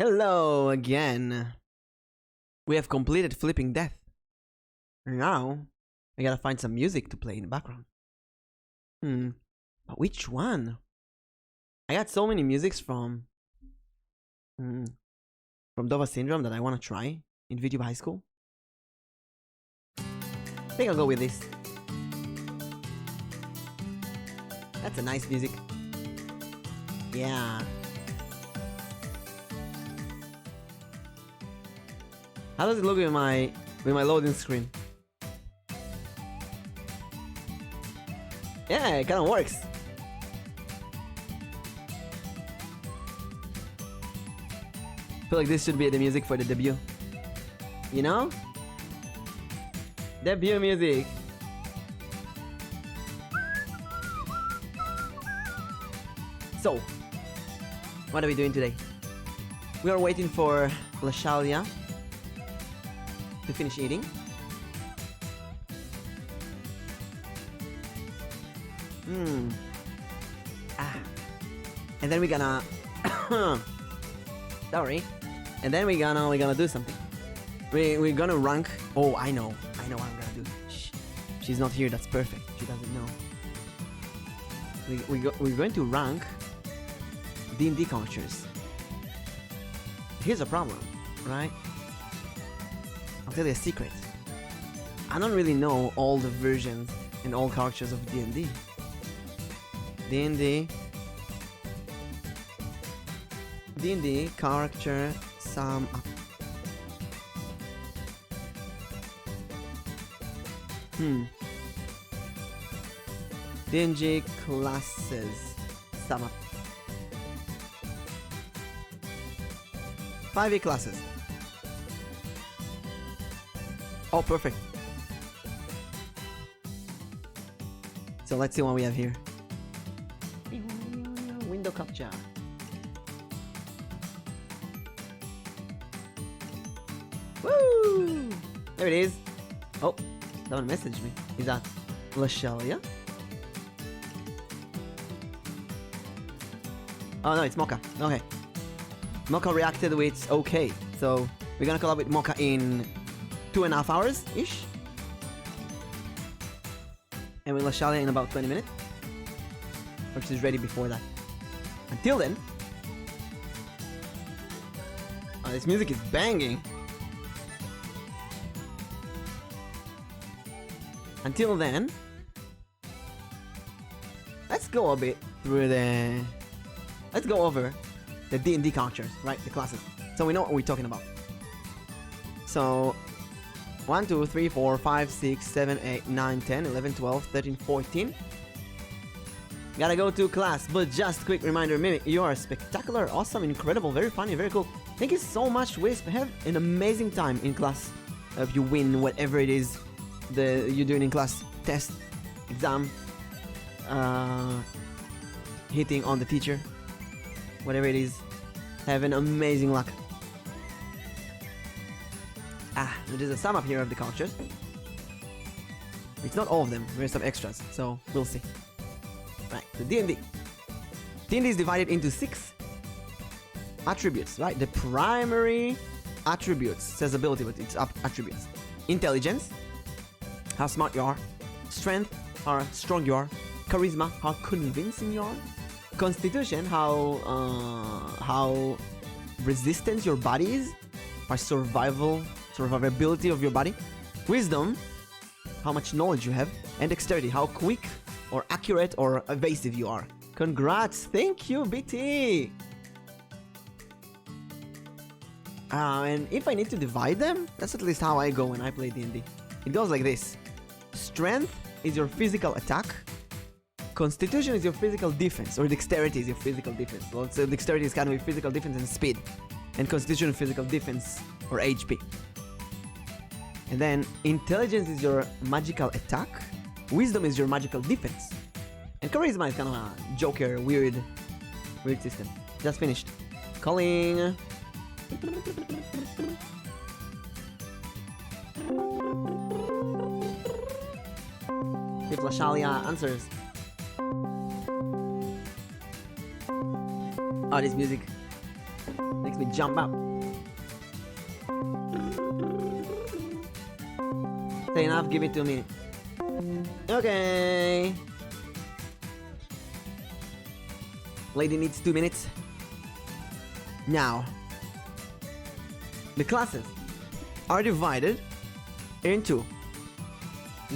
Hello again. We have completed Flipping Death. Now, I gotta find some music to play in the background. But which one? I got so many musics from Dova Syndrome that I want to try in VTube High School. I think I'll go with this. That's a nice music. Yeah. How does it look with my loading screen? Yeah, it kind of works. I feel like this should be the music for the debut. You know? Debut music. So, what are we doing today? We are waiting for LashailaRose to finish eating. And then we're gonna sorry. And then we're gonna do something. We're gonna rank. Oh, I know what I'm gonna do. Shh. She's not here. That's perfect. She doesn't know. We're going to rank DND cultures. Here's a problem, right? I'll tell you a secret. I don't really know all the versions and all cultures of DND. DND character sum up. DND classes sum up. 5e classes. Oh, perfect. So let's see what we have here. Window capture. Woo! There it is. Oh, someone messaged me. Is that LashailaRose? Oh no, it's Moka. Okay. Moka reacted with okay. So we're gonna collab with Moka in 2.5 hours ish. And with LashailaRose in about 20 minutes. Or she's ready before that. Until then. Oh, this music is banging. Until then, let's go a bit through let's go over the D&D cultures, right? The classes. So we know what we're talking about. So 1, 2, 3, 4, 5, 6, 7, 8, 9, 10, 11, 12, 13, 14. Gotta go to class, but just quick reminder, Mimic, you are spectacular, awesome, incredible, very funny, very cool. Thank you so much, Wisp. Have an amazing time in class. If you win whatever it is you're doing in class, test, exam, hitting on the teacher, whatever it is, have an amazing luck. There's a sum up here of the cultures. It's not all of them, there's some extras, so we'll see. Right, so D&D. D&D is divided into 6 attributes, right? The primary attributes, says ability, but it's attributes. Intelligence, how smart you are. Strength, how strong you are. Charisma, how convincing you are. Constitution, how resistant your body is. Or survivability of your body. Wisdom, how much knowledge you have. And dexterity, how quick or accurate or evasive you are. Congrats! Thank you, BT! And if I need to divide them, that's at least how I go when I play D&D. It goes like this. Strength is your physical attack. Constitution is your physical defense, or dexterity is your physical defense. Well, so dexterity is kind of your physical defense and speed. And constitution is physical defense, or HP. And then intelligence is your magical attack. Wisdom is your magical defense. And charisma is kind of a joker, weird system. Just finished. Calling. If LashailaRose answers. Oh, this music. Makes me jump up. Say enough, give it to me. Okay. Lady needs 2 minutes. Now, the classes are divided into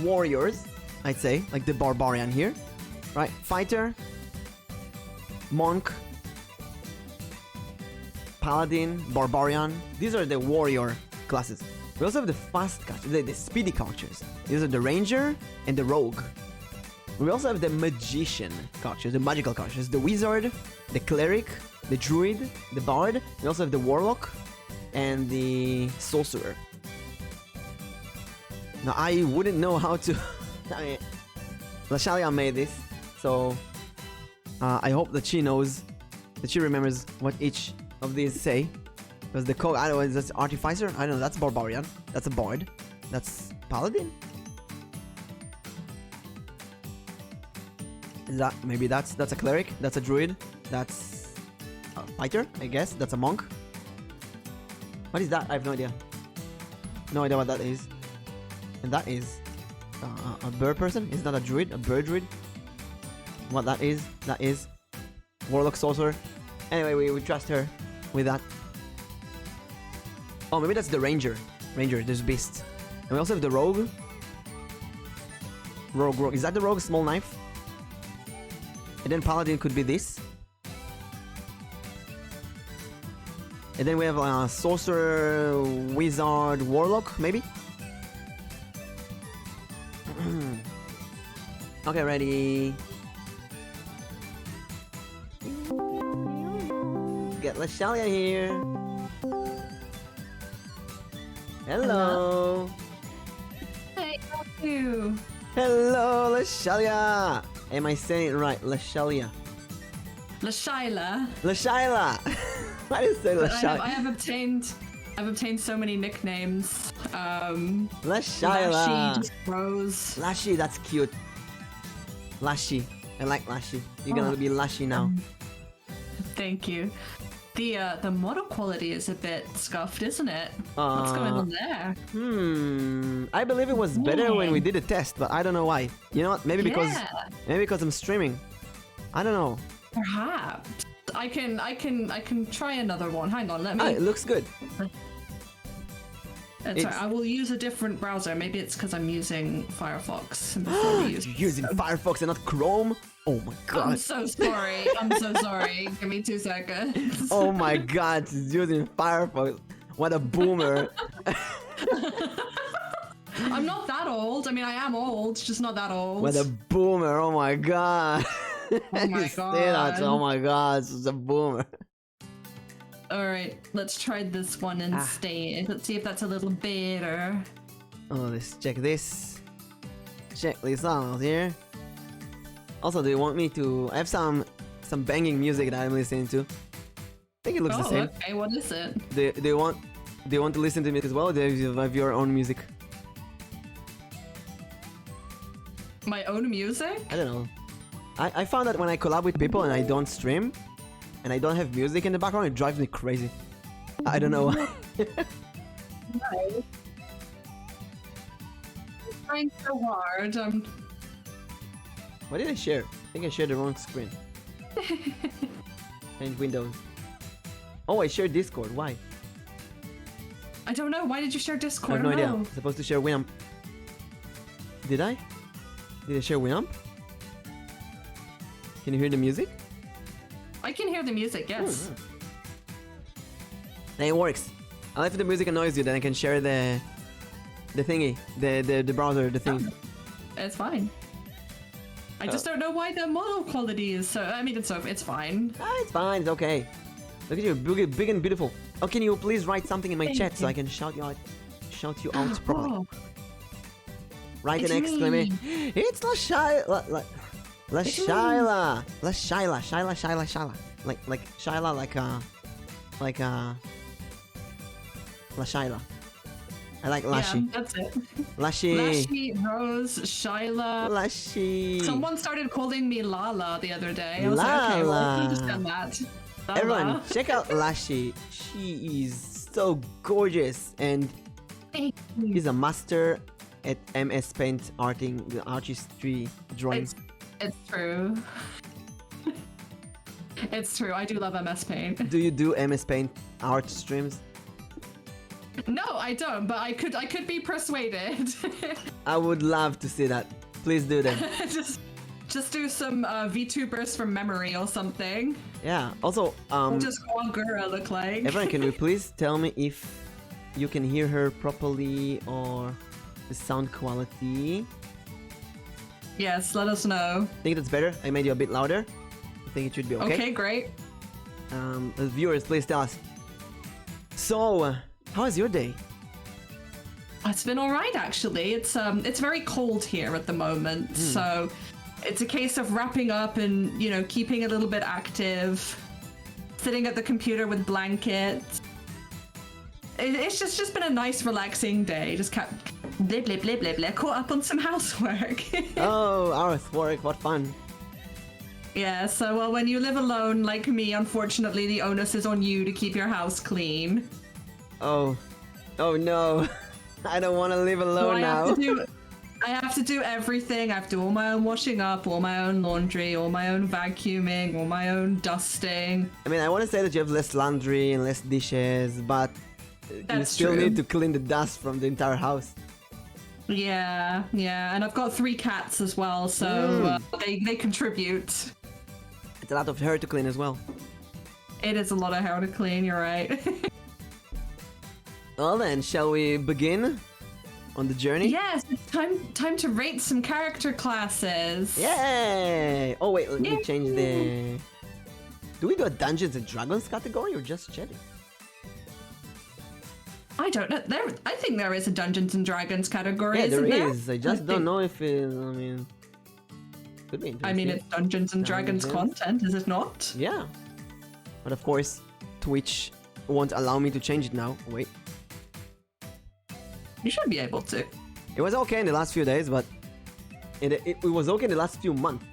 warriors, I'd say, like the barbarian here, right? Fighter, monk, paladin, barbarian. These are the warrior classes. We also have the fast cultures, the speedy cultures. These are the ranger and the rogue. We also have the magician cultures, the magical cultures, the wizard, the cleric, the druid, the bard. We also have the warlock and the sorcerer. Now I wouldn't know how to... LashailaRose made this, so I hope that she knows, that she remembers what each of these say. Because the code, I don't know, that's artificer? I don't know, that's barbarian. That's a bard. That's paladin? Is that, maybe that's a cleric, that's a druid, that's a fighter, I guess, that's a monk. What is that? I have no idea. No idea what that is. And that is a bird person? Is that a druid? A bird druid? What that is warlock sorcerer. Anyway, we trust her with that. Oh, maybe that's the ranger. Ranger, there's beast. And we also have the rogue. Rogue. Is that the rogue? Small knife? And then paladin could be this. And then we have sorcerer, wizard, warlock, maybe? Okay, ready. Get LashailaRose here. Hello. Hey, how are you? Hello, LashailaRose. Am I saying it right? LashailaRose. LashailaRose. LashailaRose. Why do you say LashailaRose? I've obtained so many nicknames. LashailaRose. Rose. Lashy, that's cute. Lashy. I like Lashy. You're gonna be Lashy now. Thank you. The model quality is a bit scuffed, isn't it? What's going on there? I believe it was better when we did a test, but I don't know why. You know what? Maybe because I'm streaming. I don't know. Perhaps. I can try another one. Hang on, let me. Oh, it looks good. Sorry, I will use a different browser. Maybe it's because I'm using Firefox. Before we use You're using Firefox and not Chrome? Oh my god. I'm so sorry. I'm so sorry. Give me 2 seconds. Oh my god, she's using Firefox. What a boomer. I'm not that old. I mean, I am old, just not that old. What a boomer. Oh my god. Oh my god. Oh my god, she's a boomer. Alright, let's try this one instead. Let's see if that's a little better. Oh, let's check this. Check this out here. Also, do you want me to... I have some banging music that I'm listening to. I think it looks the same. Okay, what is it? Do you want to listen to music as well, or do you have your own music? My own music? I don't know. I found that when I collab with people and I don't stream, and I don't have music in the background, it drives me crazy. I don't know why. Nice. I'm trying so hard. What did I share? I think I shared the wrong screen. And Windows. Oh, I shared Discord. Why? I don't know. Why did you share Discord? I have no idea. know. I'm supposed to share Winamp. Did I? Did I share Winamp? Can you hear the music? I can hear the music, yes. Hey, it works. I'll if the music annoys you, then I can share the thingy, the browser, the thing. It's fine. I just don't know why the model quality is so. I mean, it's fine. Ah, it's fine. It's okay. Look at you, big and beautiful. Oh, can you please write something in my chat so I can shout you out properly? Oh, Write it's an exclamation. It's LashailaRose. LashailaRose. LashailaRose. Like Shaila, like LashailaRose. I like Lashy. Yeah, that's it. Lashy. Rose, Shaila. Lashy. Someone started calling me Lala the other day. I was like, okay, well, I understand that. Everyone, check out Lashy. She is so gorgeous, and she's a master at MS Paint artistry drawing. It's true. It's true. I do love MS Paint. Do you do MS Paint art streams? No, I don't. But I could be persuaded. I would love to see that. Please do them. Just do some vTubers from memory or something. Yeah. Also, What does Kwangura look like? everyone, can you please tell me if you can hear her properly or the sound quality? Yes, let us know. Think that's better? I made you a bit louder. I think it should be okay. Okay, great. The viewers, please tell us. So, how was your day? It's been all right, actually. It's very cold here at the moment, so it's a case of wrapping up and keeping a little bit active, sitting at the computer with blankets. It's just been a nice, relaxing day. Just kept caught up on some housework. Oh, housework, what fun. Yeah, so well, when you live alone like me, unfortunately, the onus is on you to keep your house clean. Oh no. I don't want to live alone now. I have to do everything. I have to do all my own washing up, all my own laundry, all my own vacuuming, all my own dusting. I mean, I want to say that you have less laundry and less dishes, but you still true. need to clean the dust from the entire house. Yeah, and I've got 3 cats as well, so they contribute. It's a lot of hair to clean as well. It is a lot of hair to clean, you're right. Well then, shall we begin on the journey? Yes, it's time to rate some character classes. Yay! Oh wait, let me change the... Do we do a Dungeons and Dragons category or just chatting? I don't know. I think there is a Dungeons and Dragons category. Yeah, isn't there is. I just don't know if it... I mean... Could be interesting. I mean, it's Dungeons and Dragons content, is it not? Yeah. But of course, Twitch won't allow me to change it now. Wait. You should be able to. It was okay in the last few days, but... It was okay in the last few months.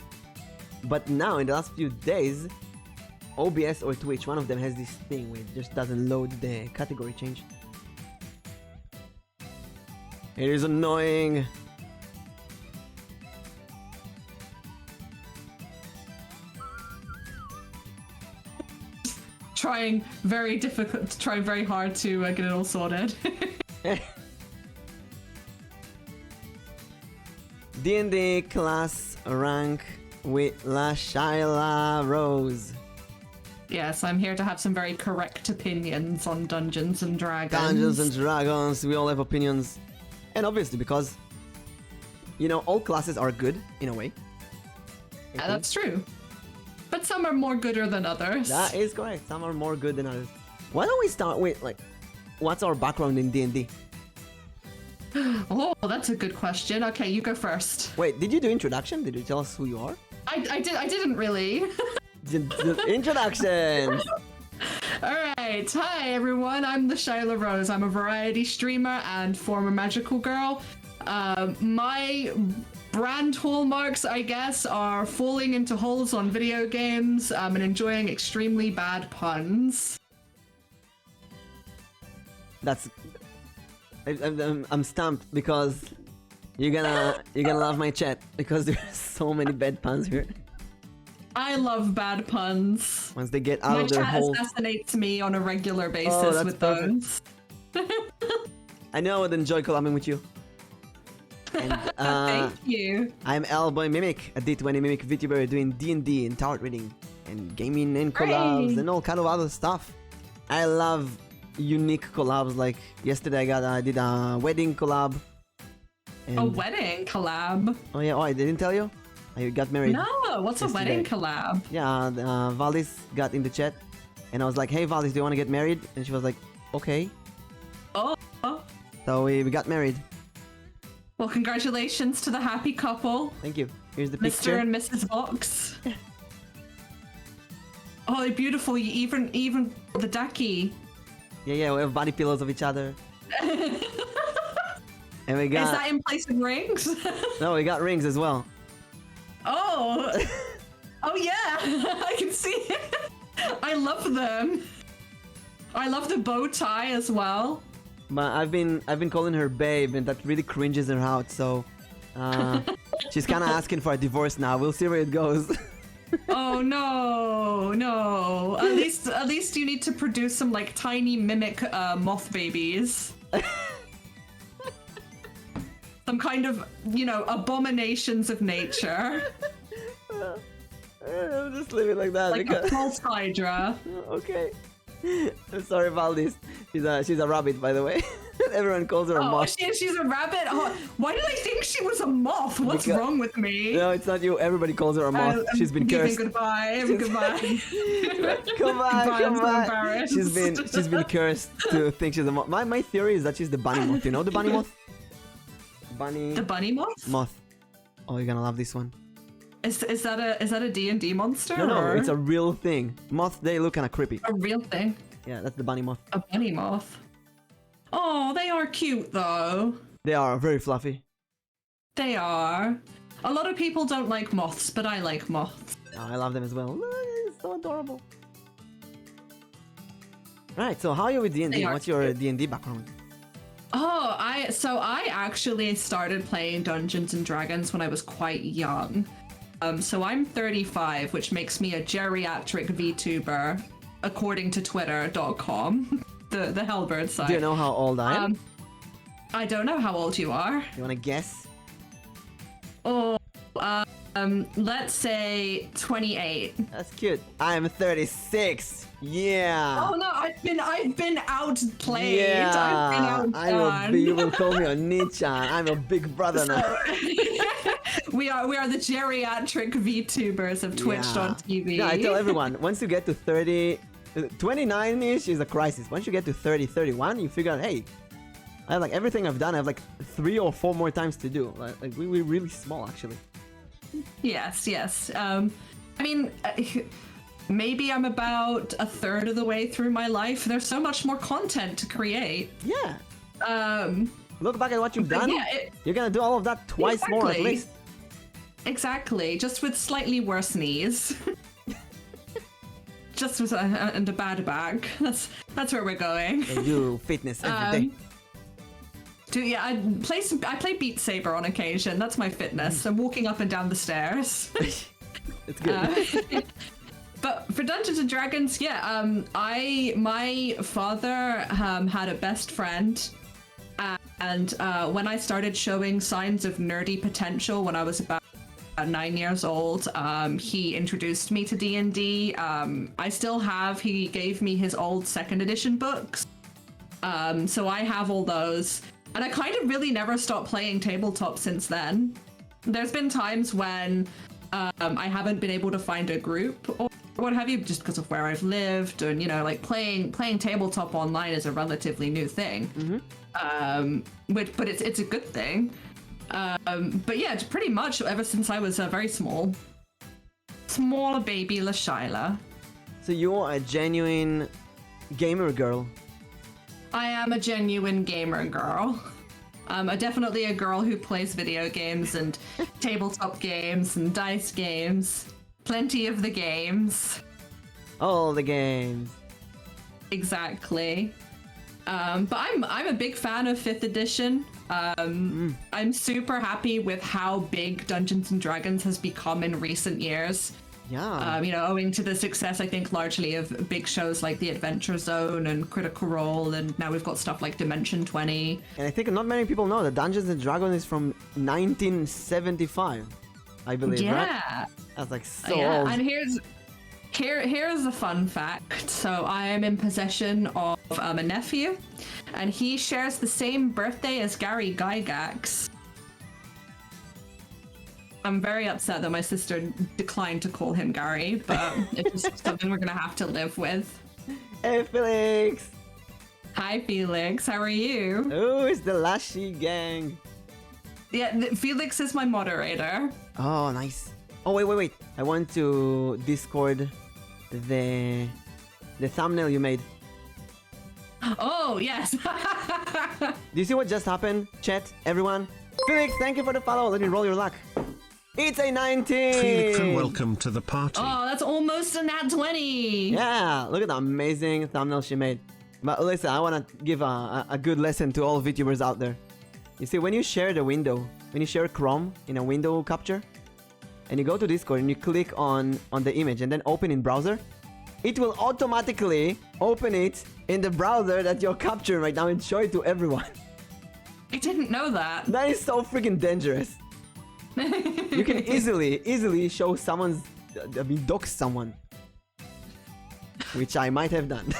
But now, in the last few days, OBS or Twitch, one of them has this thing where it just doesn't load the category change. It is annoying. Trying very hard to get it all sorted. D&D class rank with LashailaRose. Yes, I'm here to have some very correct opinions on Dungeons and Dragons. Dungeons and Dragons, we all have opinions. And obviously because, all classes are good, in a way. Yeah, that's true. But some are more gooder than others. That is correct, some are more good than others. Why don't we start with, what's our background in D&D? Oh, that's a good question. Okay, you go first. Wait, did you do introduction? Did you tell us who you are? I didn't really. Introduction! Alright, hi everyone, I'm LashailaRose. I'm a variety streamer and former magical girl. My brand hallmarks, I guess, are falling into holes on video games and enjoying extremely bad puns. That's... I'm stumped because you're gonna love my chat because there's so many bad puns here. I love bad puns. Once they get out of their My hole. chat assassinates me on a regular basis with those. I know I would enjoy collabing with you. And, thank you. I'm Elboim Mimic, a D20 Mimic vTuber doing D&D and tarot reading and gaming and collabs and all kind of other stuff. I love unique collabs. Like yesterday I did a wedding collab. And... A wedding collab? Oh yeah, I didn't tell you? I got married. No, what's yesterday. A wedding collab? Yeah, Valdis got in the chat and I was like, hey Valdis, do you want to get married? And she was like, okay. Oh. So we got married. Well, congratulations to the happy couple. Thank you. Here's the Mr. picture. and Mrs. Vox. Oh, beautiful. You even the ducky. Yeah, we have body pillows of each other. And we got... Is that in place of rings? No, we got rings as well. Oh. Oh yeah, I can see it. I love them. I love the bow tie as well. But I've been calling her babe, and that really cringes her out. So she's kind of asking for a divorce now. We'll see where it goes. Oh no, no. At least you need to produce some like tiny mimic moth babies. Some kind of, you know, abominations of nature. I'm just leave it like that. Like because... a false hydra. Okay. I'm sorry, Valdis. She's a rabbit, by the way. Everyone calls her a moth. She's a rabbit? Oh, why did I think she was a moth? What's wrong with me? No, it's not you. Everybody calls her a moth. She's been cursed. Goodbye. Goodbye. Come on. I'm so She's been cursed to think she's a moth. My theory is that she's the bunny moth. You know the bunny moth? The bunny moth? Moth. Oh, you're gonna love this one. Is that a D&D monster? No, it's a real thing. Moths, they look kind of creepy. A real thing? Yeah, that's the bunny moth. A bunny moth. Oh, they are cute though. They are very fluffy. They are. A lot of people don't like moths, but I like moths. Oh, I love them as well. It's so adorable. Right, so how are you with D&D? What's your D&D background? Oh, I actually started playing Dungeons and Dragons when I was quite young. So I'm 35, which makes me a geriatric VTuber, according to Twitter.com, the Hellbird site. Do you know how old I am? I don't know how old you are. You wanna guess? Oh, let's say 28. That's cute. I am 36. Yeah. Oh no, I've been outplayed. Yeah. I've been outdone. You will call me a Nichan. I'm a big brother now. We are the geriatric VTubers of Twitch.tv. Yeah, I tell everyone, once you get to 30, 29-ish is a crisis. Once you get to 30, 31, you figure out, hey, I have like everything I've done, I have like 3 or 4 more times to do. Like we're really small, actually. Yes. I mean, maybe I'm about a third of the way through my life. There's so much more content to create. Yeah. Look back at what you've done. Yeah, you're gonna do all of that twice more at least. Exactly, just with slightly worse knees. Just with and a bad back. That's where we're going. I do fitness every day. I play Beat Saber on occasion. That's my fitness. I'm walking up and down the stairs. It's good. But for Dungeons and Dragons, my father had a best friend, and when I started showing signs of nerdy potential when I was about 9 years old, he introduced me to D&D. He gave me his old 2nd edition books. So I have all those. And I kind of really never stopped playing tabletop since then. There's been times when I haven't been able to find a group or what have you, just because of where I've lived, and like playing tabletop online is a relatively new thing. But it's a good thing. But yeah, pretty much ever since I was a very small baby LashailaRose. So you're a genuine gamer girl. I am a genuine gamer girl. Definitely a girl who plays video games and tabletop games and dice games. Plenty of the games. All the games. Exactly. But I'm a big fan of 5th edition. I'm super happy with how big Dungeons and Dragons has become in recent years. Yeah. Owing to the success, I think, largely of big shows like The Adventure Zone and Critical Role, and now we've got stuff like Dimension 20. And I think not many people know that Dungeons and Dragons is from 1975, I believe, right? That's like so old. And here's a fun fact. So I am in possession of a nephew, and he shares the same birthday as Gary Gygax. I'm very upset that my sister declined to call him Gary, but it's just something we're gonna have to live with. Hey, Felix! Hi, Felix. How are you? Oh, it's the Lashy gang. Yeah, Felix is my moderator. Oh, nice. Oh, wait. I want to Discord the thumbnail you made. Oh, yes. Do you see what just happened, chat? Everyone? Felix, thank you for the follow. Let me roll your luck. It's a 19! Felix, and welcome to the party. Oh, that's almost a nat 20. Yeah, look at the amazing thumbnail she made. But listen, I want to give a good lesson to all VTubers out there. You see, when you share the window, when you share Chrome in a window capture, and you go to Discord and you click on the image and then open in browser, it will automatically open it in the browser that you're capturing right now and show it to everyone. I didn't know that. That is so freaking dangerous. You can easily show someone's, dox someone. Which I might have done.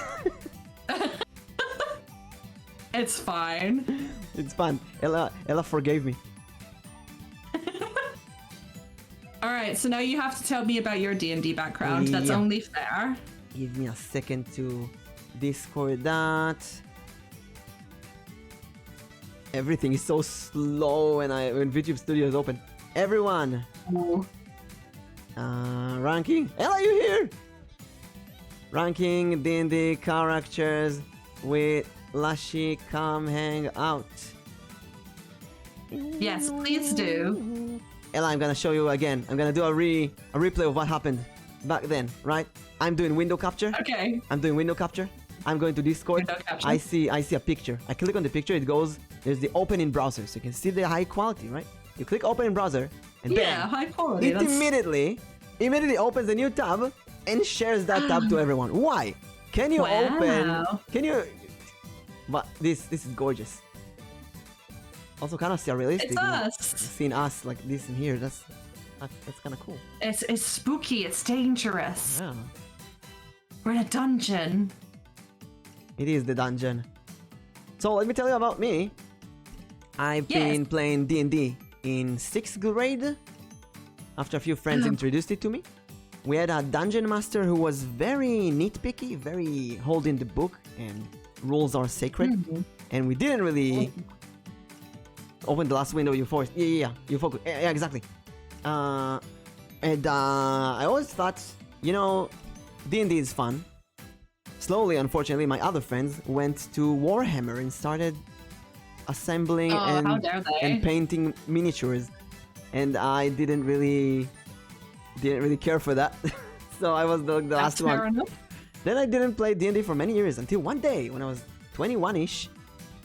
It's fine. It's fun. Ella forgave me. Alright, so now you have to tell me about your D&D background. That's Yeah. only fair. Give me a second to Discord that. Everything is so slow when VTube Studio is open. Everyone! Ooh. Ranking. Ella, you here? Ranking D&D characters with Lashy, come hang out. Yes, please do. Ella, I'm gonna show you again. I'm gonna do a replay of what happened back then, right? I'm doing window capture. Okay. I'm doing window capture. I'm going to Discord. Window capture. I see a picture. I click on the picture. It goes. There's the open in browser, so you can see the high quality, right? You click open in browser, and Yeah, bam, high quality. it immediately opens a new tab and shares that tab to everyone. Why? Can you open? Can you? But this is gorgeous. Also, kind of surrealistic. It's us. Seeing us like this in here. That's kind of cool. It's spooky. It's dangerous. Yeah. We're in a dungeon. It is the dungeon. So let me tell you about me. I've been playing D&D in 6th grade. After a few friends introduced it to me. We had a dungeon master who was very nitpicky, very holding the book, and rules are sacred. And we didn't really open the last window you forced. Yeah, you focus. Yeah, exactly. I always thought, D&D is fun. Slowly, unfortunately, my other friends went to Warhammer and started assembling and painting miniatures, and I didn't really care for that. So I was the last one. Fair enough. Then I didn't play D&D for many years until one day when I was 21-ish,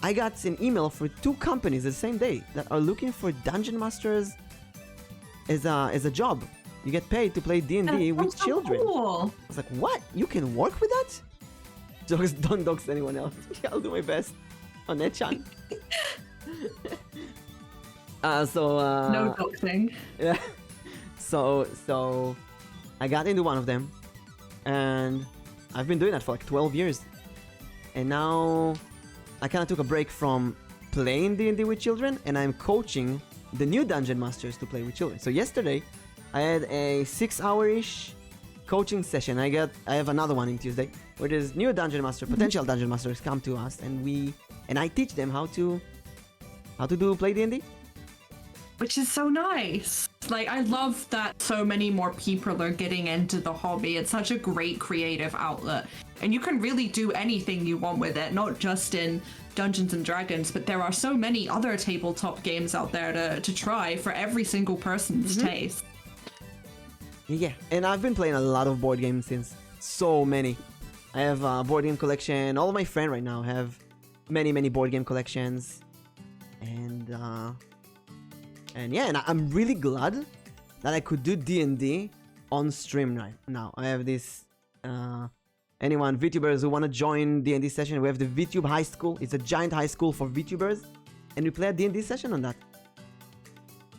I got an email for 2 companies the same day that are looking for dungeon masters as a job. You get paid to play D&D with children. Cool. I was like, what? You can work with that? Just don't dox anyone else. I'll do my best on Netchan. No doxing. Yeah. So I got into one of them, and I've been doing that for like 12 years. And now I kind of took a break from playing D&D with children, and I'm coaching the new dungeon masters to play with children. So yesterday I had a 6-hour-ish coaching session. I have another one on Tuesday where there's new dungeon master, potential dungeon masters come to us, and I teach them how to play D&D. Which is so nice. Like, I love that so many more people are getting into the hobby. It's such a great creative outlet. And you can really do anything you want with it, not just in Dungeons and Dragons, but there are so many other tabletop games out there to try for every single person's taste. Yeah, and I've been playing a lot of board games since. So many. I have a board game collection. All of my friends right now have many board game collections. And I'm really glad that I could do D&D on stream right now. I have this anyone VTubers who want to join D&D session. We have the VTube High School. It's a giant high school for VTubers, and we play a D&D session on that.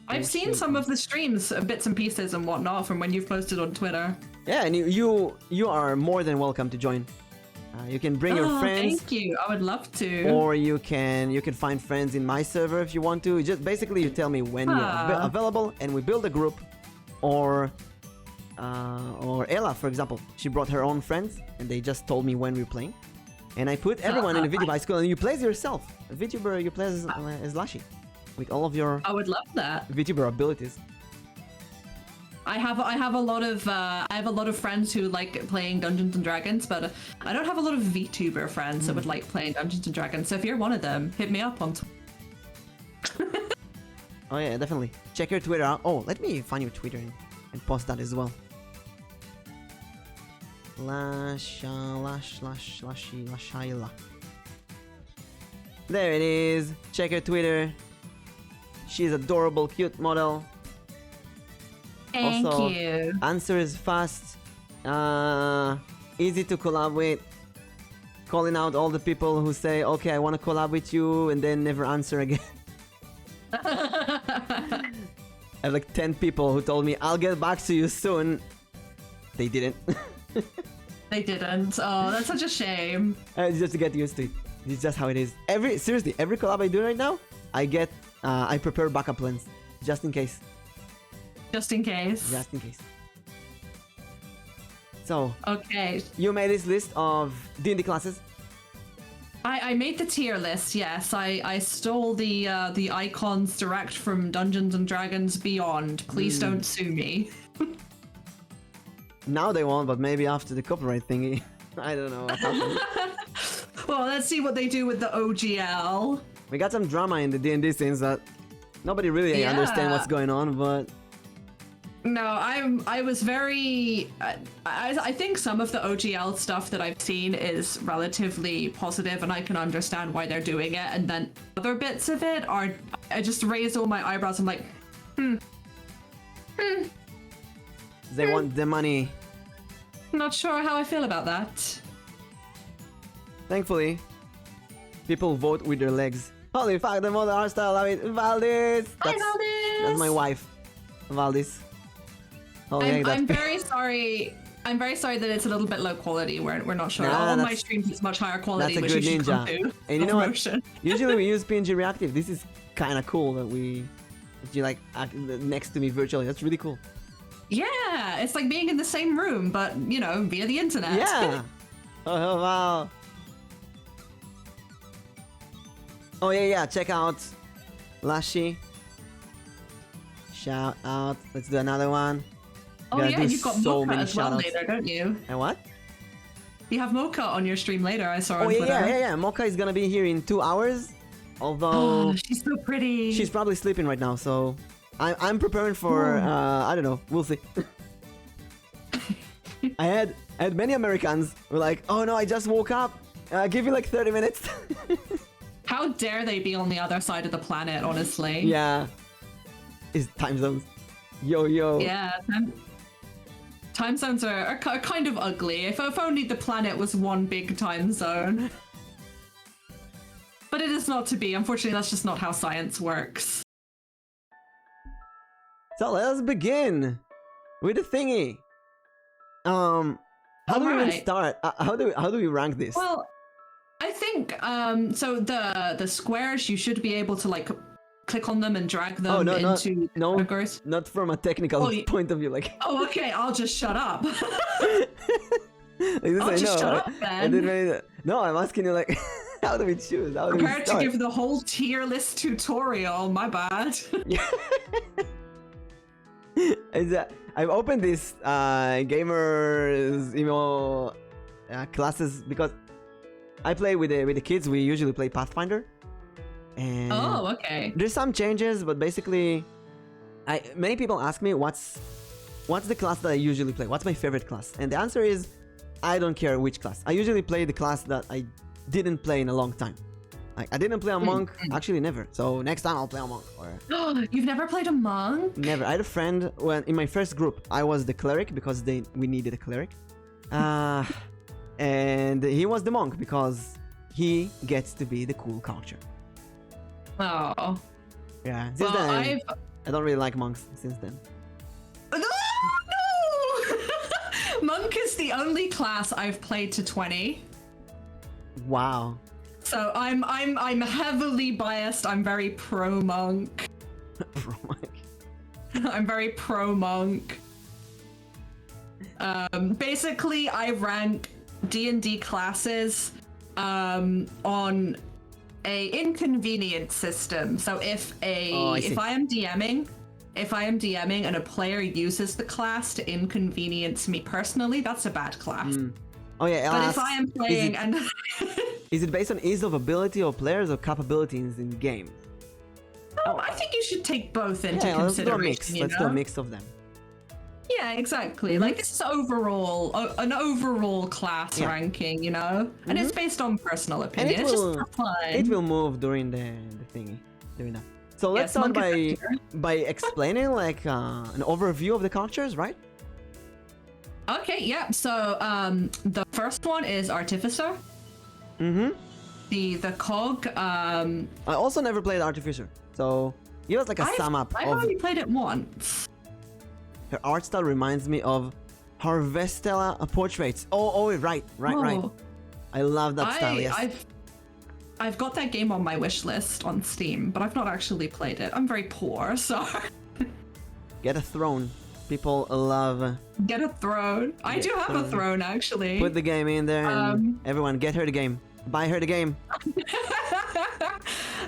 I've seen some of the streams, bits and pieces and whatnot from when you've posted on Twitter. Yeah, and you are more than welcome to join. You can bring your friends. Thank you. I would love to. Or you can find friends in my server if you want to. Just basically you tell me when you're available, and we build a group. Or Ella, for example, she brought her own friends, and they just told me when we're playing, and I put everyone in the VTube High School, and you play as yourself. A VTuber, you play as Lashy, with all of your I would love that. VTuber abilities. I have a lot of friends who like playing Dungeons and Dragons, but I don't have a lot of VTuber friends that would like playing Dungeons and Dragons. So if you're one of them, hit me up on Twitter. Oh yeah, definitely. Check your Twitter out. Oh, let me find your Twitter and post that as well. LashailaRose. There it is. Check her Twitter. She's adorable, cute model. Thank Also, you. answers fast. Easy to collab with. Calling out all the people who say, okay, I want to collab with you, and then never answer again. I have like 10 people who told me, I'll get back to you soon. They didn't. They didn't. Oh, that's such a shame. Just to get used to it. It's just how it is. Seriously, every collab I do right now, I prepare backup plans. Just in case. Just in case. Just in case. So, Okay. you made this list of D&D classes? I made the tier list, yes. I stole the icons direct from Dungeons and Dragons Beyond. Please don't sue me. Now they won't, but maybe after the copyright thingy. I don't know what happened. Well, let's see what they do with the OGL. We got some drama in the D&D scenes that nobody really understands what's going on, but... No, I was very... I think some of the OGL stuff that I've seen is relatively positive, and I can understand why they're doing it, and then other bits of it are... I just raised all my eyebrows. I'm like, They want the money. Not sure how I feel about that. Thankfully, people vote with their legs. Holy fuck, the mother art style, I mean, Valdis! Hi, Valdis! That's my wife, Valdis. Holy I'm very sorry. I'm very sorry that it's a little bit low quality. We're not sure. Nah, All of my streams is much higher quality, that's a which good you should come ninja. to. And you know what? Promotion. Usually we use PNG Reactive. This is kind of cool that you like act next to me virtually. That's really cool. Yeah, it's like being in the same room, but you know, via the internet. Yeah. Oh wow. Oh yeah. Check out Lashy. Shout out. Let's do another one. Oh yeah, you've got Moka as well later, don't you? And what? You have Moka on your stream later. I saw on Oh Twitter. yeah. Moka is gonna be here in 2 hours. Although she's so pretty. she's probably sleeping right now, so I'm preparing for I don't know. We'll see. I had many Americans who were like, oh no, I just woke up. Give me like 30 minutes. How dare they be on the other side of the planet, honestly. Yeah. It's time zones. Yo. Yeah. Time zones are kind of ugly. If only the planet was one big time zone. But it is not to be. Unfortunately, that's just not how science works. So let us begin with the thingy. How do we even start? How do we rank this? Well, I think so the squares, you should be able to like click on them and drag them into categories. Not from a technical point of view. Like. Oh, okay. I'll just shut up. Shut up, then. No, I'm asking you like, how do we choose? How do we start? To give the whole tier list tutorial. My bad. I've opened this gamers emo classes because I play with the kids. We usually play Pathfinder. And okay. There's some changes, but basically, many people ask me what's the class that I usually play. What's my favorite class? And the answer is, I don't care which class. I usually play the class that I didn't play in a long time. Like I didn't play a monk, actually never. So next time I'll play a monk. You've never played a monk? Never. I had a friend when in my first group I was the cleric because we needed a cleric, and he was the monk because he gets to be the cool culture. Oh. Yeah. Since then, I don't really like monks since then. No! Monk is the only class I've played to 20. Wow. So I'm heavily biased. I'm very pro monk. Pro monk. I'm very pro monk. Basically, I rank D&D classes on a inconvenient system. So if I am DMing and a player uses the class to inconvenience me personally, that's a bad class. Oh yeah. But if I am playing is it based on ease of ability of players or capabilities in game? I think you should take both into Yeah, let's do a consideration. mix. Let's do a mix of them. Yeah, exactly. Like this is overall an overall class ranking, you know, and it's based on personal opinion. It's just for fun. It will move during the thingy, doing that. So let's start by explaining like an overview of the characters, right? Okay, yeah. So the first one is Artificer. Mm-hmm. The cog. I also never played Artificer, so give us like a sum up. I've only played it once. Her art style reminds me of Harvestella portraits. Oh, right. I love that style. Yes. I've got that game on my wish list on Steam, but I've not actually played it. I'm very poor, so. Get a throne. People love. Get a throne. I do have a throne, actually. Put the game in there, and everyone get her the game. Buy her the game.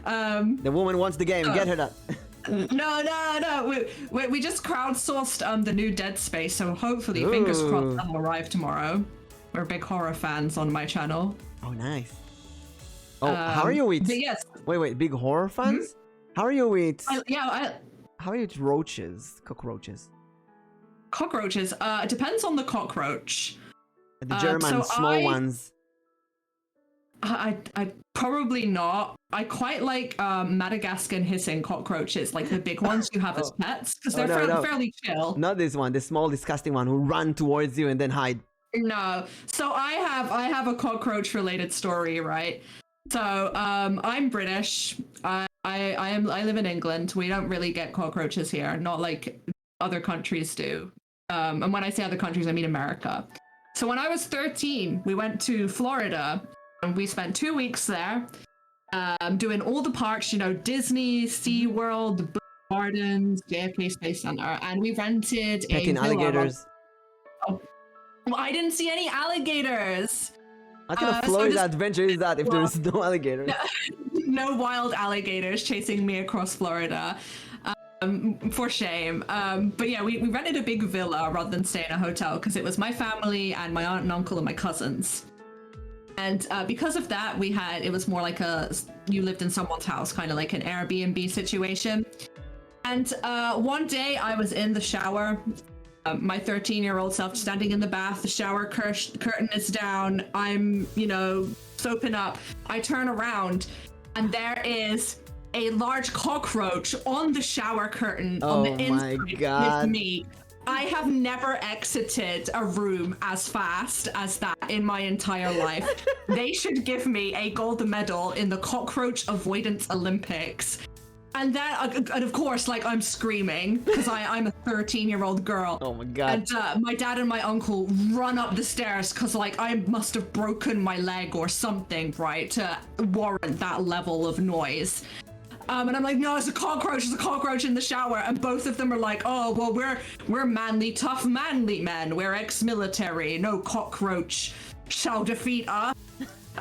The woman wants the game. Get her that. No. We just crowdsourced the new Dead Space, so hopefully, fingers crossed, that'll arrive tomorrow. We're big horror fans on my channel. Oh, nice. Oh, how are you with? Yes. Wait, big horror fans? How are you with? How are you with roaches? Cockroaches? Cockroaches. It depends on the cockroach. The German small ones. I probably not. I quite like Madagascan hissing cockroaches, like the big ones you have as pets, because they're fairly chill. Not this one, the small disgusting one who run towards you and then hide. No. So I have a cockroach related story, right? So I'm British. I live in England. We don't really get cockroaches here, not like other countries do. And when I say other countries, I mean America. So when I was 13, we went to Florida. And we spent 2 weeks there, doing all the parks, you know, Disney, SeaWorld, Gardens, JFK Space Center, and we rented Pecking alligators. Oh, well, I didn't see any alligators. What kind of Florida adventure is that if there's no alligators? No wild alligators chasing me across Florida. For shame. But yeah, we rented a big villa rather than stay in a hotel because it was my family and my aunt and uncle and my cousins. And because of that, it was more like you lived in someone's house, kind of like an Airbnb situation. And one day I was in the shower, my 13-year-old self standing in the bath, the shower curtain is down. I'm, soaping up. I turn around and there is a large cockroach on the shower curtain on the inside with me. I have never exited a room as fast as that in my entire life. They should give me a gold medal in the Cockroach Avoidance Olympics. And then, and of course, like, I'm screaming because I'm a 13-year-old girl. Oh my God. And my dad and my uncle run up the stairs because, like, I must have broken my leg or something, right, to warrant that level of noise. And I'm like, no, it's a cockroach in the shower. And both of them are like, oh, well, we're manly, tough, manly men. We're ex-military. No cockroach shall defeat us.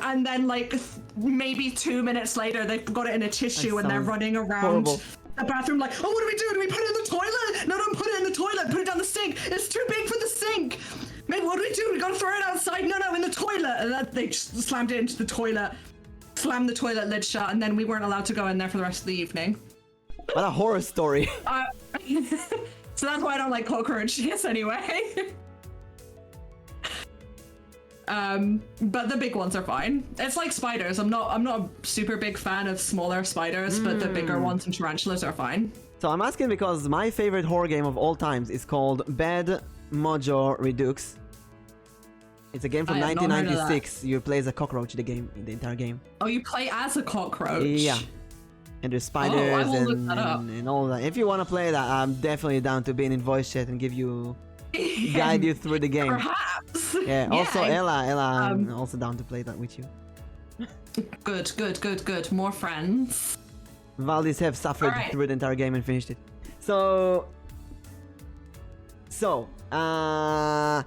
And then, like, maybe 2 minutes later, they've got it in a tissue and they're running around the bathroom like, oh, what do we do? Do we put it in the toilet? No, don't put it in the toilet. Put it down the sink. It's too big for the sink. Maybe what do we do? We gotta throw it outside. No, in the toilet. And they just slammed it into the toilet. Slammed the toilet lid shut, and then we weren't allowed to go in there for the rest of the evening. What a horror story. So that's why I don't like cockroaches anyway. But the big ones are fine. It's like spiders. I'm not a super big fan of smaller spiders, but the bigger ones and tarantulas are fine. So I'm asking because my favorite horror game of all times is called Bad Mojo Redux. It's a game from 1996. You play as a cockroach the entire game. Oh, you play as a cockroach? Yeah. And there's spiders and all that. If you want to play that, I'm definitely down to be in voice chat and guide you through the game. Perhaps. Yeah. Also, Ella, I'm also down to play that with you. Good. More friends. Valdis have suffered through the entire game and finished it. So I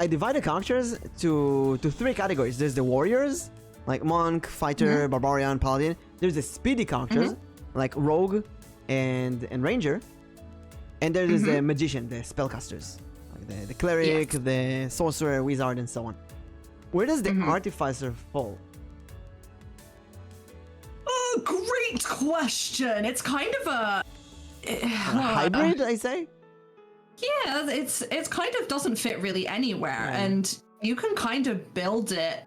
divide the characters to 3 categories. There's the warriors, like monk, fighter, barbarian, paladin. There's the speedy characters, like rogue and ranger. And there's the magician, the spellcasters, like the cleric, the sorcerer, wizard, and so on. Where does the artificer fall? Oh, great Great question. It's kind of a hybrid, I say. Yeah, it's kind of doesn't fit really anywhere, and you can kind of build it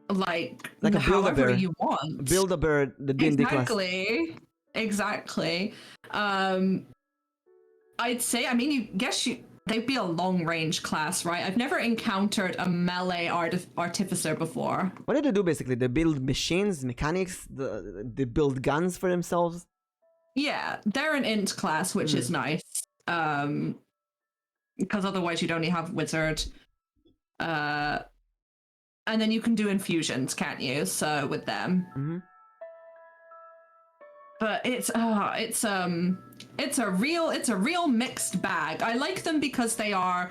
like a however Build-A-Bear. you want. Build-A-Bear, the D&D class. Exactly. I'd say, I mean, they'd be a long-range class, right? I've never encountered a melee artificer before. What do they do basically? They build machines, mechanics, they build guns for themselves? Yeah, they're an int class, which is nice. Because otherwise you'd only have wizard. And then you can do infusions, can't you? So with them. Mm-hmm. But it's a real mixed bag. I like them because they are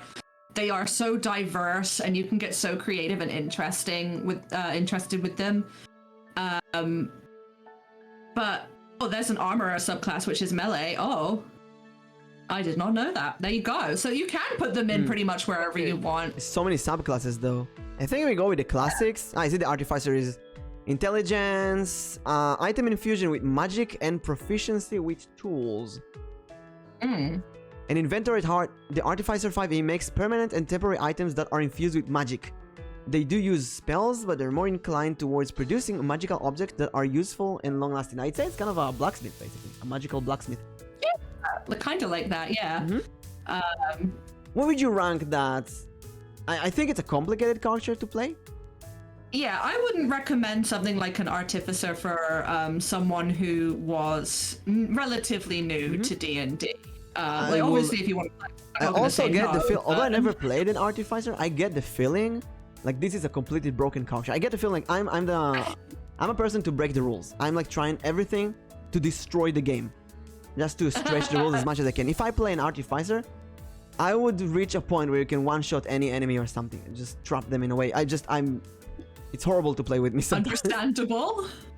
so diverse, and you can get so creative and interested with them. But there's an armorer subclass which is melee. Oh, I did not know that. There you go. So you can put them in pretty much wherever you want. So many subclasses though. I think we go with the classics. I see the artificer is intelligence, item infusion with magic, and proficiency with tools. And inventory at heart, the artificer 5e makes permanent and temporary items that are infused with magic. They do use spells, but they're more inclined towards producing magical objects that are useful and long-lasting. I'd say it's kind of a blacksmith, basically. A magical blacksmith. Yeah, kind of like that, yeah. What would you rank that? I think it's a complicated culture to play. Yeah, I wouldn't recommend something like an artificer for someone who was relatively new to D&D. Obviously, if you want to play, I also get the feel, although I never played an artificer, I get the feeling like this is a completely broken culture. I get the feeling like I'm a person to break the rules. I'm like trying everything to destroy the game, just to stretch the rules as much as I can. If I play an artificer, I would reach a point where you can one-shot any enemy or something and just trap them in a way. It's horrible to play with me sometimes.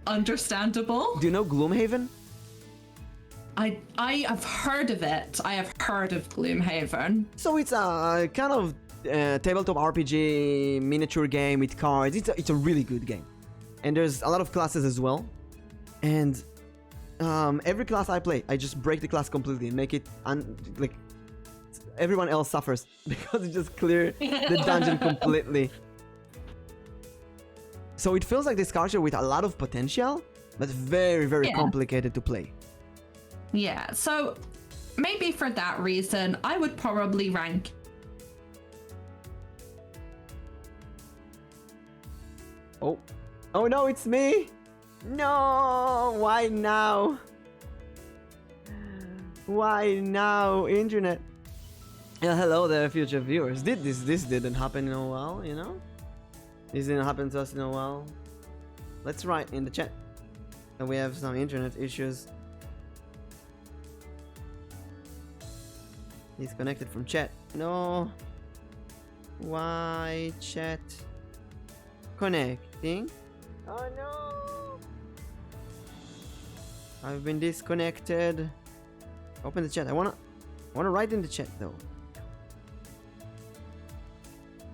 Understandable. Do you know Gloomhaven? I have heard of it. I have heard of Gloomhaven. So it's a kind of tabletop RPG miniature game with cards. It's a really good game, and there's a lot of classes as well. And every class I play, I just break the class completely and make it like everyone else suffers because it just clear the dungeon completely. So it feels like this culture with a lot of potential, but very, very complicated to play. Yeah, so maybe for that reason, I would probably rank. Oh no, it's me! No, why now? Why now, internet? Yeah, hello there, future viewers. This didn't happen in a while, you know? This didn't happen to us in a while. Let's write in the chat that we have some internet issues. Disconnected from chat. No. Why chat? Connecting. Oh no! I've been disconnected. Open the chat. I wanna write in the chat though.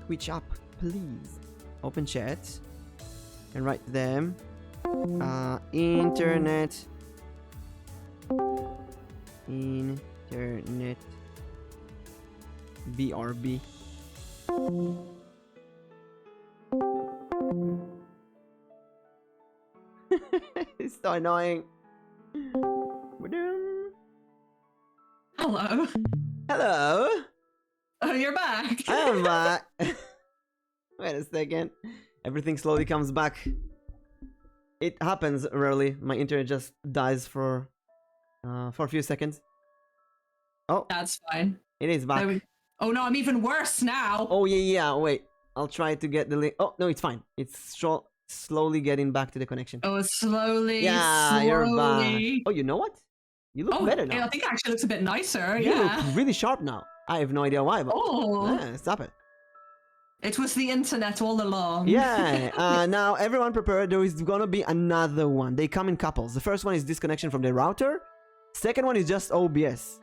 Twitch up, please. Open chat and write them. Internet. BRB. It's so annoying. Hello. Hello. Oh, you're back. I am back. Wait a second. Everything slowly comes back. It happens rarely. My internet just dies for a few seconds. Oh, that's fine. It is back. Oh no, I'm even worse now. Oh yeah. Wait, I'll try to get the link. Oh no, it's fine. It's slowly getting back to the connection. Oh, slowly. Yeah, slowly. You're back. Oh, you know what? You look better now. I think it actually looks a bit nicer. You look really sharp now. I have no idea why, but stop it. It was the internet all along. Yeah. Now everyone prepare. There is gonna be another one. They come in couples. The first one is disconnection from the router. Second one is just OBS.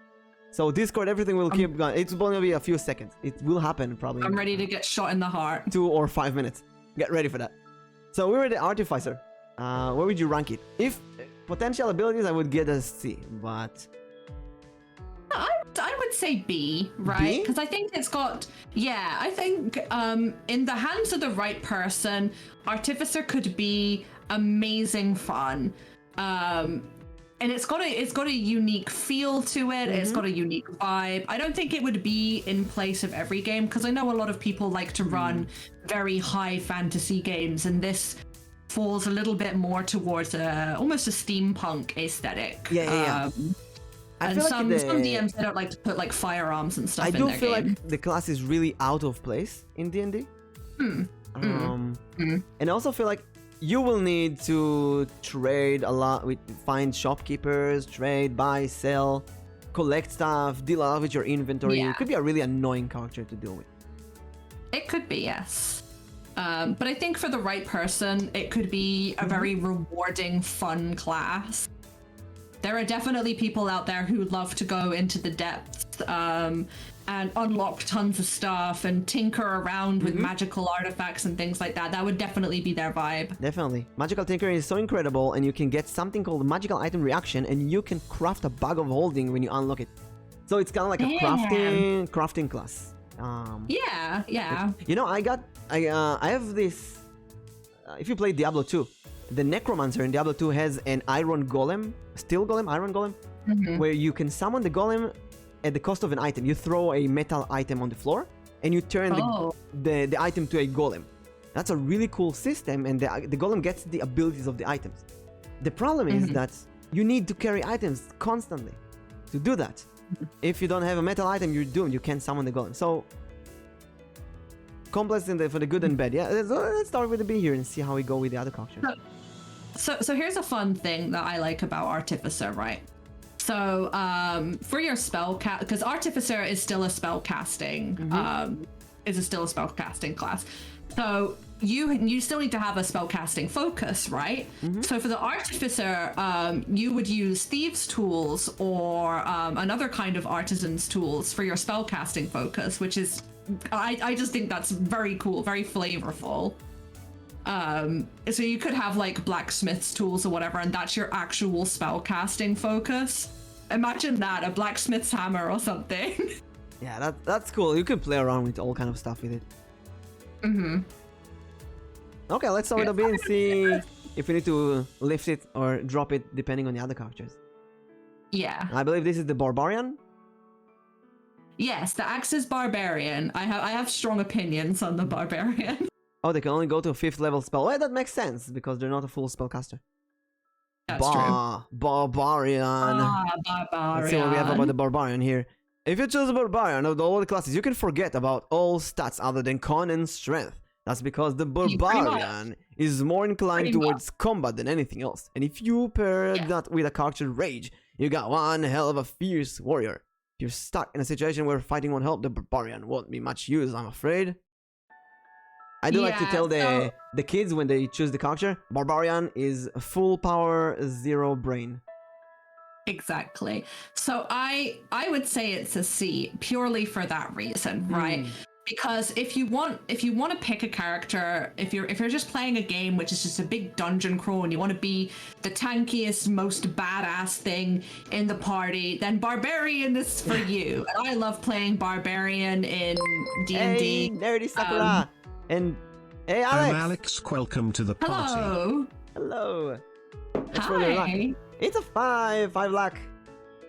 So Discord, everything will keep going. It's gonna be a few seconds. It will happen probably. I'm ready to get shot in the heart. 2 or 5 minutes. Get ready for that. So we were the artificer. Where would you rank it? If potential abilities, I would get a C, but I would say B, right? Because I think it's got, yeah, I think in the hands of the right person, Artificer could be amazing fun. And it's got a unique feel to it. It's got a unique vibe. I don't think it would be in place of every game, because I know a lot of people like to run very high fantasy games, and this falls a little bit more towards almost a steampunk aesthetic. Yeah. And some DMs, they don't like to put like firearms and stuff in their game. I do feel like the class is really out of place in D&D. And I also feel like you will need to trade a lot find shopkeepers, trade, buy, sell, collect stuff, deal a lot with your inventory. Yeah. It could be a really annoying character to deal with. It could be, yes. But I think for the right person, it could be a very rewarding, fun class. There are definitely people out there who love to go into the depths and unlock tons of stuff and tinker around with magical artifacts and things like that. That would definitely be their vibe. Definitely. Magical tinkering is so incredible, and you can get something called magical item reaction, and you can craft a bag of holding when you unlock it. So it's kind of like a crafting class. Yeah. You know, I have this. If you play Diablo 2, the Necromancer in Diablo 2 has an iron golem, steel golem, iron golem, where you can summon the golem at the cost of an item. You throw a metal item on the floor, and you turn the item to a golem. That's a really cool system, and the golem gets the abilities of the items. The problem is that you need to carry items constantly to do that. If you don't have a metal item, you're doomed. You can't summon the golem. So, complex for the good and bad. Yeah, let's start with the B here and see how we go with the other characters. So here's a fun thing that I like about Artificer, right? So for your spell cast, because Artificer is still a spell casting, still a spell casting class. So you still need to have a spell casting focus, right? So for the Artificer, you would use Thieves' tools or another kind of Artisan's tools for your spell casting focus, which is, I just think that's very cool, very flavorful. So you could have like blacksmith's tools or whatever, and that's your actual spell casting focus. Imagine that, a blacksmith's hammer or something. Yeah, that's cool. You can play around with all kind of stuff with it. Okay, let's start with a B and see if we need to lift it or drop it depending on the other characters. Yeah. I believe this is the Barbarian. Yes, the Axis Barbarian. I have strong opinions on the Barbarian. Oh, they can only go to a 5th level spell. Well, that makes sense because they're not a full spellcaster. That's true. Barbarian. Barbarian. Let's see what we have about the Barbarian here. If you choose a Barbarian of all the classes, you can forget about all stats other than con and strength. That's because the Barbarian is more inclined towards combat than anything else. And if you pair that with a character Rage, you got one hell of a fierce warrior. If you're stuck in a situation where fighting won't help, the Barbarian won't be much use, I'm afraid. I do like to tell the kids when they choose the character, Barbarian is full power, 0 brain. Exactly. So I would say it's a C purely for that reason, right? Because if you want to pick a character, if you're just playing a game which is just a big dungeon crawl and you want to be the tankiest, most badass thing in the party, then Barbarian is for you. And I love playing Barbarian in D&D. Hey, Nerdy Sakura! And hey, Alex! I'm Alex, welcome to the party. Hello! Hi! It's a 5 luck.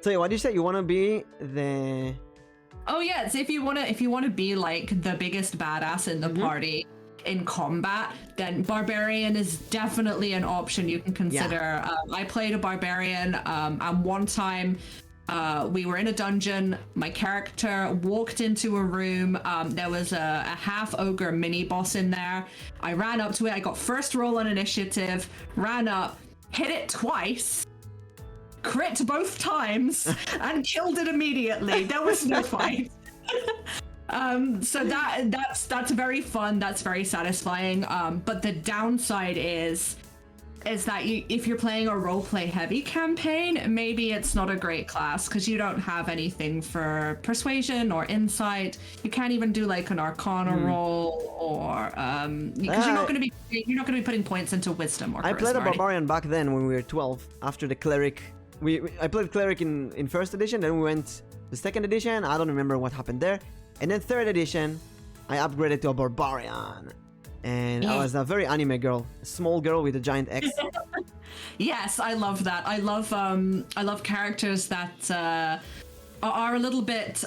So what did you say? You want to be the... Oh yeah, so if you wanna be like the biggest badass in the party in combat, then Barbarian is definitely an option you can consider. I played a Barbarian, and one time we were in a dungeon. My character walked into a room. There was a half ogre mini boss in there. I ran up to it. I got first roll on initiative. Ran up, hit it twice. Crit both times and killed it immediately. There was no fight. So that's very fun. That's very satisfying. But the downside is is that if you're playing a roleplay heavy campaign, maybe it's not a great class because you don't have anything for persuasion or insight. You can't even do like an arcana roll or because you're not going to be putting points into wisdom or charisma. I played a barbarian back then when we were 12. After the cleric, I played cleric in first edition. Then we went to second edition. I don't remember what happened there. And then third edition, I upgraded to a barbarian. And I was a very anime girl, a small girl with a giant X. Yes, I love that. I love characters that are a little bit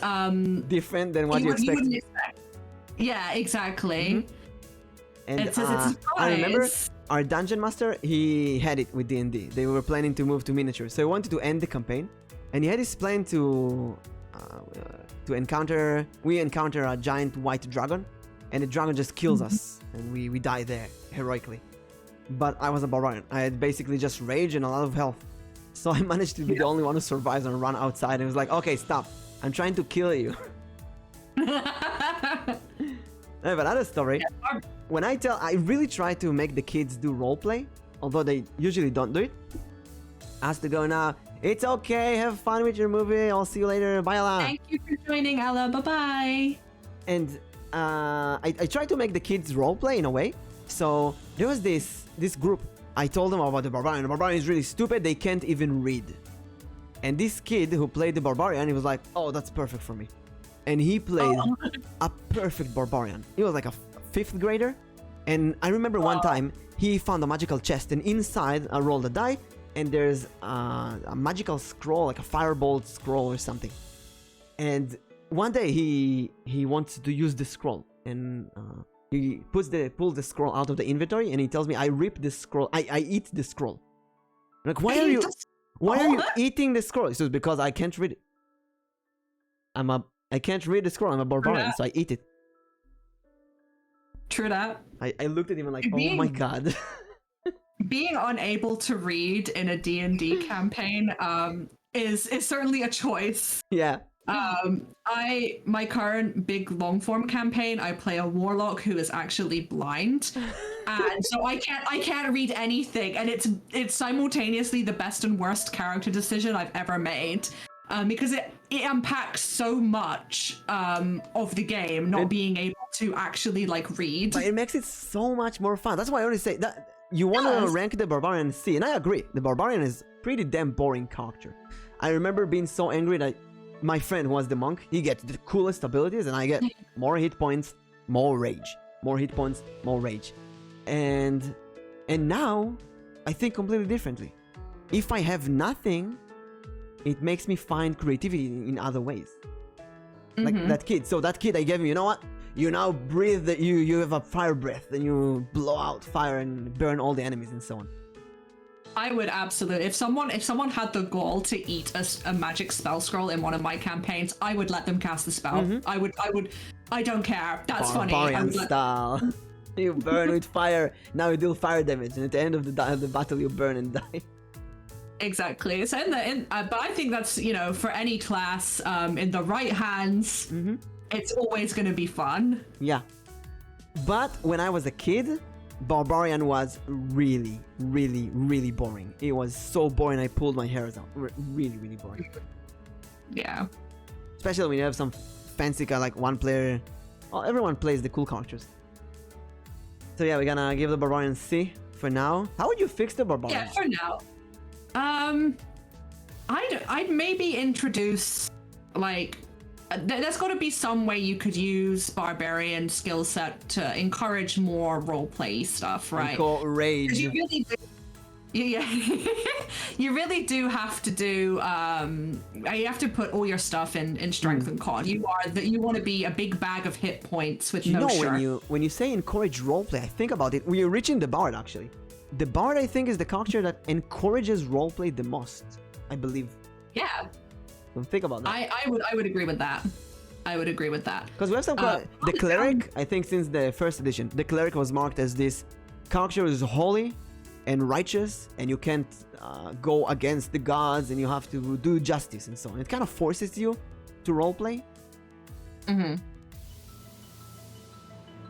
different than what you expect. wouldn't expect. Yeah, exactly. And it's a surprise. I remember our dungeon master, he had it with D&D. They were planning to move to miniature, so he wanted to end the campaign, and he had his plan to encounter. We encounter a giant white dragon. And the dragon just kills us, and we die there, heroically. But I was a barbarian. I had basically just rage and a lot of health. So I managed to be the only one who survives and run outside, and it was like, okay, stop. I'm trying to kill you. I have another story. When I really try to make the kids do roleplay, although they usually don't do it. Ask to go now. It's okay, have fun with your movie. I'll see you later. Bye, Ella. Thank you for joining, Ella. Bye-bye. And I tried to make the kids roleplay in a way. So there was this group. I told them about the barbarian. The barbarian is really stupid. They can't even read. And this kid who played the barbarian, he was like, oh, that's perfect for me. And he played a perfect barbarian. He was like a 5th grader. And I remember one time he found a magical chest, and inside I rolled a die, and there's a magical scroll, like a firebolt scroll or something. And one day he wants to use the scroll, and he pulls the scroll out of the inventory, and he tells me, I rip this scroll, I eat the scroll. I'm like, why are you eating the scroll? He says, because I can't read it. I can't read the scroll, I'm a barbarian, so I eat it. True that. I looked at him and like, oh my god. Being unable to read in a D&D campaign is certainly a choice. Yeah. My current big long form campaign, I play a warlock who is actually blind, and so I can't read anything, and it's simultaneously the best and worst character decision I've ever made, because it unpacks so much of the game, not being able to actually like read. But it makes it so much more fun. That's why I always say that you want to rank the barbarian C, and I agree. The barbarian is pretty damn boring character. I remember being so angry that my friend who was the monk, he gets the coolest abilities, and I get more hit points, more rage. More hit points, more rage. And now, I think completely differently. If I have nothing, it makes me find creativity in other ways. Like that kid. So that kid I gave him, you know what? You now breathe, you have a fire breath, and you blow out fire and burn all the enemies and so on. I would absolutely, if someone had the gall to eat a magic spell scroll in one of my campaigns, I would let them cast the spell. I don't care. That's funny. Barbarian style. You burn with fire. Now you deal fire damage, and at the end of the battle, you burn and die. Exactly. So but I think that's, for any class, in the right hands, it's always going to be fun. Yeah. But when I was a kid, Barbarian was really, really, really boring. It was so boring I pulled my hairs out. Really, really boring. Yeah. Especially when you have some fancy guy like one player. Well, everyone plays the cool characters. So yeah, we're gonna give the Barbarian C for now. How would you fix the Barbarian? Yeah, for now. I'd maybe introduce, like, there's got to be some way you could use Barbarian skill set to encourage more roleplay stuff, right? Call rage. You really do, you really do have to do. You have to put all your stuff in strength and con. You want to be a big bag of hit points with no shirt. When you say encourage roleplay, I think about it. We're reaching the Bard actually. The Bard, I think, is the character that encourages roleplay the most, I believe. Yeah. Don't think about that. I would agree with that. I would agree with that. Because we have some the cleric, I think since the first edition, the cleric was marked as this character who is holy and righteous, and you can't go against the gods, and you have to do justice and so on. It kind of forces you to roleplay. I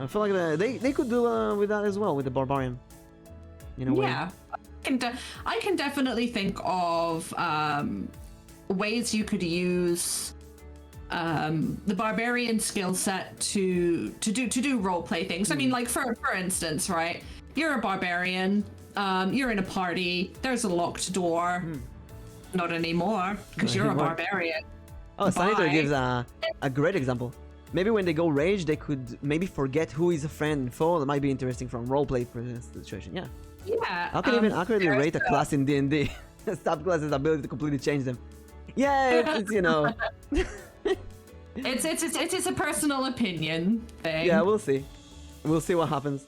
feel like they could do with that as well, with the Barbarian. In a way. I can definitely think of ways you could use the barbarian skill set to do role play things. I mean, like for instance, right? You're a barbarian. You're in a party. There's a locked door. Not anymore, because you're a barbarian. Oh, Sanitor gives a great example. Maybe when they go rage, they could maybe forget who is a friend and foe. That might be interesting from roleplay situation. Yeah. Yeah. How can you even accurately rate a class in D&D? Subclasses' ability to completely change them. Yeah, it's you know. It's a personal opinion thing. Yeah, we'll see. We'll see what happens.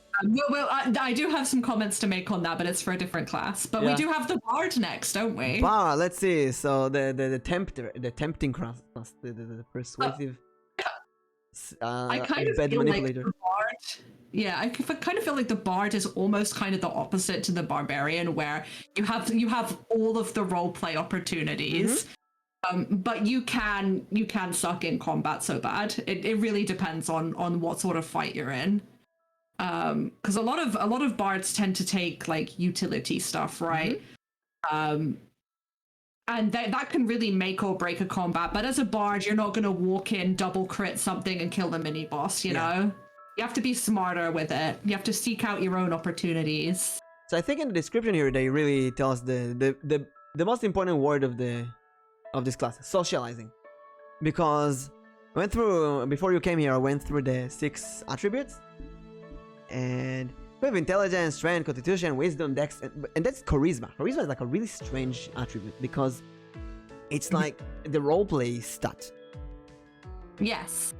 Well, I do have some comments to make on that, but it's for a different class. But we do have the bard next, don't we? Bard, let's see. So the tempting class, the persuasive. I kind of feel like the bard. Yeah, I kind of feel like the bard is almost kind of the opposite to the barbarian, where you have all of the role play opportunities. But you can suck in combat so bad. It really depends on what sort of fight you're in. Because a lot of bards tend to take like utility stuff, right? And that can really make or break a combat. But as a bard, you're not going to walk in, double crit something, and kill the mini boss. You know, you have to be smarter with it. You have to seek out your own opportunities. So I think in the description here, they really tell us the most important word of this class, socializing, because I went through before you came here. I went through the 6 attributes, and we have intelligence, strength, constitution, wisdom, dex, and that's charisma. Charisma is like a really strange attribute because it's like the roleplay stat. Yes,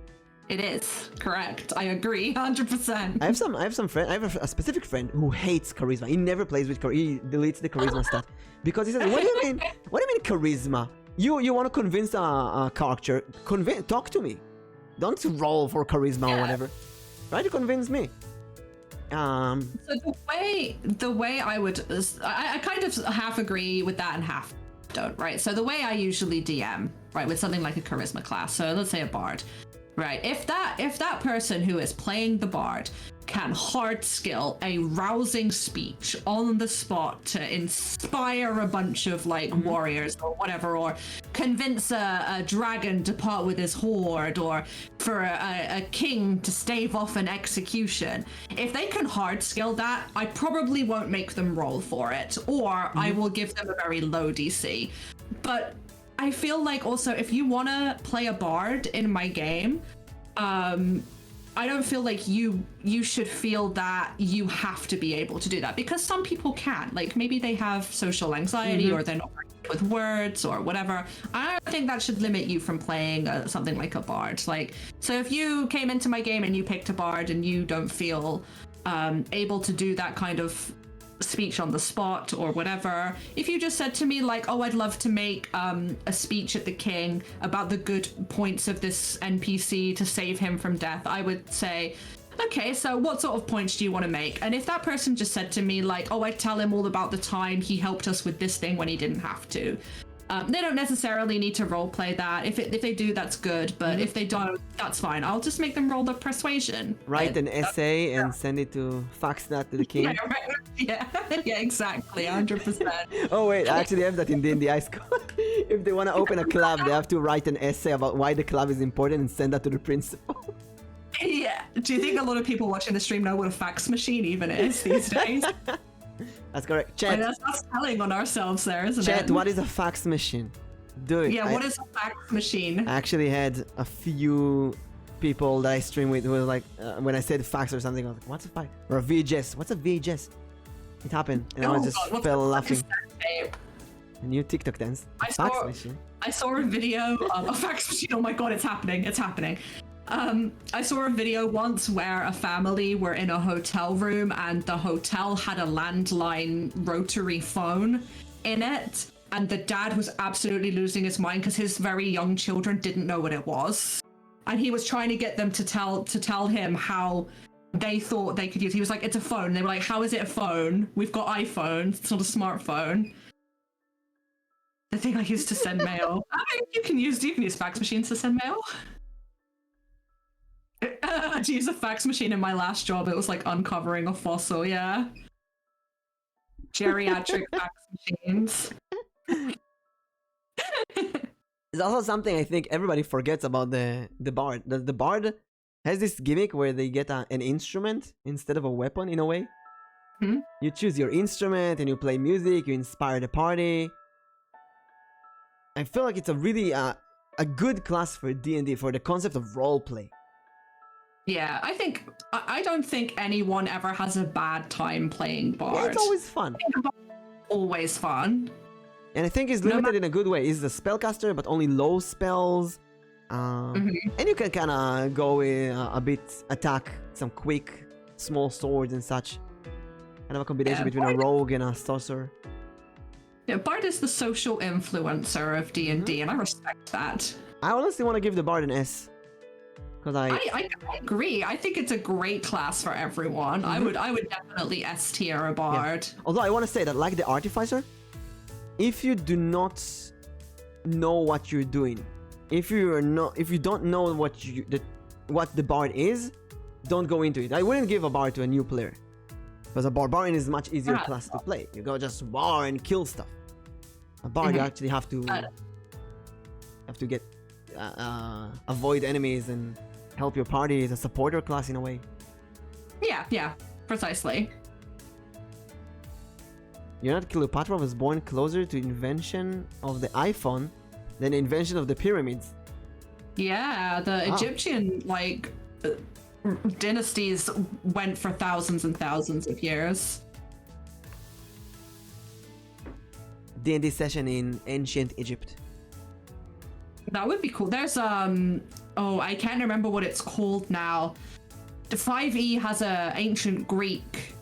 it is correct. I agree, 100%. I have some friend. I have a specific friend who hates charisma. He never plays with charisma. He deletes the charisma stat because he says, "What do you mean? What do you mean charisma? You want to convince a character? Talk to me. Don't roll for charisma or whatever. Try to convince me." So the way I would, I kind of half agree with that and half don't, right? So the way I usually DM, right, with something like a charisma class, so let's say a bard, right? If that person who is playing the bard can hard skill a rousing speech on the spot to inspire a bunch of like warriors or whatever, or convince a dragon to part with his horde, or for a king to stave off an execution, if they can hard skill that, I probably won't make them roll for it, or I will give them a very low DC. But I feel like also if you want to play a bard in my game, I don't feel like you should feel that you have to be able to do that, because some people can. Like maybe they have social anxiety or they're not great with words or whatever. I don't think that should limit you from playing something like a bard. Like, so if you came into my game and you picked a bard and you don't feel able to do that kind of speech on the spot or whatever, if you just said to me like, oh, I'd love to make a speech at the king about the good points of this NPC to save him from death, I would say, okay, so what sort of points do you want to make? And if that person just said to me like, oh, I'd tell him all about the time he helped us with this thing when he didn't have to, they don't necessarily need to roleplay that. If they do, that's good. But if they don't, that's fine. I'll just make them roll the persuasion. Write an essay and send it fax that to the king. Yeah, exactly, 100%. Oh wait, I actually have that in D&D High School. If they want to open a club, they have to write an essay about why the club is important and send that to the principal. Yeah. Do you think a lot of people watching the stream know what a fax machine even is these days? That's correct. Chat. That's telling on ourselves there, isn't it? Chat, what is a fax machine? Do it. Yeah, what is a fax machine? I actually had a few people that I stream with who were like, when I said fax or something, I was like, what's a fax? Or a VHS. What's a VHS? It happened. And I just fell laughing. A new TikTok dance. Fax machine. I saw a video of a fax machine. Oh my god, it's happening. It's happening. I saw a video once where a family were in a hotel room and the hotel had a landline rotary phone in it, and the dad was absolutely losing his mind because his very young children didn't know what it was, and he was trying to get them to tell him how they thought they could use. He was like, it's a phone. And they were like, how is it a phone? We've got iPhones. It's not a smartphone. The thing I used to send mail. I mean, you can use fax machines to send mail. To use a fax machine in my last job, it was like uncovering a fossil. Yeah. geriatric fax machines. It's also something I think everybody forgets about the bard. The bard has this gimmick where they get an instrument instead of a weapon in a way. Hmm? You choose your instrument and you play music, you inspire the party. I feel like it's a really a good class for D&D, for the concept of roleplay. Yeah, I don't think anyone ever has a bad time playing bard. Yeah, it's always fun. Always fun. And I think it's limited in a good way. He's a spellcaster, but only low spells. And you can kind of go in a bit attack, some quick, small swords and such. Kind of a combination between a rogue and a sorcerer. Yeah, Bard is the social influencer of D&D, and I respect that. I honestly want to give the Bard an S. Because I agree. I think it's a great class for everyone. I would definitely S tier a Bard. Yeah. Although I want to say that, like the Artificer, if you do not know what you're doing, if you don't know what the Bard is, don't go into it. I wouldn't give a Bard to a new player. Because a Barbarian is a much easier class to play. You go just war and kill stuff. A Bard, you actually have to get avoid enemies and help your party. It's a supporter class in a way. Yeah, precisely. You're not Cleopatra was born closer to invention of the iPhone than the invention of the pyramids. Yeah, the Egyptian dynasties went for thousands and thousands of years. D&D session in ancient Egypt. That would be cool. There's I can't remember what it's called now. The 5e has a ancient Greek.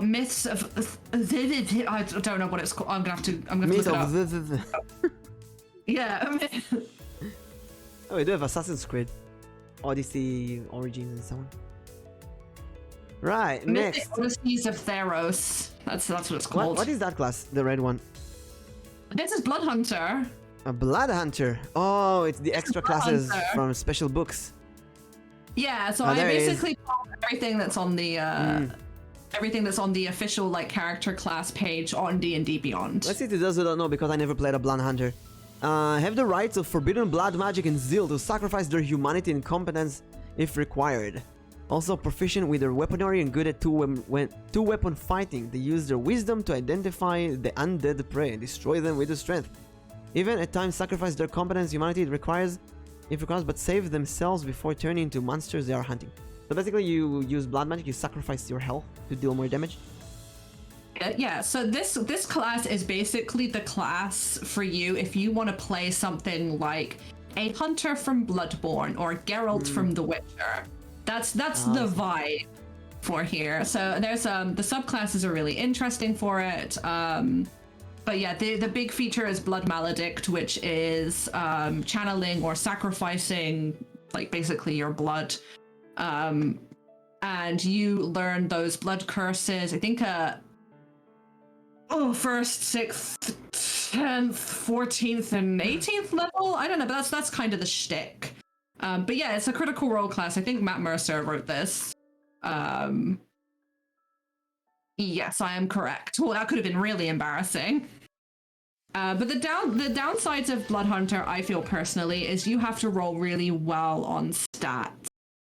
Myths of I don't know what it's called. I'm gonna look it up. Yeah. Oh, we do have Assassin's Creed, Odyssey, Origins, and so on. Right, next. Odysseys of Theros. That's what it's called. What is that class? The red one. This is Blood Hunter. A Blood Hunter. Oh, it's the extra classes from special books. Yeah, so I basically call everything that's on the official character class page on D&D Beyond. Let's see to those who don't know, because I never played a Blood Hunter. Have the rights of forbidden blood magic and zeal to sacrifice their humanity and competence if required. Also proficient with their weaponry and good at two-weapon fighting. They use their wisdom to identify the undead prey and destroy them with their strength. Even at times sacrifice their competence, humanity if requires, but save themselves before turning into monsters they are hunting. So basically you use blood magic, you sacrifice your health to deal more damage. Yeah, so this class is basically the class for you if you want to play something like a hunter from Bloodborne or Geralt from The Witcher. That's the vibe for here. So there's the subclasses are really interesting for it. But yeah, the big feature is Blood Maledict, which is channeling or sacrificing basically your blood. And you learn those blood curses. I think 1st, 6th, 10th, 14th, and 18th level. I don't know, but that's kind of the shtick. But yeah, it's a critical role class. I think Matt Mercer wrote this. Yes, I am correct. Well, that could have been really embarrassing. But the downsides of Blood Hunter, I feel personally, is you have to roll really well on stats.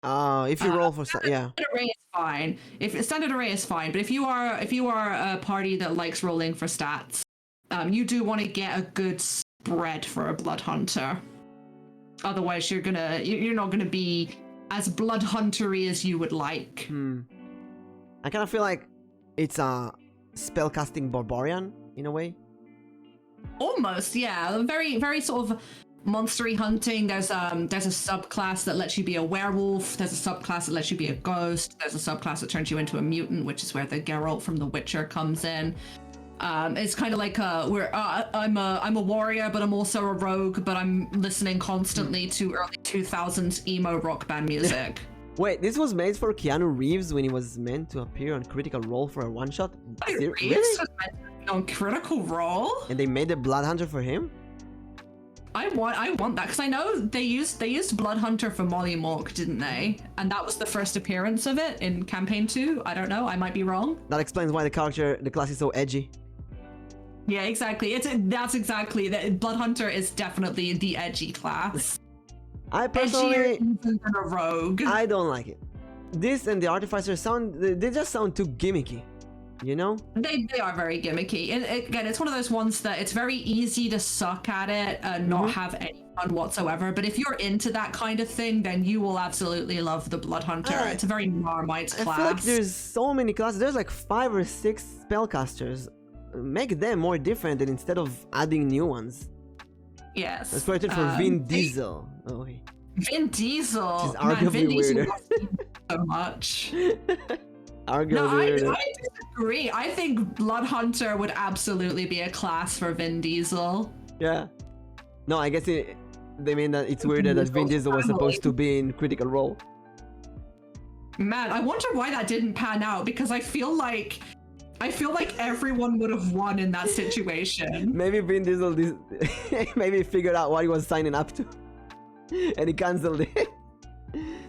If you roll for yeah. Standard array is fine. If standard array is fine, but if you are a party that likes rolling for stats, you do want to get a good spread for a Blood Hunter. Otherwise, you're not gonna be as Blood Huntery as you would like. I kind of feel like it's a spellcasting barbarian in a way. Almost, yeah. Very, very sort of monstery hunting. There's a subclass that lets you be a werewolf. There's a subclass that lets you be a ghost. There's a subclass that turns you into a mutant, which is where the Geralt from The Witcher comes in. It's kind of like I'm a warrior, but I'm also a rogue, but I'm listening constantly to early 2000s emo rock band music. Wait, this was made for Keanu Reeves when he was meant to appear on Critical Role for a one-shot? Really? On Critical Role? And they made a Blood Hunter for him? I want that because I know they used Blood Hunter for Molly Mork, didn't they? And that was the first appearance of it in campaign 2. I don't know. I might be wrong. That explains why the class is so edgy. Yeah, exactly. That's exactly that. Blood Hunter is definitely the edgy class. I personally, edgier than a rogue. I don't like it. This and the Artificer they just sound too gimmicky. You know? They are very gimmicky. And again, it's one of those ones that it's very easy to suck at it and not have any fun whatsoever. But if you're into that kind of thing, then you will absolutely love the Blood Hunter. It's a very Marmite class. I feel like there's so many classes. There's like 5 or 6 spellcasters. Make them more different and instead of adding new ones. Yes. Let's put it for Vin Diesel. Oh, hey. Vin Diesel. Which is arguably weirder. So much. Arguably I disagree. I think Blood Hunter would absolutely be a class for Vin Diesel. Yeah. No, I guess they mean that it's weird that Vin Diesel was supposed to be in Critical Role. Man, I wonder why that didn't pan out because I feel like everyone would have won in that situation. Maybe Vin Diesel maybe figured out what he was signing up to and he cancelled it.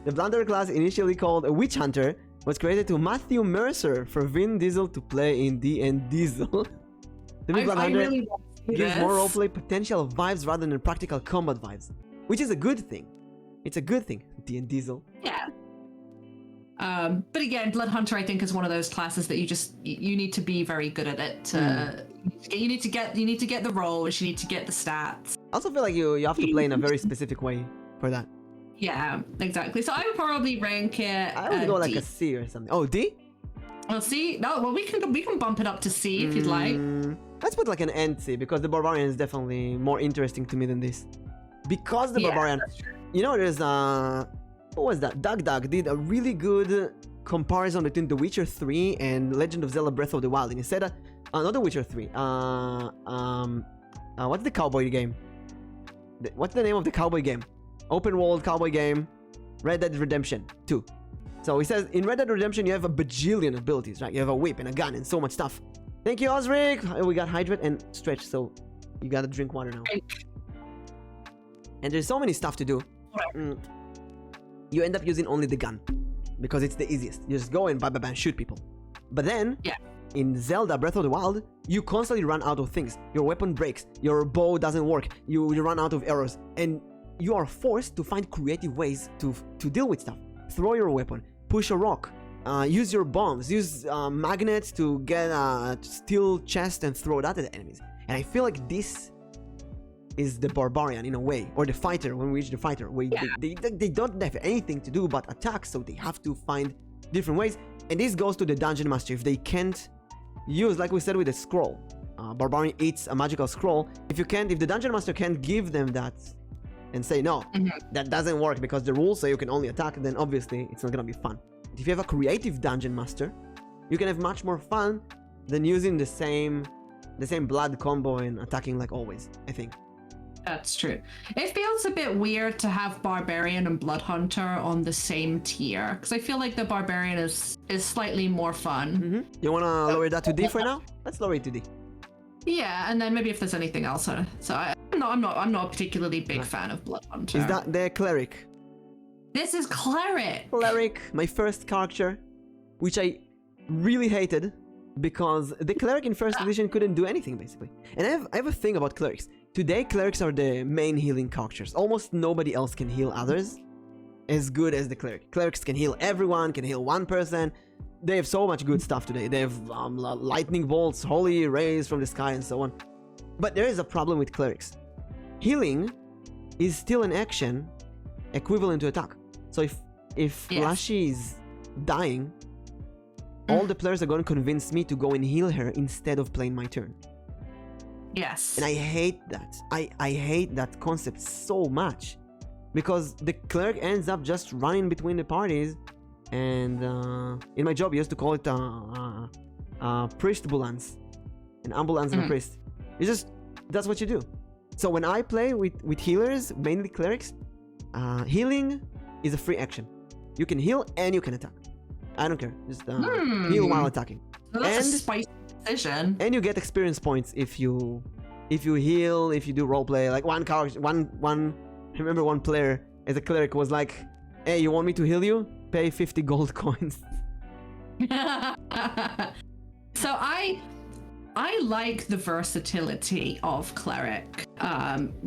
The Blunderer class, initially called a Witch Hunter, was created to Matthew Mercer for Vin Diesel to play in DND Diesel. The new Blood Hunter really gives more roleplay potential vibes rather than practical combat vibes, which is a good thing. It's a good thing, DND Diesel. Yeah. But again, Blood Hunter I think is one of those classes that you need to be very good at it. You need to get the roles, you need to get the stats. I also feel like you have to play in a very specific way for that. Yeah, exactly. So I would probably rank it. I would go like D. a C or something. Oh, D? Well, C. No, well we can bump it up to C if you'd like. Let's put like an end C because the Barbarian is definitely more interesting to me than this. Because the Barbarian, you know, there's what was that? Doug did a really good comparison between The Witcher 3 and Legend of Zelda Breath of the Wild, and he said not The Witcher 3. What's the cowboy game? What's the name of the cowboy game? Open world cowboy game, Red Dead Redemption 2. So he says in Red Dead Redemption you have a bajillion abilities, right? You have a whip and a gun and so much stuff. Thank you, Osric. We got hydrate and stretch, so you gotta drink water now. And there's so many stuff to do. You end up using only the gun because it's the easiest. You just go and bam, shoot people. But then, in Zelda Breath of the Wild, you constantly run out of things. Your weapon breaks, your bow doesn't work, you run out of arrows, and you are forced to find creative ways to deal with stuff. Throw your weapon, push a rock, use your bombs, use magnets to get a steel chest and throw that at the enemies. And I feel like this is the Barbarian in a way, or the Fighter when we reach the Fighter, where they don't have anything to do but attack, so they have to find different ways. And this goes to the Dungeon Master. If they can't use, like we said with the scroll, Barbarian eats a magical scroll. If the Dungeon Master can't give them that and say, no, that doesn't work because the rules say you can only attack, then obviously it's not gonna be fun. But if you have a creative Dungeon Master, you can have much more fun than using the same blood combo and attacking like always, I think. That's true. It feels a bit weird to have Barbarian and Blood Hunter on the same tier, because I feel like the Barbarian is slightly more fun. You wanna lower that to D for now? Let's lower it to D. Yeah, and then maybe if there's anything else. I'm not a particularly big fan of Blood Hunter. Is that the Cleric? This is Cleric. Cleric, my first character, which I really hated because the Cleric in first edition couldn't do anything basically. And I have a thing about Clerics. Today, Clerics are the main healing characters. Almost nobody else can heal others as good as the Cleric. Clerics can heal everyone, can heal one person. They have so much good stuff today. They have lightning bolts, holy rays from the sky, and so on. But there is a problem with Clerics. Healing is still an action equivalent to attack. So if Lashi is dying, all the players are going to convince me to go and heal her instead of playing my turn. Yes. And I hate that. I hate that concept so much. Because the Cleric ends up just running between the parties. And in my job, you used to call it priest ambulance. An ambulance and a priest. That's what you do. So when I play with healers, mainly Clerics, healing is a free action. You can heal and you can attack. I don't care. Just heal while attacking. So that's a spicy decision. And you get experience points if you if you heal, if you do roleplay, like one character, I remember one player as a cleric was like, "Hey, you want me to heal you? Pay 50 gold coins." So I like the versatility of cleric,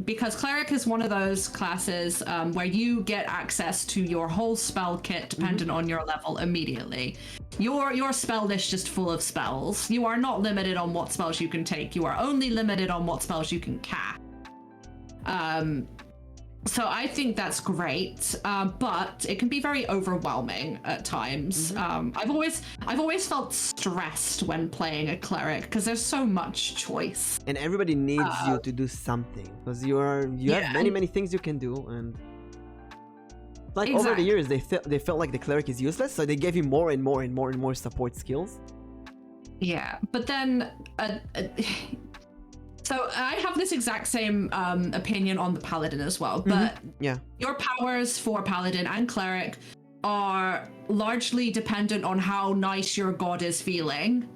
because cleric is one of those classes where you get access to your whole spell kit dependent on your level immediately. Your spell list just full of spells. You are not limited on what spells you can take. You are only limited on what spells you can cast. So I think that's great, but it can be very overwhelming at times. I've always felt stressed when playing a cleric because there's so much choice, and everybody needs you to do something because you have many things you can do, and like over the years they felt like the cleric is useless, so they gave him more and more support skills. Yeah, but then. So I have this exact same opinion on the paladin as well, but your powers for paladin and cleric are largely dependent on how nice your god is feeling.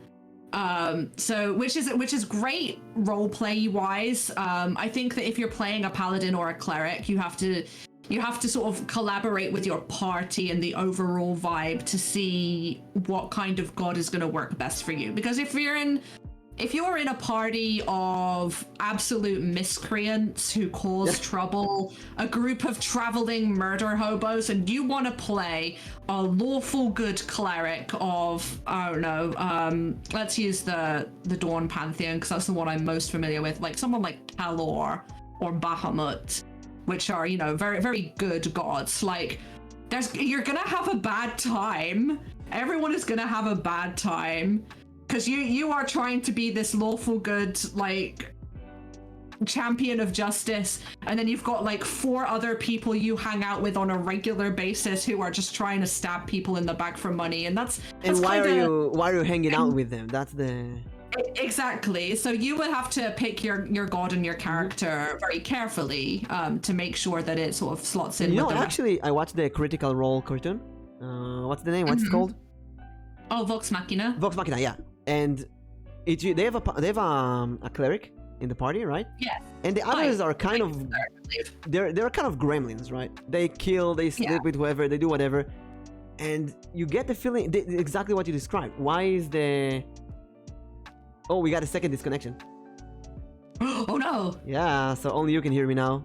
So which is great roleplay wise. I think that if you're playing a paladin or a cleric, you have to sort of collaborate with your party and the overall vibe to see what kind of god is going to work best for you. Because if you're in a party of absolute miscreants who cause trouble, a group of traveling murder hobos, and you want to play a lawful good cleric of, I don't know, let's use the Dawn Pantheon because that's the one I'm most familiar with, like someone like Kalor or Bahamut, which are, you know, very, very good gods. Like, you're gonna have a bad time. Everyone is gonna have a bad time. Because you are trying to be this lawful good, like, champion of justice, and then you've got like 4 other people you hang out with on a regular basis who are just trying to stab people in the back for money, and that's why are you hanging out with them? That's the exactly. So you would have to pick your god and your character very carefully to make sure that it sort of slots in. Actually, I watched the Critical Role cartoon. What's the name? What's it called? Oh, Vox Machina. Vox Machina, yeah. And they have a cleric in the party, right? Yes. And the others are kind of they're kind of gremlins, right? They kill, they sleep with whoever, they do whatever, and you get the feeling exactly what you described. Why is the we got a second disconnection. Oh no! Yeah, so only you can hear me now.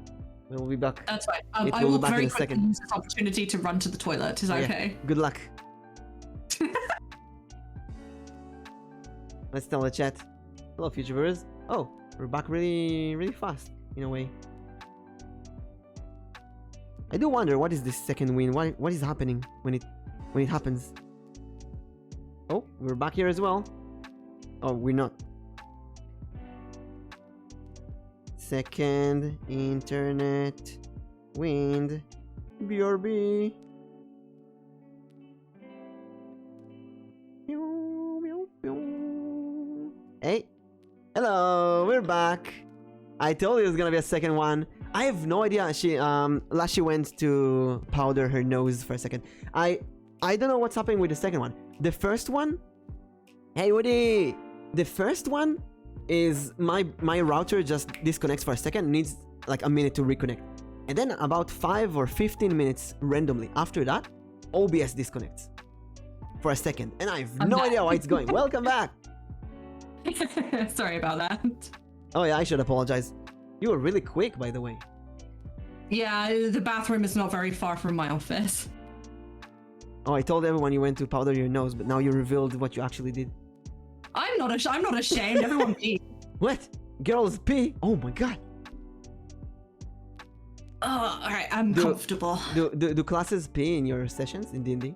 We'll be back. That's right. I will very quickly use this opportunity to run to the toilet. Is that okay? Good luck. Let's tell the chat. Hello, vTubers. Oh, we're back really fast, in a way. I do wonder what is this second win. What is happening when it happens? Oh, we're back here as well. Oh, we're not. Second internet wind. BRB. Hey, hello, we're back. I told you it was gonna be a second one. I have no idea. Lashi went to powder her nose for a second. I don't know what's happening with the second one. The first one, hey Woody. The first one is my router just disconnects for a second, needs like a minute to reconnect, and then about 5 or 15 minutes randomly after that, OBS disconnects for a second, and I have no idea why it's going. Welcome back. Sorry about that. Oh yeah, I should apologize. You were really quick, by the way. Yeah, the bathroom is not very far from my office. Oh, I told everyone you went to powder your nose, but now you revealed what you actually did. I'm not ashamed. Everyone pee. What? Girls pee? Oh my god. Oh, alright, I'm comfortable. Do classes pee in your sessions in D&D?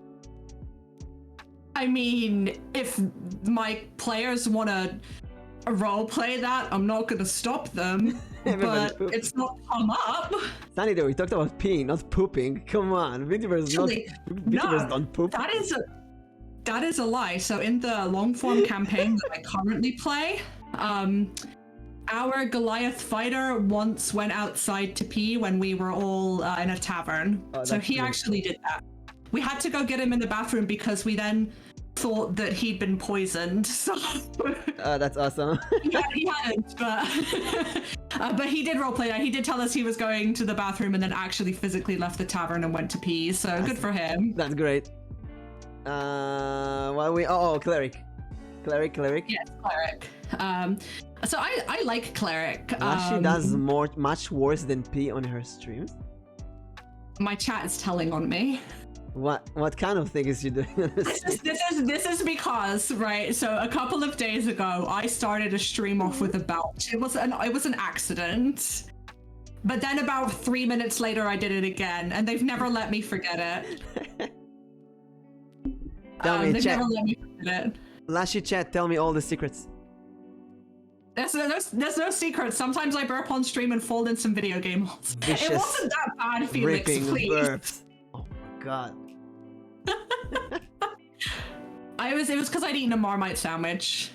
I mean, if my players want to roleplay that, I'm not going to stop them. But it's not come up. Sunny, though, we talked about peeing, not pooping. Come on, vTubers don't poop. That is a lie. So in the long form campaign that I currently play, our Goliath fighter once went outside to pee when we were all in a tavern. So he actually did that. We had to go get him in the bathroom because we then thought that he'd been poisoned. So That's awesome. yeah, he hadn't, but he did roleplay that. He did tell us he was going to the bathroom and then actually physically left the tavern and went to pee. So good for him. That's great. Cleric. Yes, cleric. So I like cleric. She does much worse than pee on her streams. My chat is telling on me. What kind of thing is she doing? This is because, right, so a couple of days ago I started a stream off with a belt. It was an accident. But then about 3 minutes later I did it again, and they've never let me forget it. They've never let me forget it. Lashy chat, tell me all the secrets. There's no secret. Sometimes I burp on stream and fold in some video game holes. It wasn't that bad, Felix, ripping please. burps. Oh my god. It was because I'd eaten a Marmite sandwich.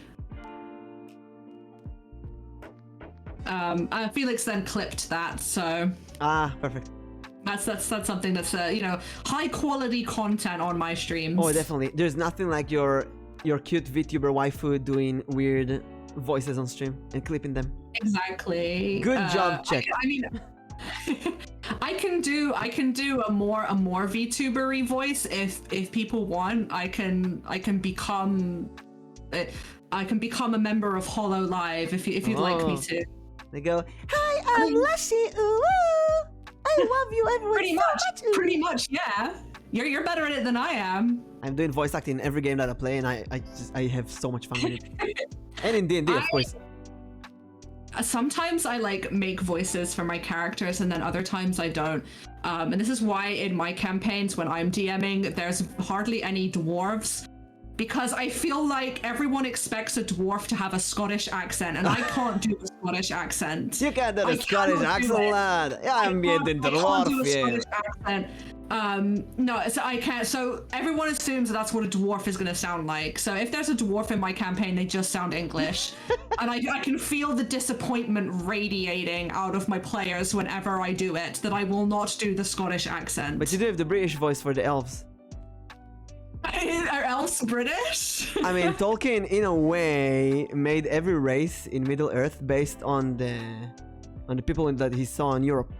Felix then clipped that, so perfect. That's something that's high quality content on my streams. Oh, definitely. There's nothing like your cute VTuber waifu doing weird voices on stream and clipping them. Exactly. Good job, Chet. I mean, I can do a more VTuber-y voice if people want. I can become a member of Hollow Live if you'd like me to. They go, hi, I'm Lashy. Ooh, I love you, everyone. Pretty much, yeah. You're better at it than I am. I'm doing voice acting in every game that I play, and I have so much fun with it. And in D&D, of course. Sometimes I make voices for my characters, and then other times I don't. And this is why in my campaigns when I'm DMing, there's hardly any dwarves, because I feel like everyone expects a dwarf to have a Scottish accent, and I can't do a Scottish accent. You can't do a Scottish accent, lad. Yeah, I'm being the dwarf. Scottish accent. No, so I can't. So everyone assumes that's what a dwarf is going to sound like. So if there's a dwarf in my campaign, they just sound English. And I can feel the disappointment radiating out of my players whenever I do it, that I will not do the Scottish accent. But you do have the British voice for the elves. Are elves British? I mean, Tolkien, in a way, made every race in Middle-earth based on the people that he saw in Europe.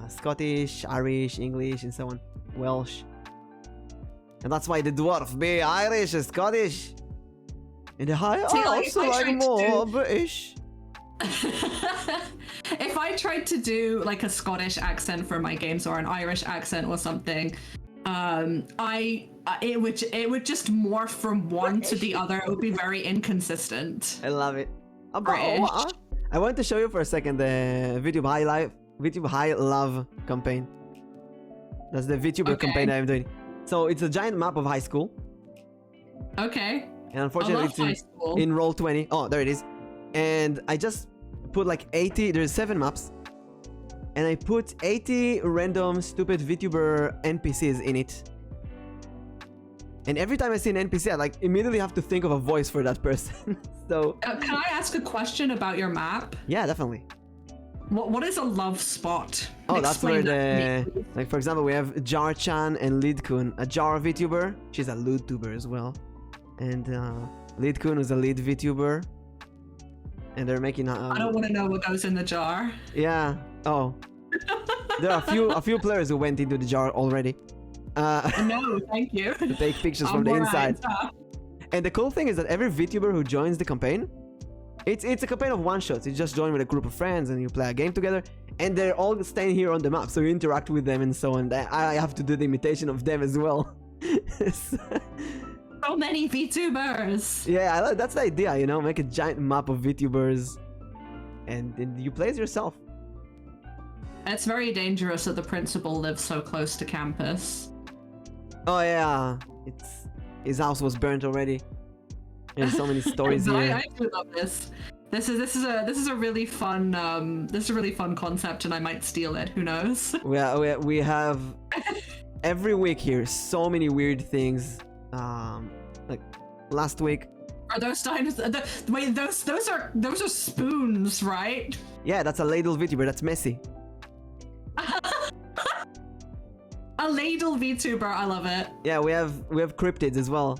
Scottish, Irish, English, and so on. Welsh. And that's why the dwarf be Irish and Scottish. And the high elves are like more British. If I tried to do like a Scottish accent for my games or an Irish accent or something, it would just morph from one to the other. It would be very inconsistent. I love it. I want to show you for a second the VTube High Love campaign. That's the VTuber campaign I'm doing. So it's a giant map of high school. Okay. And unfortunately it's in Roll20. Oh, there it is. And I just put like 80, there's 7 maps. And I put 80 random stupid VTuber NPCs in it. And every time I see an NPC, I immediately have to think of a voice for that person. So can I ask a question about your map? Yeah, definitely. What is a love spot? Oh, that's where for example, we have Jar-chan and Lidkun, a Jar VTuber. She's a Ludtuber as well. And Lidkun is a lead VTuber. And they're making I don't want to know what goes in the jar. Yeah. Oh. There are a few players who went into the jar already. No, thank you. To take pictures from the inside. And the cool thing is that every VTuber who joins the campaign, it's a campaign of one-shots. You just join with a group of friends and you play a game together. And they're all staying here on the map, so you interact with them and so on. I have to do the imitation of them as well. So many VTubers! Yeah, that's the idea, you know? Make a giant map of VTubers. And you play as yourself. It's very dangerous that the principal lives so close to campus. Oh yeah, his house was burnt already. And so many stories here. I do love this. This is a really fun concept, and I might steal it. Who knows? We have every week here so many weird things. Like last week. Are those wait, those are spoons, right? Yeah, that's a ladle VTuber. That's messy. A ladle VTuber, I love it. Yeah, we have cryptids as well.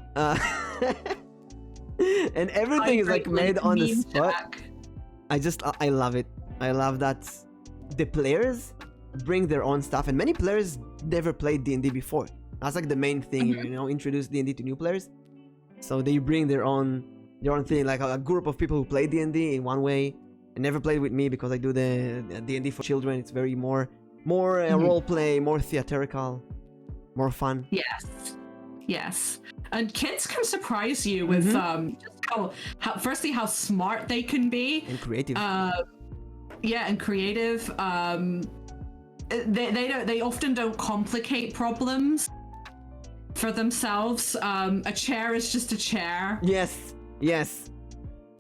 And everything is like made on the Meme spot. Jack. I love it. I love that the players bring their own stuff, and many players never played D&D before. That's like the main thing, you know, introduce D&D to new players. So they bring their own thing, like a group of people who play D&D in one way and never played with me because I do the D&D for children. It's very more role play, more theatrical, more fun. Yes. And kids can surprise you with just firstly how smart they can be And creative. And creative. They often don't complicate problems for themselves. A chair is just a chair. Yes.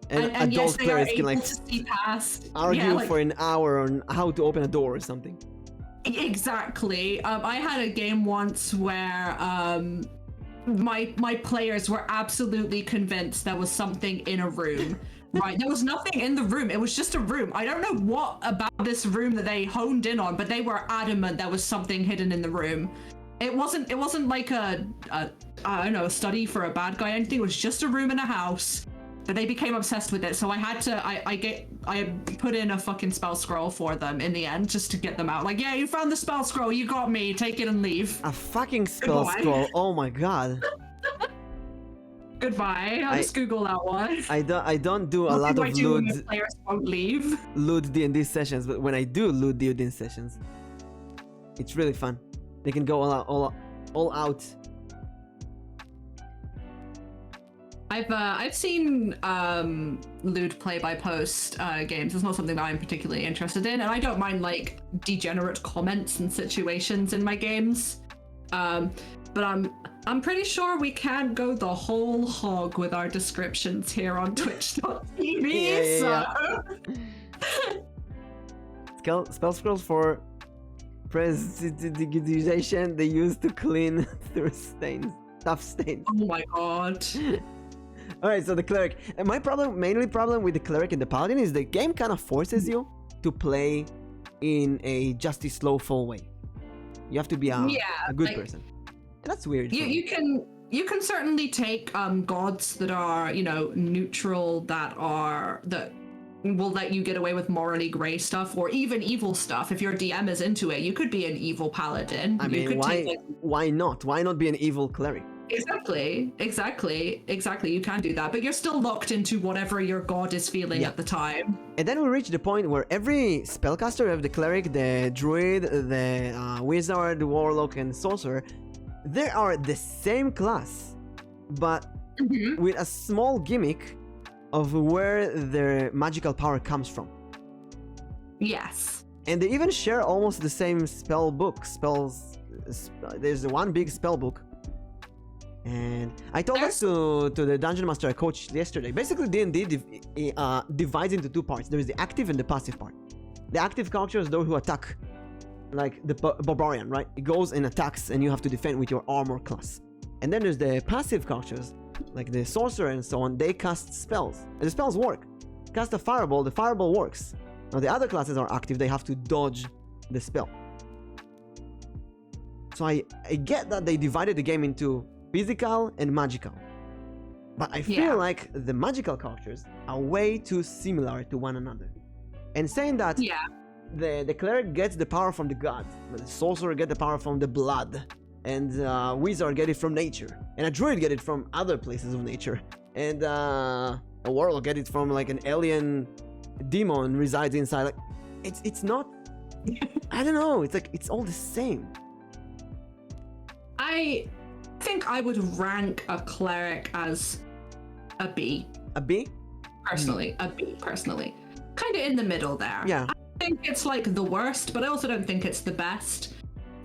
And And yes, adult they are players able can like to see past. argue for an hour on how to open a door or something. Exactly. I had a game once where my players were absolutely convinced there was something in a room. Right, there was nothing in the room. It was just a room. I don't know what about this room that they honed in on, but they were adamant there was something hidden in the room. It wasn't like a I don't know, a study for a bad guy or anything. It was just a room in a house. But they became obsessed with it, so I had to I put in a fucking spell scroll for them in the end just to get them out. Like, yeah, you found the spell scroll, you got me, take it and leave. A fucking spell scroll. Oh my god. Goodbye. I'll just Google that one. I don't do a What lot do I of do when loot my players won't leave? D&D sessions, but when I do loot D&D sessions, it's really fun. They can go all out. I've seen lewd play by post games. It's not something that I'm particularly interested in, and I don't mind like degenerate comments and situations in my games. But I'm pretty sure we can't go the whole hog with our descriptions here on Twitch.tv. Spell scrolls for prestidigitation they use to clean through stains. Tough stains. Oh my god. Alright, so the cleric. And my main problem with the cleric and the paladin is the game kind of forces you to play in a just slowful way. You have to be a good person. And that's weird. You can certainly take gods that are, you know, neutral, that will let you get away with morally gray stuff, or even evil stuff. If your DM is into it, you could be an evil paladin. I mean, why not? Why not be an evil cleric? Exactly. You can do that, but you're still locked into whatever your god is feeling at the time. And then we reach the point where every spellcaster, you have the cleric, the druid, the wizard, the warlock, and sorcerer, they are the same class, but with a small gimmick of where their magical power comes from. Yes. And they even share almost the same spell book. There's one big spell book. And I told that to the dungeon master I coached yesterday. Basically, D&D divides into two parts. There is the active and the passive part. The active character is those who attack, like the barbarian, right? It goes and attacks, and you have to defend with your armor class. And then there's the passive characters, like the sorcerer and so on. They cast spells, and the spells work. Cast a fireball, the fireball works. Now the other classes are active. They have to dodge the spell. So I get that they divided the game into physical and magical, but I feel like the magical characters are way too similar to one another. And saying that the cleric gets the power from the gods, but the sorcerer gets the power from the blood, and wizard get it from nature, and a druid get it from other places of nature, and a warlock get it from like an alien demon resides inside. Like it's not. I don't know. It's like it's all the same. I think I would rank a cleric as a B. A B? Personally, a B, personally. Kind of in the middle there. Yeah. I think it's like the worst, but I also don't think it's the best.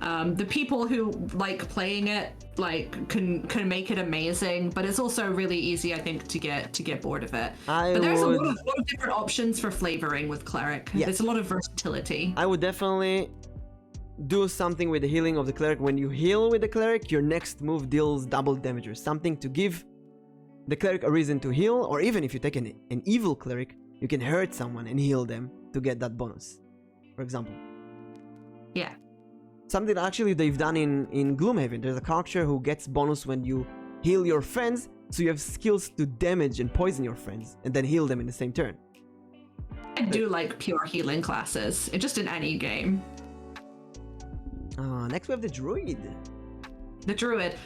The people who like playing it like can make it amazing, but it's also really easy, I think, to get bored of it. But there's a lot of different options for flavoring with cleric. Yes. There's a lot of versatility. I would definitely do something with the healing of the cleric. When you heal with the cleric, your next move deals double damage, or something to give the cleric a reason to heal. Or even if you take an evil cleric, you can hurt someone and heal them to get that bonus, for example. Yeah. Something that actually they've done in Gloomhaven. There's a character who gets bonus when you heal your friends, So you have skills to damage and poison your friends and then heal them in the same turn. I do like pure healing classes, just in any game. Next we have the druid. The druid.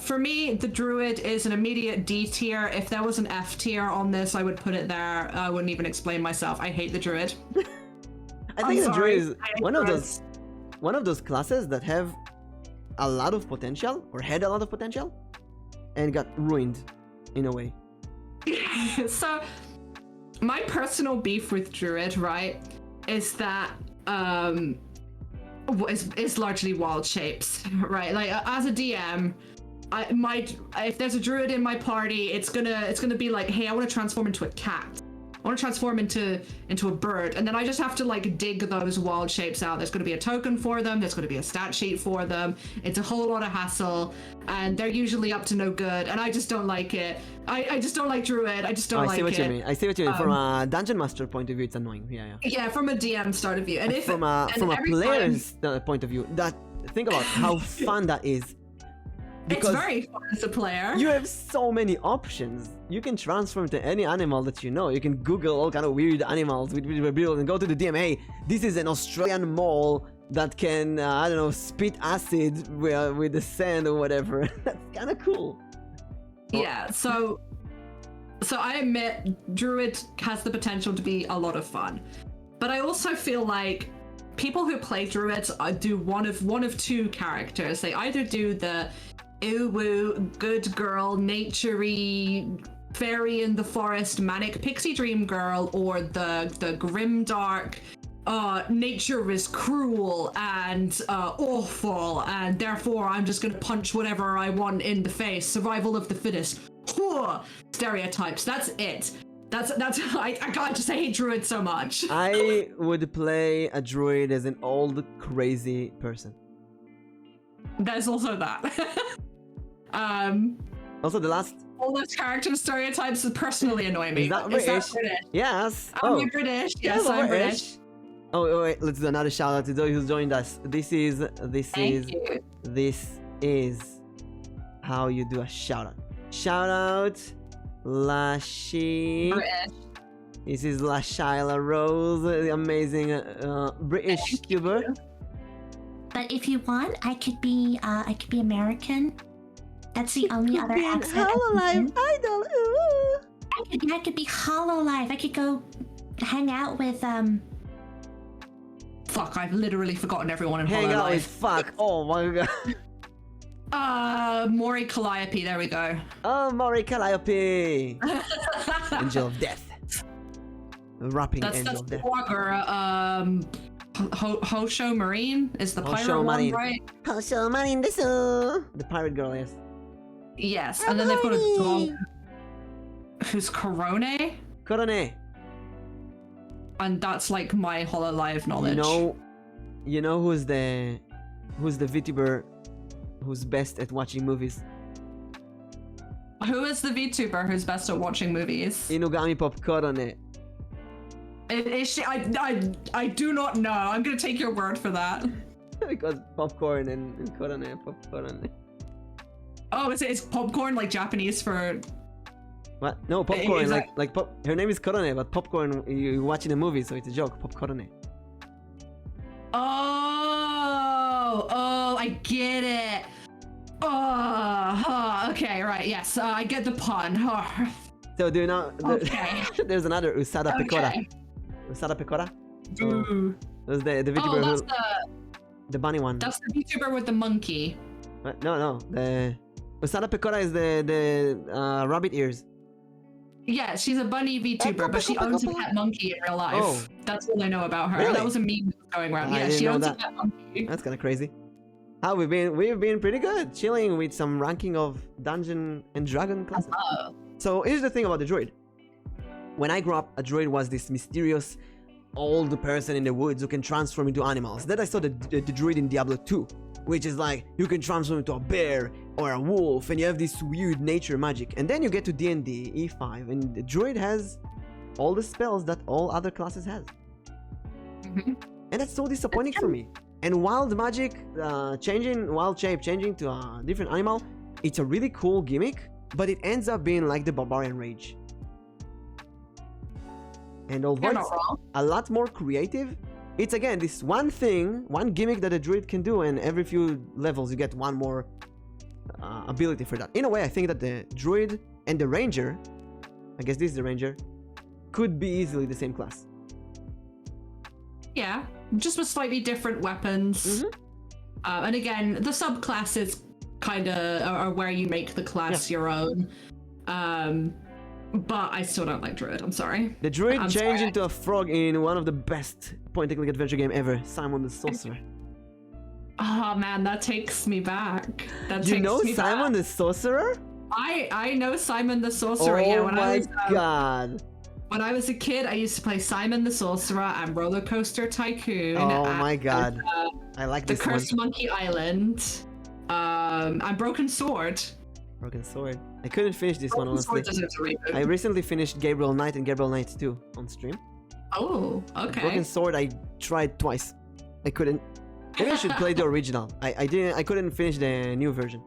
For me, the druid is an immediate D tier. If there was an F tier on this, I would put it there. I wouldn't even explain myself. I hate the druid. I think the druid is one of those classes that have a lot of potential, or had a lot of potential, and got ruined in a way. So, my personal beef with druid, right, is that is largely wild shapes, right? Like as a DM, if there's a druid in my party, it's gonna be like, hey, I want to transform into a cat. I want to transform into a bird, and then I just have to like dig those wild shapes out. There's going to be a token for them. There's going to be a stat sheet for them. It's a whole lot of hassle, and they're usually up to no good. And I just don't like it. I just don't like druid. I just don't like it. I see what you mean. I see what you mean. From a dungeon master point of view, it's annoying. Yeah. Yeah, from a DM start of view, and from a player's point of view, think about how fun that is. Because it's very fun as a player. You have so many options. You can transform to any animal that you know. You can Google all kind of weird animals which were built and go to the DM. Hey, this is an Australian mole that can, I don't know, spit acid with the sand or whatever. That's kind of cool. Yeah, so I admit Druid has the potential to be a lot of fun. But I also feel like people who play Druids do one of two characters. They either do the ooh-woo, good girl, nature-y, fairy in the forest, manic pixie dream girl, or the grim dark, nature is cruel and awful, and therefore I'm just gonna punch whatever I want in the face. Survival of the fittest. Stereotypes. That's it. That's I can't just hate druid so much. I would play a druid as an old crazy person. There's also that. Also the last. All those character stereotypes personally annoy me. Is that British? Yes. I'm British. Yes, I'm British. Oh wait, let's do another shout out to those who joined us. This is how you do a shout out. Shout out Lashie. British. This is LashailaRose, the amazing British tuber. But if you want, I could be American. That's the only other accent. HoloLive idol. Ooh. I could be HoloLive. I could go hang out with Fuck, I've literally forgotten everyone in Hang out with HoloLive. fuck. Oh my god. Mori Calliope, there we go. Oh, Mori Calliope. Angel of Death. Rapping Angel of Death. Hosho Marine is the pirate Hosho one, Marine. right? Hosho Marine desu. The pirate girl, yes. Yes, and then they've got a dog who's Korone, Korone. and that's like my HoloLive knowledge. You know who's the vTuber who's best at watching movies? Who is the VTuber who's best at watching movies? Inugami Pop Korone. Is she? I do not know. I'm gonna take your word for that. Because popcorn and Korone, popcorn. Oh, is popcorn like Japanese for? What? No, popcorn. Is like pop. Her name is Korone, but popcorn. You watching a movie, so it's a joke. Popcorn. Oh, I get it. Okay, right. Yes, I get the pun. So do you know? Okay. There's another Usada Pecora. Okay. Usada Pecora. Ooh. That's the VTuber. That's the bunny one. That's the VTuber with the monkey. What? No. The Usada Pecora is the rabbit ears. Yeah, she's a bunny VTuber, but she owns a pet monkey in real life. Oh. That's all I know about her. Really? That was a meme going around. I Yeah, didn't she know owns that. a pet monkey. That's kind of crazy. How we've been pretty good, chilling with some ranking of Dungeon and Dragon classes. So here's the thing about the druid. When I grew up, a druid was this mysterious old person in the woods who can transform into animals. Then I saw the druid in Diablo 2, which is like you can transform into a bear or a wolf, and you have this weird nature magic. And then you get to D&D E5, and the druid has all the spells that all other classes has. Mm-hmm. And that's so disappointing for me. And wild magic, wild shape changing to a different animal, it's a really cool gimmick, but it ends up being like the Barbarian Rage. And although You're it's not wrong. a lot more creative, it's again this one thing, one gimmick that a druid can do, and every few levels you get one more ability for that. In a way, I think that the druid and the ranger, I guess this is the ranger, could be easily the same class. Yeah, just with slightly different weapons. And again, the subclasses kind of are where you make the class your own. But I still don't like druid. I'm sorry. The druid changed into a frog in one of the best point-and-click adventure game ever, Simon the Sorcerer. Oh man, that takes me back. You know Simon the Sorcerer? I know Simon the Sorcerer. Yeah, Oh my god. When I was a kid, I used to play Simon the Sorcerer and Roller Coaster Tycoon. Oh my god. I like The this one. Cursed Monkey Island. And Broken Sword. Broken Sword. I couldn't finish this one, Broken honestly. Sword deserves a reboot. I recently finished Gabriel Knight and Gabriel Knight 2 on stream. Oh, okay. Broken Sword, I tried twice. I couldn't. Maybe I should play the original. I couldn't finish the new version.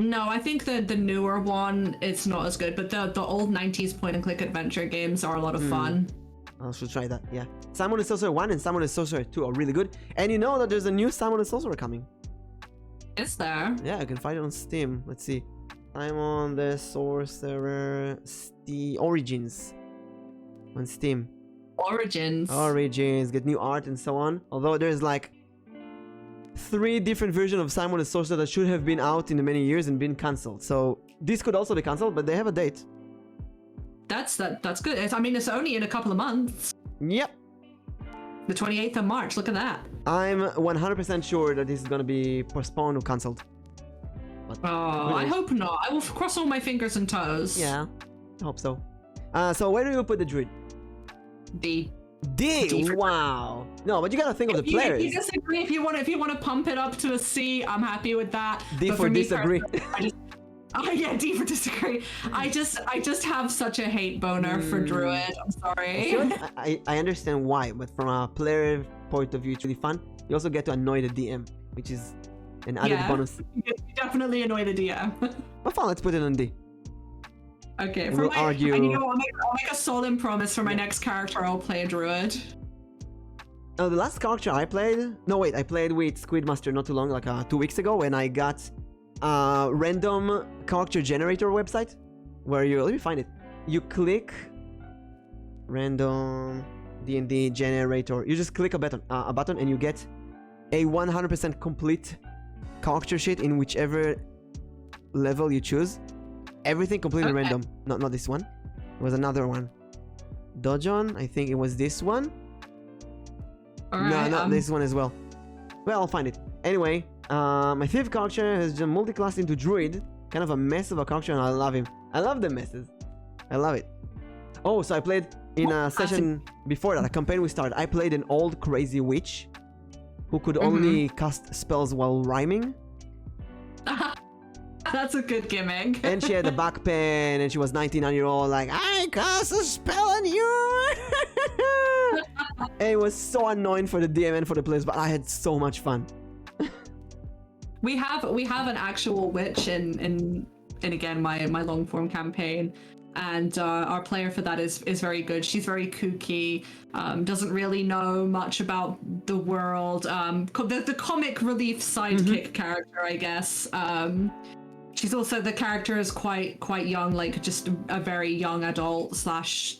No, I think the newer one, it's not as good, but the old 90s point-and-click adventure games are a lot of fun. I should try that, yeah. Simon the Sorcerer 1 and Simon the Sorcerer 2 are really good. And you know that there's a new Simon the Sorcerer coming. Is there? Yeah, you can find it on Steam. Let's see. Simon the Sorcerer Origins on Steam. Origins, get new art and so on. Although there's like 3 different versions of Simon the Sorcerer that should have been out in many years and been cancelled. So this could also be cancelled, but they have a date. That's good. I mean, it's only in a couple of months. Yep. The 28th of March. Look at that. I'm 100% sure that this is gonna be postponed or cancelled. But I hope not. I will cross all my fingers and toes. yeah, I hope so. So where do you put the druid? D. D. Wow. No, but you gotta think of the players. If you disagree, if you want to pump it up to a C, I'm happy with that. D But for me disagree. Yeah, D for disagree. I just have such a hate boner for druid. I'm sorry. I understand why, but from a player point of view, it's really fun. You also get to annoy the DM, which is an added bonus. You definitely annoy the DM. But fine, let's put it on D. Okay, We'll argue. And you know, I'll make a solemn promise for my next character. I'll play a druid. Oh, the last character I played... No, wait, I played with Squidmaster not too long, like 2 weeks ago, when I got a random character generator website, where you... Let me find it. You click... Random... DND generator. You just click a button and you get a 100% complete character sheet in whichever level you choose. Everything completely random. Not this one. It was another one. Dojon, I think it was this one. Alright, no, not this one as well. Well, I'll find it. Anyway, my 5th character has just multi-classed into druid. Kind of a mess of a character, and I love him. I love the messes. I love it. Oh, so I played in a session before that, a campaign we started. I played an old crazy witch who could only cast spells while rhyming. That's a good gimmick. And she had a back pen, and she was 99-year-old, like, I cast a spell on you! And it was so annoying for the DM and for the players, but I had so much fun. We have an actual witch in again my long form campaign, and our player for that is very good. She's very kooky, doesn't really know much about the world. The comic relief sidekick character, I guess. She's also, the character is quite young, like just a very young adult slash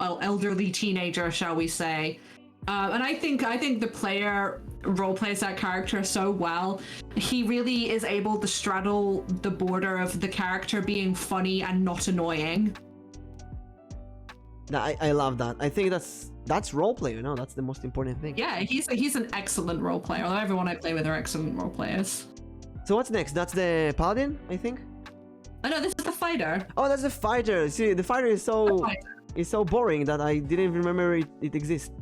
elderly teenager, shall we say. And I think the player role plays that character so well. He really is able to straddle the border of the character being funny and not annoying. I love that. I think that's role play, you know, that's the most important thing. Yeah, he's an excellent role player. Although everyone I play with are excellent role players. So what's next? That's the paladin, I think? Oh no, this is the fighter. Oh, that's the fighter. See, the fighter is so boring that I didn't even remember it exists.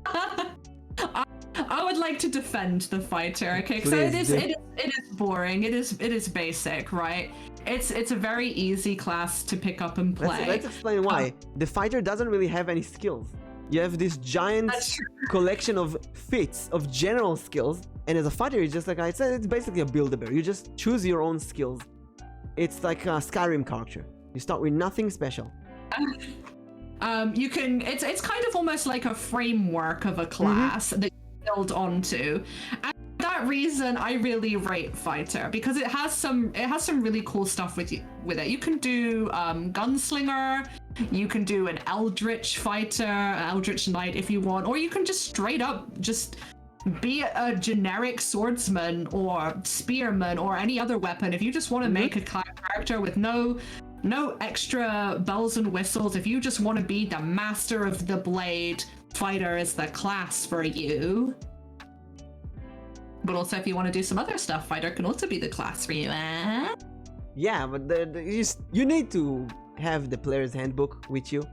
I would like to defend the fighter, okay? So it is boring. It is basic, right? It's a very easy class to pick up and play. Let's explain why. The fighter doesn't really have any skills. You have this giant collection of feats, of general skills, and as a fighter, it's just like I said, it's basically a build-a-bear. You just choose your own skills. it's like a Skyrim character. You start with nothing special. You can. It's kind of almost like a framework of a class that you build onto. And for that reason, I really rate fighter because it has some really cool stuff with it. You can do gunslinger. You can do an eldritch fighter, eldritch knight if you want, or you can just straight up just be a generic swordsman or spearman or any other weapon. If you just want to make a character with no extra bells and whistles, if you just want to be the master of the blade, fighter is the class for you. But also if you want to do some other stuff, fighter can also be the class for you. Yeah, but you need to have the player's handbook with you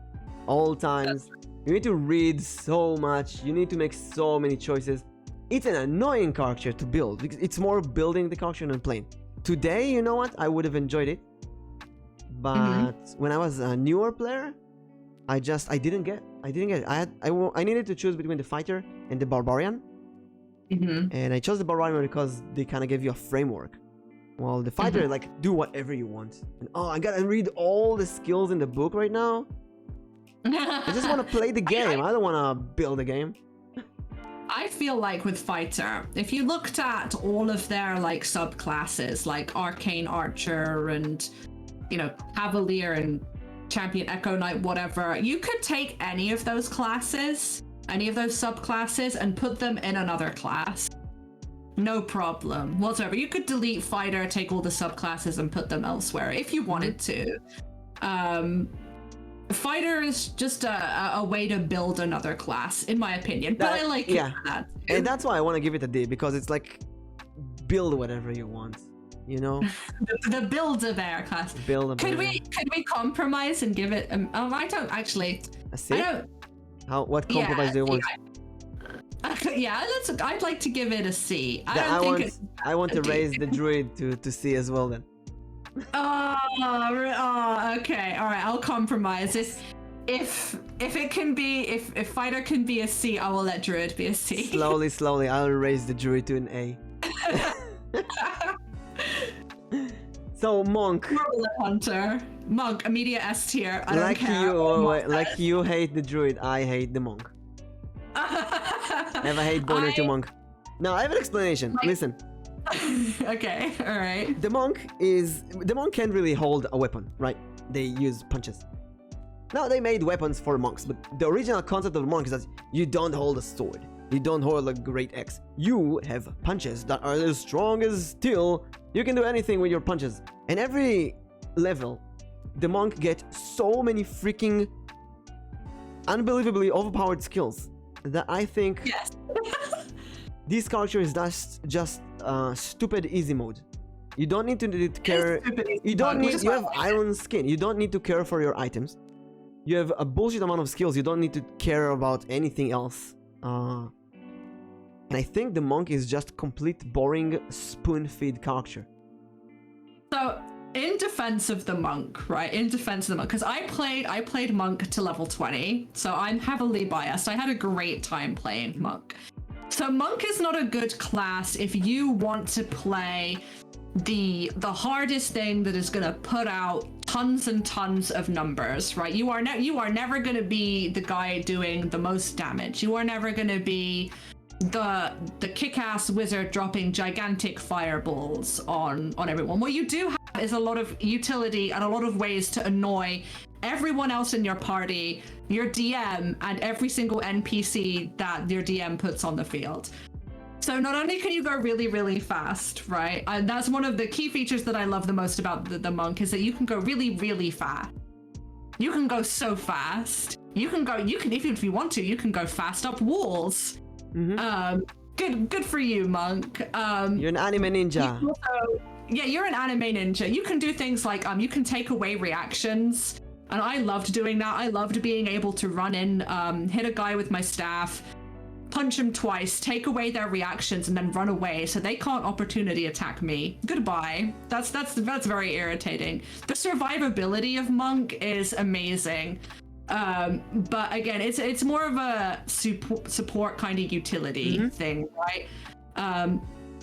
all times. You need to read so much. You need to make so many choices. It's an annoying character to build because it's more building the character than playing. Today, you know what? I would have enjoyed it. But when I was a newer player, I didn't get it. I needed to choose between the fighter and the barbarian. And I chose the barbarian because they kind of gave you a framework. Well, the fighter, like, do whatever you want. And I gotta read all the skills in the book right now. I just want to play the game. I don't want to build a game. I feel like with fighter, if you looked at all of their like subclasses, like arcane archer and cavalier and champion echo knight, whatever, you could take any of those classes, any of those subclasses, and put them in another class. No problem whatsoever. You could delete fighter, take all the subclasses and put them elsewhere if you wanted to. Fighter is just a way to build another class, in my opinion. But I like it for that. And that's why I want to give it a D, because it's like build whatever you want, you know? the Build-A-Bear class. Build-A-Bear. Could we compromise and give it I don't actually. A C? What compromise do you want? I'd like to give it a C. I want to raise the druid to C as well then. Okay, all right, I'll compromise. If it can be, if fighter can be a C, I will let druid be a C. Slowly, I'll raise the druid to an A. So monk. Hunter, monk, immediate S tier. I don't care. Like you hate the druid, I hate the monk. Never hate boner to monk. Now I have an explanation. Listen. Okay, all right. The monk can't really hold a weapon, right? They use punches. Now they made weapons for monks, but the original concept of the monk is that you don't hold a sword. You don't hold a great axe. You have punches that are as strong as steel. You can do anything with your punches. And every level, the monk gets so many freaking unbelievably overpowered skills that I think this character is just stupid easy mode. You don't need to care. You have iron skin. You don't need to care for your items. You have a bullshit amount of skills. You don't need to care about anything else. And I think the monk is just complete boring spoon-feed character. So, in defense of the monk, right? In defense of the monk, because I played monk to level 20, so I'm heavily biased. I had a great time playing monk. So monk is not a good class if you want to play the hardest thing that is going to put out tons and tons of numbers, right? You are never going to be the guy doing the most damage. You are never going to be the kick-ass wizard dropping gigantic fireballs on everyone. What you do have is a lot of utility and a lot of ways to annoy everyone else in your party, your DM, and every single NPC that your DM puts on the field. So not only can you go really, really fast, right? And that's one of the key features that I love the most about the monk is that you can go really, really fast. You can go so fast. You can even if you want to, you can go fast up walls. Good for you, monk. You're an anime ninja. You're an anime ninja. You can do things like you can take away reactions. And I loved doing that. I loved being able to run in, hit a guy with my staff, punch him twice, take away their reactions, and then run away so they can't opportunity attack me. Goodbye. That's very irritating. The survivability of monk is amazing. But again, it's more of a support kind of utility thing, right?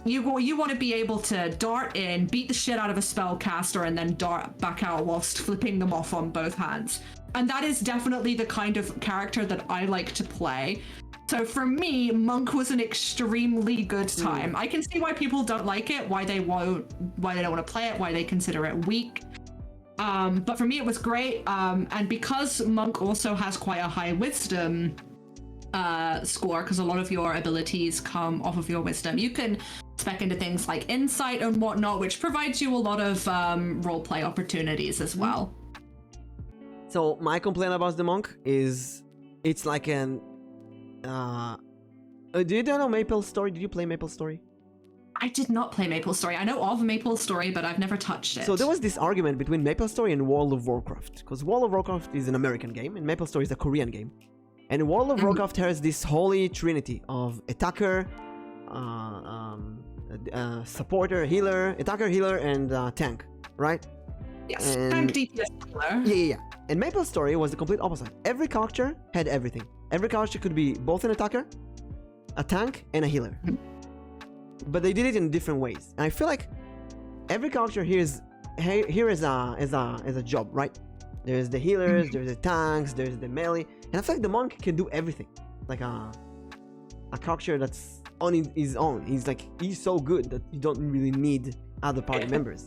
you want to be able to dart in, beat the shit out of a spellcaster, and then dart back out whilst flipping them off on both hands. And that is definitely the kind of character that I like to play. So for me, Monk was an extremely good time. I can see why people don't like it, why they don't want to play it, why they consider it weak. But for me, it was great. And because Monk also has quite a high wisdom score, because a lot of your abilities come off of your wisdom, you can spec into things like insight and whatnot, which provides you a lot of roleplay opportunities as well. So my complaint about the Monk is it's like an do you know Maple Story? Did you play Maple Story? I did not play Maple Story. I know of Maple Story, but I've never touched it. So there was this argument between Maple Story and World of Warcraft, because World of Warcraft is an American game and Maple Story is a Korean game. And World of Warcraft has this holy trinity of attacker, supporter, healer, attacker, healer, and tank, right? Yes, and tank DPS healer. Yeah. And Maple Story was the complete opposite. Every character had everything. Every character could be both an attacker, a tank, and a healer. But they did it in different ways. And I feel like every character here is a job, right? There's the healers, there's the tanks, there's the melee, and I feel like the Monk can do everything. Like a character that's on his own. He's so good that you don't really need other party members,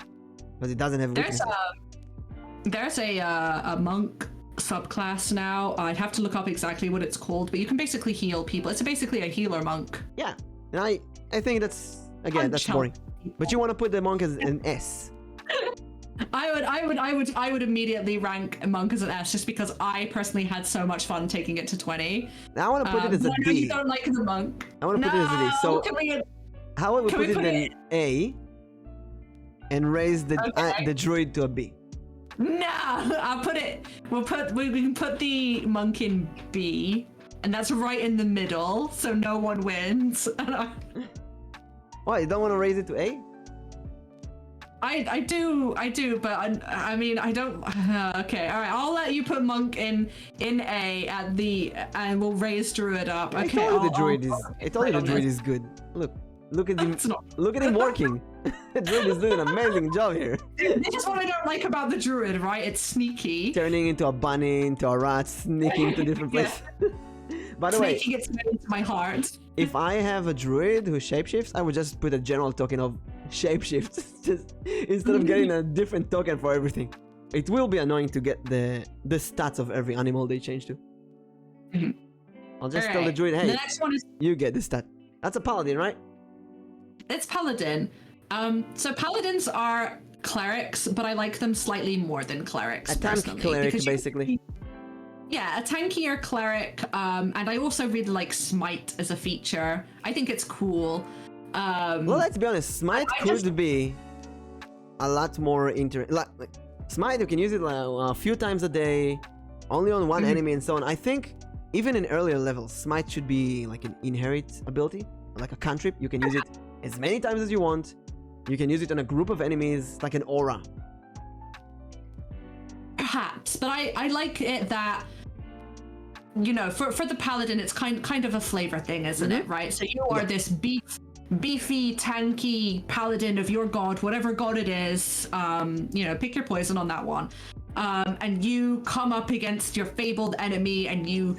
because he doesn't have weaknesses. There's a Monk subclass now. I'd have to look up exactly what it's called, but you can basically heal people. It's basically a healer Monk. Yeah, and I think that's boring. But you want to put the Monk as an S. I would immediately rank Monk as an S, just because I personally had so much fun taking it to 20. Now I want to put it as a D. You don't like the Monk. I want to put it as a D. So how would we put it in A and raise the druid to a B? No, I'll put it. We can put the Monk in B, and that's right in the middle, so no one wins. Why, you don't want to raise it to A? I do, but I mean, I don't. Okay, all right. I'll let you put Monk in A and we'll raise Druid up. Okay. I told you the Druid is good. Look at him. Look at him working. The Druid is doing an amazing job here. This is what I don't like about the Druid, right? It's sneaky. Turning into a bunny, into a rat, sneaking to different places. By the way, sneaking its way into my heart. If I have a Druid who shapeshifts, I would just put a general token of shapeshift, just instead of getting a different token for everything. It will be annoying to get the stats of every animal they change to. I'll just tell the Druid, hey, the next one is you get the stat. That's a paladin, right? It's paladin. So paladins are clerics, but I like them slightly more than clerics. A tank cleric, basically. Yeah, a tankier cleric, and I also really like Smite as a feature. I think it's cool. Well, let's be honest, Smite could be a lot more Smite, you can use it a few times a day, only on one enemy and so on. I think even in earlier levels, Smite should be like an inherit ability, like a cantrip. You can use it as many times as you want. You can use it on a group of enemies, like an aura. Perhaps, but I like it that, you know, for the paladin, it's kind of a flavor thing, isn't it? Right? So you are this beefy, tanky paladin of your god, whatever god it is. You know, pick your poison on that one. And you come up against your fabled enemy, and you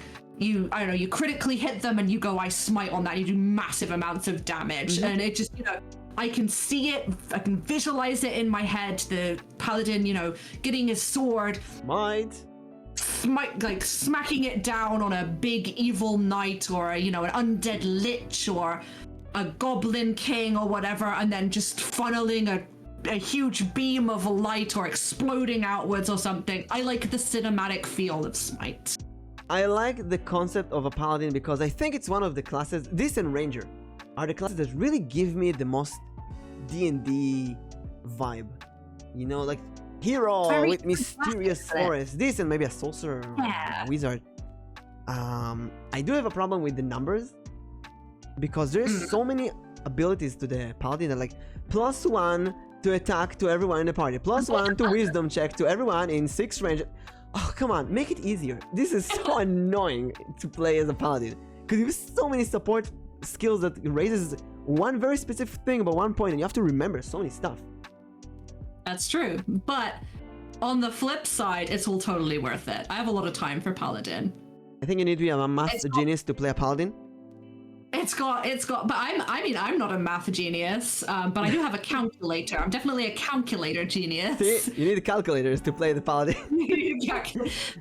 I don't know, you critically hit them, and you go, I smite on that. You do massive amounts of damage, and it just, you know, I can see it, I can visualize it in my head. The paladin, you know, getting his sword, smite, like smacking it down on a big evil knight, or you know, an undead lich, or a goblin king, or whatever, and then just funneling a huge beam of light, or exploding outwards or something. I like the cinematic feel of Smite. I like the concept of a paladin because I think it's one of the classes, this and ranger, are the classes that really give me the most D&D vibe. You know, like hero with mysterious forest, this and maybe a sorcerer or a wizard. I do have a problem with the numbers because there's so many abilities to the paladin that, like, +1 to attack to everyone in the party, +1 to wisdom check to everyone in 6 range. Oh, come on, make it easier. This is so annoying to play as a paladin because you have so many support skills that raises one very specific thing about one point, and you have to remember so many stuff. That's true, but on the flip side, it's all totally worth it. I have a lot of time for Paladin. I think you need to be a math genius to play a Paladin. It's got, but I'm not a math genius, but I do have a calculator. I'm definitely a calculator genius. See, you need calculators to play the Paladin.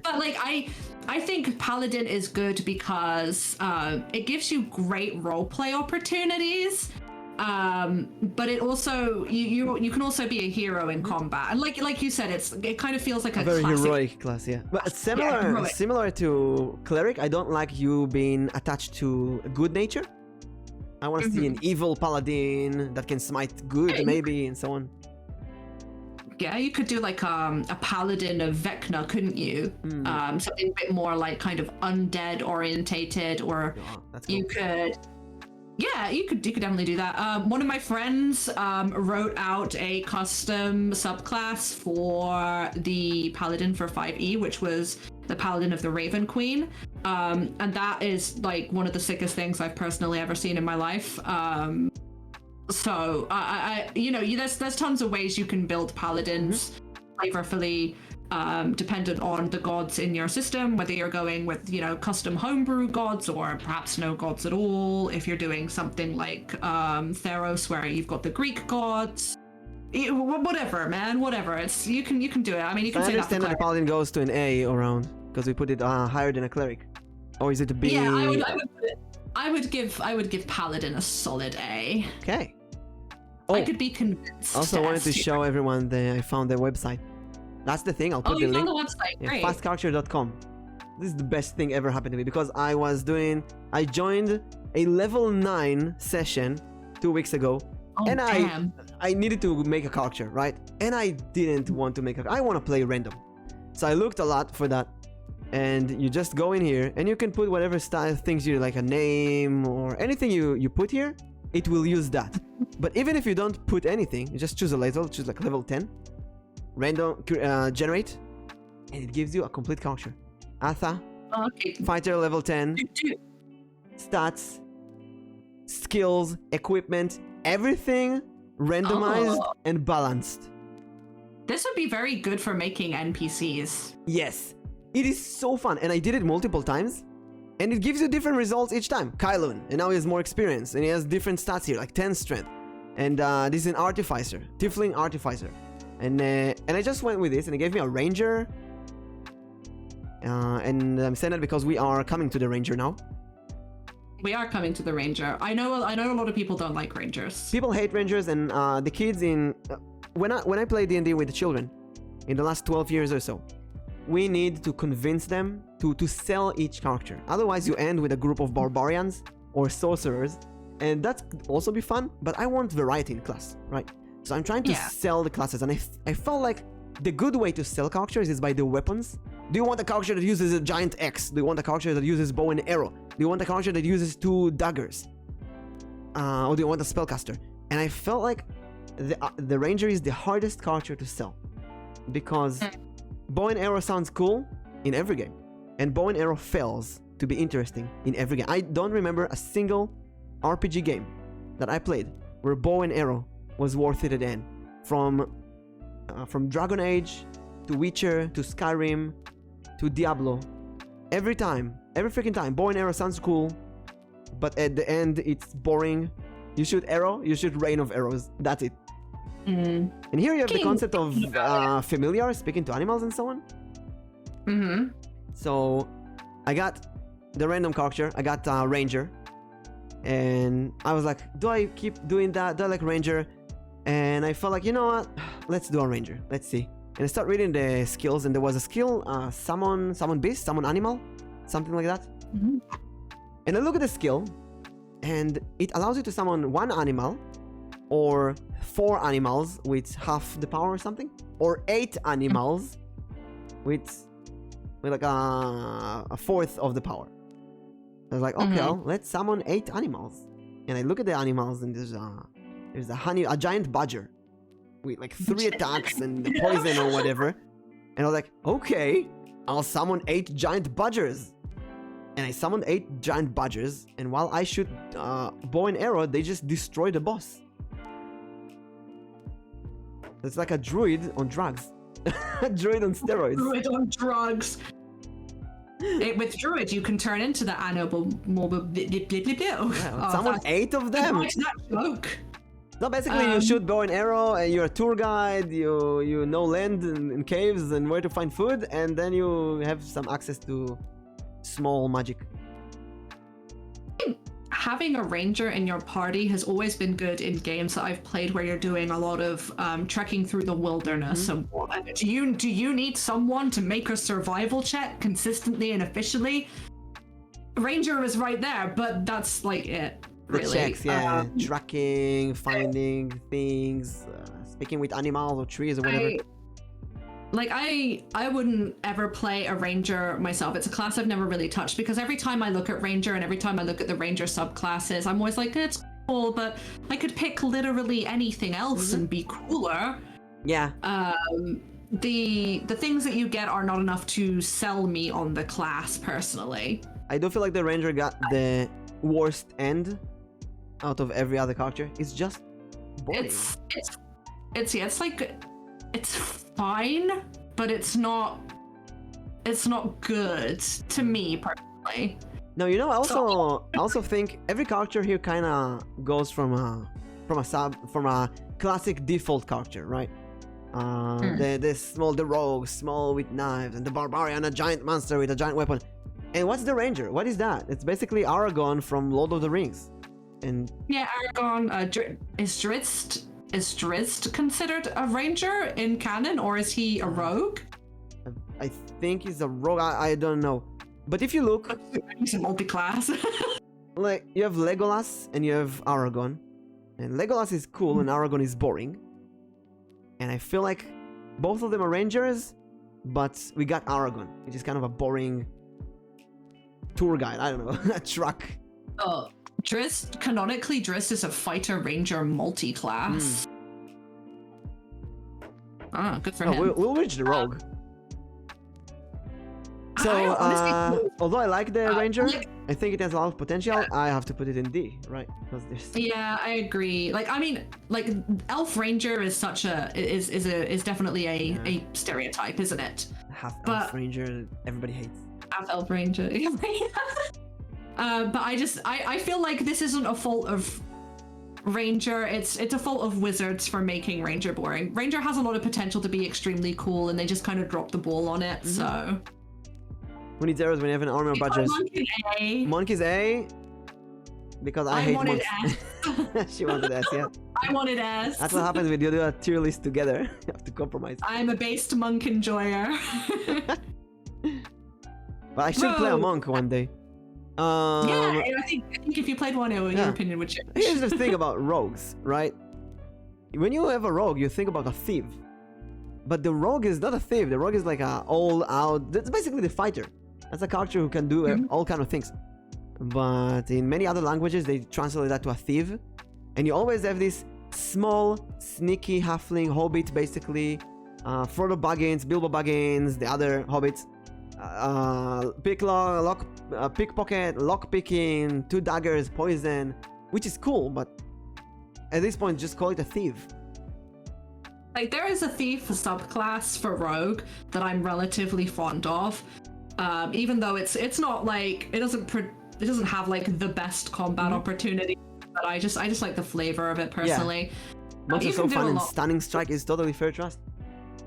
But like, I think Paladin is good because it gives you great roleplay opportunities. But it also you can also be a hero in combat, and like you said, it kind of feels like a very classic... heroic class, yeah. But similar to cleric, I don't like you being attached to good nature. I want to see an evil paladin that can smite good, maybe, and so on. Yeah, you could do like a paladin of Vecna, couldn't you? Something a bit more like kind of undead orientated, or that's cool. you could. Yeah, you could definitely do that. One of my friends wrote out a custom subclass for the Paladin for 5e, which was the Paladin of the Raven Queen. And that is like one of the sickest things I've personally ever seen in my life. So there's tons of ways you can build Paladins flavorfully. Dependent on the gods in your system, whether you're going with, custom homebrew gods or perhaps no gods at all. If you're doing something like Theros, where you've got the Greek gods, whatever, man, whatever. You can do it. I mean, you can say that. I understand that the paladin goes to an A around because we put it higher than a cleric, or is it a B? Yeah, I would give paladin a solid A. Okay. I could be convinced. Also, wanted to show everyone I found their website. That's the thing. I'll put the link. Oh, you found the website. Great. Fastcharacter.com. This is the best thing ever happened to me because I joined a level 9 session 2 weeks ago, and I needed to make a character, right? And I didn't want to make I want to play random. So I looked a lot for that, and you just go in here and you can put whatever style things you like, a name or anything you put here, it will use that. But even if you don't put anything, you just choose a level, choose like level 10. Random generate, and it gives you a complete character. Atha, fighter level 10, stats, skills, equipment, everything randomized and balanced. This would be very good for making NPCs. Yes, it is so fun, and I did it multiple times, and it gives you different results each time. Kylun, and now he has more experience, and he has different stats here, like 10 strength, and this is an artificer, tiefling artificer. And I just went with this, and it gave me a ranger. And I'm saying that because we are coming to the ranger now. We are coming to the ranger. I know a lot of people don't like rangers. People hate rangers, and the kids in when I play D&D with the children in the last 12 years or so, we need to convince them to sell each character. Otherwise, you end with a group of barbarians or sorcerers, and that could also be fun. But I want variety in class, right? So I'm trying to sell the classes, and I felt like the good way to sell characters is by the weapons. Do you want a character that uses a giant axe? Do you want a character that uses bow and arrow? Do you want a character that uses 2 daggers? Or do you want a spellcaster? And I felt like the ranger is the hardest character to sell, because bow and arrow sounds cool in every game, and bow and arrow fails to be interesting in every game. I don't remember a single RPG game that I played where bow and arrow was worth it at the end. From Dragon Age to Witcher to Skyrim to Diablo, every freaking time, bow and arrow sounds cool, but at the end it's boring. You shoot arrow, you shoot rain of arrows. That's it. And here you have the concept of familiar, speaking to animals and so on. So I got the random character. I got ranger, and I was like, do I keep doing that? Do I like ranger? And I felt like, you know what? Let's do a ranger. Let's see. And I start reading the skills, and there was a skill, summon beast, summon animal, something like that. And I look at the skill, and it allows you to summon 1 animal, or 4 animals with half the power or something, or 8 animals with like a fourth of the power. I was like, okay, well, let's summon 8 animals. And I look at the animals, and there's a giant badger with like 3 attacks and the poison or whatever. And I was like, okay, I'll summon 8 giant badgers. and I summoned 8 giant badgers, and while I shoot bow and arrow, they just destroy the boss. It's like a druid on drugs. A druid on steroids. Druid on drugs. With druid, you can turn into the Someone 8 of them. It's not a joke. No, basically you shoot bow and arrow, and you're a tour guide. You know land and caves and where to find food, and then you have some access to small magic. Having a ranger in your party has always been good in games that I've played where you're doing a lot of trekking through the wilderness. And do you need someone to make a survival check consistently and efficiently? Ranger is right there, but that's like it. The really. checks, yeah, tracking, finding things, speaking with animals or trees or whatever. I wouldn't ever play a ranger myself. It's a class I've never really touched because every time I look at ranger and every time I look at the ranger subclasses, I'm always like, it's cool, but I could pick literally anything else and be cooler. Yeah. The things that you get are not enough to sell me on the class personally. I do feel like the ranger got the worst end out of every other character. It's just boring. It's fine, but it's not good to me personally. No, you know, I also think every character here kind of goes from a classic default character, right? The rogue, small with knives, and the barbarian, a giant monster with a giant weapon. And what's the ranger? What is that? It's basically Aragorn from Lord of the Rings. And yeah, Aragorn is Drizzt considered a ranger in canon, or is he a rogue? I think he's a rogue. I don't know. But if you look, he's a multi-class. like you have Legolas and you have Aragorn, and Legolas is cool and Aragorn is boring. And I feel like both of them are rangers, but we got Aragorn, which is kind of a boring tour guide. I don't know, a truck. Oh. Canonically, Drizzt is a fighter ranger multi-class. Ah, good for him. We'll reach the rogue. So, although I like the ranger, I think it has a lot of potential. I have to put it in D, right? Because there's... Yeah, I agree. Elf ranger is is definitely a stereotype, isn't it? Elf ranger, everybody hates. Half elf ranger. But I feel like this isn't a fault of Ranger. It's a fault of Wizards for making Ranger boring. Ranger has a lot of potential to be extremely cool, and they just kind of dropped the ball on it. So who needs arrows when you have an army of badgers? Monk is A. Because I hate monks. S. She wanted S, yeah. I wanted S. That's what happens when you do a tier list together. You have to compromise. I'm a based monk enjoyer. But I should play a monk one day. Yeah, I think if you played one, your opinion would change. Here's the thing about rogues, right? When you have a rogue, you think about a thief. But the rogue is not a thief. The rogue is like a all-out... That's basically the fighter. That's a character who can do all kind of things. But in many other languages, they translate that to a thief. And you always have this small, sneaky halfling hobbit, basically. Frodo Baggins, Bilbo Baggins, the other hobbits. Pickpocket, lockpicking, 2 daggers, poison, which is cool, but at this point, just call it a thief. Like, there is a thief subclass for rogue that I'm relatively fond of, even though it's not like it doesn't have like the best combat opportunity, but I just like the flavor of it personally. Monks are so fun, and Stunning Strike is totally fair trust.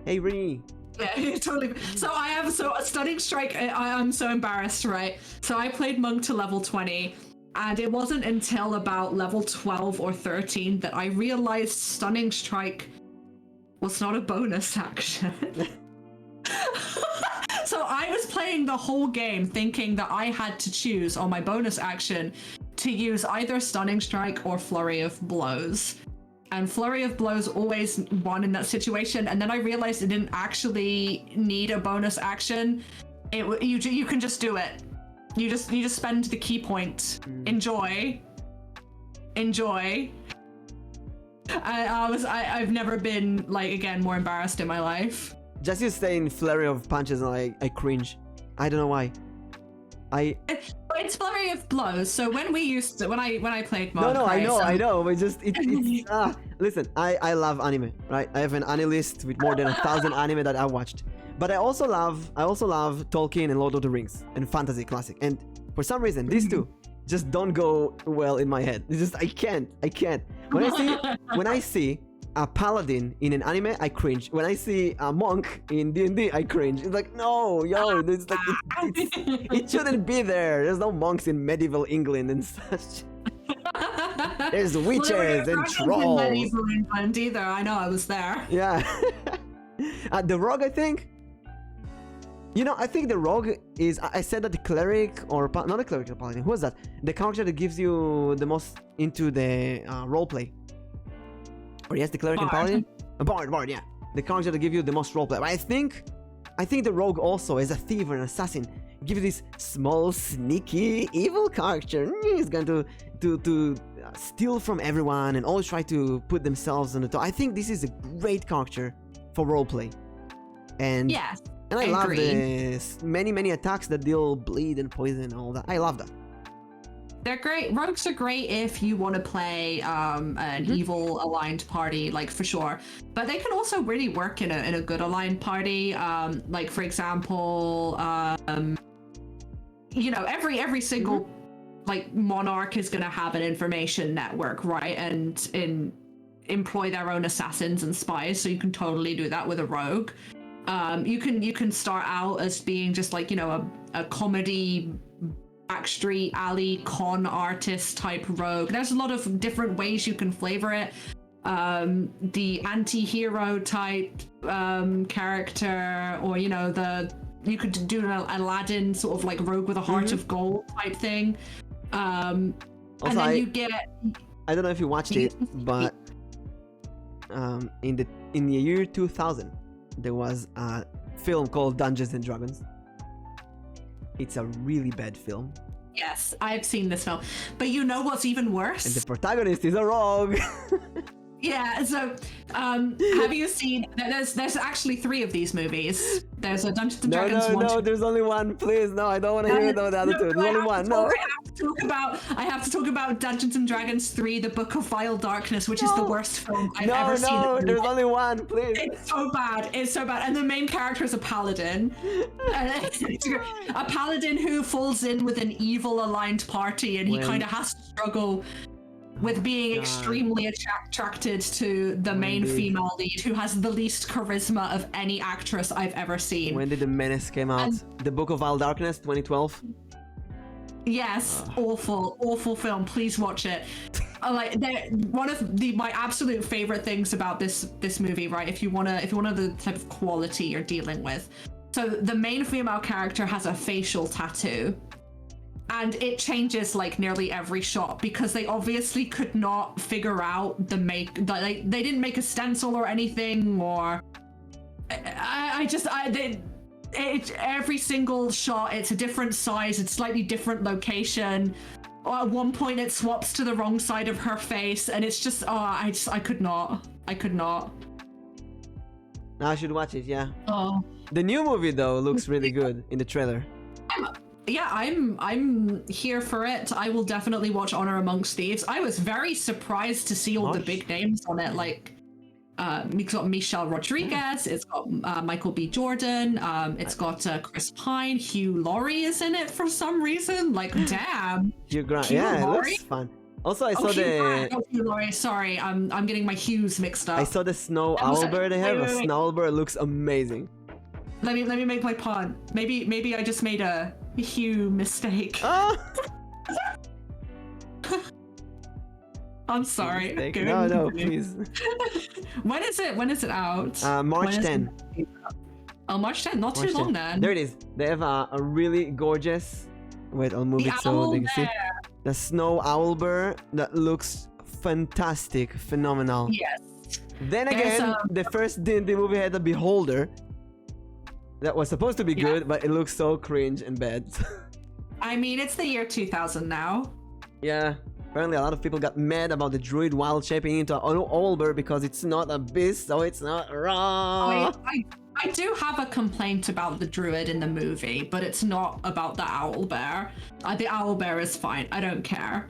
Hey, Rini. Yeah, totally. So a Stunning Strike, I'm so embarrassed, right? So I played Monk to level 20, and it wasn't until about level 12 or 13 that I realized Stunning Strike was not a bonus action. So I was playing the whole game thinking that I had to choose on my bonus action to use either Stunning Strike or Flurry of Blows. And Flurry of Blows always won in that situation, and then I realized it didn't actually need a bonus action. You can just do it. You just spend the key point. Enjoy. I've never been more embarrassed in my life. Just you saying Flurry of Punches, and I cringe. I don't know why. It's flurry of blows. So when I played Monk, No, right, I know, but just it's listen, I love anime, right? I have an anime list with more than 1,000 anime that I watched. But I also love Tolkien and Lord of the Rings and fantasy classic. And for some reason, these two just don't go well in my head. It's just I can't. When I see a paladin in an anime, I cringe. When I see a monk in D&D, I cringe. It's like, no, it's like it shouldn't be there. There's no monks in medieval England and such. There's witches and trolls. In medieval England either. I know, I was there. Yeah. The rogue, I think. I think the rogue is. I said that the cleric not a cleric, a paladin. Who was that? The character that gives you the most into the roleplay. Or yes, the cleric and paladin. A bard, yeah. The character that gives you the most roleplay. But I think the rogue also, as a thief or an assassin, gives you this small, sneaky, evil character. He's going to steal from everyone and always try to put themselves on the top. I think this is a great character for roleplay. And yes. And I love the many attacks that deal bleed and poison and all that. I love that. They're great. Rogues are great if you want to play an evil aligned party, like for sure. But they can also really work in a good aligned party. Like for example, every single like monarch is going to have an information network, right? And employ their own assassins and spies. So you can totally do that with a rogue. You can start out as being just like, a comedy backstreet alley con artist type rogue. There's a lot of different ways you can flavor it. The anti-hero type character, or you could do an Aladdin sort of like rogue with a heart of gold type thing. Also, and then you get, I don't know if you watched it, but in the year 2000 there was a film called Dungeons and Dragons. It's a really bad film. Yes, I've seen this film. But you know what's even worse? And the protagonist is a rogue. Yeah, so have you seen, there's actually 3 of these movies. There's a Dungeons and Dragons one. No, there's only one, please. No, I don't want to hear about the other two. There's only one. No. I have to talk about Dungeons and Dragons 3, The Book of Vile Darkness, which is the worst film I've ever seen. No, there's only one, please. It's so bad. And the main character is a paladin. A paladin who falls in with an evil aligned party, and he kind of has to struggle with being extremely attracted to the main female lead, who has the least charisma of any actress I've ever seen. When did The Menace came out? The Book of Vile Darkness, 2012? Yes, awful film. Please watch it. One of my absolute favorite things about this movie, right? If you wanna the type of quality you're dealing with. So the main female character has a facial tattoo. And it changes like nearly every shot because they obviously could not figure out they didn't make a stencil or anything, or every single shot, it's a different size, it's slightly different location. At one point it swaps to the wrong side of her face, and it's just, I could not. Now I should watch it, yeah. Oh. The new movie though looks really good in the trailer. Yeah, I'm here for it. I will definitely watch Honor Amongst Thieves. I was very surprised to see all the big names on it. Like, it's got Michelle Rodriguez, it's got Michael B. Jordan, it's got Chris Pine, Hugh Laurie is in it for some reason. Like, damn. Hugh Grant, yeah, it looks fun. Also, I saw Hugh Laurie. Sorry, I'm getting my Hues mixed up. I saw the snow owlbird they have. A snow owlbird looks amazing. Let me make my pun. Maybe I just made a Hugh mistake. Oh. I'm sorry. No, please. When is it out? March 10. Oh, March 10. Not too long then. There it is. They have a really gorgeous. Wait, I'll move it so they can see. The snow owlbird that looks fantastic, phenomenal. Yes. Then again, the first D&D movie had a beholder. That was supposed to be good, but it looks so cringe and bad. I mean, it's the year 2000 now. Yeah. Apparently a lot of people got mad about the druid wild shaping into an owlbird because it's not a beast, so it's not raw. I do have a complaint about the druid in the movie, but it's not about the owlbear. The owlbear is fine. I don't care.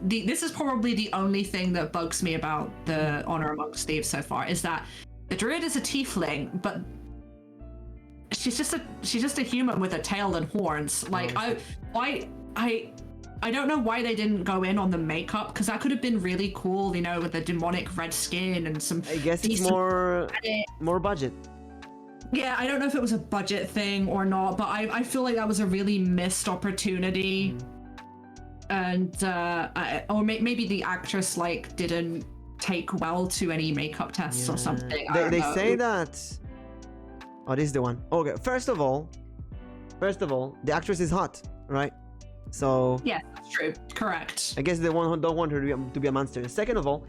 This is probably the only thing that bugs me about the Honor Amongst Thieves so far is that the druid is a tiefling, but she's just a human with a tail and horns. Like I don't know why they didn't go in on the makeup, because that could have been really cool, you know, with the demonic red skin and some. I guess it's more budget. Yeah, I don't know if it was a budget thing or not, but I feel like that was a really missed opportunity. And or maybe the actress like didn't take well to any makeup tests or something. They say that. Oh, this is the one. Okay, first of all, the actress is hot, right? So yeah, that's true. Correct. I guess they don't want her to be a monster. Second of all,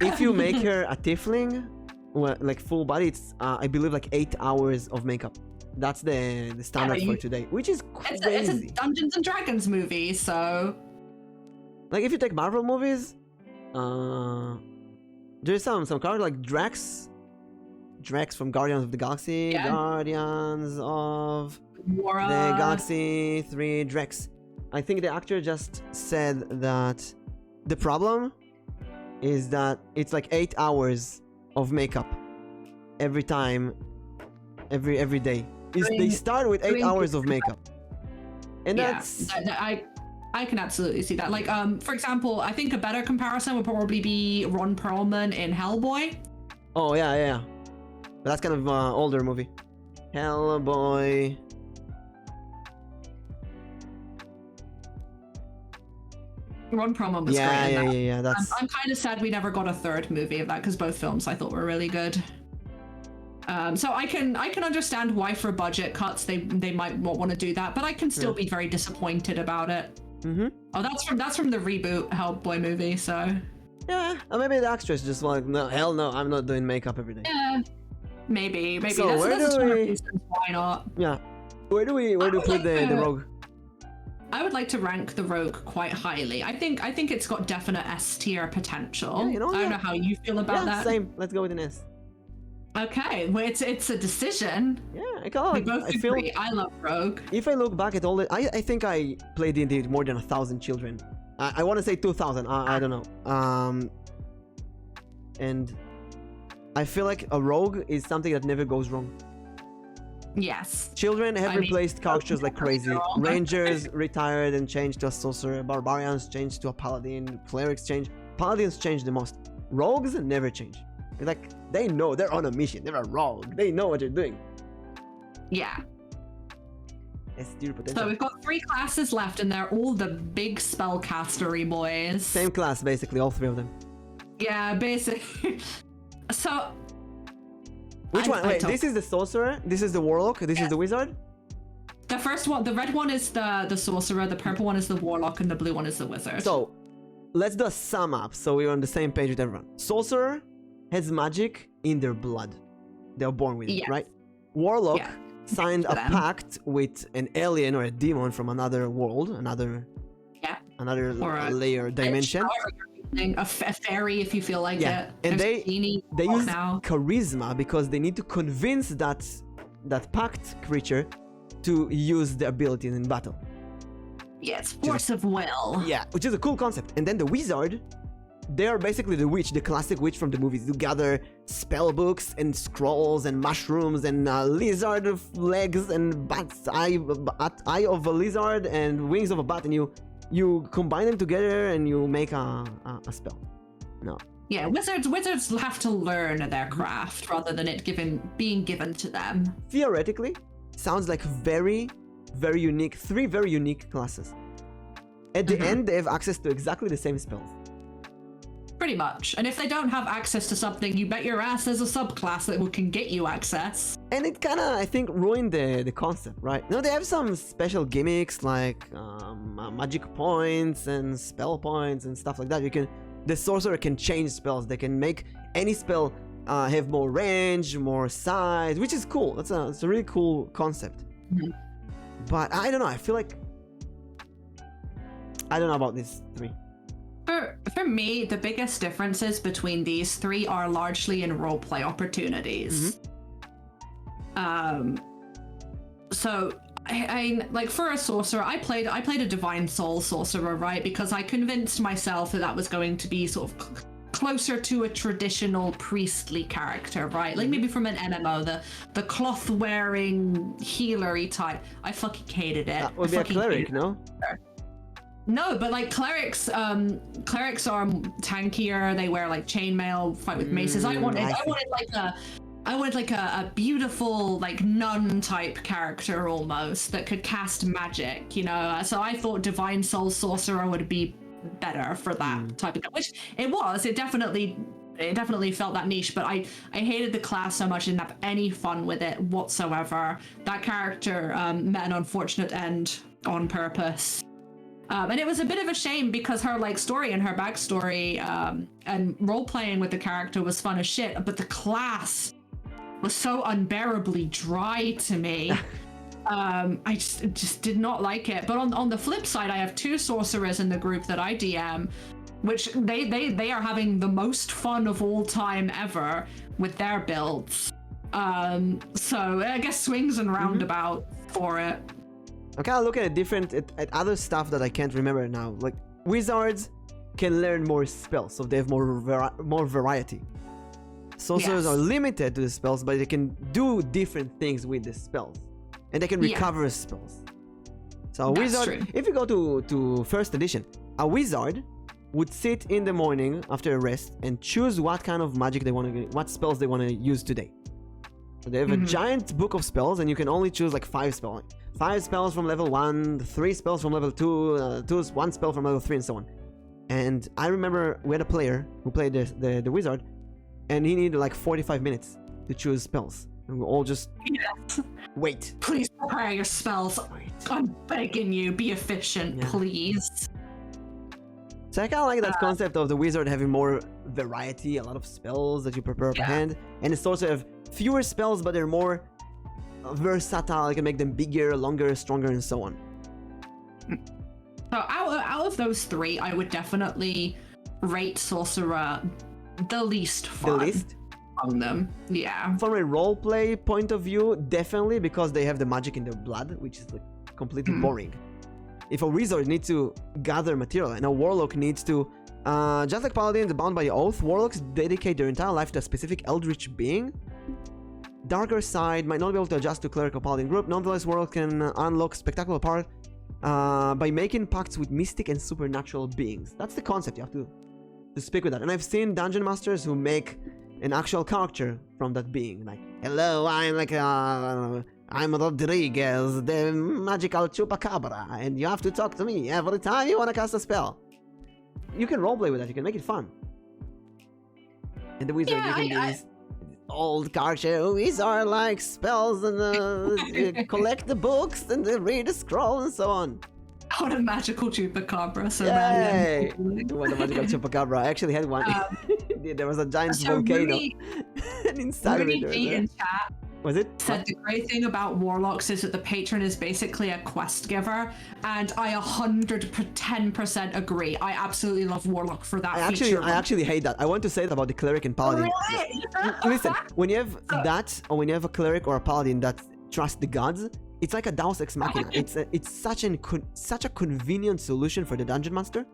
if you make her a tiefling, well, like full body, it's I believe like 8 hours of makeup. That's the standard for today, which is crazy. It's a Dungeons and Dragons movie, so like if you take Marvel movies, there's some characters like Drax from Guardians of the Galaxy, Guardians of the Galaxy 3, Drax. I think the actor just said that the problem is that it's like 8 hours of makeup every time, every day. They start with 8 hours of makeup, and that's I can absolutely see that. Like for example, I think a better comparison would probably be Ron Perlman in Hellboy. Oh yeah. But that's kind of older movie. Hellboy. Ron Perlman was great in that. Yeah. That's. I'm kind of sad we never got a third movie of that, because both films I thought were really good. So I can understand why for budget cuts they might not want to do that, but I can still be very disappointed about it. Oh, that's from the reboot Hellboy movie. So yeah, or maybe the actress just like, no, hell no, I'm not doing makeup every day. Yeah, maybe. So that's reasons why not? Yeah, where do we put the rogue? I would like to rank the rogue quite highly. I think it's got definite S tier potential. Yeah, I don't know how you feel about that. Same. Let's go with an S. Okay, well, it's a decision. Yeah, we both agree. I love rogue. If I look back at all the, I think I played D&D with more than 1,000 children. I want to say 2,000. I don't know. And I feel like a rogue is something that never goes wrong. Yes. Children have replaced characters like crazy. Rangers retired and changed to a sorcerer. Barbarians changed to a paladin. Clerics changed. Paladins change the most. Rogues never change. It's like, they know they're on a mission. They're a rogue. They know what they're doing. Yeah. potential. So we've got 3 classes left, and they're all the big spellcastery boys. Same class, basically, all 3 of them. Yeah, basically. So... Which one? Wait, this is the sorcerer, this is the warlock, this is the wizard? The first one, the red one is the sorcerer, the purple one is the warlock, and the blue one is the wizard. So, let's do a sum up so we're on the same page with everyone. Sorcerer has magic in their blood. They're born with it, right? Warlock signed a pact with an alien or a demon from another world, another layer dimension. A fairy, if you feel like it. And they use charisma because they need to convince that pact creature to use the abilities in battle. Yes, force of will. Yeah, which is a cool concept. And then the wizard, they are basically the witch, the classic witch from the movies. You gather spell books and scrolls and mushrooms and lizard legs and bat's eye of a lizard and wings of a bat, and you combine them together and you make a spell. No. Yeah, wizards have to learn their craft rather than it being given to them. Theoretically, sounds like very, very unique, 3 very unique classes. At the end, they have access to exactly the same spells. Pretty much. And if they don't have access to something, you bet your ass there's a subclass that can get you access. And it kind of, I think, ruined the concept, right? No, they have some special gimmicks like magic points and spell points and stuff like that. The sorcerer can change spells. They can make any spell have more range, more size, which is cool. It's a really cool concept. But I don't know. I feel like I don't know about these 3. For me, the biggest differences between these 3 are largely in roleplay opportunities. So I like for a sorcerer, I played a divine soul sorcerer, right? Because I convinced myself that was going to be sort of closer to a traditional priestly character, right? Like maybe from an MMO, the cloth wearing healer-y type. I fucking hated it. That would be a cleric, no? No, but like clerics are tankier. They wear like chainmail, fight with maces. I wanted like a beautiful like nun type character almost that could cast magic, you know. So I thought divine soul sorcerer would be better for that type of, which it was. It definitely felt that niche, but I hated the class so much. I didn't have any fun with it whatsoever. That character met an unfortunate end on purpose. And it was a bit of a shame because her like story and her backstory and role playing with the character was fun as shit, but the class was so unbearably dry to me. I just did not like it. But on the flip side, I have 2 sorcerers in the group that I DM, which they are having the most fun of all time ever with their builds. So I guess swings and roundabouts for it. I'm kind of looking at other stuff that I can't remember now. Like wizards can learn more spells, so they have more variety. Sorcerers are limited to the spells, but they can do different things with the spells, and they can recover spells. So a wizard, if you go to first edition, a wizard would sit in the morning after a rest and choose what kind of magic what spells they want to use today. So they have a giant book of spells, and you can only choose like 5 spells. 5 spells from level 1, 3 spells from level 2, 1 spell from level 3, and so on. And I remember we had a player who played the wizard, and he needed like 45 minutes to choose spells. And we all just wait. Please prepare your spells. I'm begging you, be efficient, please. So I kind of like that concept of the wizard having more variety, a lot of spells that you prepare per hand, and the sorcerer have fewer spells, but they're more versatile. You can make them bigger, longer, stronger, and so on. So out of those 3, I would definitely rate sorcerer the least fun. The least? Among them, yeah. From a roleplay point of view, definitely, because they have the magic in their blood, which is like completely boring. If a wizard needs to gather material and a warlock needs to, just like paladins bound by oath, warlocks dedicate their entire life to a specific eldritch being. Darker side might not be able to adjust to cleric or paladin group. Nonetheless, warlock can unlock spectacular power by making pacts with mystic and supernatural beings. That's the concept. You have to speak with that. And I've seen dungeon masters who make an actual character from that being. Like, hello, I'm like, I'm Rodriguez, the magical chupacabra, and you have to talk to me every time you want to cast a spell. You can roleplay with that. You can make it fun. And the wizard, you can do this old character who are like spells and collect the books and read the scroll and so on. What a magical chupacabra! So Yay! random. What a magical chupacabra! I actually had one. There was a giant volcano, and inside of it, in chat was it? Said the great thing about warlocks is that the patron is basically a quest giver, and I 110% agree. I absolutely love warlock for that. I actually hate that. I want to say that about the cleric and paladin. Really? Listen, when you have that, or when you have a cleric or a paladin that trusts the gods, it's like a Deus Ex Machina. It's such a convenient solution for the dungeon master.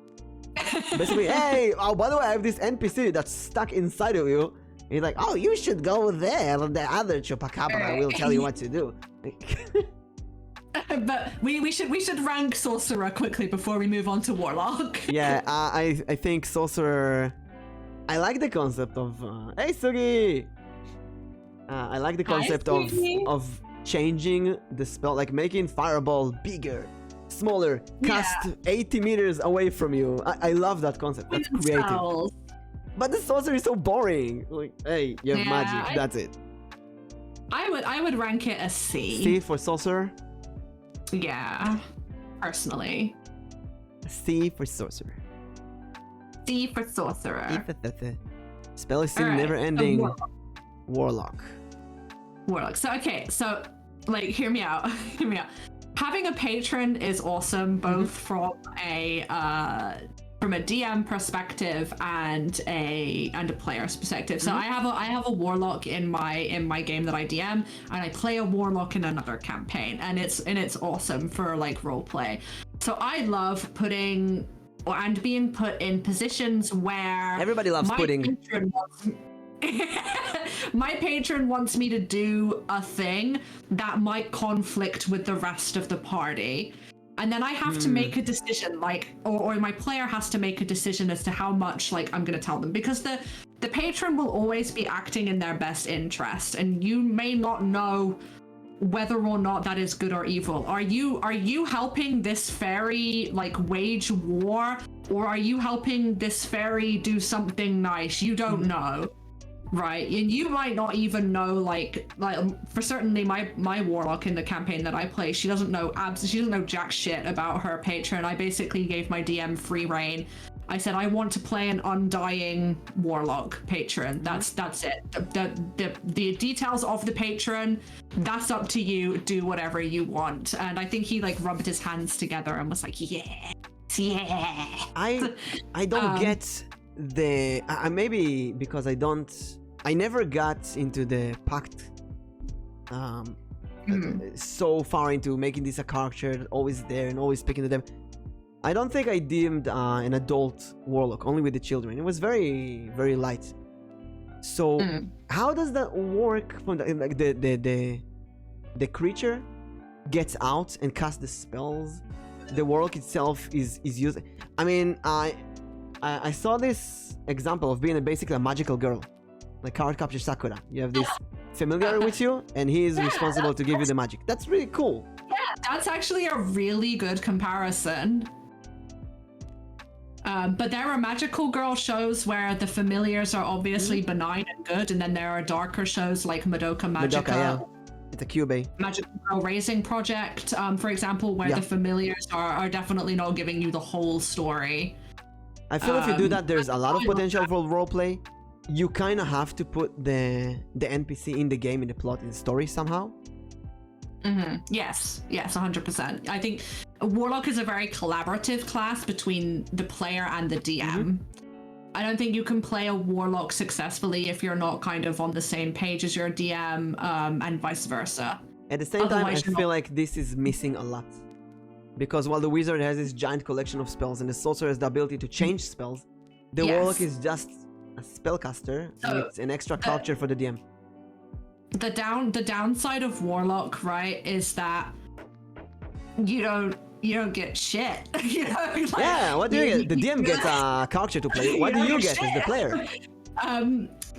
Basically, hey, oh, by the way, I have this NPC that's stuck inside of you. He's like, oh, you should go there. The other chupacabra will tell you what to do. But we should rank sorcerer quickly before we move on to warlock. Yeah, I think sorcerer. I like the concept of hey Sugi. I like the concept of changing the spell, like making fireball bigger, smaller, cast 80 meters away from you. I love that concept. That's creative. Spells. But the sorcery is so boring. Like, hey, you have magic. That's it. I would rank it a C. C for sorcerer. Yeah, personally. C for sorcerer. C for sorcerer. Spell is still never ending. Warlock. So okay, so like hear me out. Having a patron is awesome, both from a from a DM perspective and a player's perspective. So I have a warlock in my game that I DM, and I play a warlock in another campaign, and it's awesome for like role play. So I love putting and being put in positions where Everybody loves pudding. My patron wants me to do a thing that might conflict with the rest of the party. And then I have to make a decision, like, or my player has to make a decision as to how much, like, I'm going to tell them. Because the patron will always be acting in their best interest, and you may not know whether or not that is good or evil. Are you helping this fairy, like, wage war? Or are you helping this fairy do something nice? You don't know. Right, and you might not even know, like for certainly my warlock in the campaign that I play, she doesn't know jack shit about her patron. I basically gave my DM free reign. I said I want to play an undying warlock patron. That's it. The details of the patron, that's up to you. Do whatever you want. And I think he like rubbed his hands together and was like, yeah. I don't get the maybe because I never got into the pact so far into making this a character always there and always speaking to them. I don't think I deemed an adult warlock, only with the children. It was very, very light. So how does that work from like the creature gets out and casts the spells? The warlock itself is used. I mean, I saw this example of being basically a magical girl, like Card Capture Sakura. You have this familiar with you, and he is responsible to give you the magic. That's really cool. Yeah, that's actually a really good comparison. But there are magical girl shows where the familiars are obviously benign and good, and then there are darker shows like Madoka Magica. Yeah. It's a Cube. Magical Girl Raising Project, for example, where the familiars are definitely not giving you the whole story. I feel if you do that, there's a lot of potential for roleplay. You kind of have to put the NPC in the game, in the plot, in the story somehow. Yes, 100%. I think Warlock is a very collaborative class between the player and the DM. I don't think you can play a Warlock successfully if you're not kind of on the same page as your DM, and vice versa. At the same time, I feel like this is missing a lot. Because while the wizard has this giant collection of spells and the sorcerer has the ability to change spells, the warlock is just a spellcaster with an extra culture for the DM. The downside of warlock, right, is that you don't get shit. You know, like, yeah, what do you get? The DM gets a culture to play. What do you get as the player?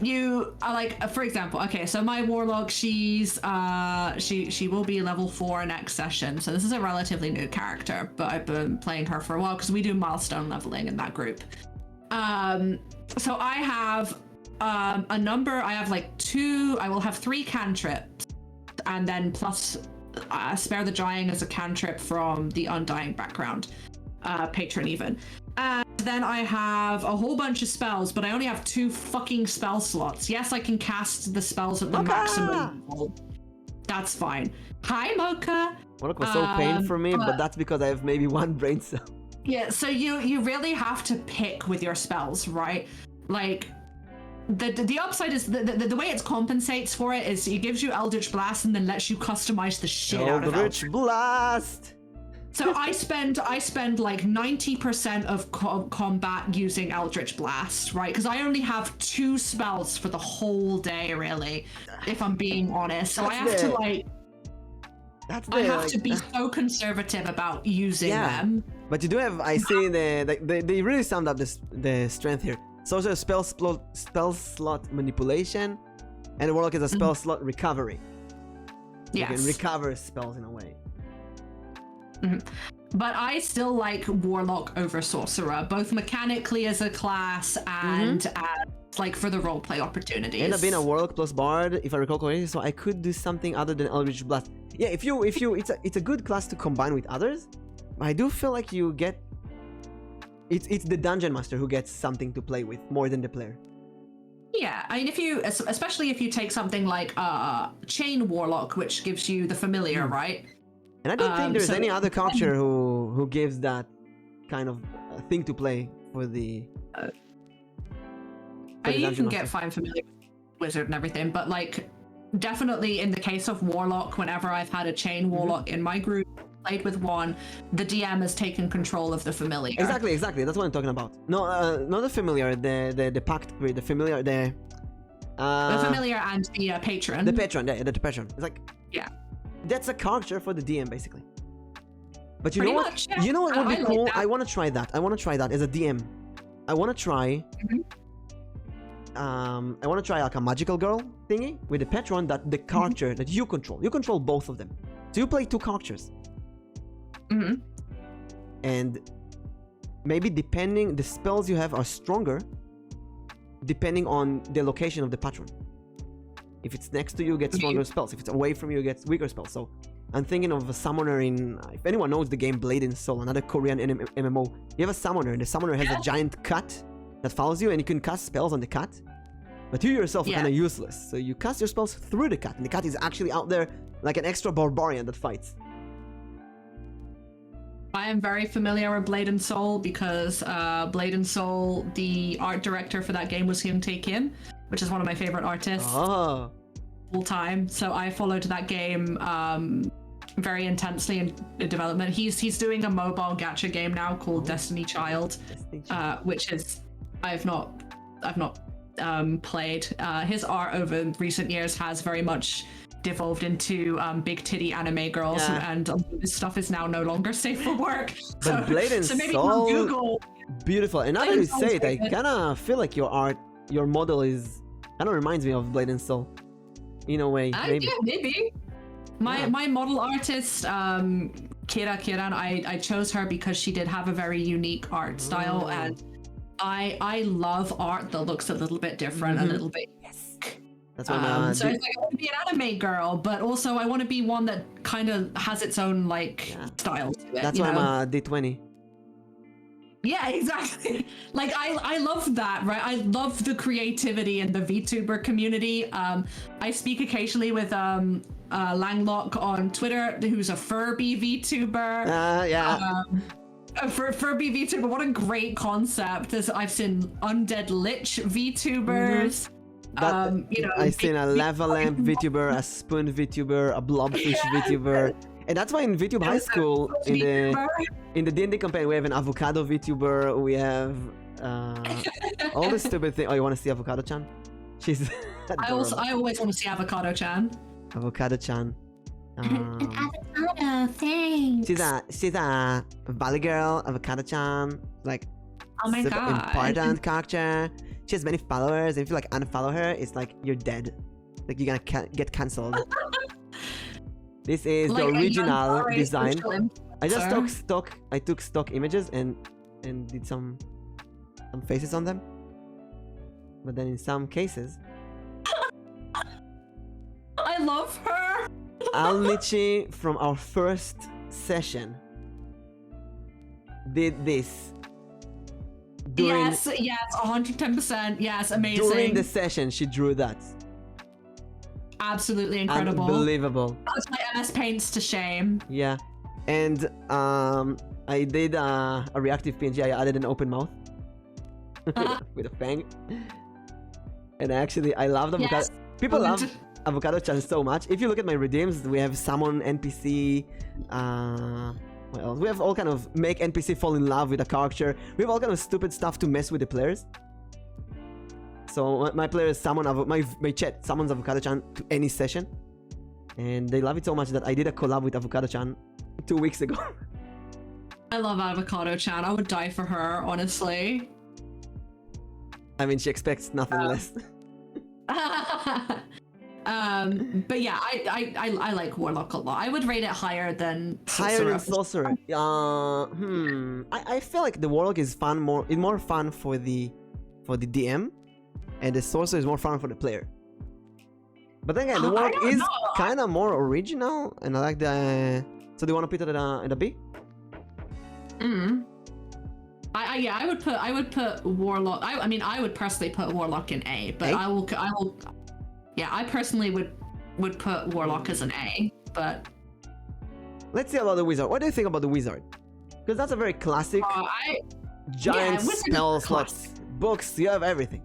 You are like, for example, okay, so my warlock, she will be level 4 next session. So this is a relatively new character, but I've been playing her for a while because we do milestone leveling in that group. So I have a number. I have like I will have 3 cantrips, and then plus Spare the Dying as a cantrip from the Undying background, patron even. And then I have a whole bunch of spells, but I only have 2 fucking spell slots. Yes, I can cast the spells at the maximum level. That's fine. Hi, Moka. Warlock was so pain for me, but that's because I have maybe 1 brain cell. Yeah, so you really have to pick with your spells, right? Like, the upside is the way it compensates for it is it gives you Eldritch Blast and then lets you customize the shit out of Eldritch Blast. So I spend like 90% of combat using Eldritch Blast, right? Because I only have 2 spells for the whole day, really, if I'm being honest. So I have to be so conservative about using them. But you do have, I see they really summed up the strength here. So there's spell slot manipulation, and Warlock is a spell slot recovery. Yes. You can recover spells in a way. But I still like Warlock over Sorcerer, both mechanically as a class and like for the roleplay opportunities. End up being a Warlock plus Bard, if I recall correctly, so I could do something other than Eldritch Blast. Yeah, if you, it's a good class to combine with others. I do feel like you get. It's the Dungeon Master who gets something to play with more than the player. Yeah, I mean, especially if you take something like Chain Warlock, which gives you the familiar, right? And I don't think there's any other culture who gives that kind of thing to play for the. You can get fine familiar with wizard and everything, but like definitely in the case of warlock, whenever I've had a chain warlock in my group, played with one, the DM has taken control of the familiar. Exactly. That's what I'm talking about. No, not the familiar, the pact grid, the familiar, the familiar and the patron. The patron, the patron. It's like that's a character for the DM basically. But you know what? Much, yeah. You know what would be cool? Like I want to try that. I want to try that as a DM. I want to try. I want to try like a magical girl thingy with a patron that the character that you control. You control both of them. So you play two characters. And maybe depending, the spells you have are stronger depending on the location of the patron. If it's next to you, get stronger spells. If it's away from you, get weaker spells. So I'm thinking of a summoner in, if anyone knows the game Blade and Soul, another Korean MMO, you have a summoner, and the summoner has a giant cat that follows you, and you can cast spells on the cat. But you yourself are kind of useless. So you cast your spells through the cat, and the cat is actually out there like an extra barbarian that fights. I am very familiar with Blade and Soul because Blade and Soul, the art director for that game was Hyun-tae Kim, which is one of my favorite artists all time. So I followed that game very intensely in development. He's doing a mobile gacha game now called Destiny Child, which is I've not played. His art over recent years has very much devolved into big titty anime girls, and this stuff is now no longer safe for work. But Blade and maybe Soul, on Google, beautiful. And now that you say it, I kind of feel like your model is kind of reminds me of Blade and Soul, in a way. Maybe. Yeah, maybe. My model artist, Kiran, I chose her because she did have a very unique art style, and I love art that looks a little bit different, a little bit. That's what I'm so it's like, I want to be an anime girl, but also I want to be one that kind of has its own style to it. That's why I'm a D20. Yeah, exactly. Like I love that, right? I love the creativity in the VTuber community. I speak occasionally with Langlock on Twitter, who's a Furby VTuber. Furby VTuber, what a great concept! I've seen undead lich VTubers. I've seen a lava lamp VTuber, a spoon VTuber, a blobfish VTuber, and that's why in VTube High School, in the D&D campaign, we have an avocado VTuber. We have all this stupid thing. Oh, you want to see Avocado-chan? She's I always want to see Avocado-chan. Avocado-chan. An avocado, thanks. She's a Valley girl, Avocado-chan. Like, oh my god, important character. She has many followers, and if you unfollow her, it's like you're dead. Like you're gonna get cancelled. This is the original design. I just took stock images and did some faces on them. But then in some cases, I love her. Alnichi from our first session did this. Yes, 110%. Yes, amazing. During the session, she drew that. Absolutely incredible. Unbelievable. That's my MS Paints to shame. Yeah. And I did a reactive PNG. I added an open mouth with a fang. And actually, I love avocado. Yes. People love Avocado-chan so much. If you look at my redeems, we have summon NPC. What else? We have all kind of make NPC fall in love with a character. We have all kind of stupid stuff to mess with the players. So my players summon my chat summons Avocado-chan to any session, and they love it so much that I did a collab with Avocado-chan 2 weeks ago. I love Avocado-chan. I would die for her, honestly. I mean, she expects nothing less. But yeah, I like Warlock a lot. I would rate it higher than Sorcerer. I feel like the Warlock is more fun for the DM, and the Sorcerer is more fun for the player. But then again, the Warlock is kind of more original, and I like the. So do you want to put it at a B? I would put Warlock. I mean, I would personally put Warlock in A, but I will. Yeah, I personally would put Warlock as an A, but... Let's see about the Wizard. What do you think about the Wizard? Because that's a very classic giant Wizard spell is slots, books. You have everything.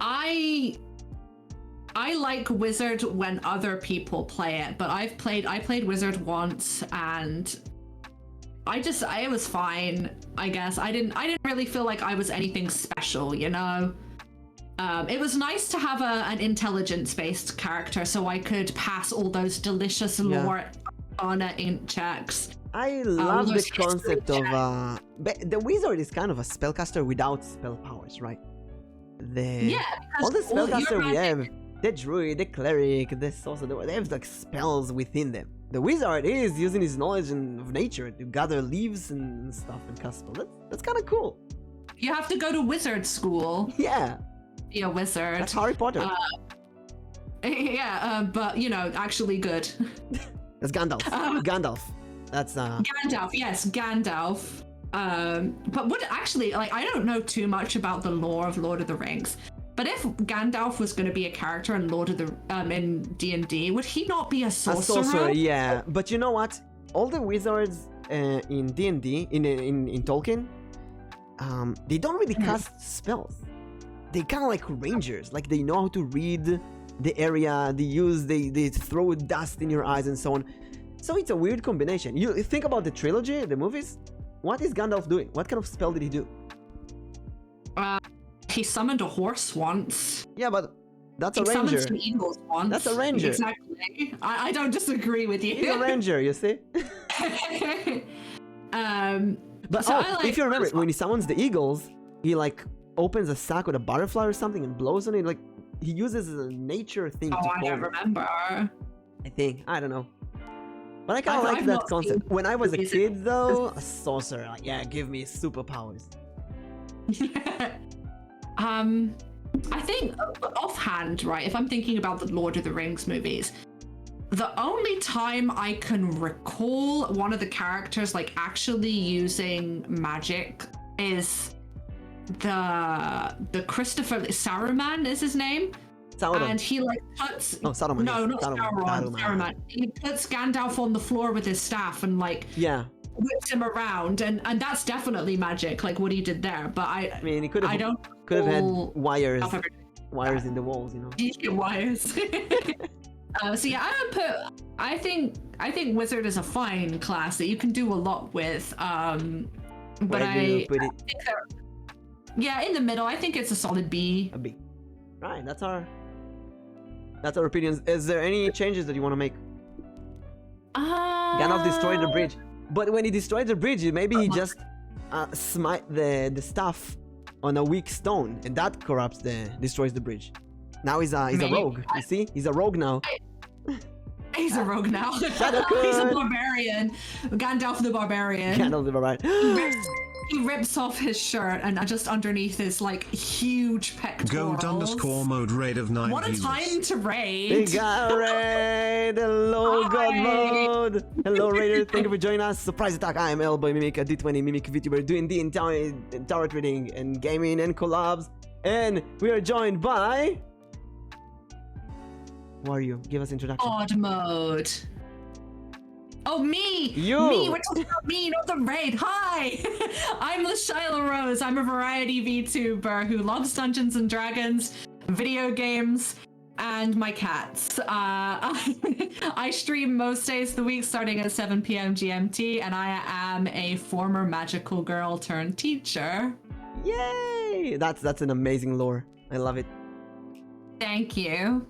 I like Wizard when other people play it, but I played Wizard once and it was fine, I guess. I didn't really feel like I was anything special, you know? It was nice to have an intelligence-based character so I could pass all those delicious lore honor int checks. I love the concept of the wizard is kind of a spellcaster without spell powers, right? All the spellcaster we have, the druid, the cleric, the sorcerer, they have like spells within them. The wizard is using his knowledge of nature to gather leaves and stuff and cast spells. That's kind of cool. You have to go to wizard school. Yeah. Be a wizard. That's Harry Potter. But you know, actually good. That's Gandalf. Gandalf. That's Gandalf. Yes, Gandalf. But what actually, like, I don't know too much about the lore of Lord of the Rings. But if Gandalf was going to be a character in in D&D, would he not be a sorcerer? A sorcerer, yeah. But you know what? All the wizards in D&D, in Tolkien, they don't really cast spells. They kind of like rangers. Like they know how to read the area. They throw dust in your eyes and so on. So it's a weird combination. You think about the trilogy, the movies. What is Gandalf doing? What kind of spell did he do? He summoned a horse once. Yeah, but that's a ranger. ranger. He summoned some eagles once. That's a ranger. Exactly. I don't disagree with you. He's a ranger, you see? But so if you remember, when he summons the eagles, he like opens a sack with a butterfly or something and blows on it. Like he uses a nature thing to I don't remember. I think. I don't know. But I kind of like that concept. When I was a kid, though, a sorcerer, like, yeah, give me superpowers. I think offhand, right, if I'm thinking about the Lord of the Rings movies, the only time I can recall one of the characters like actually using magic is the Christopher Saruman is his name. Sauron. And he like puts Saruman. No, yes. not Saruman. He puts Gandalf on the floor with his staff and like whips him around, and that's definitely magic, like what he did there. But I mean, he could have had wires in the walls, you know. Wires. So yeah, I think wizard is a fine class that you can do a lot with. But I think in the middle. I think it's a solid B. A B. Right. That's our opinions. Is there any changes that you want to make? Gandalf destroyed the bridge, but when he destroyed the bridge, maybe he just smite the staff on a weak stone, and that destroys the bridge. Now he's a rogue. You see, he's a rogue now. He's a rogue now. He's a barbarian. Gandalf the barbarian. Gandalf the barbarian. He rips off his shirt, and just underneath his like huge pectorals. Gold_mode raid of 9 What a time to raid! We got raid! Hello, God mode! Hello, Raider. Thank you for joining us. Surprise attack! I am Elboim Mimic, a D20 Mimic VTuber doing D&D and tarot reading and gaming and collabs. And we are joined by... Who are you? Give us introduction. Odd mode. Oh, me! You! Me! We're talking about me, not the raid! Hi! I'm LashailaRose. I'm a variety VTuber who loves Dungeons and Dragons, video games, and my cats. I stream most days of the week starting at 7 p.m. GMT, and I am a former magical girl turned teacher. Yay! That's an amazing lore. I love it. Thank you.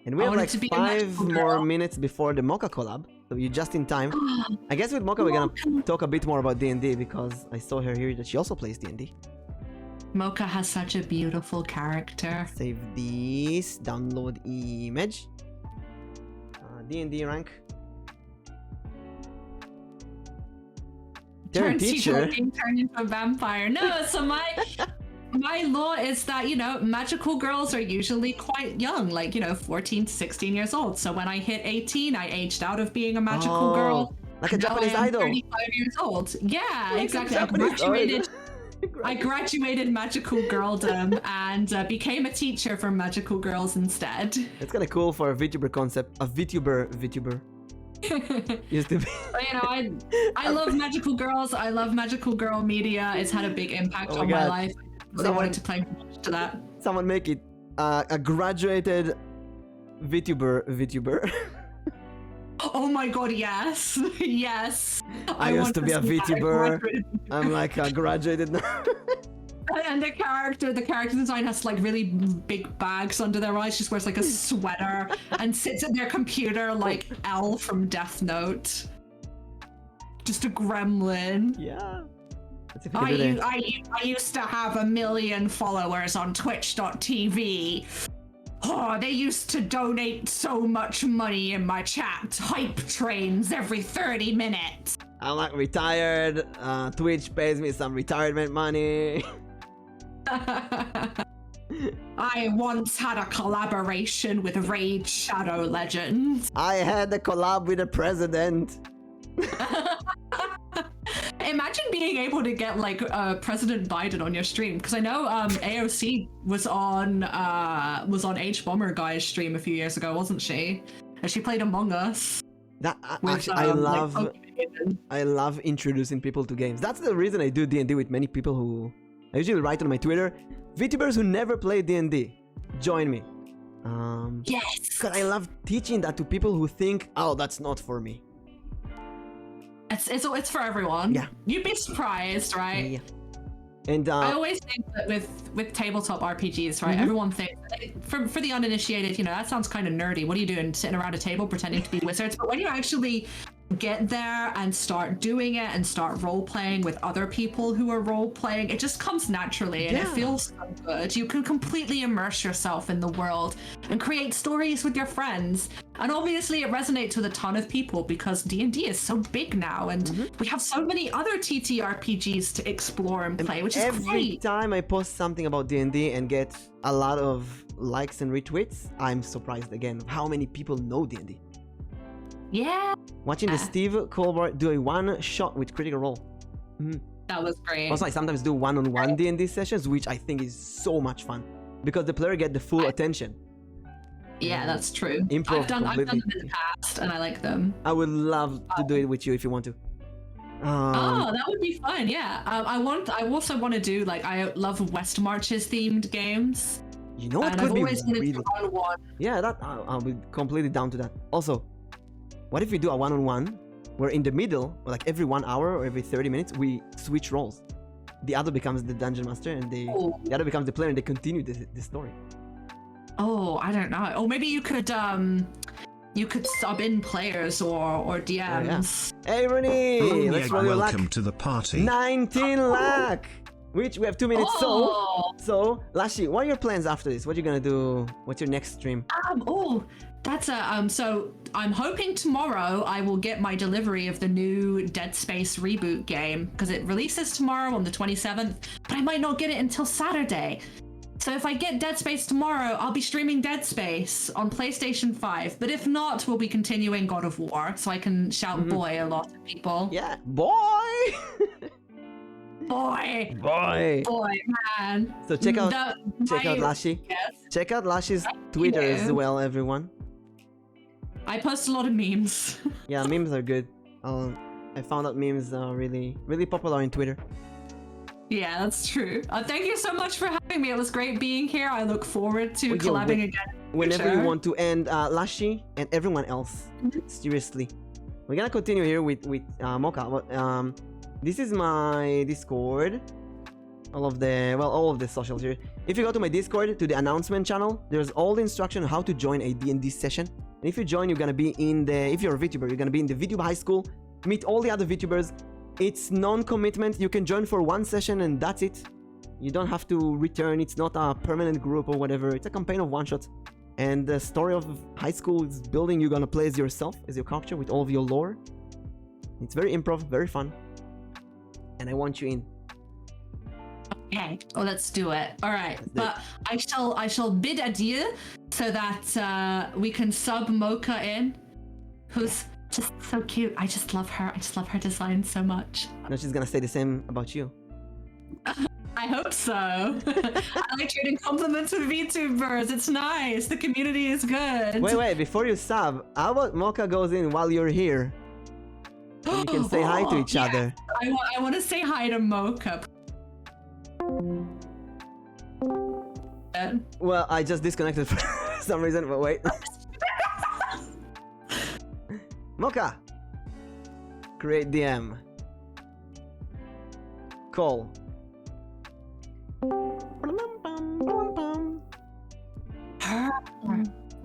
And we have like 5 more minutes before the Moka collab. So you're just in time. I guess with Moka we're gonna talk a bit more about D&D because I saw her here that she also plays D&D. Moka has such a beautiful character. Save this. Download image. D&D rank. Turn teacher. Being turned into a vampire. No, so my law is that, you know, magical girls are usually quite young, like, you know, 14 to 16 years old. So when I hit 18, I aged out of being a magical girl. Like a Japanese idol. 35 years old. Yeah, like exactly. I graduated magical girldom and became a teacher for magical girls instead. It's kind of cool for a VTuber concept. A VTuber. Used to be. But, you know, I love magical girls. I love magical girl media. It's had a big impact Oh my on my God. life. I wanted to play to that. Someone make it a graduated VTuber. Oh my god, yes. Yes. I used want to be a see that. VTuber. Graduated. I'm like a graduated now. And the character design has like really big bags under their eyes. Just wears like a sweater and sits at their computer like L from Death Note. Just a gremlin. Yeah. That's if I used to have 1 million followers on Twitch.tv. Oh, they used to donate so much money in my chat. Hype trains every 30 minutes. I'm like retired. Twitch pays me some retirement money. I once had a collaboration with Raid Shadow Legends. I had a collab with the president. Imagine being able to get like President Biden on your stream, because I know AOC was on H Bomber Guy's stream a few years ago, wasn't she? And she played Among Us. That With, actually, I like, love introducing people to games. That's the reason I do D&D with many people who I usually write on my Twitter. VTubers who never play D&D, join me. Yes. Because I love teaching that to people who think, oh, that's not for me. It's for everyone. Yeah. You'd be surprised, right? Yeah. And I always think that with tabletop RPGs, right? Everyone thinks, for the uninitiated, you know, that sounds kind of nerdy. What are you doing, sitting around a table pretending to be wizards? But when you actually get there and start doing it and start role playing with other people who are role playing, it just comes naturally and it feels so good. You can completely immerse yourself in the world and create stories with your friends. And obviously it resonates with a ton of people because D&D is so big now and we have so many other TTRPGs to explore and play, which is every great. time I post something about D&D and get a lot of likes and retweets, I'm surprised again of how many people know D&D. Yeah. Watching the Steve Colbert do a one-shot with Critical Role. That was great. Also, I sometimes do one-on-one D&D sessions, which I think is so much fun because the player get the full attention. Yeah, that's true. Improv I've done them completely. in the past and I like them. I would love to do it with you if you want to. Oh, that would be fun. Yeah. I also want to do, like, I love West Marches themed games. You know what And could I've be always wanted really... to run one. Yeah, that I'll be completely down to that. Also, what if we do a one-on-one where in the middle, or like every 1 hour or every 30 minutes, we switch roles? The other becomes the dungeon master and the other becomes the player and they continue the story. Oh, I don't know. Or maybe you could sub in players or DMs. Hey, Ronnie! Let's roll your luck. Welcome to the party. 19 luck! Which we have 2 minutes. Oh. So, Lashi, what are your plans after this? What are you gonna do? What's your next stream? That's so I'm hoping tomorrow I will get my delivery of the new Dead Space reboot game because it releases tomorrow on the 27th, but I might not get it until Saturday. So if I get Dead Space tomorrow, I'll be streaming Dead Space on PlayStation 5. But if not, we'll be continuing God of War, so I can shout boy a lot at people. Yeah, boy! Boy, man. So check out Lashi. Yes. Check out Lashi's Twitter as well, everyone. I post a lot of memes. Yeah, memes are good. I found out memes are really, really popular on Twitter. Yeah, that's true. Thank you so much for having me. It was great being here. I look forward to collabing again. Whenever you want to. And Lashi and everyone else, seriously. We're gonna continue here with Moka. But, this is my Discord. All of the socials here. If you go to my Discord, to the announcement channel, there's all the instruction on how to join a D&D session. And if you join, you're gonna be if you're a VTuber, you're gonna be in the VTube High School, meet all the other VTubers. It's non-commitment. You can join for one session and that's it. You don't have to return. It's not a permanent group or whatever. It's a campaign of one-shots. And the story of high school is building. You're gonna play as yourself, as your character, with all of your lore. It's very improv, very fun. And I want you in. Okay, well, let's do it. All right, but I shall bid adieu so that we can sub Moka in, who's just so cute. I just love her. I just love her design so much. No, she's gonna say the same about you. I I hope so. I like trading compliments with VTubers. It's nice. The community is good. Wait, before you sub, how about Moka goes in while you're here? And you can say hi to each other. I want to say hi to Moka. Well, I just disconnected for some reason, but wait. Moka! Create DM. Call.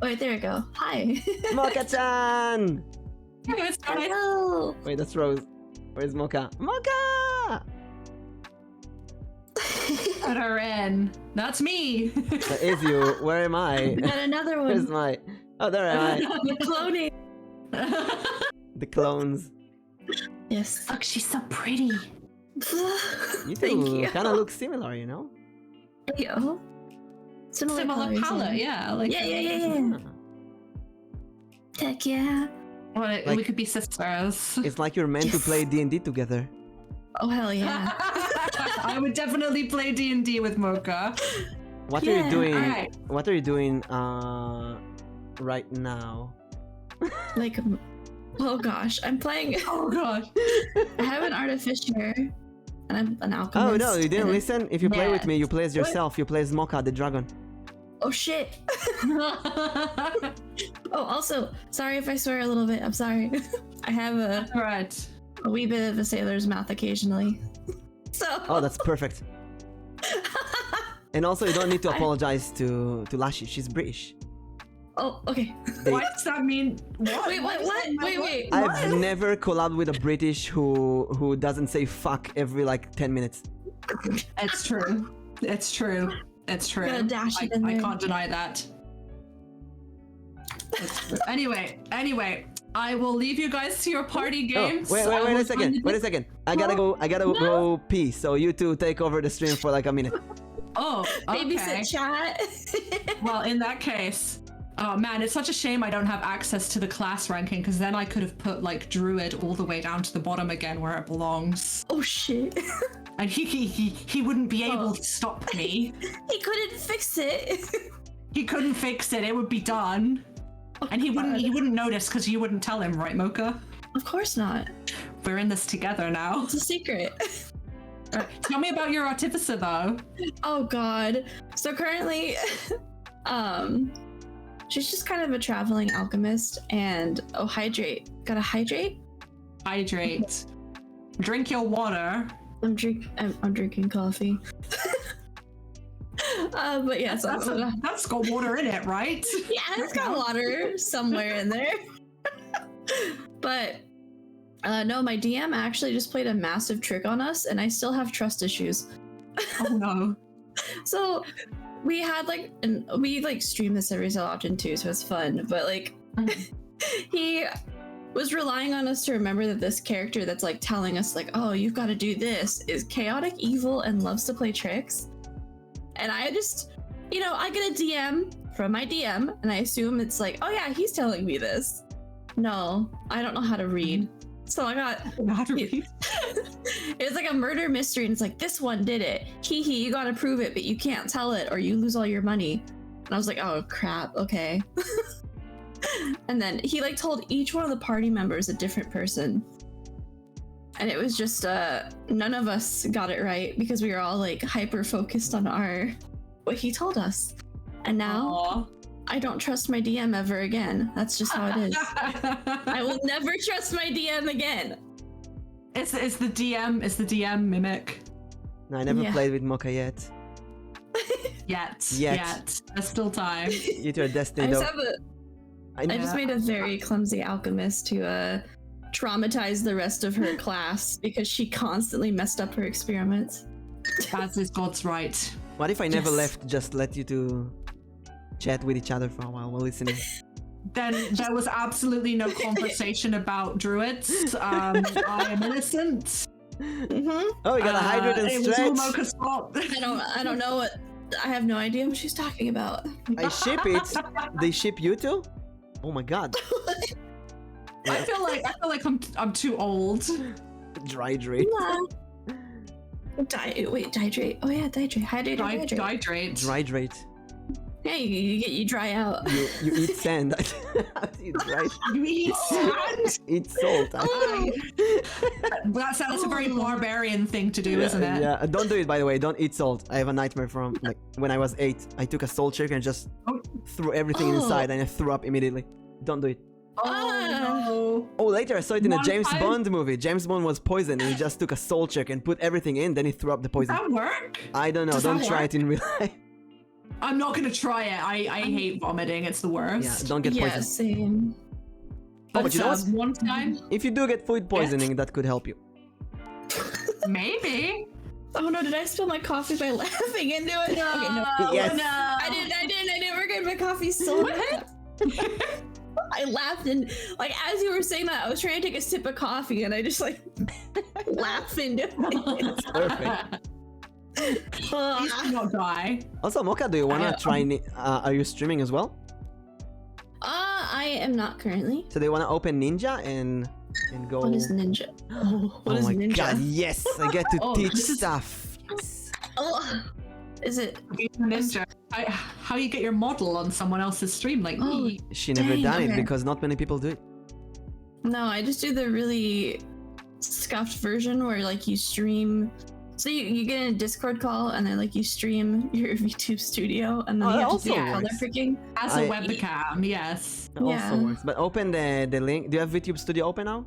Wait, there we go. Hi. Moka-chan! Hello. Wait, that's Rose. Where's Moka? Moka! Put her in. That's me. That is you. Where am I? Got another Where's one. my... Oh, there am I. The cloning. The clones. Yes. Look, she's so pretty. You Thank two you. kind of look similar, you know? Yo. Similar colors, palette, yeah. Like Yeah. Heck yeah. Well, Like- we could be sisters. It's like you're meant to play D&D together. Oh hell yeah. I would definitely play D&D with Moka. What are you Yeah, doing? alright. What are you doing right now? Like, oh gosh, I'm playing. Oh god. I have an artificer, and I'm an Oh alchemist. no, you didn't and listen? If you play with Yeah. me, you play as yourself. You play as Moka, the dragon. Oh shit. Oh, also, sorry if I swear a little bit. I'm sorry. I have Right. a wee bit of a sailor's mouth occasionally. So. Oh, that's perfect. And also, you don't need to apologize to Lashi. She's British. Oh, okay. They- What does that mean? What? Wait, what? Wait. I've never collabed with a British who doesn't say fuck every like 10 minutes. It's true. It's true. It's true. Gotta dash it in I there. can't deny that. It's true. Anyway, I will leave you guys to your party games. Oh, wait I a will second. find Wait a you- second. I gotta go pee. So you two take over the stream for like a minute. Oh, okay. Babysit chat. Well, in that case, oh man, it's such a shame I don't have access to the class ranking, because then I could have put like Druid all the way down to the bottom again where it belongs, Oh shit. and he wouldn't be able to stop me. He couldn't fix it. He couldn't fix it. It would be done, and he wouldn't notice because you wouldn't tell him, right, Moka? Of course not. We're in this together now. It's a secret. Tell me about your artificer though. Oh god. So currently, she's just kind of a traveling alchemist, and hydrate. Gotta hydrate? Hydrate. Drink your water. I'm drinking coffee. But yeah, so That's got water in it, right? yeah, it's got water somewhere in there. But no, my DM actually just played a massive trick on us, and I still have trust issues. Oh no. So we had we stream this every so often too, so it's fun. But like, he was relying on us to remember that this character that's like telling us like, oh, you've got to do this, is chaotic evil and loves to play tricks. And I just, I get a DM from my DM, and I assume it's like, oh yeah, he's telling me this. No, I don't know how to read. So I got Not really. it's like a murder mystery, and it's like, this one did it. Hee hee, you gotta prove it, but you can't tell it or you lose all your money. And I was like, oh crap, okay. And then he told each one of the party members a different person. And it was just none of us got it right because we were all hyper focused on what he told us. And now Aw. I don't trust my DM ever again. That's just how it is. I will never trust my DM again. It's the DM Mimic. No, I never Yeah. played with Moka yet. Yet. There's still time. You two are I destined. just, though. I just made a very clumsy alchemist to traumatize the rest of her class because she constantly messed up her experiments. As is God's right. What if I never Yes. left? Just let you two chat with each other for a while while listening. Then there was absolutely no conversation about druids. I am innocent. Oh, we got a hydrate and It was all stretch. Moka's fault. I don't know what. I have no idea what she's talking about. I ship it. They ship you two? Oh my god. I feel like I'm too old. Dry drink. Dihydrate. Oh yeah, dihydrate. Hydrate or hydrate. Hydrate. Hydrate. Yeah, you dry out. You eat sand. How do you dry? You eat sand? Eat salt. That's a very barbarian thing to do, isn't it? Yeah, don't do it, by the way. Don't eat salt. I have a nightmare from like when I was 8. I took a salt shaker and just threw everything inside and I threw up immediately. Don't do it. Oh, Oh, later I saw it in a One James time- Bond movie. James Bond was poisoned and he just took a salt shaker and put everything in, then he threw up the Does poison. that work? I don't know. Does Don't that try work? it in real life. I'm not gonna try it. I hate vomiting. It's the worst. Yeah, don't get Yeah, poisoned. same. but you know what? One time, If you do get food poisoning, that could help you. maybe. Oh no, did I spill my coffee by laughing into it? No, Okay, no. Yes. no. I didn't forget my coffee so bad. I laughed and like as you were saying that, I was trying to take a sip of coffee and I just like laughed into it. Perfect. Please do not die. Also, Moka, do you wanna try? Are you streaming as well? I am not currently. So they wanna open Ninja and go. What is ninja? Oh, what is my ninja? god! Yes, I get to Oh, teach this is- stuff. Yes. Oh, is it? Ninja. How you get your model on someone else's stream like Oh. me? She never Dang, done it okay. because not many people do it. No, I just do the really scuffed version where like you stream. So you get in a Discord call and then like you stream your VTube studio and then Oh, you that have to do also color works. picking. As a I- webcam, yes. It also Yeah. works. But open the link. Do you have VTube Studio open now?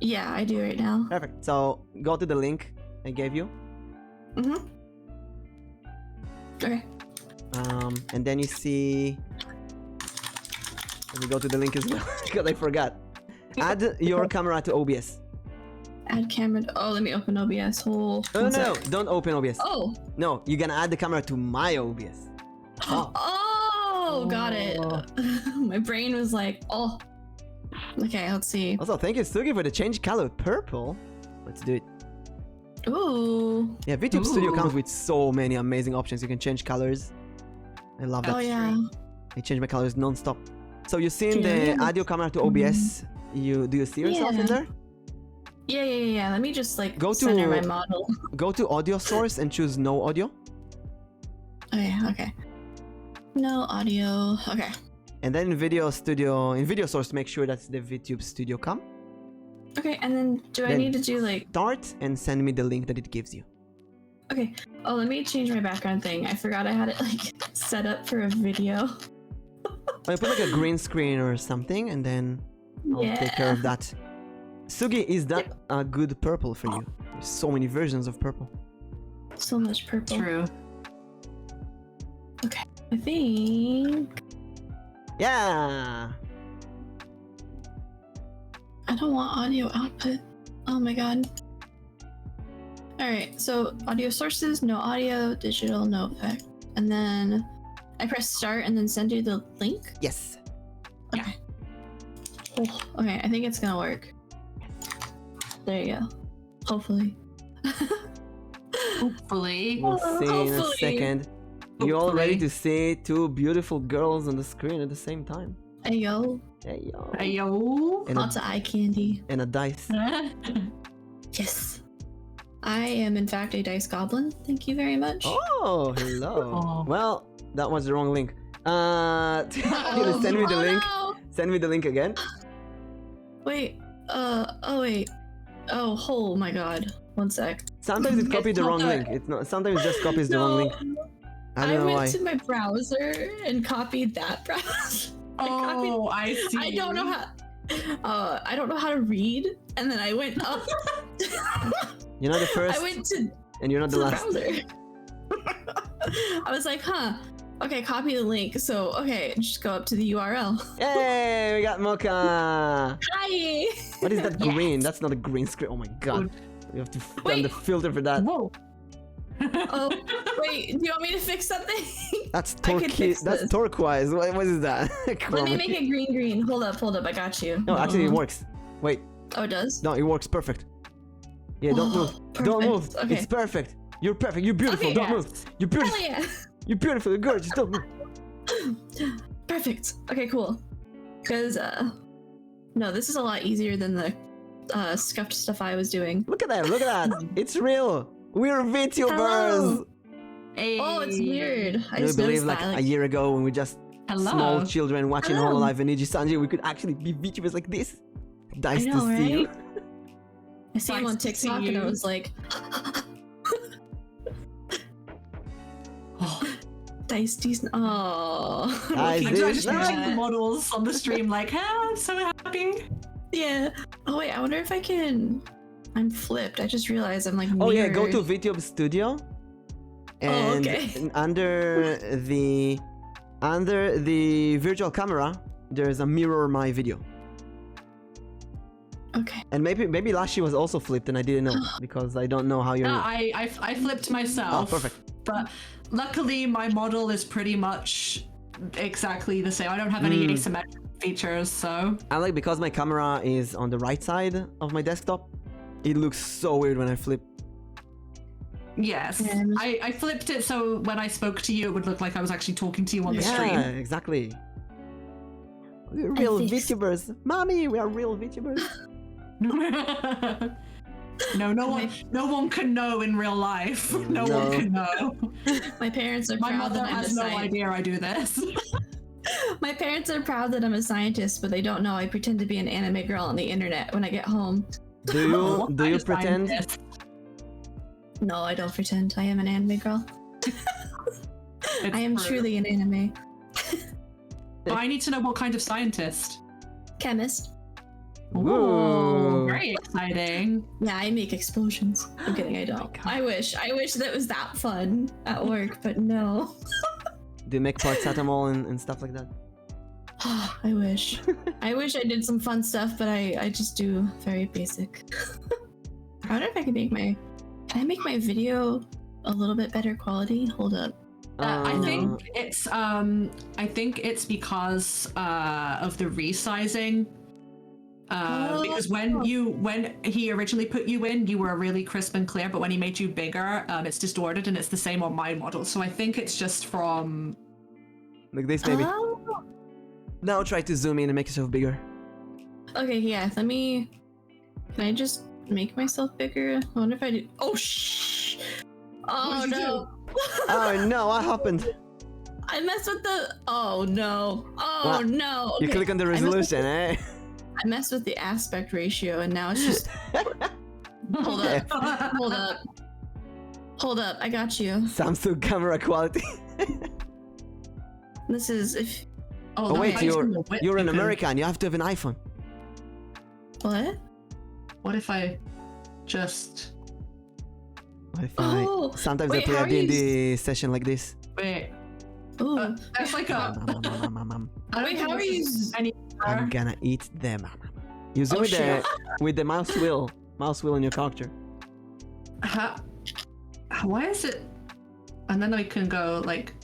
Yeah, I do right now. Perfect. So go to the link I gave you. Mm-hmm. Okay. And then you see. Let me go to the link as well because I forgot. Add your camera to OBS. Add camera. Oh, let me open OBS. No, don't open OBS. Oh. No, you're gonna add the camera to my OBS. Oh, got it. My brain was like, oh. Okay, let's see. Also, thank you, Sugi, for the change color purple. Let's do it. Ooh. Yeah, VTube Studio Ooh. comes with so many amazing options. You can change colors. I love that. Oh yeah. I change my colors non-stop. So you seen Yeah. the audio camera to OBS? Do you see yourself in Yeah. there? Yeah. Let me just like Go center to- my model. Go to audio source and choose no audio. Okay. No audio. Okay. And then in video source, make sure that's the VTube Studio cam. Okay, and then do I Then- need to do like Start and send me the link that it gives you. okay. Oh, let me change my background thing. I forgot I had it like set up for a video. Or you put like a green screen or something, and then I'll take care of that. Sugi, is that a good purple for you? There's so many versions of purple. So much purple. True. Okay. I think Yeah. I don't want audio output. Oh my god. Alright, so audio sources, no audio, digital, no effect. And then I press start and then send you the link. Yes. Okay. Oh, okay, I think it's gonna work. There you go. Hopefully. Hopefully. We'll see in a Hopefully. second. You all ready Hopefully. to see two beautiful girls on the screen at the same time? Hey yo. Hey yo. Ayo. And Lots of eye candy. and a dice. Yes. I am in fact a dice goblin. Thank you very much. Oh, hello. Oh. Well, that was the wrong link. Send me the link. No. Send me the link again. Wait. Oh wait. Oh my god. One sec. Sometimes it copied the not wrong that. link. It's not. Sometimes it just copies the wrong link. I don't know went why. to my browser and copied that browser. Oh, I see. I don't know how. I don't know how to read, and then I went up. You're not the first, I went to and you're not the the last. browser. I was like, huh. Okay, copy the link. So, okay, just go up to the URL. Hey, we got Moka. Hi. What is that Yes. green? That's not a green screen. Oh my god. We have to run the Wait. filter for that. Whoa. Oh, wait. Do you want me to fix something? That's I could fix That's this. turquoise. What is that? Let me make it green. Hold up. I got you. No, actually it works. Wait, Oh, it does? no, it works perfect. Yeah, don't Oh, move. Don't perfect. move. Okay. It's perfect. You're perfect. You're beautiful. Okay, Don't yes. move. You're beautiful. Hell yeah. You're beautiful. You're gorgeous. Don't move. Perfect. Okay, cool. Because, no, this is a lot easier than the scuffed stuff I was doing. Look at that. Look at that. It's real. We're VTubers! Hello. Hey. Oh, it's weird. I Can you just believe noticed like that. a year ago when we just Hello. small children watching Hello. Hololive and Niji Sanji, we could actually be VTubers like this? Nice I know, to see you. right? I see him Nice on to see TikTok and I you. was like, Dice decent. Oh, Guys, I'm this- just watching the models on the stream like, I'm so happy. yeah. Oh wait, I wonder if I can. I'm flipped. I just realized I'm like. Oh yeah, go to mirrored. VTube Studio. And okay. under the virtual camera, there's a mirror my video. Okay. And maybe Lashi was also flipped and I didn't know because I don't know how you're. I flipped myself. Oh, perfect. But luckily, my model is pretty much exactly the same. I don't have any asymmetric features, so. I like because my camera is on the right side of my desktop. It looks so weird when I flip. Yes. And- I flipped it so when I spoke to you, it would look like I was actually talking to you on the Yeah, stream. exactly. We're real fixed- VTubers. Mommy, we are real VTubers. No one can know in real life. No No. one can know. My parents are My proud mother that I'm a has no scientist. idea I do this. My parents are proud that I'm a scientist, but they don't know I pretend to be an anime girl on the internet when I get home. Do What you kind of pretend? scientist? No, I don't pretend. I am an anime girl. It's I am true. truly an anime But I need to know what kind of scientist. chemist. Ooh. Ooh, very exciting. Yeah, I make explosions. I'm kidding, I don't. God. I wish that was that fun at work, but no. Do you make paracetamol and stuff like that? I wish. I wish I did some fun stuff, but I just do very basic. I wonder if I can make my. Can I make my video a little bit better quality? Hold up. I think it's because of the resizing. Because when he originally put you in, you were really crisp and clear, but when he made you bigger, it's distorted, and it's the same on my model. So I think it's just from. like this, maybe. Oh. Now try to zoom in and make yourself bigger. Okay, yeah. Let me. Can I just make myself bigger? I wonder if I do. Oh shh. Oh did you no. Oh no, what happened? I messed with the. Oh no. Oh What? no. You Okay. click on the resolution, eh? I messed with the aspect ratio, and now it's just. Hold Okay. up. Hold up. Hold up. I got you. Samsung camera quality. This is if. Oh Okay. wait, you're an You can- American. You have to have an iPhone. What? What if I just What if I? Oh. Sometimes wait, I play how a are you D&D session like this. wait? Ooh. There's like a. I don't Wait, think how are this you? is any I'm gonna eat them. You zoom Oh, with the shit. with the mouse wheel on your character. Why is it? And then I can go like.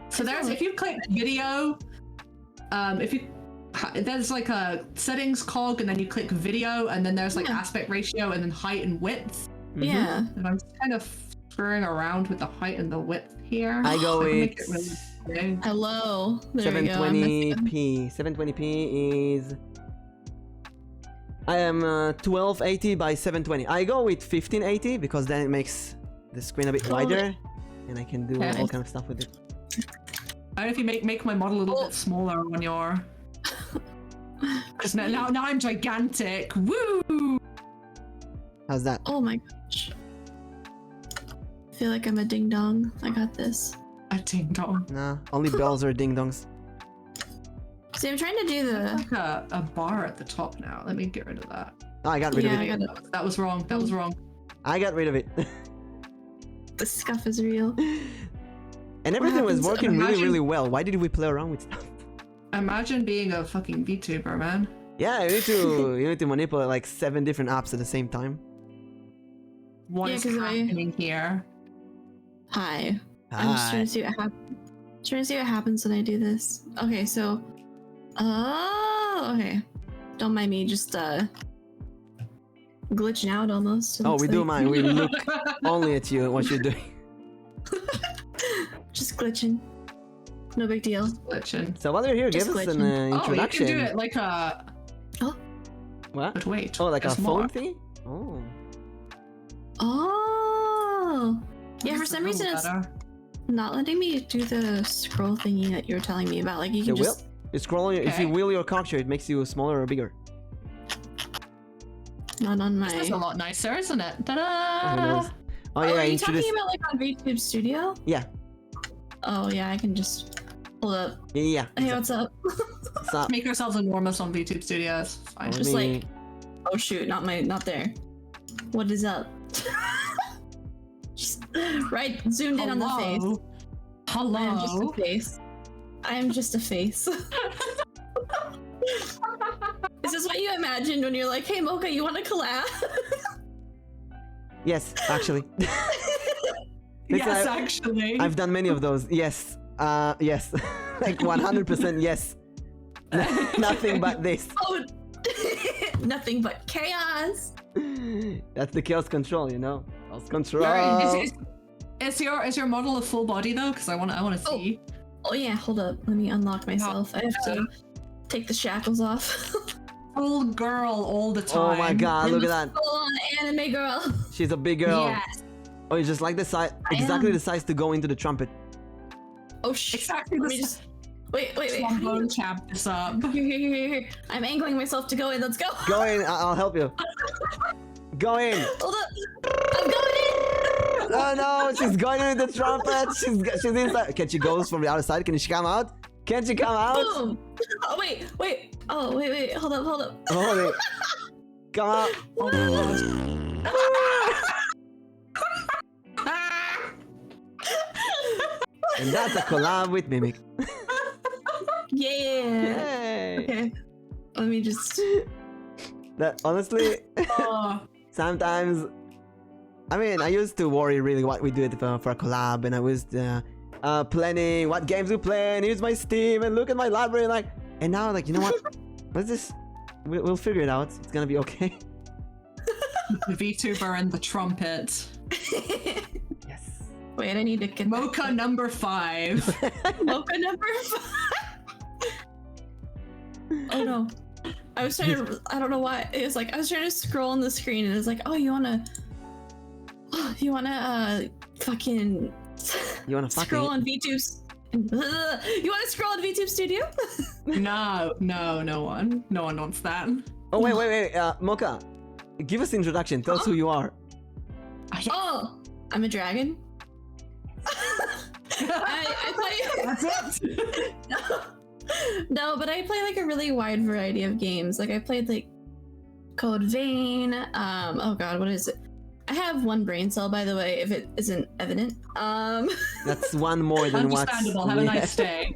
So there's if you click video, there's like a settings cog, and then you click video, and then there's like Yeah. aspect ratio, and then height and width. Yeah. And I'm kind of screwing around with the height and the width here. I go can with make it really big. Hello. There we go. I'm messing up. 720p. 720p is. I am 1280 by 720. I go with 1580 because then it makes the screen a bit wider, and I can do Okay. all kind of stuff with it. I don't know if you make my model a little bit smaller on your. Because now I'm gigantic. Woo! How's that? Oh my gosh. I feel like I'm a ding dong. I got this. A ding dong. Nah, only bells or ding dongs. See, I'm trying to do the. Like a bar at the top now. Let me get rid of that. Oh, I got rid Yeah, of I it. got it. That was wrong. That was wrong. I got rid of it. The scuff is real. And everything was happens- working really, imagine- really well. Why did we play around with stuff? Imagine being a fucking VTuber, man. Yeah, you need to manipulate like 7 different apps at the same time. What Yeah, is 'cause happening here? Hi. I'm just trying to see what happens. Trying to see what happens when I do this. Okay, so. Oh, okay. Don't mind me, just glitching out almost. it Oh, looks we do like. mine. We look only at you, what you're doing. Just glitching. No big deal. Glitching. So while you're here, Just give us an glitching. introduction. Oh, you can do it like a. What? But wait. Oh, like a there's phone more. thing? Oh. Oh. Yeah, for some reason it's Better. not letting me do the scroll thingy that you were telling me about. Like you can You will? just. You scroll, if you Okay. wheel your character, it makes you smaller or bigger. Not on my. This is a lot nicer, isn't it? Who Ta-da! knows? Oh yeah, are you introduce. talking about like on vTube Studio? Yeah, Oh yeah, I can just hold up. yeah. Hey, what's up? So, Make yourselves enormous on VTube Studios. It's fine. let just me- Oh shoot, not there. What is up? Just right, zoomed in on the face. Hello. I am just a face. I am just a face. Is this what you imagined when you're like, hey Mocha, you want to collab? yes, actually. Listen, Yes, actually. I've done many of those. Yes. Yes. Like 100% yes. Nothing but this. Oh, nothing but chaos. That's the chaos control, you know? Chaos control. Is your model a full body though? Because I want to see. Oh yeah, hold up. Let me unlock myself. I have to take the shackles off. Full girl all the time. Oh my god, look at that. Full on anime girl. She's a big girl. Yes. Oh, you just like the size, I exactly am. the size to go into the trumpet. Oh shit. Exactly. Let me just. Wait. Trombone chap this up. Here. I'm angling myself to go in. Let's go. Go in, I'll help you. Go in. Hold up. I'm going in. Oh no, she's going into the trumpet. She's inside. Can she go from the other side? Can she come out? Can she come out? Boom. Oh wait. Oh wait. Hold up. Holy. Come out. Oh my god. And that's a collab with Mimic. Yeah. Hey. Okay. Let me just. That honestly, Oh. sometimes, I mean, I used to worry really what we do it for a collab, and I was planning what games we play, and here's my Steam, and look at my library, like, and now like, you know what? What's this? We'll figure it out. It's gonna be okay. The VTuber and the trumpet. Yes. Wait, I need to get Mocha number 5. Mocha number 5. Oh no. I was trying to. I don't know why. It was like I was trying to scroll on the screen, and it was like, oh, you wanna fucking. You wanna fucking scroll on VTube's. You wanna scroll on VTube Studio? No one wants that. Oh wait, Mocha, give us introduction. Tell us who you are. Oh, I'm a dragon. I play. That's it. No, but I play like a really wide variety of games. Like I played like Code Vein. Oh god, what is it? I have one brain cell, by the way, if it isn't evident. That's one more than what's. Understandable. Have a nice day.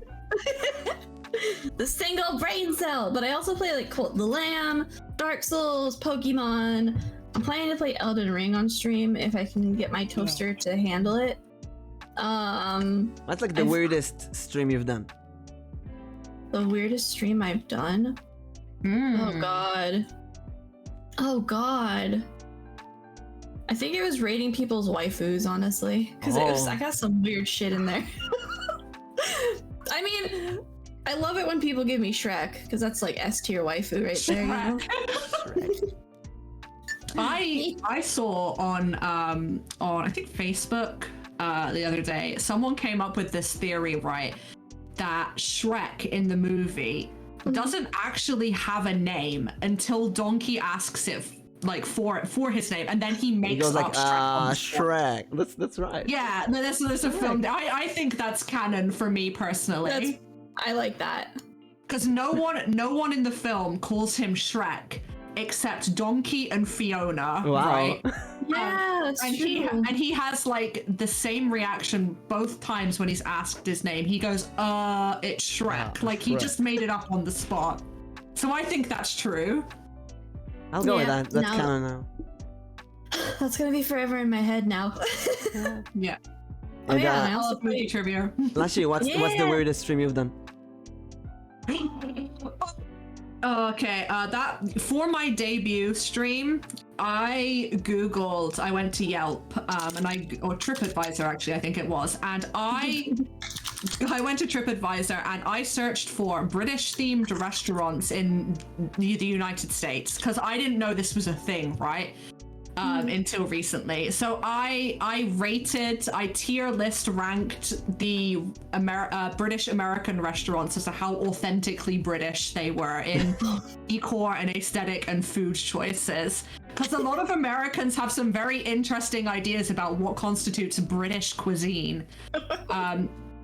The single brain cell. But I also play like Cult of the Lamb, Dark Souls, Pokemon. I'm planning to play Elden Ring on stream if I can get my toaster to handle it. What's like the weirdest stream you've done? The weirdest stream I've done. Oh god. I think it was rating people's waifus, honestly, because I got some weird shit in there. I mean, I love it when people give me Shrek, because that's like S tier waifu right there. You know? I saw on I think Facebook the other day, someone came up with this theory, right, that Shrek in the movie doesn't actually have a name until Donkey asks it like for his name, and then he makes He goes up like, Shrek. On the spot. Shrek. That's right. Yeah, no, there's a film. I think that's canon for me personally. I like that. Because no one in the film calls him Shrek except Donkey and Fiona, Wow. right? Yeah, that's And true. he has like the same reaction both times when he's asked his name. He goes, it's Shrek. Like he Shrek. just made it up on the spot. So I think that's true. I'll go with Yeah, that. That's now- canon now. That's gonna be forever in my head now. Yeah. Oh And, yeah, and I I also love movie play. trivia. Lashy, what's the Yeah. weirdest stream you've done? Okay, that for my debut stream, I went to Yelp, or TripAdvisor actually, I think it was, and I went to TripAdvisor and I searched for British themed restaurants in the United States because I didn't know this was a thing, right? until recently. So I tier list ranked the British American restaurants as to how authentically British they were in decor and aesthetic and food choices. Because a lot of Americans have some very interesting ideas about what constitutes British cuisine.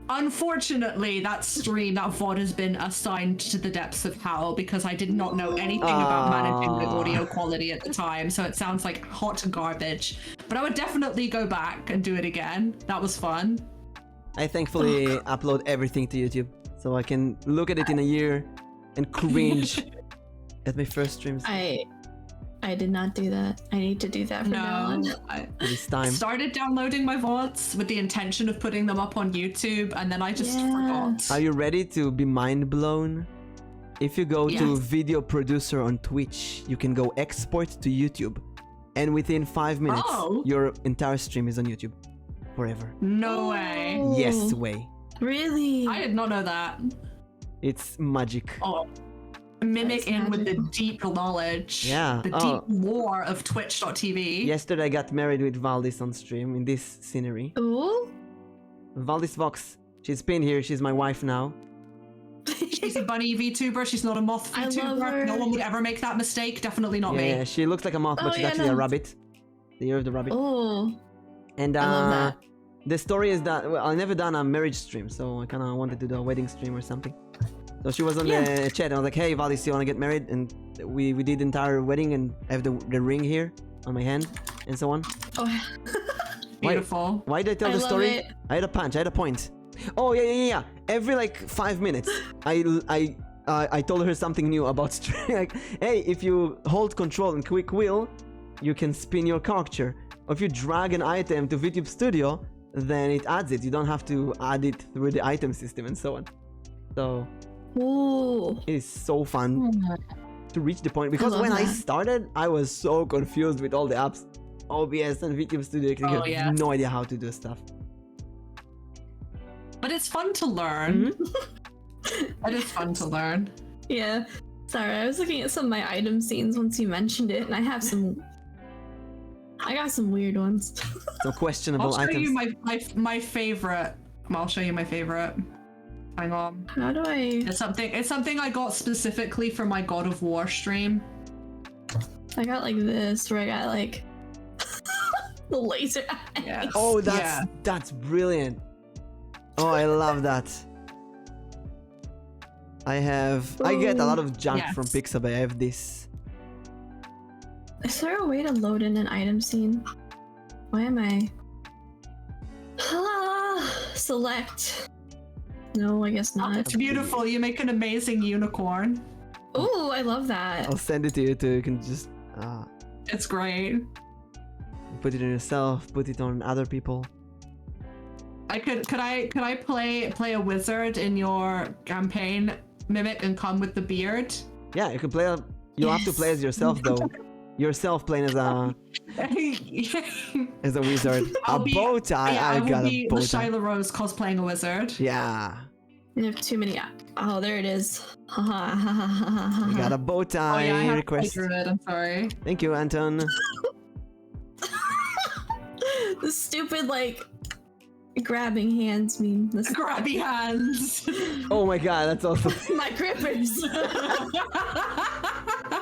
Unfortunately, that VOD has been assigned to the depths of hell because I did not know anything about managing the audio quality at the time, so it sounds like hot garbage. But I would definitely go back and do it again. That was fun. I thankfully upload everything to YouTube, so I can look at it in a year and cringe at my first streams. I did not do that. I need to do that from now on. This time. Started downloading my VODs with the intention of putting them up on YouTube, and then I just forgot. Are you ready to be mind blown? If you go to video producer on Twitch, you can go export to YouTube, and within 5 minutes, your entire stream is on YouTube forever. No way. Yes way. Really? I did not know that. It's magic. Mimic in with the deep knowledge. Yeah. The deep lore of Twitch.tv. Yesterday I got married with Valdis on stream in this scenery. Ooh. Valdis Vox. She's pinned here. She's my wife now. She's a bunny VTuber. She's not a moth VTuber. No one would ever make that mistake. Definitely not me. Yeah, she looks like a moth, but she's actually a rabbit. The year of the rabbit. Oh. And I love that. the story is that I've never done a marriage stream, so I kind of wanted to do a wedding stream or something. So she was on the chat, and I was like, "Hey, Valdis, you want to get married?" And we did the entire wedding, and I have the ring here on my hand, and so on. Oh. Beautiful. Why did I tell the story? I had a punch. I had a point. Oh yeah. Every like 5 minutes, I told her something new about stream. Like, hey, if you hold control and quick wheel, you can spin your character. Or if you drag an item to VTube Studio, then it adds it. You don't have to add it through the item system and so on. So it is so fun to reach the point, because when I started, I was so confused with all the apps, OBS and VTube Studio. I have no idea how to do stuff. But it's fun to learn. It is fun to learn. Yeah. Sorry, I was looking at some of my item scenes once you mentioned it, and I got some weird ones. Some questionable items. I'll show you my favorite. I'll show you my favorite. Hang on. How do I? It's something I got specifically for my God of War stream. I got like this, where I got like the laser eyes. Yes. Oh, that's brilliant. Oh, I love that. I get a lot of junk from Pixabay. I have this. Is there a way to load in an item scene? Why am I? Select. No, I guess not. It's beautiful. You make an amazing unicorn. Ooh, I love that. I'll send it to you too. You can just It's great. put it on yourself, put it on other people. Could I play a wizard in your campaign, Mimic, and come with the beard? Yeah, you can play. You'll have to play as yourself though. Yourself playing as a wizard. A bow tie. I got a bow tie. LashailaRose cosplaying a wizard. Yeah. You have too many. Oh, there it is. We got a bow tie I have request. to it. I'm sorry. Thank you, Anton. The stupid grabbing hands meme. This Grabby hands. Oh my god, that's awesome. my grippers.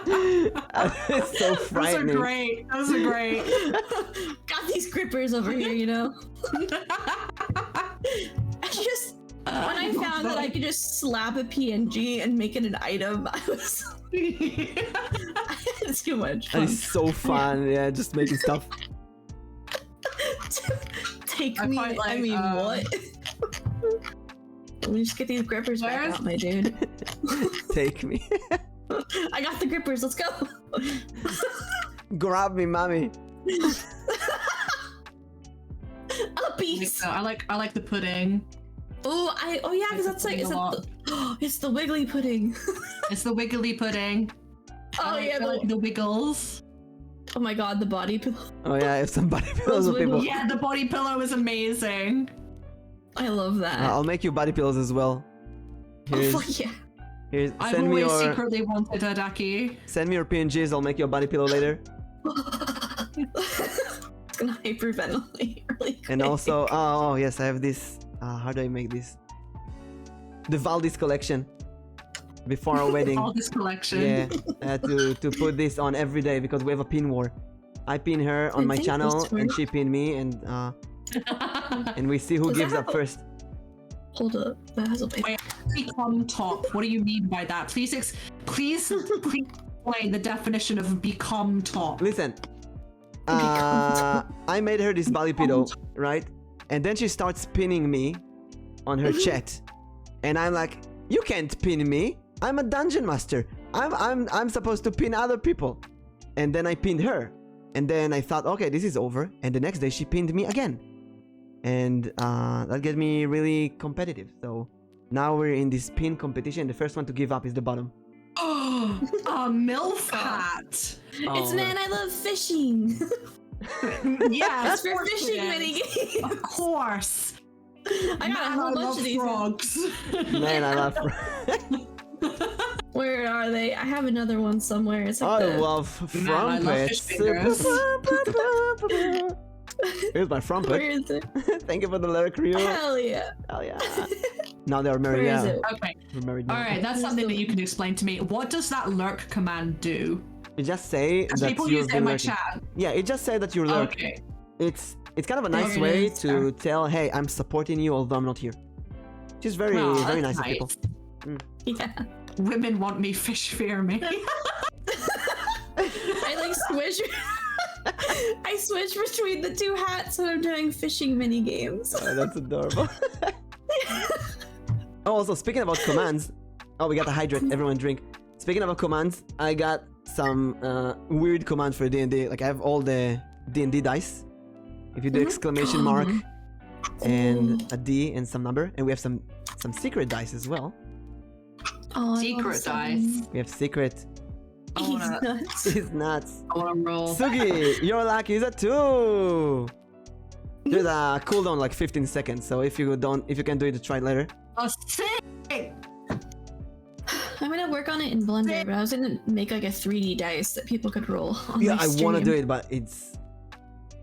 It's so frightening. Those are great. Got these grippers over here, you know. When I found that I could just slap a PNG and make it an item, I had too much fun. That is so fun. Yeah, just making stuff. Take me. I mean, what? Let me just get these grippers back out, my dude. Take me. I got the grippers. Let's go. Grab me, mommy. A piece. I like the pudding. Oh yeah, because that's it's the wiggly pudding. It's the wiggly pudding. Oh yeah, the wiggles. Oh my god, the body pillow. Oh yeah, if some body pillows of people. Yeah, the body pillow is amazing. I love that. I'll make you body pillows as well. Here's, I've always secretly wanted a Daki. Send me your PNGs, I'll make you a body pillow later. It's gonna hyperventilate really quick. And also, oh yes, I have this. How do I make this? The Valdis collection. Before our wedding. All this collection. Yeah, to put this on every day because we have a pin war. I pin her on my Thank you, channel Stuart. and she pin me, and we see who Was gives that up how- first. Hold up, that has a Wait, become top. What do you mean by that? Please explain the definition of become top. Listen, I made her this Balipido, right? And then she starts pinning me on her chat, and I'm like, you can't pin me. I'm a dungeon master. I'm supposed to pin other people. And then I pinned her, and then I thought, okay, this is over. And the next day she pinned me again, and that get me really competitive. So now we're in this pin competition. The first one to give up is the bottom. Oh, a MILF hat. It's man, I love fishing. Yeah, It's for fishing minigames. Of course. I got a whole bunch of these. frogs. Man, I love. Where are they? I have another one somewhere. It's like I the... love Man, I love fish frumpets. fingers. Here's my Where frumpet. is it? Thank you for the lyric reel. Hell yeah. Hell yeah. Now they're married. Where is Yeah, it? Okay. we're married All now. right, that's something that you can explain to me. What does that lurk command do? You just say that People you've use it been in my lurking. chat. Yeah, it just say that you're lurking. Okay. It's kind of a nice Okay. way to tell, hey, I'm supporting you although I'm not here. Which is very Aw, very that's nice of people. Yeah. Women want me, fish fear me. I like switch. I switch between the two hats when I'm doing fishing mini games. Oh, that's adorable. Oh, also speaking about commands. Oh, we got to hydrate. Everyone drink. Speaking about commands, I got some weird commands for D&D. Like I have all the D&D dice. If you do exclamation mark and a D and some number, and we have some secret dice as well. Oh, Secret dice. We have secret. I He's wanna, nuts. It's nuts. I wanna roll. Sugi, your luck is a 2. There's a cooldown like 15 seconds, so if you can do it, try it later. Oh, sick! I'm gonna work on it in Blender, but I was gonna make like a 3D dice that people could roll on Yeah, my I want to stream. do it, but it's.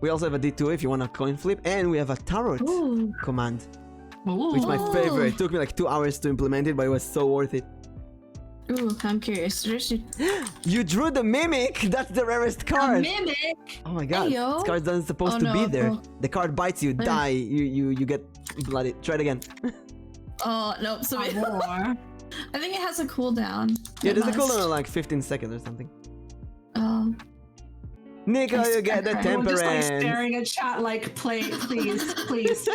We also have a D2 if you want a coin flip, and we have a tarot Ooh. command, Ooh. which is my Oh. favorite. It took me like 2 hours to implement it, but it was so worth it. Ooh, I'm curious. You drew the mimic. That's the rarest A card. mimic! Oh my god, Ayo. this card doesn't supposed Oh, to be no, there. cool. The card bites you, die. You get bloody. Try it again. Oh no! So A war. I think it has a cooldown. Yeah, It there's a must. cooldown of like 15 seconds or something. Nico, I you get the swear. Everyone just like temperance. staring at chat like, play, please, please.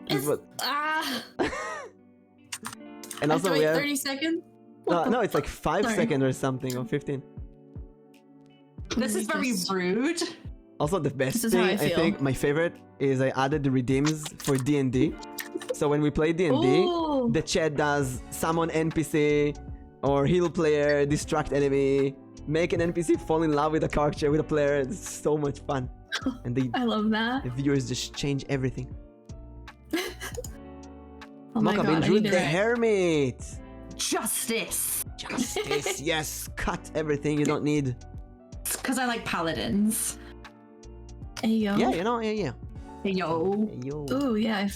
Is what- Ah! And I have also to we wait have 30 seconds. What the no, it's like 5 Sorry. seconds or something, or 15. This is very rude. Also, the best This is thing, how I I feel. think, my favorite, is I added the redeems for D&D. So when we play D&D, Ooh. the chat does summon NPC, or heal player, distract enemy, make an NPC fall in love with a character, with a player. It's so much fun. And I love that. the viewers just change everything. Oh my Moka god, I drew need to the write- hermit. Justice. Justice, yes, cut everything you don't need. Because I like paladins. Hey yo. Yeah, you know, yeah. Yo. Hey, yo. Ooh, yeah.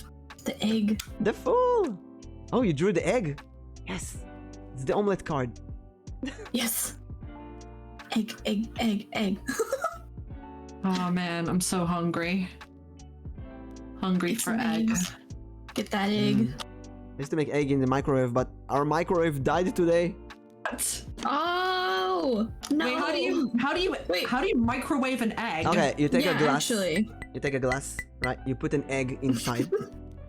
The egg. The fool! Oh, you drew the egg. Yes. It's the omelet card. Yes. Egg, egg, egg, egg. Oh man, I'm so hungry. Hungry Get for some egg. eggs. Get that egg. I used to make egg in the microwave, but our microwave died today. What? Oh no! Wait, how do you microwave an egg? Okay, you take yeah, a glass. actually. You take a glass, right? You put an egg inside,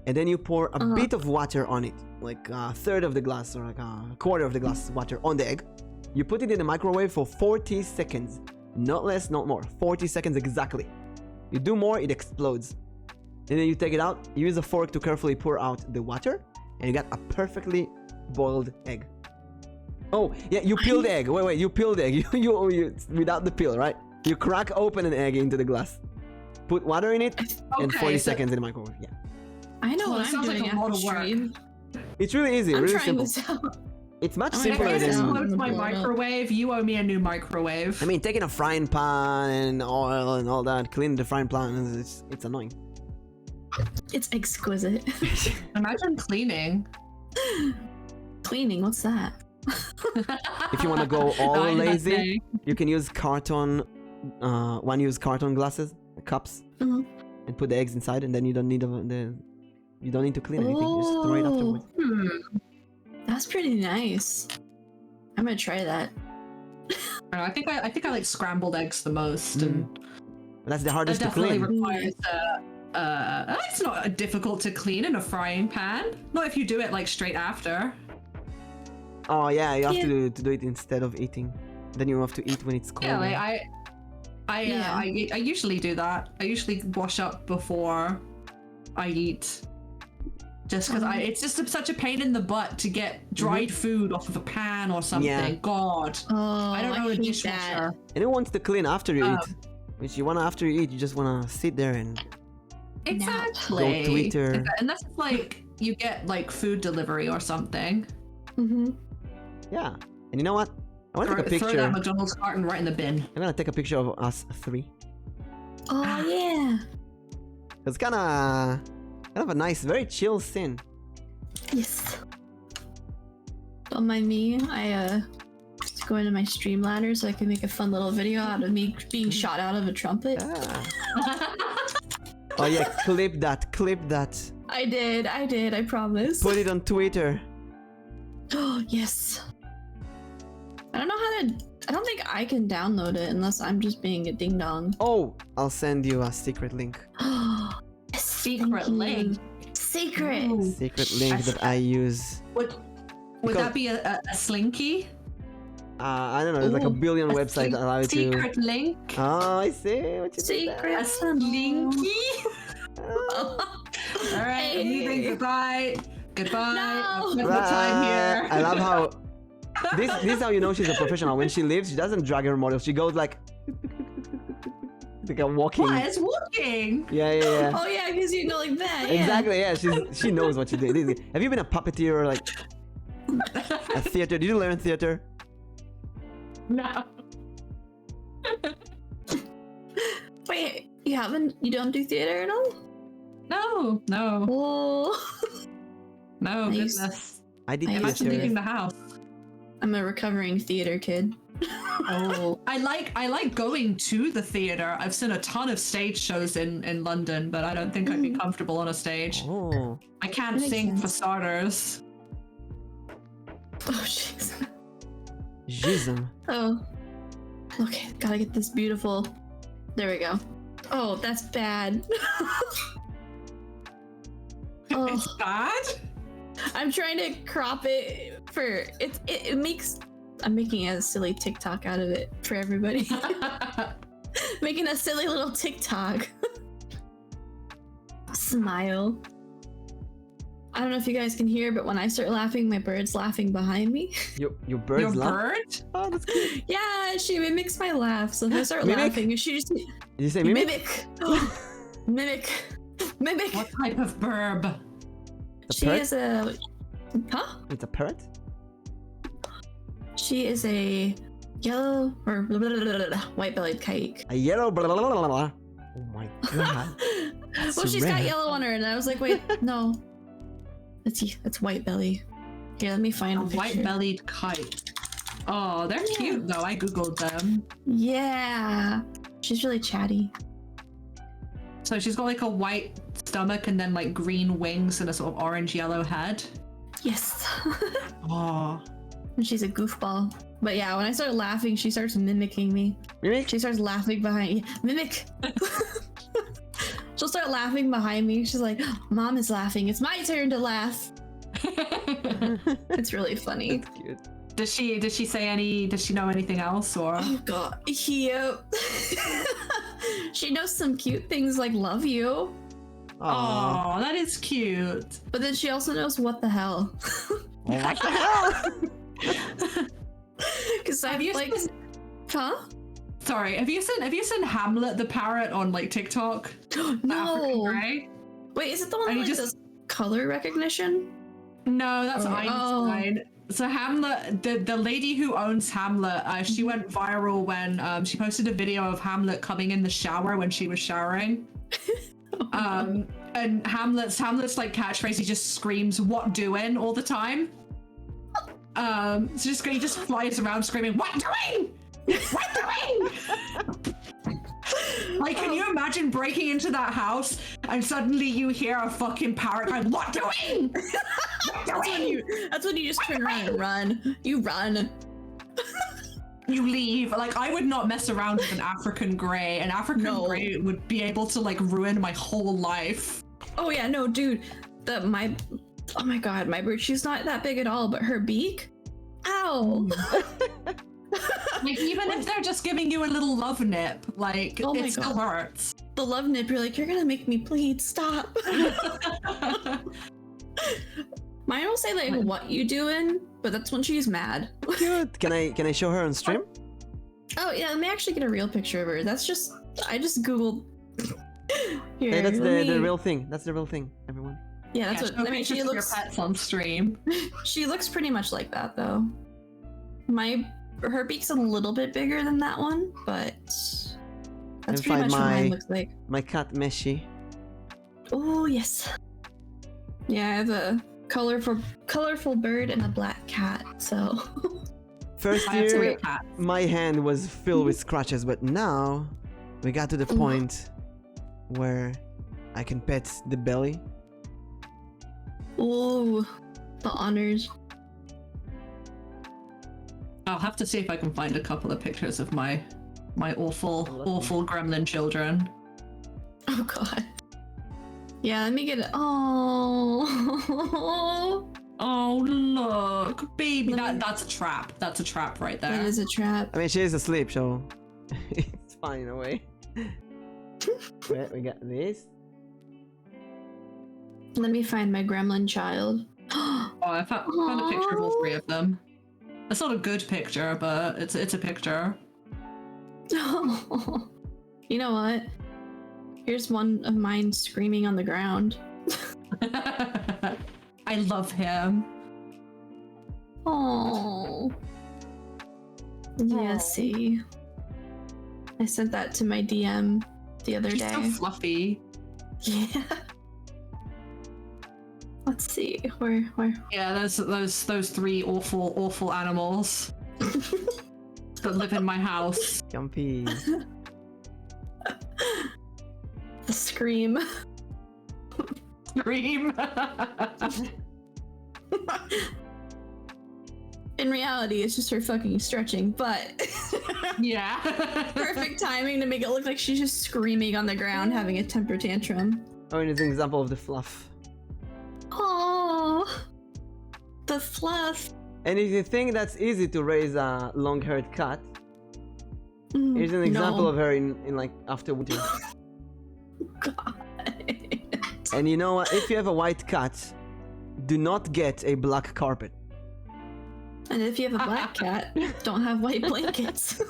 and then you pour a bit of water on it, like a third of the glass or like a quarter of the glass water on the egg. You put it in the microwave for 40 seconds, not less, not more. 40 seconds exactly. You do more, it explodes. And then you take it out. You use a fork to carefully pour out the water, and you got a perfectly boiled egg. Oh, yeah, you peel the egg. Wait, you peel the egg. You without the peel, right? You crack open an egg into the glass. Put water in it, and 40 so- seconds in the microwave. Yeah. I know Well, what it I'm sounds like doing a lot after of work. stream. It's really easy, I'm really trying simple. this out. It's much I mean, simpler I guess than. it's my microwave. You owe me a new microwave. I mean, taking a frying pan and oil and all that, cleaning the frying pan, it's annoying. It's exquisite. Imagine cleaning. Cleaning, what's that? If you want to go all I did that lazy, day. you can use carton, one-use carton glasses, cups, Mhm. and put the eggs inside, and then you don't need you don't need to clean anything. You just throw it afterwards. That's pretty nice. I'm gonna try that. I think I like scrambled eggs the most, and But that's the that hardest to definitely clean. requires. It's not difficult to clean in a frying pan. Not if you do it like straight after. Oh yeah, you have Yeah. to do it instead of eating. Then you have to eat when it's cold. Yeah, like Yeah. I usually do that. I usually wash up before I eat. Just because it's just such a pain in the butt to get dried food off of a pan or something. Yeah. God, Oh, I don't know a hate dishwasher. And who wants to clean after you Oh. eat? Which you wanna after you eat, you just wanna sit there and Exactly. Go Twitter. Unless it's like you get like food delivery or something. Mm-hmm. yeah. And you know what? I wanna take a Throw picture. that McDonald's carton right in the bin. I'm gonna take a picture of us three. Oh yeah. It's kind of a nice, very chill scene. Yes. Don't mind me. I just go into my stream ladder so I can make a fun little video out of me being shot out of a trumpet. Ah. Oh yeah, clip that. I did, I promise. Put it on Twitter. Oh yes. I don't know how to. I don't think I can download it unless I'm just being a ding dong. Oh, I'll send you a secret link. Secret link. Secret. Ooh. Secret link that I use. Would Because- that be a slinky? I don't know, there's like a Ooh, billion websites that allow you to. Secret link? Oh, I see what you did there. A slinky? Oh. Alright, Hey. leaving. Goodbye. Goodbye. No. I've spent the time here. I love how this is how you know she's a professional. When she leaves, she doesn't drag her model. She goes like a walking. What? It's walking. Yeah. Oh yeah, because you go like that. Yeah. Exactly. Yeah, she knows what she did. Have you been a puppeteer or like a theater? Did you learn theater? No. Wait, you don't do theater at all? No. Oh. No, Nice. goodness. I did I used to Imagine theater. leaving the house. I'm a recovering theater kid. Oh, I like going to the theater. I've seen a ton of stage shows in London, but I don't think I'd be comfortable on a stage. Oh. I can't Makes sing for sense. starters. Oh jeez. Jism. Oh. Okay, gotta get this beautiful. There we go. Oh, that's bad. Oh, It's bad. I'm trying to crop it for it makes. I'm making a silly TikTok out of it for everybody. Making a silly little TikTok. Smile. I don't know if you guys can hear, but when I start laughing, my bird's laughing behind me. Your bird's Your laugh? bird? Oh, that's cute. Yeah, she mimics my laugh. So if I start Mimic? laughing, she just Did you say mimic? mimic. Mimic. What type of burb? A She parrot? is a. Huh? It's a parrot? She is a yellow or white-bellied kite. A yellow blah, blah, blah, blah, blah. Oh my god. Well, she's got rare. yellow on her, and I was like, wait, no, that's white belly. Here, let me find A a picture. white-bellied kite. Oh, they're Yeah. cute though. I googled them. Yeah, she's really chatty. So she's got like a white stomach and then like green wings and a sort of orange-yellow head. Yes, Oh. and she's a goofball. But yeah, when I start laughing, she starts mimicking me. Mimic? She starts laughing behind me. Mimic. She'll start laughing behind me. She's like, "Mom is laughing. It's my turn to laugh." It's really funny. That's cute. Does she say any? Does she know anything else or? Oh god, yep. She knows some cute things like "love you," Aw. Oh, that is cute. but then she also knows "what the hell." What the hell? Because Have I've you like, seen- huh? Sorry, have you seen Hamlet the parrot on like TikTok? The African No. Grey? Wait, is it the one And that he like, just- does color recognition? No, that's Oh. Einstein. So Hamlet, the lady who owns Hamlet, she went viral when she posted a video of Hamlet coming in the shower when she was showering. And Hamlet's like catchphrase, he just screams "What doing?" all the time. So he just flies around screaming "What doing? What doing?" Like, can you imagine breaking into that house and suddenly you hear a fucking parrot going, "What doing? What doing?" That's when you just turn around and run. You run. You leave. Like, I would not mess around with an African grey. An African grey would be able to like ruin my whole life. Oh yeah, no, dude. Oh my god, my bird. She's not that big at all, but her beak. Ow. Like, even if they're just giving you a little love nip, like, it still hurts. The love nip, you're like, you're gonna make me bleed, stop. Mine will say like, "What you doing?" But that's when she's mad. Cute. Can I show her on stream? Oh yeah, let me actually get a real picture of her. That's just, I just googled. Here, Hey, that's the real thing. That's the real thing, everyone. Yeah, that's what I mean. She looks. Your pets on stream. She looks pretty much like that though. Her beak's a little bit bigger than that one, but that's pretty much what mine looks like. My cat Meshi. Oh yes. Yeah, I have a colorful bird and a black cat. So First year, my hand was filled with scratches, but now we got to the point where I can pet the belly. Ooh, the honors. I'll have to see if I can find a couple of pictures of my awful gremlin children. Oh god. Yeah, let me get it. Oh. Oh look, baby. That's a trap. That's a trap right there. That is a trap. I mean, she is asleep, so it's fine in a way. Right, we got this. Let me find my gremlin child. Oh, I found a picture of all three of them. It's not a good picture, but it's a picture. You know what? Here's one of mine screaming on the ground. I love him. Oh. Yeah, see. I sent that to my DM the other day. So fluffy. Yeah. Let's see. Where? Yeah, those three awful animals that live in my house. Jumpy. The scream. Scream. In reality, it's just her fucking stretching, but yeah. Perfect timing to make it look like she's just screaming on the ground, having a temper tantrum. Oh, and it's an example of the fluff. Oh, the fluff. And if you think that's easy to raise a long-haired cat, here's an example of her in like after winter. God. And you know what? If you have a white cat, do not get a black carpet. And if you have a black cat, don't have white blankets.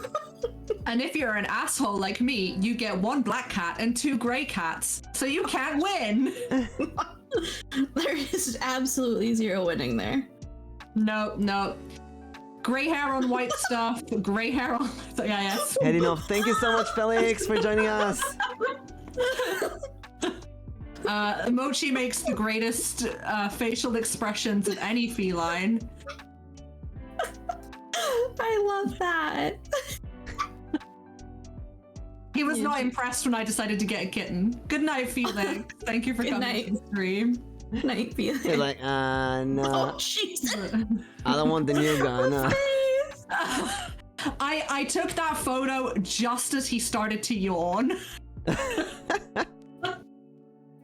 And if you're an asshole like me, you get one black cat and two gray cats, so you can't win. There is absolutely zero winning there. No. Gray hair on white stuff, gray hair on... Yeah, yes. Heading off. Thank you so much, Felix, for joining us. Mochi makes the greatest facial expressions of any feline. I love that. He was not impressed when I decided to get a kitten. Good night, Felix. Thank you for coming to the stream. Night, Felix. You're like, no. Oh, Jesus. I don't want the new guy, no. I took that photo just as he started to yawn.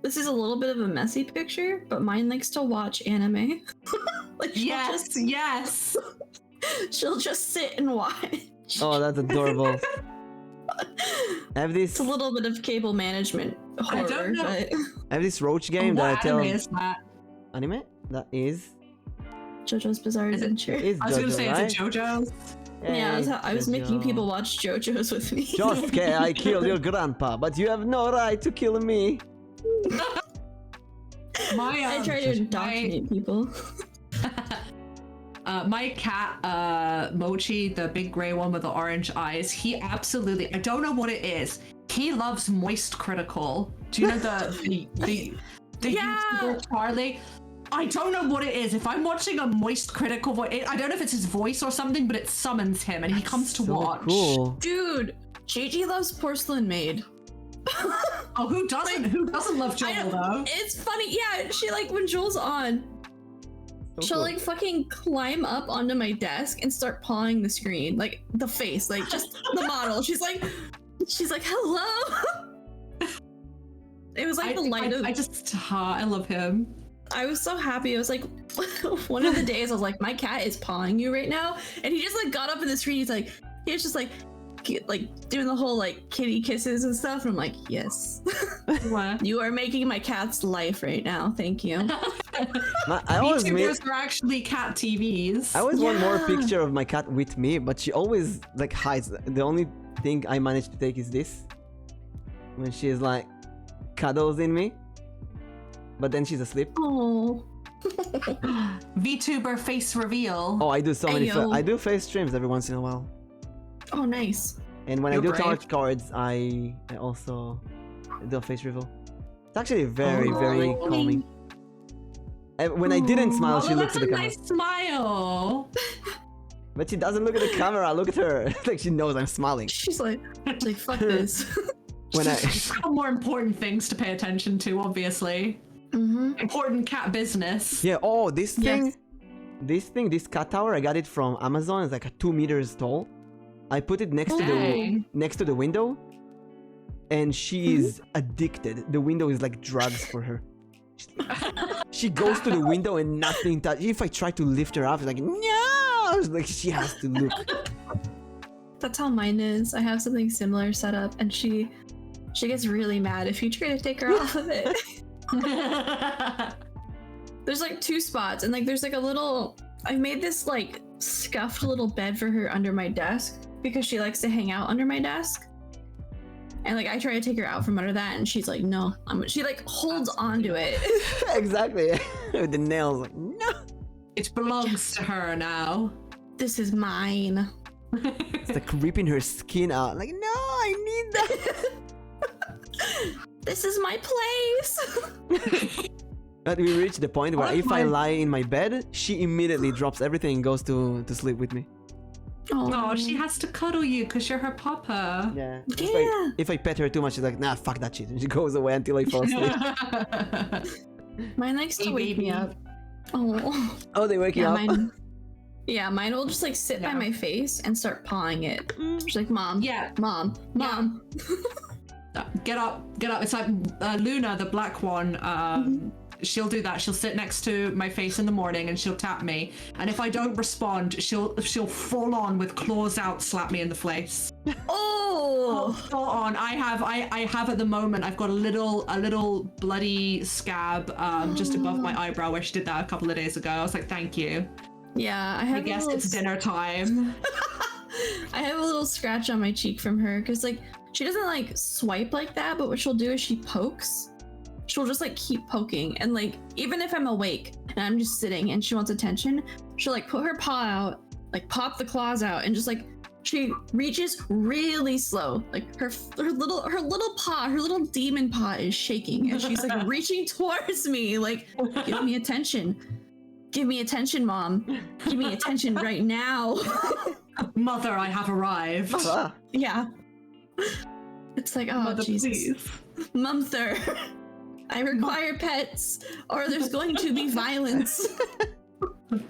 This is a little bit of a messy picture, but mine likes to watch anime. Like yes. She'll just sit and watch. Oh, that's adorable. I have this. It's a little bit of cable management horror, I don't know. but I have this roach game that I tell. What anime is that? Anime? That is. JoJo's Bizarre Adventure. Is I was gonna JoJo, say right? it's a JoJo's. Yeah, I was making JoJo. people watch JoJo's with me. Josuke, I killed your grandpa, but you have no right to kill me. I try to indoctrinate people. My cat, Mochi, the big gray one with the orange eyes, he absolutely, I don't know what it is. He loves Moist Critical. Do you know the YouTuber Charlie? I don't know what it is. If I'm watching a Moist Critical voice, I don't know if it's his voice or something, but it summons him and he comes to watch. Cool. Dude, Gigi loves Porcelain Maid. Oh, who doesn't? Who doesn't love Joel though? It's funny, yeah. She like when Joel's on, she'll like fucking climb up onto my desk and start pawing the screen, like the face, like just the model. She's like, hello. It was like the light of. I love him. I was so happy. It was like one of the days I was like, my cat is pawing you right now, and he just like got up in the screen. He was just like doing the whole like kitty kisses and stuff, and I'm like, yes. You are making my cat's life right now. Thank you. VTubers are actually cat TVs. I always want more picture of my cat with me, but she always like hides. The only thing I managed to take is this, when she is like cuddles in me, but then she's asleep. Oh. VTuber face reveal. Oh, I do so many. I do face streams every once in a while. Oh, nice. And when I do tarot cards, I also do a face reveal. It's actually very, very calming. And when I didn't smile, she looks at the camera. That's a nice smile. But she doesn't look at the camera. Look at her. Like she knows I'm smiling. She's like fuck this. She's got more important things to pay attention to, obviously. Important cat business. Yeah. Oh, this thing, this cat tower. I got it from Amazon. It's like 2 meters tall. I put it next to the window, and she is addicted. The window is like drugs for her. She goes to the window and nothing touches. If I try to lift her up, it's like no. Like she has to look. That's how mine is. I have something similar set up, and she gets really mad if you try to take her off of it. There's like 2 spots, and like there's like a little. I made this like scuffed little bed for her under my desk because she likes to hang out under my desk. And like I try to take her out from under that, and she's like, no. She like holds onto it. Exactly. With the nails, like no. It belongs to her now. This is mine. It's like ripping her skin out. Like no, I need that. This is my place. But we reached the point where if I lie in my bed, she immediately drops everything and goes to sleep with me. Oh, she has to cuddle you because you're her papa. Yeah. If I pet her too much, she's like, nah, fuck that shit. And she goes away until I fall asleep. Mine likes to wake me up. Oh, they wake you up? Mine will just like sit by my face and start pawing it. She's like, mom. Yeah. Mom. Get up. It's like Luna, the black one. She'll do that. She'll sit next to my face in the morning and she'll tap me. And if I don't respond, she'll full on with claws out slap me in the face. Oh, full on. I have at the moment. I've got a little bloody scab just above my eyebrow where she did that a couple of days ago. I was like, thank you. Yeah, I guess it's dinner time. I have a little scratch on my cheek from her because like she doesn't like swipe like that, but what she'll do is she pokes. She'll just like keep poking, and like even if I'm awake and I'm just sitting and she wants attention, she'll like put her paw out, like pop the claws out, and just like she reaches really slow, like her little paw, her little demon paw is shaking, and she's like reaching towards me, like give me attention, mom, give me attention right now. Mother, I have arrived. Yeah, it's like, oh Mother, Jesus, please. Mumther. I require pets, or there's going to be violence.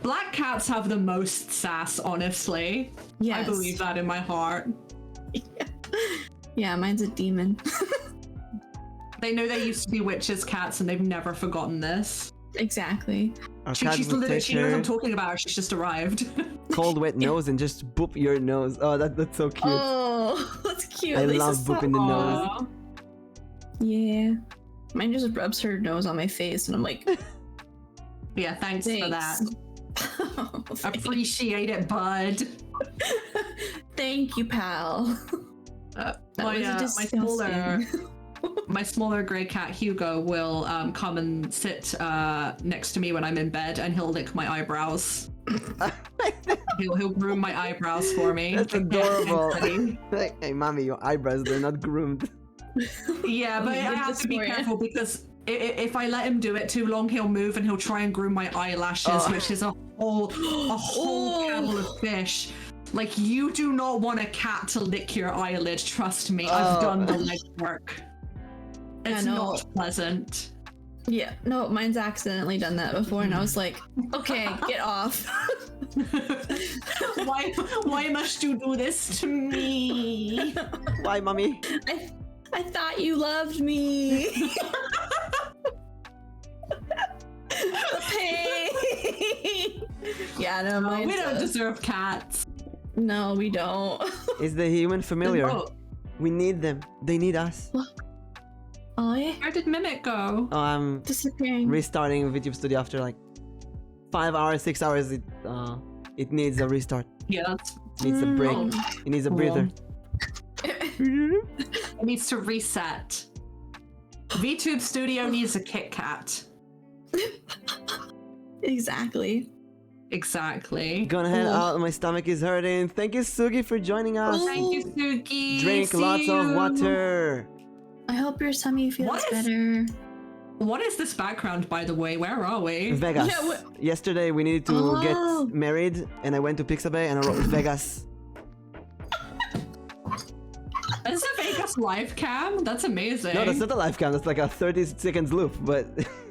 Black cats have the most sass, honestly. Yes. I believe that in my heart. Yeah, mine's a demon. They know they used to be witches' cats, and they've never forgotten this. Exactly. She knows I'm talking about her. She's just arrived. Cold, wet nose and just boop your nose. Oh, that's so cute. Oh, that's cute. I love booping the nose. Yeah. Mine just rubs her nose on my face, and I'm like, yeah, thanks for that. Oh, appreciate it, bud. Thank you, pal. My smaller gray cat Hugo will come and sit next to me when I'm in bed, and he'll lick my eyebrows. He'll groom my eyebrows for me. That's Yeah, adorable. thanks, Like, hey, mommy, your eyebrows, they're not groomed. yeah, but I have to be careful because if I let him do it too long, he'll move and he'll try and groom my eyelashes, which is a whole kettle of fish. Like, you do not want a cat to lick your eyelid, trust me. I've done the legwork. It's not pleasant. Yeah, no, mine's accidentally done that before, and I was like, okay, get off. Why must you do this to me? Why, mommy? I thought you loved me. The pain. Yeah, no, mine we don't deserve cats. No, we don't. It's the human familiar. No. We need them. They need us. Oh, yeah. Where did Mimic go? Oh, I'm Disappearing. restarting VTube Studio after like 5 hours, 6 hours. It needs a restart. Yeah, that's It needs a break. It needs a breather. it needs to reset. VTube Studio needs a Kit Kat. Exactly. Exactly. Gonna head out. My stomach is hurting. Thank you, Sugi, for joining us. Thank you, Suki. Drink See lots of you. water. I hope your tummy feels What is- better. What is this background, by the way? Where are we? Vegas. Yeah, Yesterday we needed to Oh. get married, and I went to Pixabay and I wrote Vegas. Is it Vegas live cam? That's amazing. No, that's not a live cam. That's like a 30 seconds loop, but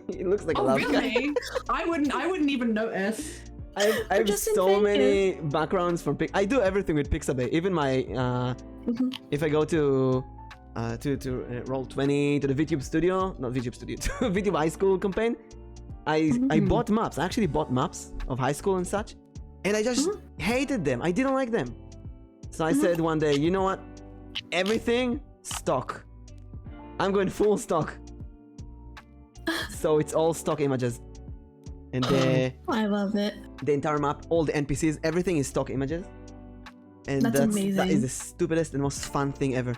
it looks like a Oh, live cam. really? I wouldn't even notice. I have just in so many Vegas. backgrounds from I do everything with Pixabay. Even my if I go to Roll20 to the VTube Studio, not VTube Studio, to VTube High School campaign, I bought maps. I actually bought maps of high school and such, and I just hated them. I didn't like them. So I said one day, you know what? Everything stock. I'm going full stock. So it's all stock images. And I love it. the entire map, all the NPCs, everything is stock images. And That's that amazing. is the stupidest and most fun thing ever.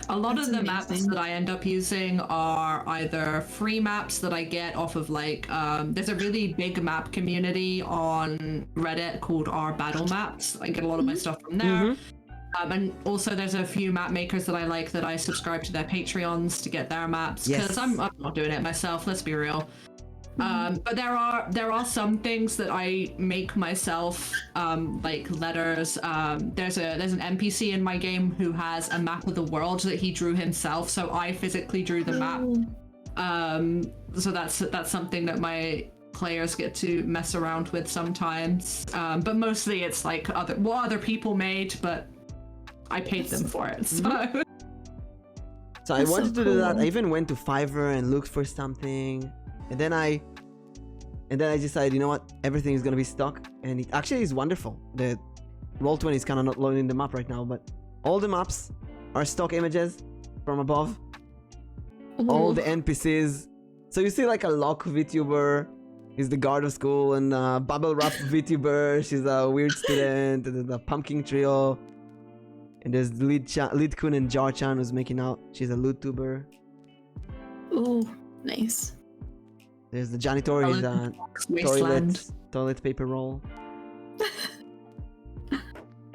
A lot That's of the maps amazing. that I end up using are either free maps that I get off of like there's a really big map community on Reddit called R Battle Maps. I get a lot of my stuff from there. And also there's a few map makers that I like that I subscribe to their Patreons to get their maps because Yes. I'm not doing it myself, let's be real. But there are some things that I make myself, like letters. There's an NPC in my game who has a map of the world that he drew himself, so I physically drew the map. So that's something that my players get to mess around with sometimes. But mostly it's like other people made, but I paid them for it. So So I That's so wanted to do that. cool. I even went to Fiverr and looked for something. And then I decided, you know what? Everything is gonna be stock. And it actually is wonderful. The Roll20 is kind of not loading the map right now, but all the maps are stock images from above. All the NPCs. So you see like a lock VTuber, he's the guard of school, and bubble wrap VTuber, she's a weird student, and then the pumpkin trio. And there's Lead Kun and Jar-chan who's making out. She's a LootTuber. Ooh, nice. There's the janitor, he's a Wasteland. toilet paper roll.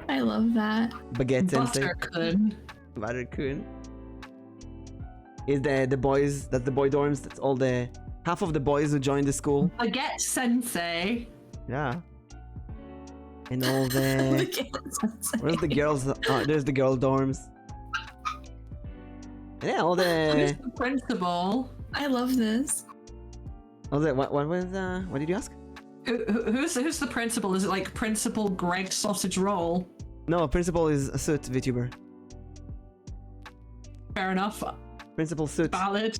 I love that. Baguette Sensei. Butter-kun. Butter-kun. Is the boys, that's the boy dorms, that's all the half of the boys who joined the school. Baguette Sensei. Yeah. And all the where's the girls? Oh, there's the girl dorms. Yeah, all Who's the the principal? I love this. what was what did you ask? Who's the principal? Is it like Principal Greg Sausage Roll? No, principal is a suit VTuber. Fair enough. Principal suit. Valid.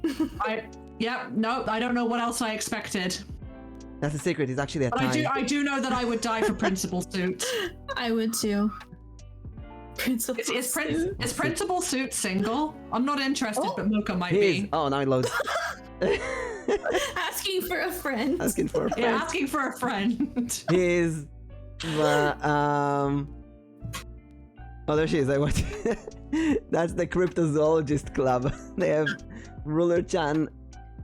I don't know what else I expected. That's a secret. It's actually a But tie. I do know that I would die for Principal Suit. I would too. Principal. Is Principal Suit single? I'm not interested, Oh. but Moka might He is. be. Oh, now it loads. Asking for a friend. Asking for a Yeah, friend. asking for a friend. He is. Oh, there she is. I watch. That's the Cryptozoologist Club. They have Ruler-chan,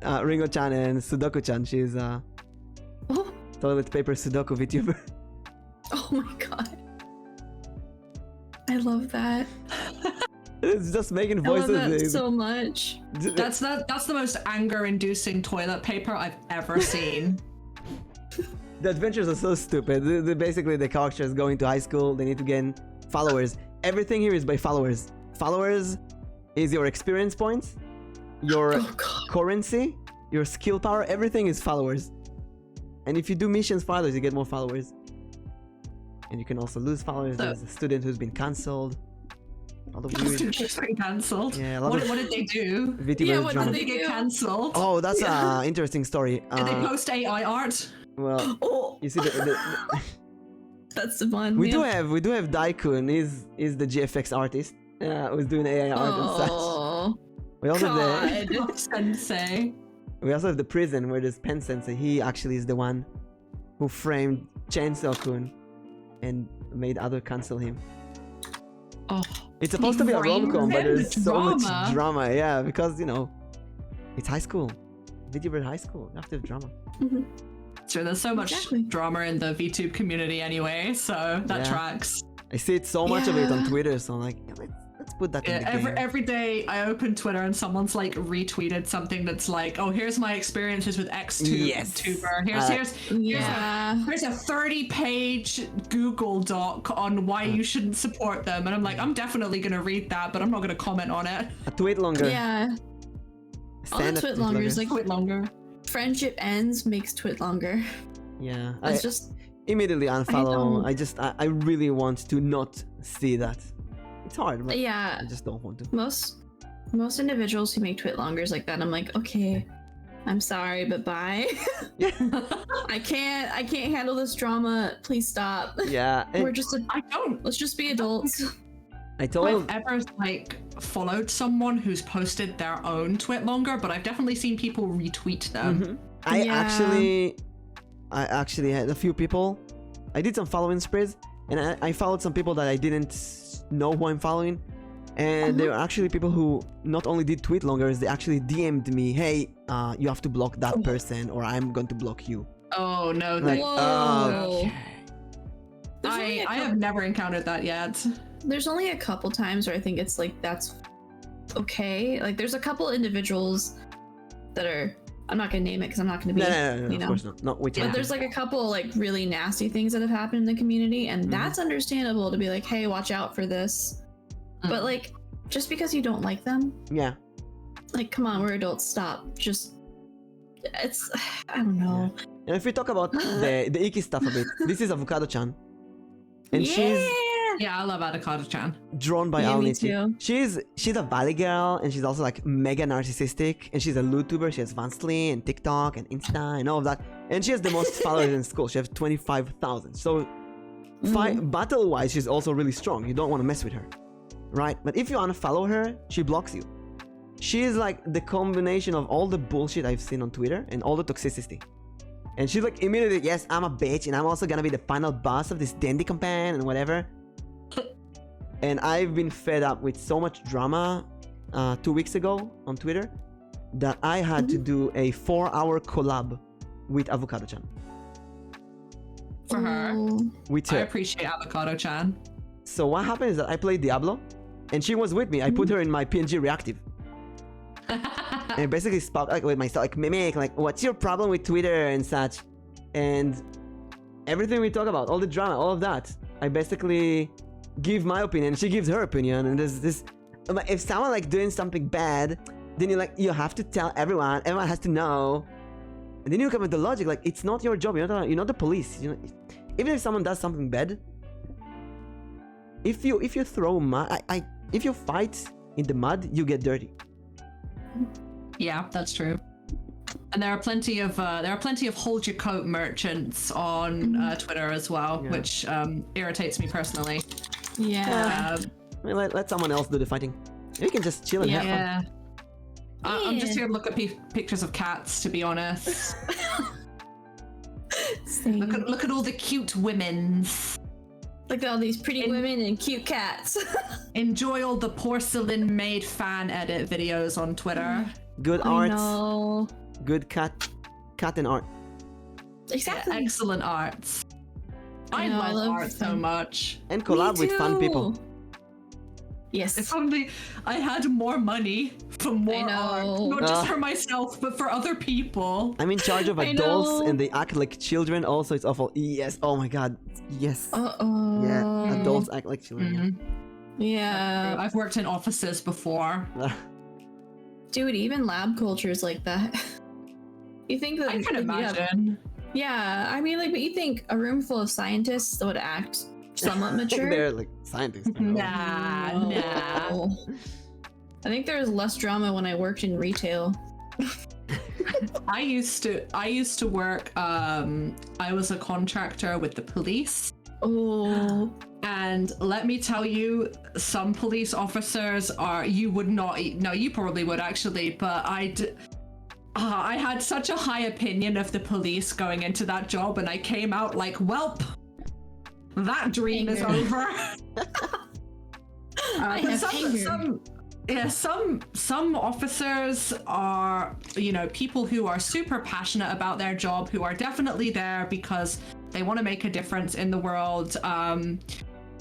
Ringo-chan, and Sudoku-chan. She's Oh, Toilet paper Sudoku VTuber. Oh my god. I love that. It's just making I love voices. that so much. That's the most anger-inducing toilet paper I've ever seen. The adventures are so stupid. Basically, the characters going to high school. They need to gain followers. Everything here is by followers. Followers is your experience points, your currency, your skill power. Everything is followers. And if you do missions for others, you get more followers. And you can also lose followers. There's a student who's been cancelled. All the weird. Just been cancelled. Yeah, what did they do? VTuber what drama. did They get cancelled. Oh, that's an interesting story. Did they post AI art? Well, Oh, you see, that's the one. we do have Daikun. He's the GFX artist. Who's doing AI art and such. Oh, We also have God. Sensei. we also have the prison where there's Pen Sensei. He actually is the one who framed Chainsaw-kun and made other cancel him. Oh, It's supposed to be a rom-com, but there's so much drama. drama. Yeah, because it's high school. VTuber high school. You have to have drama. sure. There's so much Exactly. drama in the VTube community anyway, so that Yeah. tracks. I see it so much of it on Yeah. Twitter, so I'm like, let's put that in the game. Every day I open Twitter and someone's like retweeted something that's like, oh, here's my experiences with Xtube Yes. tuber. Yeah. Here's a 30-page Google doc on why you shouldn't support them, and I'm like, I'm definitely gonna read that, but I'm not gonna comment on it. A tweet longer. Yeah. All the Stand up twit tweet longers, like Quit longer. friendship ends makes twit longer. Yeah. It's just Immediately unfollow. don't- I really want to not see that. It's hard, but yeah. I just don't want to. Most individuals who make twit longers like that, I'm like, okay, I'm sorry, but bye. Yeah. I can't handle this drama. Please stop. Yeah. We're just I don't. let's just be adults. I I've told. ever followed someone who's posted their own twit longer, but I've definitely seen people retweet them. Mhm. I Yeah. actually had a few people. I did some following spreads, and I followed some people that I didn't know who I'm following, and they were actually people who not only did tweet longers, they actually DM'd me, hey, you have to block that person, or I'm going to block you. Oh no, Like, Whoa. okay. There's only a I have never encountered that yet. There's only a couple times where I think it's like that's okay. Like there's a couple individuals that are. I'm not gonna name it because I'm not gonna be. No, you of know. course not. Not which But one. there's like a couple like really nasty things that have happened in the community, and that's understandable to be like, hey, watch out for this. But like, just because you don't like them, Yeah. like, come on, we're adults. Stop. Just, it's, I don't know. And if we talk about the icky stuff a bit, this is Avocado-chan, and she's Yeah, I love Avocado-chan. drawn by Yeah, me Alnichi. too. She's a valley girl, and she's also like mega narcissistic, and she's a YouTuber. She has Vansly and TikTok and Insta and all of that, and she has the most followers in school. She has 25,000. So battle-wise, she's also really strong. You don't want to mess with her, right? But if you unfollow her, she blocks you. She is like the combination of all the bullshit I've seen on Twitter and all the toxicity. And she's like immediately, yes, I'm a bitch, and I'm also gonna be the final boss of this D&D campaign and whatever. And I've been fed up with so much drama 2 weeks ago on Twitter that I had to do a 4-hour collab with Avocado-chan. For her. Ooh. With I her. appreciate Avocado-chan. So what happened is that I played Diablo, and she was with me. I put her in my PNG reactive. And I basically spoke like with myself, like, Mimic, like, what's your problem with Twitter and such? And everything we talk about, all the drama, all of that, I basically give my opinion, she gives her opinion, and there's this. If someone like doing something bad, then you have to tell everyone. Everyone has to know. And then you come with the logic, like, it's not your job. You're not the police. You know, even if someone does something bad, if you throw mud, if you fight in the mud, you get dirty. Yeah, that's true. And there are plenty of hold your coat merchants on Twitter as well, Yeah. which irritates me personally. Yeah. I mean, let someone else do the fighting. You can just chill and have fun. Yeah. I'm just Yeah. here to look at pictures of cats, to be honest. Same. Look at all the cute women's. Look at all these pretty women and cute cats. Enjoy all the porcelain-made fan edit videos on Twitter. Good I art, know. good cat and art. Exactly. excellent arts. I know, I love love art so them. much. And collab with fun people. Yes. If only I had more money for more art. know. Not just for myself, but for other people. I'm in charge of I adults know. and they act like children. Also, it's awful. Yes. Oh my god. Yes. Uh-oh. Yeah. Adults act like children. Yeah. I've worked in offices before. Yeah. Dude, even lab culture is like that. You think that I can like, imagine. Yeah, I mean, like, but you think a room full of scientists would act somewhat mature? They're like scientists. you know. Nah. No. I think there was less drama when I worked in retail. I used to work. I was a contractor with the police. Oh. And let me tell you, some police officers are, you would not, no, you probably would actually, but I had such a high opinion of the police going into that job, and I came out like, welp, that dream is over. I have some officers are, you know, people who are super passionate about their job, who are definitely there because they want to make a difference in the world.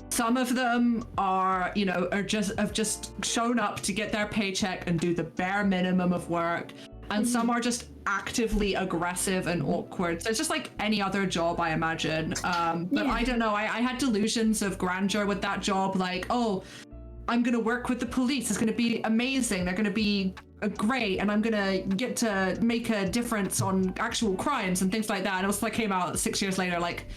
Some of them are, you know, have just shown up to get their paycheck and do the bare minimum of work. And some are just actively aggressive and awkward. So it's just like any other job, I imagine. But I don't know. I had delusions of grandeur with that job. Like, oh, I'm going to work with the police. It's going to be amazing. They're going to be great. And I'm going to get to make a difference on actual crimes and things like that. And it was like, came out 6 years later, like,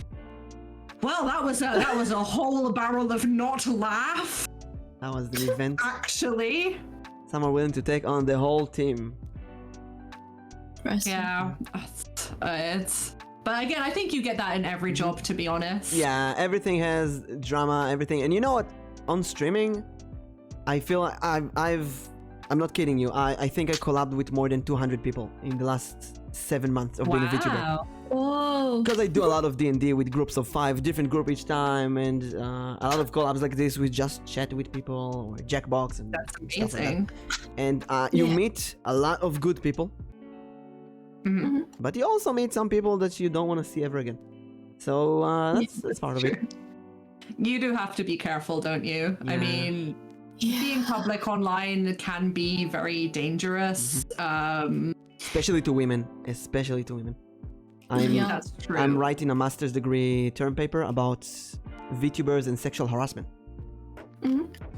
well, that was a whole barrel of not laugh. That was the event. Actually. Some are willing to take on the whole team. Yeah, it's. But again, I think you get that in every job, to be honest. Yeah, everything has drama, everything. And you know what? On streaming, I feel like I'm not kidding you. I think I collabed with more than 200 people in the last 7 months of being a VTuber. Whoa. Because I do a lot of D&D with groups of 5, different group each time, and a lot of collabs like this with just chat with people or Jackbox and That's stuff like amazing. that. And you meet a lot of good people, but you also meet some people that you don't want to see ever again. So that's part of it. You do have to be careful, don't you? Yeah. I mean, being public online can be very dangerous. Especially to women. That's true. I'm writing a master's degree term paper about VTubers and sexual harassment.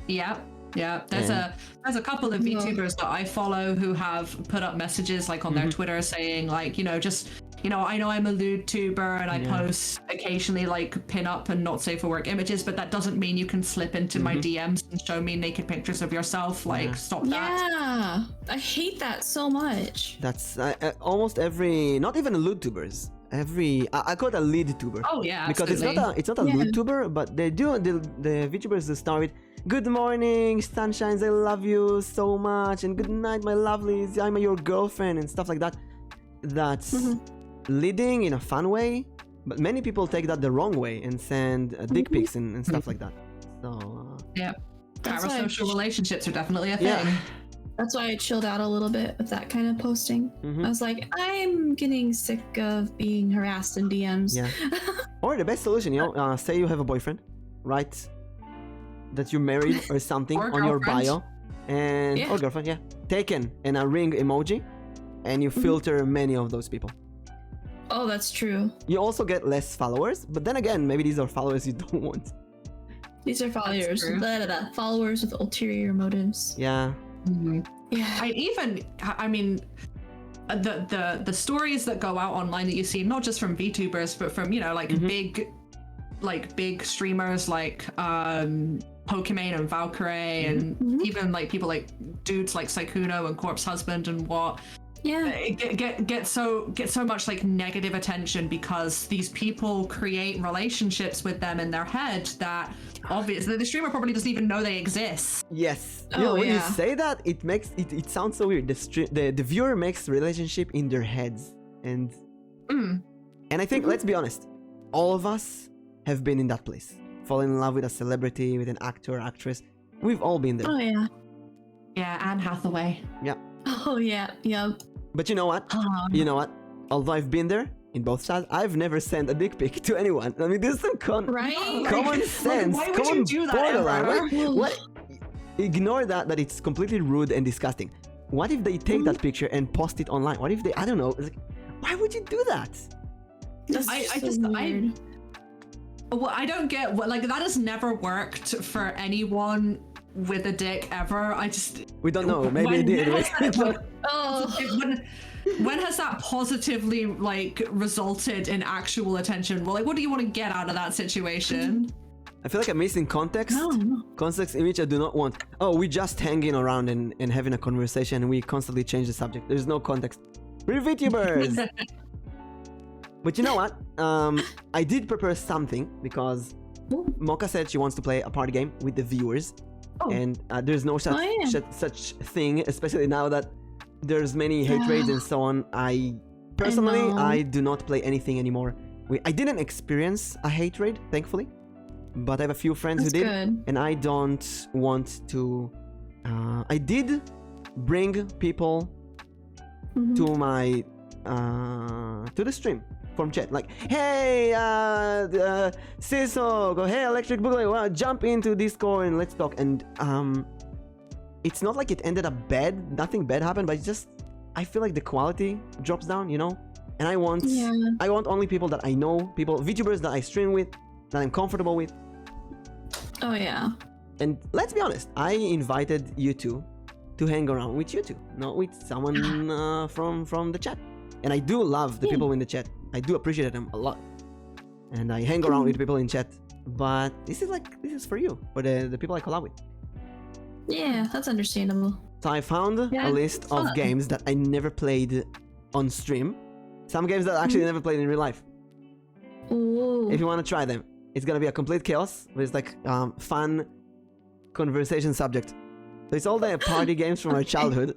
Yeah. There's a couple of VTubers that I follow who have put up messages like on their Twitter saying like, you know, just, you know, I know I'm a lewd tuber and I post occasionally like pin up and not safe for work images, but that doesn't mean you can slip into my DMs and show me naked pictures of yourself. Like, stop that. Yeah, I hate that so much. That's almost every, not even lewd tubers. I call it a lead tuber. Oh yeah, because absolutely. it's not a lewd tuber, but they do the VTubers start with good morning, sunshines, I love you so much, and good night, my lovelies, I'm your girlfriend, and stuff like that. That's leading in a fun way, but many people take that the wrong way and send dick pics and stuff like that. So yeah, That's why parasocial relationships are definitely a thing. yeah. That's why I chilled out a little bit with that kind of posting. I was like, I'm getting sick of being harassed in DMs. Yeah. Or the best solution, you know, say you have a boyfriend, write that you're married or something Or on your girlfriend. bio, and or girlfriend, taken, and a ring emoji, and you filter many of those people. Oh, that's true. You also get less followers, but then again, maybe these are followers you don't want. These are followers. true. Followers with ulterior motives. Yeah. Yeah. I mean, the stories that go out online that you see, not just from VTubers, but from, you know, like big streamers like Pokimane and Valkyrie, and even like people like dudes like Saikuno and Corpse Husband and what. Yeah. Get so much like negative attention because these people create relationships with them in their head that obviously the streamer probably doesn't even know they exist. Yes. Oh, You know, when you yeah. say that, it makes it sounds so weird. The viewer makes relationship in their heads, and I think let's be honest, all of us have been in that place. Fall in love with a celebrity, with an actor, actress. We've all been there. Oh, yeah. Yeah, Anne Hathaway. Yeah. Oh, yeah. Yep. But you know what? You know what? Although I've been there, in both sides. I've never sent a dick pic to anyone. I mean, there's some Right? common sense. why would common you do that, borderline, Emma? right? What? Ignore that it's completely rude and disgusting. What if they take that picture and post it online? What if they, I don't know, like, why would you do that? That's weird. Well, I don't get what, like, that has never worked for anyone with a dick ever. We don't know. Maybe it did. When has that positively, like, resulted in actual attention? Well, like, what do you want to get out of that situation? I feel like I'm missing context. No. Context in which I do not want. Oh, we just hanging around and having a conversation and we constantly change the subject. There's no context. We're vTubers! But you know what? I did prepare something because Moka said she wants to play a party game with the viewers. Oh. And there's no such thing, especially now that there's many hate raids and so on. I do not play anything anymore. I didn't experience a hate raid, thankfully. But I have a few friends who did, and I don't want to. I did bring people to my to the stream from chat, like, hey, Siso, go, hey, Electric Boogaloo, jump into Discord and let's talk. And it's not like it ended up bad. Nothing bad happened, but it's just I feel like the quality drops down, you know. And I want only people that I know, VTubers that I stream with, that I'm comfortable with. Oh yeah. And let's be honest, I invited you two to hang around with you two, not with someone from the chat. And I do love the people in the chat. I do appreciate them a lot. And I hang around with people in chat. But this is for you, for the people I collab with. Yeah, that's understandable. So I found a list of games that I never played on stream. Some games that I actually never played in real life. Ooh. If you want to try them, it's gonna be a complete chaos, but it's like fun conversation subject. So it's all the party games from our childhood.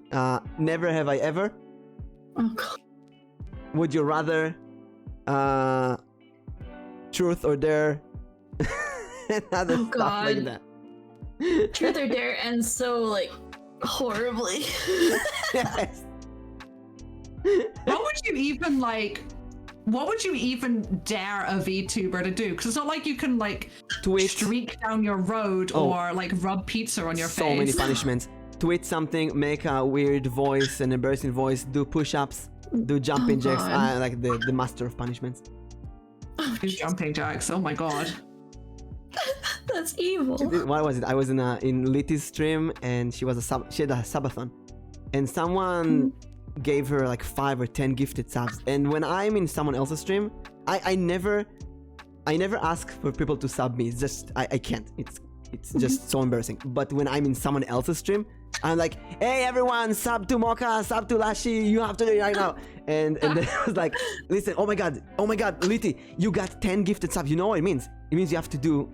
Never have I ever. Oh god. Would you rather? Truth or dare? And other stuff like that. Truth or dare ends so like horribly. Yes. What would you even dare a VTuber to do? Because it's not like you can like Tweet. streak down your road or like rub pizza on your face. So many punishments. Tweet something, make a weird voice, an embarrassing voice, do push-ups, do jumping jacks. Like the master of punishments. Do jumping jacks. Oh my god. That's evil. What was it? I was in Lity's stream and she had a subathon, and someone gave her like 5 or 10 gifted subs. And when I'm in someone else's stream, I never ask for people to sub me. It's just I can't. It's just so embarrassing. But when I'm in someone else's stream, I'm like, hey everyone, sub to Moka, sub to Lashi, you have to do it right now. And then I was like, listen, oh my god, Lity, you got 10 gifted subs. You know what it means? It means you have to do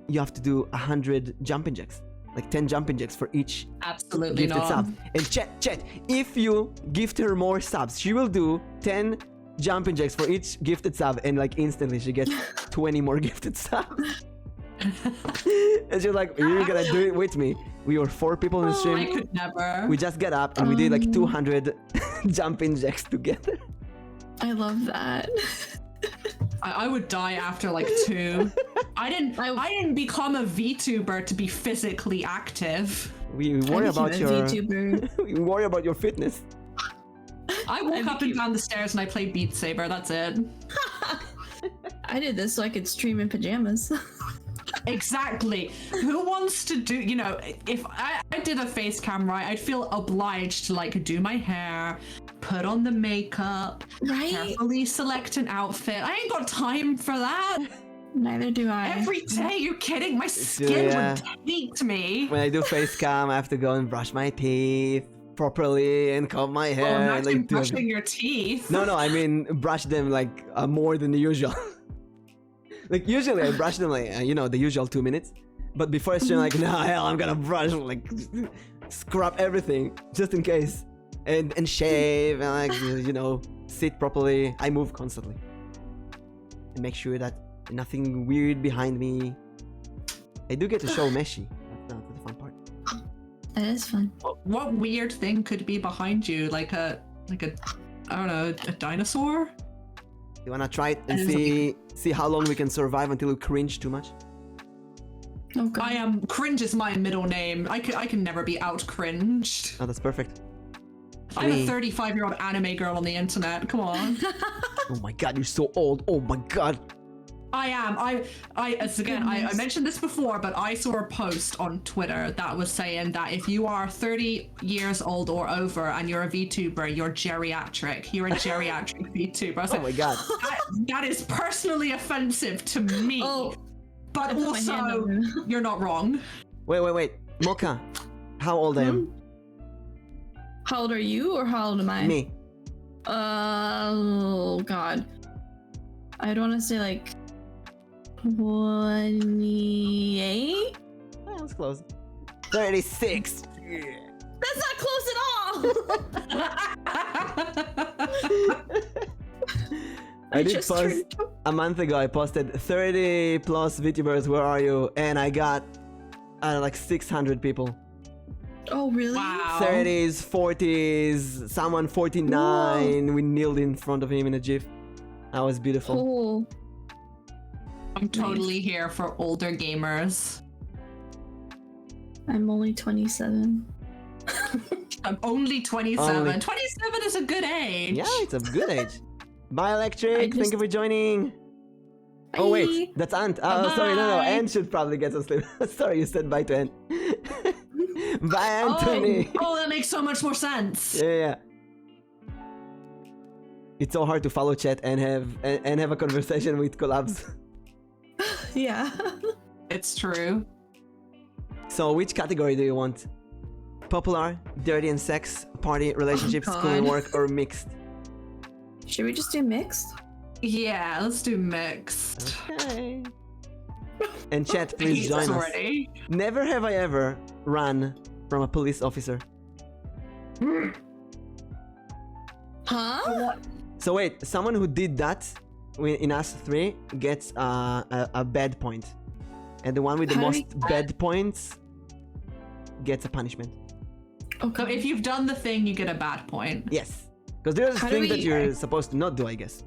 100 jumping jacks. Like 10 jumping jacks for each absolutely gifted sub. And chat, if you gift her more subs, she will do 10 jumping jacks for each gifted sub, and like instantly she gets 20 more gifted subs. And she's like, you're gonna do it with me. We were 4 people in the stream. I could never. We just got up and we did like 200 jumping jacks together. I love that. I would die after like 2. I didn't become a VTuber to be physically active. We worry about your VTuber. we worry about your fitness. I woke up and down the stairs and I played Beat Saber. That's it. I did this so I could stream in pajamas. Exactly. Who wants to do, you know, if I did a face cam, right, I'd feel obliged to like do my hair, put on the makeup, carefully select an outfit. I ain't got time for that. Neither do I. Every day, you kidding? My skin would hate me. When I do face cam, I have to go and brush my teeth properly and comb my hair. Well, imagine like, brushing your teeth. No, I mean brush them like more than the usual. Like usually I brush them like the usual 2 minutes, but before I stream like, no hell, I'm gonna brush, like scrub everything just in case, and shave and like sit properly. I move constantly and make sure that nothing weird behind me. I do get to show Meshi. That's the fun part. That is fun. What weird thing could be behind you? Like a I don't know, a dinosaur? You wanna try it and see how long we can survive until we cringe too much? Oh god. I am cringe is my middle name. I can never be out cringed. Oh, that's perfect. I'm a 35-year-old anime girl on the internet. Come on. Oh my god, you're so old. Oh my god. I am. I mentioned this before, but I saw a post on Twitter that was saying that if you are 30 years old or over and you're a VTuber, you're geriatric. You're a geriatric VTuber. I was Oh my god. that is personally offensive to me. Oh, but I put my hand also, over. you're not wrong. Wait. Moka, how old I am? How old are you, or how old am I? Me. Oh god. I'd want to say like 28. Oh, that's close. 36. That's not close at all. I did just post turned- a month ago. I posted 30 plus VTubers. Where are you? And I got like 600 people. Oh really? Wow. 30s, 40s, someone 49. Whoa. We kneeled in front of him in a GIF. That was beautiful. Cool. I'm totally here for older gamers. I'm only 27. I'm only 27. Only- 27 is a good age. Yeah, it's a good age. Bye, Electric. I Thank just- you for joining. Oh wait, Bye. that's Ant. Oh, sorry, no, Bye. Ant should probably get some sleep. Sorry, you said bye to Ant. Bye, Anthony. Oh, that makes so much more sense. Yeah. It's so hard to follow chat and have a conversation with collabs. Yeah. It's true. So, which category do you want? Popular, dirty and sex, party, relationships, Oh, school and God. work, or mixed? Should we just do mixed? Yeah, let's do mixed. Okay. And chat, I please hate join this us. already. Never have I ever run from a police officer. Huh? So wait, someone who did that in us three gets a bad point, and the one with the How do most bad points gets a punishment. So if you've done the thing, you get a bad point. Yes, because there's a How do thing that we- you're supposed to not do, I guess.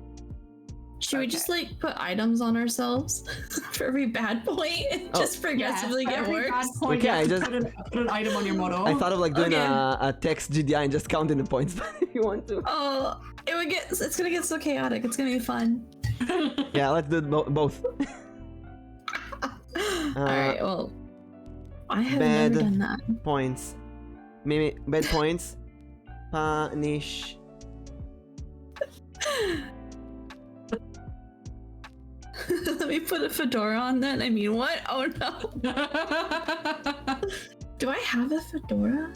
Should we just like put items on ourselves for every bad point and Oh. just progressively Yeah, get every worse? bad point, Okay, you have I to just- put an item on your model. I thought of like doing okay. a text GDI and just counting the points, but if you want to. Oh, it's gonna get so chaotic. It's gonna be fun. Yeah, let's do both. Alright, well, I have bad never done that. Points. Maybe bad points. Punish. Let me put a fedora on then. I mean, what? Oh no. Do I have a fedora?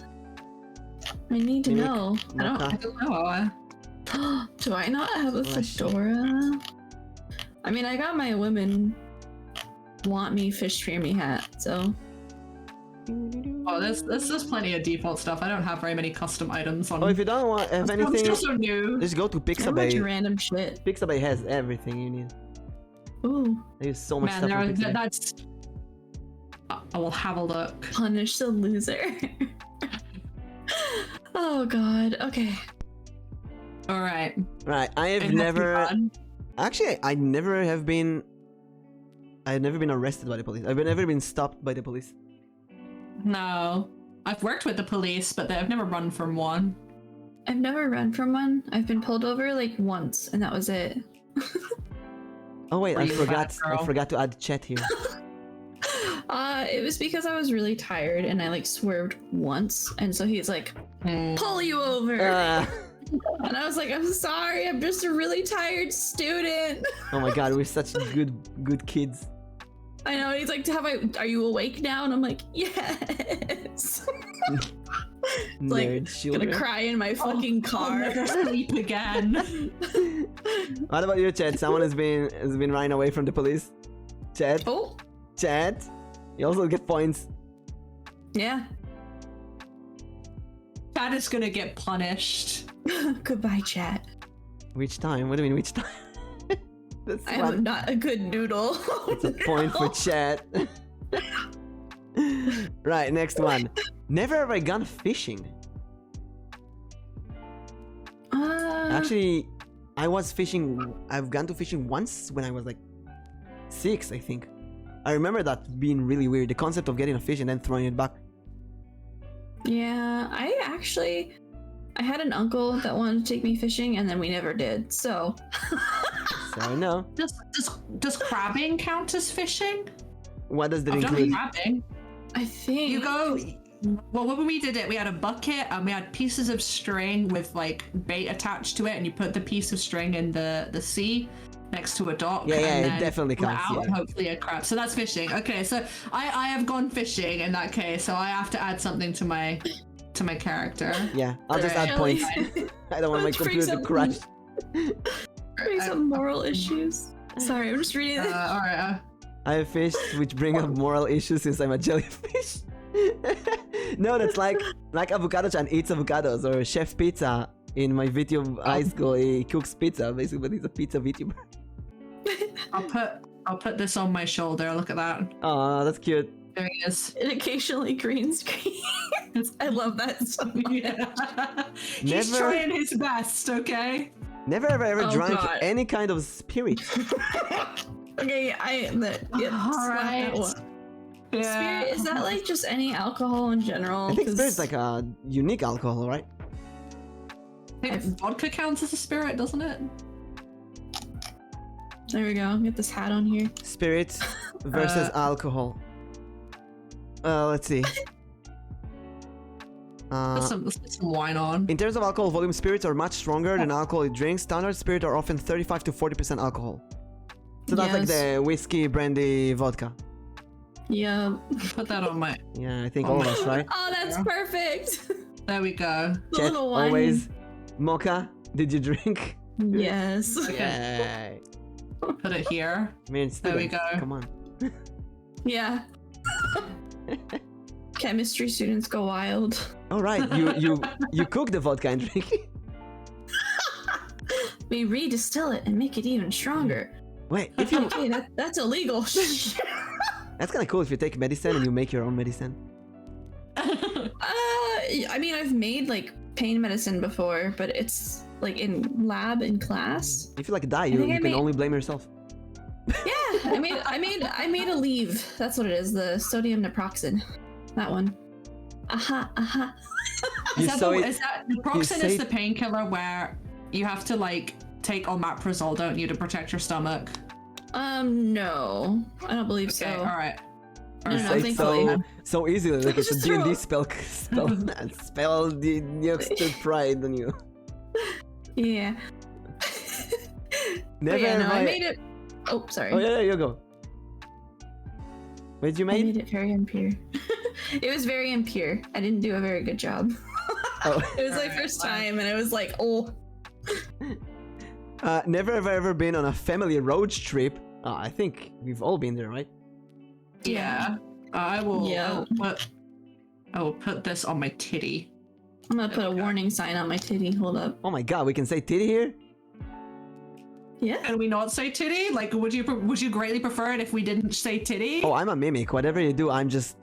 I need to Mimic, know. I Moka. don't know. don't. Do I not have a Lash- fedora? I mean, I got my women want me fish fear me hat, so. Oh, there's plenty of default stuff. I don't have very many custom items on. Oh, if you don't want have I'm anything, still so new. just go to A bunch of Pixabay. random shit. Pixabay has everything you need. Ooh, There's so much Man, stuff on Pixabay. that's. I will have a look. punish the loser. Oh god. Okay. All right. Right, I have It has to be never. fun. Actually, I never have been. I've never been arrested by the police. I've never been stopped by the police. No, I've worked with the police, but I've never run from one. I've never run from one. I've been pulled over like once, and that was it. Oh wait, Were I you a bad forgot. I girl? forgot to add chat here. It was because I was really tired and I like swerved once, and so he's like, "Pull you over," Ah. and I was like, "I'm sorry, I'm just a really tired student." Oh my god, we're such good kids. I know. He's like, Are you awake now?" And I'm like, "Yes." Like, Nerd Gonna children. cry in my fucking I'll car. never sleep again. What about you, Chad? Someone has been running away from the police. Chad, Oh, Chad, you also get points. yeah. That is gonna get punished. Goodbye, chat. Which time? What do you mean which time? That's I one. am not a good noodle. It's a point for Chad. Right, next one. Never have I gone fishing. Actually, I was fishing. I've gone to fishing once when I was like 6, I think. I remember that being really weird. The concept of getting a fish and then throwing it back. Yeah, I had an uncle that wanted to take me fishing, and then we never did. So. So no. Does crabbing count as fishing? What does that I've include? done crabbing. I think You go. Well, when we did it, we had a bucket and we had pieces of string with like bait attached to it, and you put the piece of string in the sea next to a dock. Yeah, yeah, and it then definitely let counts, out yeah. and hopefully a crab. So that's fishing. Okay, so I have gone fishing in that case, so I have to add something to my character. Yeah, I'll just add Really? points. I don't want my Which brings computer to up- crash. Brings up moral issues. Sorry, I'm just reading it. All right. I have fish which bring up moral issues since I'm a jellyfish. No, that's like Avocado-chan eats avocados, or Chef Pizza in my VTube high school. He cooks pizza, basically, but he's a pizza VTuber. I'll put this on my shoulder. Look at that. Aw, that's cute. There he is. And occasionally green screen. I love that so much. Yeah. He's Never- trying his best. Okay. Never ever Oh, drank God. any kind of spirit. Okay, All right. that one. Spirit, is that like just any alcohol in general? I think 'Cause spirit's like a unique alcohol, right? I think vodka counts as a spirit, doesn't it? There we go. Get this hat on here. Spirit versus alcohol. Let's see. Let's put some wine on. In terms of alcohol volume, spirits are much stronger than alcoholic drinks. Standard spirit are often 35 to 40% alcohol. So that's like Yes. the whiskey, brandy, vodka. Yeah. Put that on my. Yeah, I think all of us, right? Oh, that's perfect. There we go. The Chet, little wine. always. Mocha, did you drink? Yes. Okay. Yay. Put it here. Man, There we students, go. come on. Yeah. Chemistry students go wild. All right, you cook the vodka and drink it. We redistill it and make it even stronger. Wait, if you Okay, that's illegal. that's kind of cool if you take medicine and you make your own medicine. I mean, I've made like pain medicine before, but it's like in lab in class. If you like die, think you I can made- only blame yourself. Yeah, I made a leave. That's what it is. The sodium naproxen. That one. Aha. You saw it. Is that naproxen say- is the painkiller where you have to like take omeprazole, don't you, to protect your stomach? No, I don't believe Okay, so. all right. No, no, Say thankfully. so easily, like it's a Just D&D throw- spell the extra pride on you. Yeah. Never But yeah, no, have I made it. Oh, sorry. Oh yeah, you go. What did you I make? made it very impure. It was very impure. I didn't do a very good job. Oh. It was my first time, and it was like, oh. Never have I ever been on a family road trip. I think we've all been there, right? Yeah. I will. Yeah. I will put this on my titty. I'm gonna put a warning sign on my titty. Hold up. Oh my god, we can say titty here? Yeah. Can we not say titty? Like, would you greatly prefer it if we didn't say titty? Oh, I'm a mimic. Whatever you do, I'm just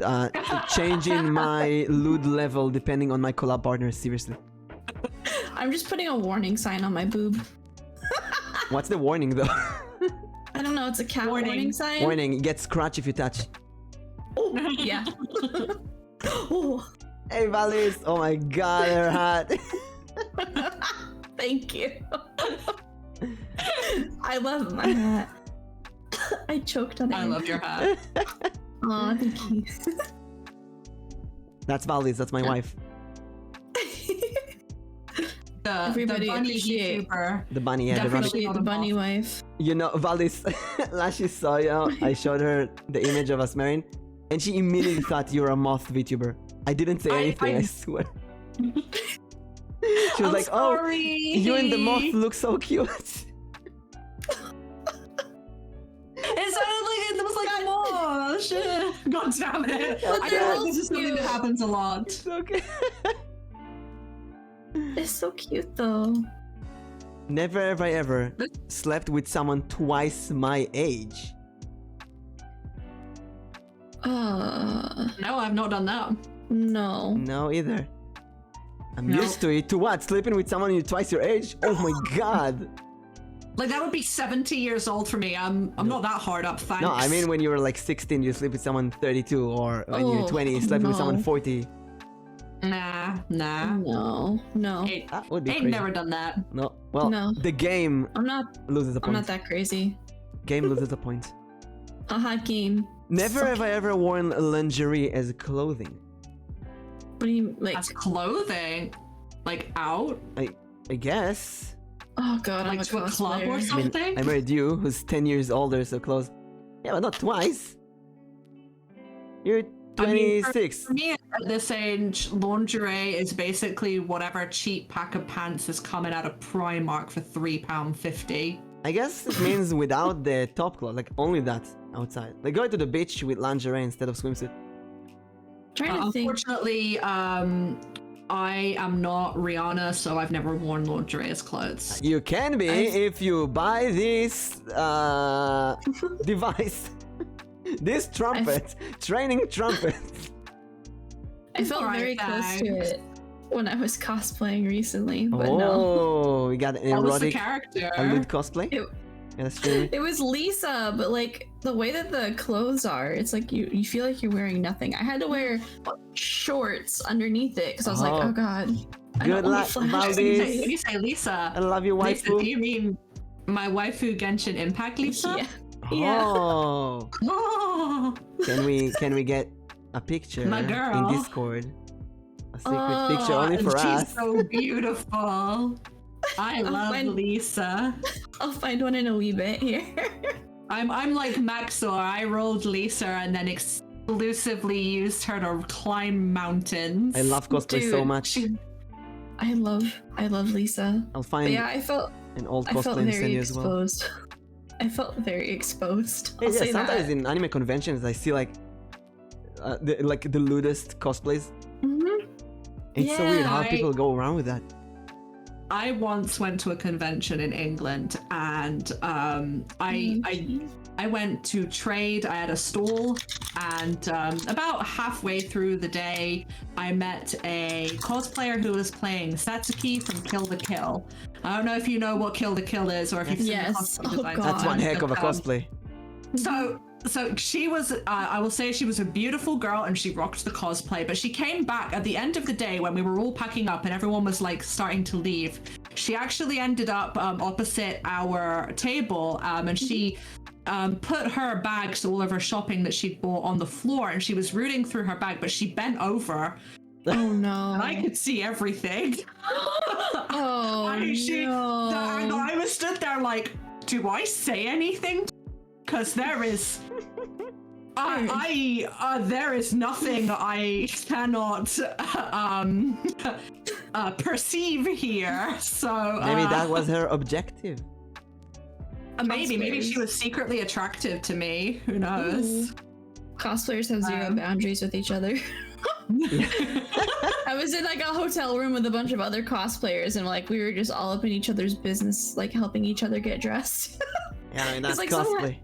changing my lewd level depending on my collab partners, seriously. I'm just putting a warning sign on my boob. What's the warning though? I don't know. It's a cat warning sign. Warning, get scratch if you touch. Oh, yeah. Oh, Hey Valis! Oh my god, her hat! thank you. I love my hat. I choked on it. I love your hat. Aw, thank you. That's Valis, that's my wife. The Everybody bunny appreciate- YouTuber. The bunny, yeah, the bunny. Appreciate the bunny wife. You know, Valis, Lashy saw you. I showed her the image of us marrying, and she immediately thought you were a moth VTuber. I didn't say anything, I swear. She was like, "Oh, you and the moth look so cute." It sounded like it was like, oh shit. God damn it. But I they're feel all like this is something that cute. happens a lot. It's okay. It's so cute though. Never have I ever slept with someone twice my age. No, I've not done that. No. No, either. I'm No. used to it. To what? Sleeping with someone you're twice your age? Oh my god. Like that would be 70 years old for me. I'm not that hard up, thanks. No, I mean when you were like 16, you sleep with someone 32, or when you're 20, you sleep with someone 40. Nah. No. That would be Ain't crazy. never done that. No, well, No. the game I'm not loses a I'm point. not that crazy. Game loses a point. A hot game. Never have I ever worn lingerie as clothing. What do you like? As clothing, like out, I guess. Oh god, I'm like a to a club or cosplayer. I mean, something. I married you, who's 10 years older, so close. Yeah, but not twice. You're I mean, 26. For me, at this age, lingerie is basically whatever cheap pack of pants is coming out of Primark for £3.50. I guess it means without the top cloth, like only that outside. Like go to the beach with lingerie instead of swimsuit. Trying to think. Unfortunately, I am not Rihanna, so I've never worn lingerie as clothes. You can be if you buy this device. This trumpet, training trumpet. I felt Alright, very close to thanks. it when I was cosplaying recently, but no. Oh, we got an What was the erotic character? lewd cosplay. It- Yeah, that's true. It was Lisa, but like the way that the clothes are, it's like you feel like you're wearing nothing. I had to wear shorts underneath it because I was like, Oh. oh god. I Good don't want luck, flash. Valdez. When you say Lisa, I love you, Lisa, waifu. do you mean my waifu Genshin Impact Lisa? Yeah. Yeah. Oh, Oh, can we get a picture My girl. in Discord? A secret Oh, picture only for she's us. so beautiful. I love find- Lisa. I'll find one in a wee bit here. I'm like Maxor. I rolled Lisa and then exclusively used her to climb mountains. I love cosplay so Dude, much. I love Lisa. I'll But find yeah, I felt an old I felt cosplay and send very you as well. exposed. I felt very exposed. Yeah, I'll say sometimes that. in anime conventions I see like the lewdest cosplays. Mhm. It's so weird how Yeah, people go around with that. I once went to a convention in England and I went to trade. I had a stall, and about halfway through the day, I met a cosplayer who was playing Satsuki from Kill the Kill. I don't know if you know what Kill the Kill is, or if you've seen the Yes. costume Oh, design. God. That's one heck of a cosplay. So she was, I will say she was a beautiful girl and she rocked the cosplay, but she came back at the end of the day when we were all packing up and everyone was like starting to leave. She actually ended up opposite our table and she put her bags, all of her shopping that she'd bought on the floor, and she was rooting through her bag, but she bent over Oh no. and I could see everything. Oh And no. I was stood there like, do I say anything? Because there is, there is nothing I cannot perceive here. So Maybe that was her objective. maybe she was secretly attractive to me. Who knows? Cosplayers have zero boundaries with each other. I was in like a hotel room with a bunch of other cosplayers, and like we were just all up in each other's business, like helping each other get dressed. Yeah, I mean, that's like cosplay.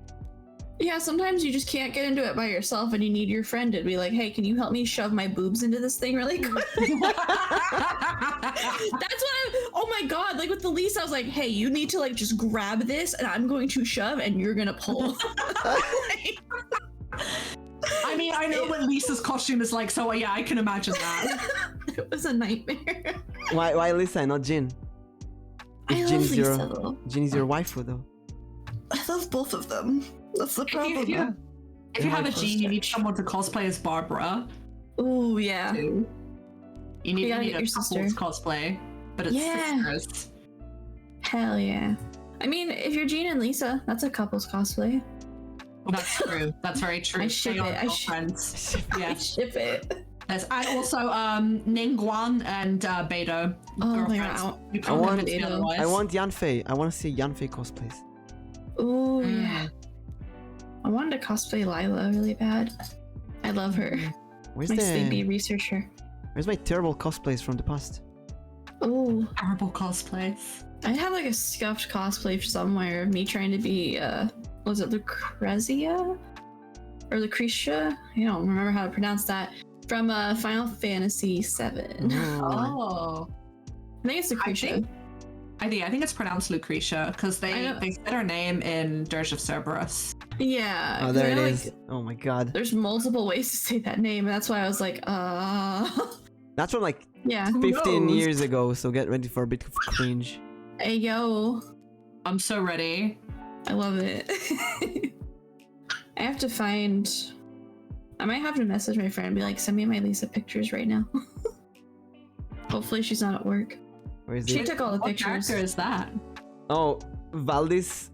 Yeah, sometimes you just can't get into it by yourself, and you need your friend to be like, "Hey, can you help me shove my boobs into this thing really quick?" That's what oh my god, like with the Lisa, I was like, "Hey, you need to like just grab this, and I'm going to shove, and you're gonna pull." I mean, I know what Lisa's costume is like, so yeah, I can imagine that. It was a nightmare. Why Lisa, not Jin? I love Jin's Lisa though. Jin's your waifu though. I love both of them. That's the problem. If you They're have my a Jean, you need someone to cosplay as Barbara. Oh yeah. You need, You gotta a get your couple's sister. cosplay, but it's Yeah. sisters. Hell yeah. I mean, if you're Jean and Lisa, that's a couple's cosplay. That's true. That's very true. I ship They are it. I ship- girlfriends. I Yes. ship it. Yes. And also Ningguang and Beidou. Oh my girlfriends. god. You I can't want- convince me Beidou. otherwise. I want Yanfei. I want to see Yanfei cosplays. Oh Mm. yeah. I wanted to cosplay Lila really bad. I love her. Where's My sleepy the researcher. Where's my terrible cosplays from the past? Oh, Terrible cosplays. I have like a scuffed cosplay somewhere of me trying to be was it Lucrezia? Or Lucretia? I don't remember how to pronounce that. From Final Fantasy VII. Oh. Oh. I think it's Lucretia. I think it's pronounced Lucretia because they said her name in Dirge of Cerberus. Yeah. Oh, there it like, is. Oh my god. There's multiple ways to say that name, and that's why I was like, That's from like yeah. 15 knows? years ago, so get ready for a bit of cringe. Hey yo, I'm so ready. I love it. I have to find. I might have to message my friend and be like, send me my Lisa pictures right now. Hopefully she's not at work. Where is She it? took all the What pictures. character is that? Oh, Valdis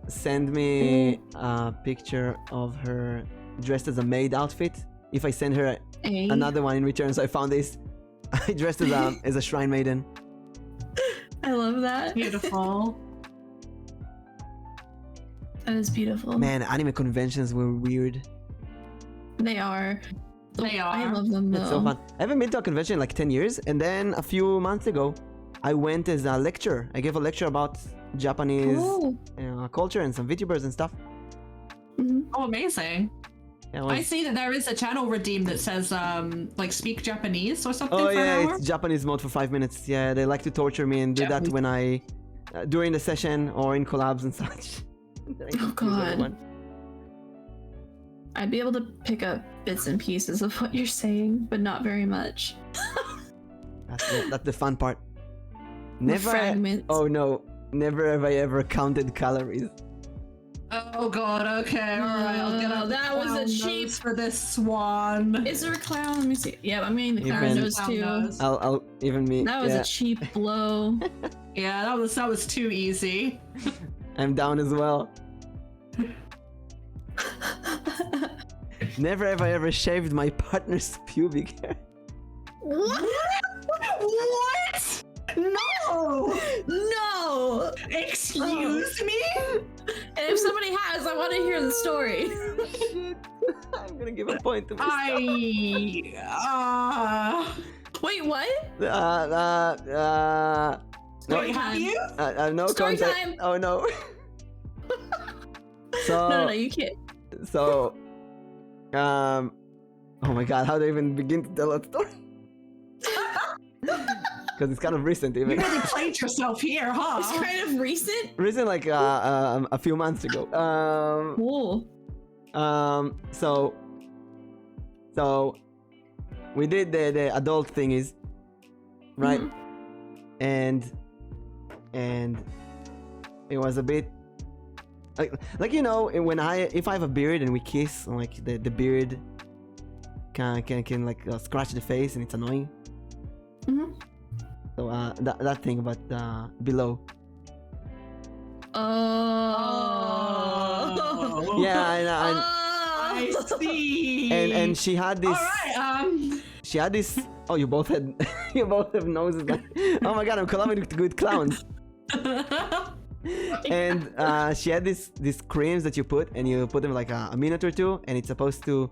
sent me a picture of her dressed as a maid outfit. If I send her Hey. another one in return, so I found this. I dressed as a shrine maiden. I love that. Beautiful. That is beautiful. Man, anime conventions were weird. They are. They I are. love them though. It's so fun. I haven't been to a convention in like 10 years, and then a few months ago, I went as a lecturer. I gave a lecture about Japanese Cool. culture and some VTubers and stuff. Mhm. Oh, amazing. Yeah, it I was- see that there is a channel redeem that says like speak Japanese or something Oh for yeah, an hour. it's Japanese mode for 5 minutes. Yeah, they like to torture me and do that Japanese. when I during the session or in collabs and such. I confuse God. everyone. I'd be able to pick up bits and pieces of what you're saying, but not very much. That's the fun part. Never. Fragments. Oh no! Never have I ever counted calories. Oh god, okay, alright, I'll get out. That was a clown cheap- nose for this swan. Is there a clown? Let me see. Yeah, I'm getting the Even- clown nose Clown too. nose. I'll even me. That was yeah, a cheap blow. Yeah, that was too easy. I'm down as well. Never have I ever shaved my partner's pubic hair. What? What? No! No! Excuse me? And if somebody has, I want to hear the story. Shit. I'm gonna give a point to myself. Wait, what? No, Wait, have you? no Story contact. time. Oh no. So No, you can't. So, oh my god, how do I even begin to tell that story? Because it's kind of recent, You even really played yourself here, huh? It's kind of recent. recent, like a few months ago. Cool. So we did the adult thingies, right? Mhm. And it was a bit like you know when if I have a beard and we kiss, like the beard can like scratch the face and it's annoying. Mhm. So that thing, but below. Oh. Yeah, I I see. and she had this. Alright, She had this. Oh, you both had. You both have noses. Like, oh my god, I'm collabing with clowns. And she had these creams that you put, and you put them like a minute or two, and it's supposed to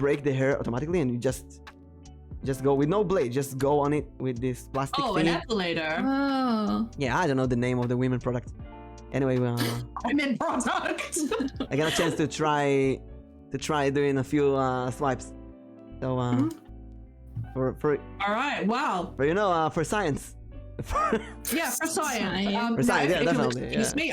break the hair automatically, and you just go with no blade, just go on it with this plastic Oh, thing. an epilator. Oh. Yeah, I don't know the name of the women product. Anyway, I'm in product. I got a chance to try doing a few swipes. So for Alright, wow. you know for science. Yeah, for science. Science. For science, yeah, if you'll definitely, excuse yeah. me,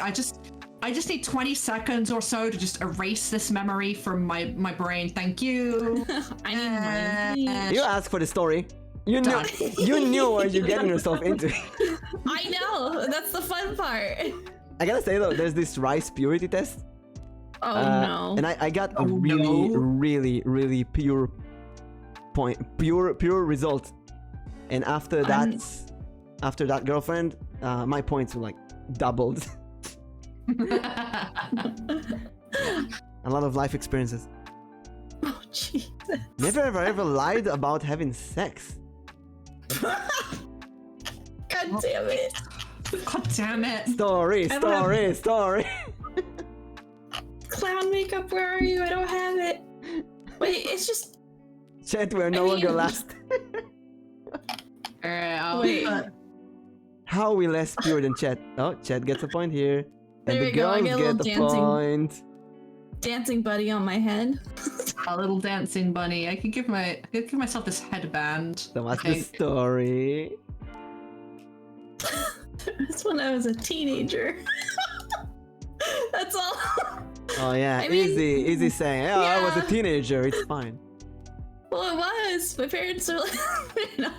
I just need 20 seconds or so to just erase this memory from my brain. Thank you. I need money. You asked for the story. You knew Done. you knew what you're getting yourself into. I know. That's the fun part. I gotta say though, there's this rice purity test. Oh no. And I got a Oh, really, no. really pure result. And after that girlfriend, my points were like doubled. A lot of life experiences. Oh Jesus. Never ever lied about having sex. God damn it. God damn it. Story. Clown makeup, where are you? I don't have it. Wait, it's just. Chat, we're no I longer mean- last. Wait. How are we less pure than Chat? Oh, Chat gets a point here. And There the we go, I girls get a get little the dancing. point. Dancing buddy on my head. A little dancing bunny. I could give myself this headband. So what's I the think. story? It's when I was a teenager. That's all. Oh yeah, I mean, easy saying. Oh, I was a yeah. teenager. It's fine. Well, it was. My parents are like, you know.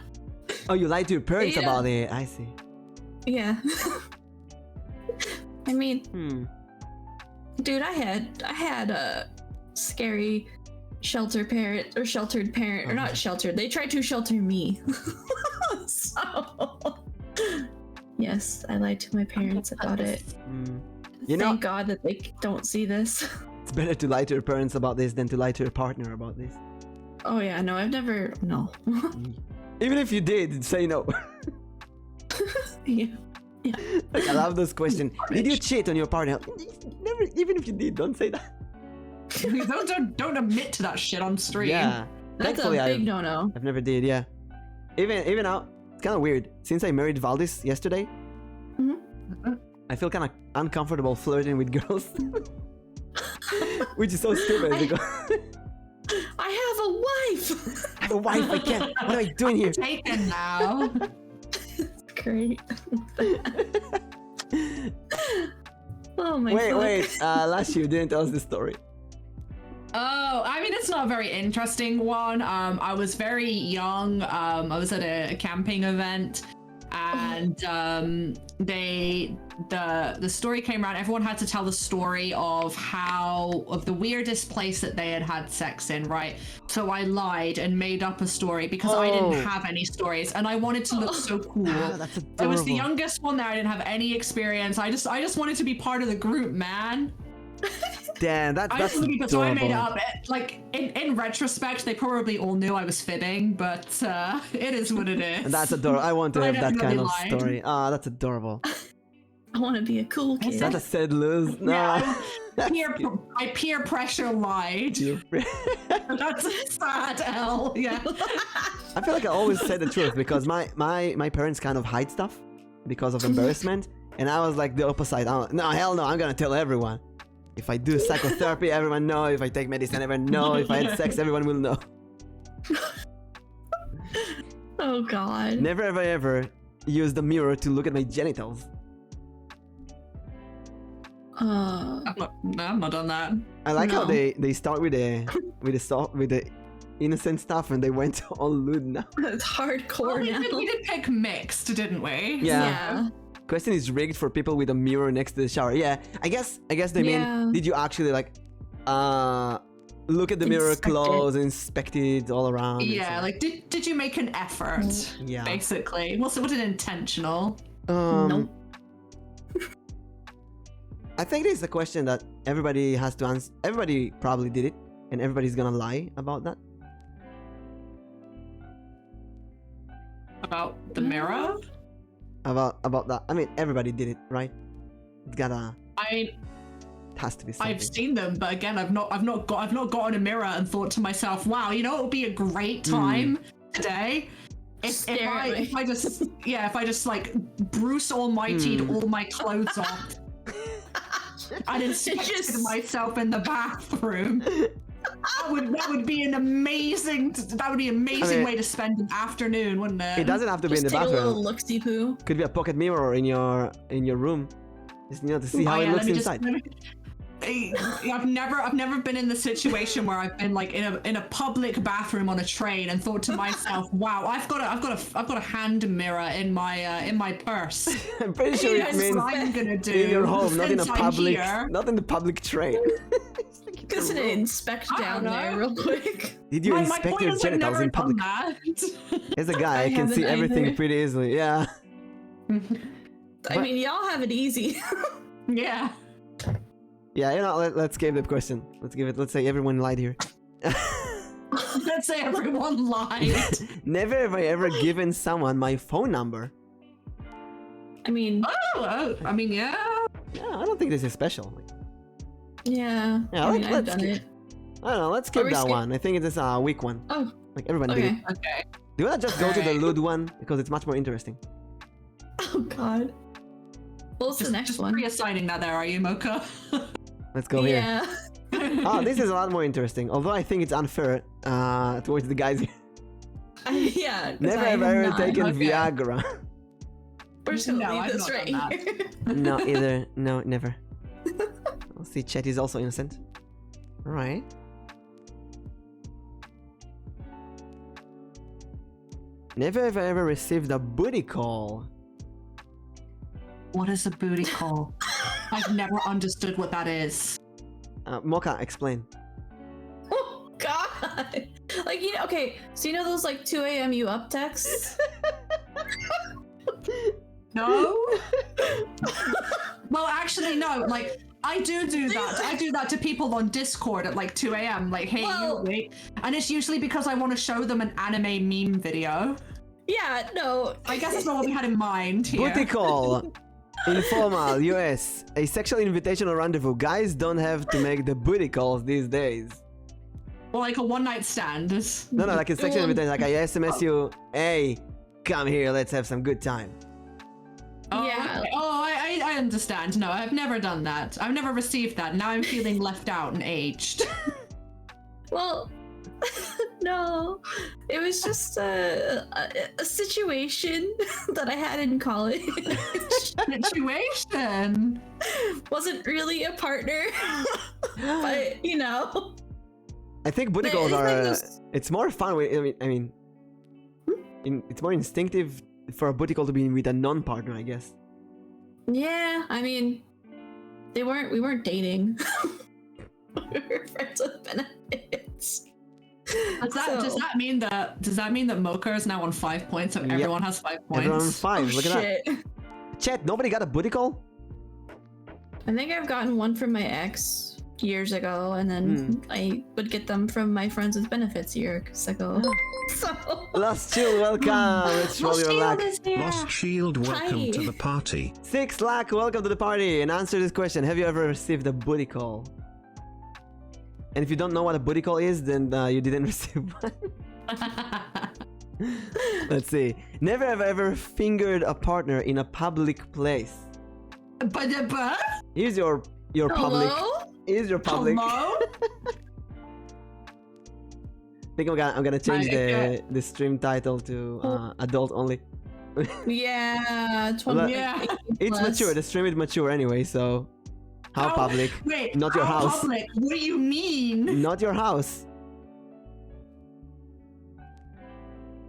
Oh, you lied to your parents Yeah. about it. I see. Yeah. I mean, dude, I had a scary sheltered parent, or not sheltered. They tried to shelter me. So, yes, I lied to my parents about it. You know, Thank God that they don't see this. it's better to lie to your parents about this than to lie to your partner about this. Oh yeah, no, I've never. No. Even if you did, say no. Yeah. Like, I love those questions. Did you cheat on your partner? Never. Even if you did, don't say that. don't admit to that shit on stream. Yeah. That's Thankfully, a big no-no. I've never did. Yeah. Even now, it's kind of weird. Since I married Valdis yesterday, I feel kind of uncomfortable flirting with girls, which is so stupid. Because I have a wife. I have a wife. I can't. What am I doing here? Taken now. Great. Oh my god. Wait. Last year you didn't tell us the story. Oh, I mean, it's not a very interesting one. I was very young. I was at a camping event, and the story came around. Everyone had to tell the story of the weirdest place that they had sex in, right? So I lied and made up a story because I didn't have any stories, and I wanted to look so cool. That's adorable. I was the youngest one there. I didn't have any experience. I just wanted to be part of the group, man. Damn, that's adorable. So I made it up. Like in retrospect, they probably all knew I was fibbing, but it is what it is. That's adorable. I want to I have that kind of definitely lied. story. Ah, that's adorable. I want to be a cool kid. Is that a sad lose? No. Yeah, I peer pressure lied. That's a sad L. Yeah. I feel like I always say the truth because my parents kind of hide stuff because of embarrassment, and I was like the opposite. No, hell no, I'm gonna tell everyone. If I do psychotherapy, everyone know. If I take medicine, everyone know. If I had sex, everyone will know. Oh god. Never ever use the mirror to look at my genitals. I've not done that. I like how No. they start with the innocent stuff and they went all lewd now. It's hardcore now. We did pick mixed, didn't we? Yeah. Question is rigged for people with a mirror next to the shower. Yeah, I guess they mean, did you actually like look at the mirror Inspect it. close and inspect it all around? and Yeah, so- like did you make an effort? Yeah. Basically. Was it intentional? Nope. I think this is a question that everybody has to answer. Everybody probably did it, and everybody's gonna lie about that. About the mirror? About that. I mean, everybody did it, right? It's gotta. It has to be something. I've seen them, but again, I've not gotten a mirror and thought to myself, wow, you know, it would be a great time today if I just like Bruce Almighty'd all my clothes off. and inspected myself in the bathroom. That would be an amazing way to spend an afternoon, wouldn't it? It doesn't have to be in the Just take a bathroom. little look-see poo. Could be a pocket mirror in your room. Just to see how it looks inside. I've never been in the situation where I've been like in a public bathroom on a train and thought to myself, wow, I've got a hand mirror in my purse. I'm pretty sure it That's means what I'm gonna do in your home, not in a since I'm public, here. not in the public train. Just gonna inspect I down don't there know. real quick. Did you My inspect point your is I've genitals never in public? done that. As a guy, I I can see haven't everything either. pretty easily. Yeah. I mean, y'all have it easy. Yeah. Yeah, let's give the question. Let's say everyone lied here. Let's say everyone lied. Never have I ever given someone my phone number. I mean, I mean, yeah. Yeah, I don't think this is special. yeah. Yeah, I mean, I've let's done skip. it. I don't know, let's skip we that skip- one. I think it is a weak one. Oh, Like everyone did it. okay. Okay. Do you wanna just go to the Alright. lewd one? Because it's much more interesting. Oh God. What's the next Just one? reassigning that there, are you, Moka? Let's go here. Yeah. Oh, this is a lot more interesting. Although I think it's unfair towards the guys here. Yeah. 'cause Never I have am I ever not. taken okay. Viagra. We're just gonna No, leave I've this not right done that. here. No, either. No, never. I'll see, chat is also innocent. Alright. Never have I ever received a booty call. What is a booty call? I've never understood what that is. Moka, explain. Oh God! Like okay. So those like 2 a.m. you up texts? No? Well, actually, no. Like, I do that. I do that to people on Discord at like 2 a.m. Like, hey, Well- you wait. And it's usually because I want to show them an anime meme video. Yeah. No. I guess that's not what we had in mind here. Booty call. Informal, US. A sexual invitational rendezvous. Guys don't have to make the booty calls these days. Or like a one-night stand. No, like a sexual invitation. Like I SMS you, hey, come here, let's have some good time. Oh, Yeah. okay. Oh, I understand. No, I've never done that. I've never received that. Now I'm feeling left out and aged. Well, no. It was just a situation that I had in college. Situation. Wasn't really a partner, but I think booty But calls it's like are. those- It's more fun. It's more instinctive for a booty call to be with a non-partner, I guess. Yeah, I mean, we weren't dating. We were friends with benefits. Does that mean that Mocha is now on 5 points and Yep. everyone has 5 points? Everyone on 5. Oh, Look at shit. that. Chat. Nobody got a booty call. I think I've gotten one from my ex years ago, and then I would get them from my friends with benefits years ago. So Lost Chill, welcome. Let's roll your luck. Lost Shield, welcome Hi. to the party. 6 lakh, welcome to the party. And answer this question: have you ever received a booty call? And if you don't know what a booty call is, then you didn't receive one. Let's see. Never have I ever fingered a partner in a public place. But Here's your public. hello? Here's your public. hello? I think I'm gonna change Right, the stream title to adult only. Yeah, 20. Yeah. It's mature. The stream is mature anyway, so how Oh, public? Wait, Not your how house. Public? What do you mean? Not your house.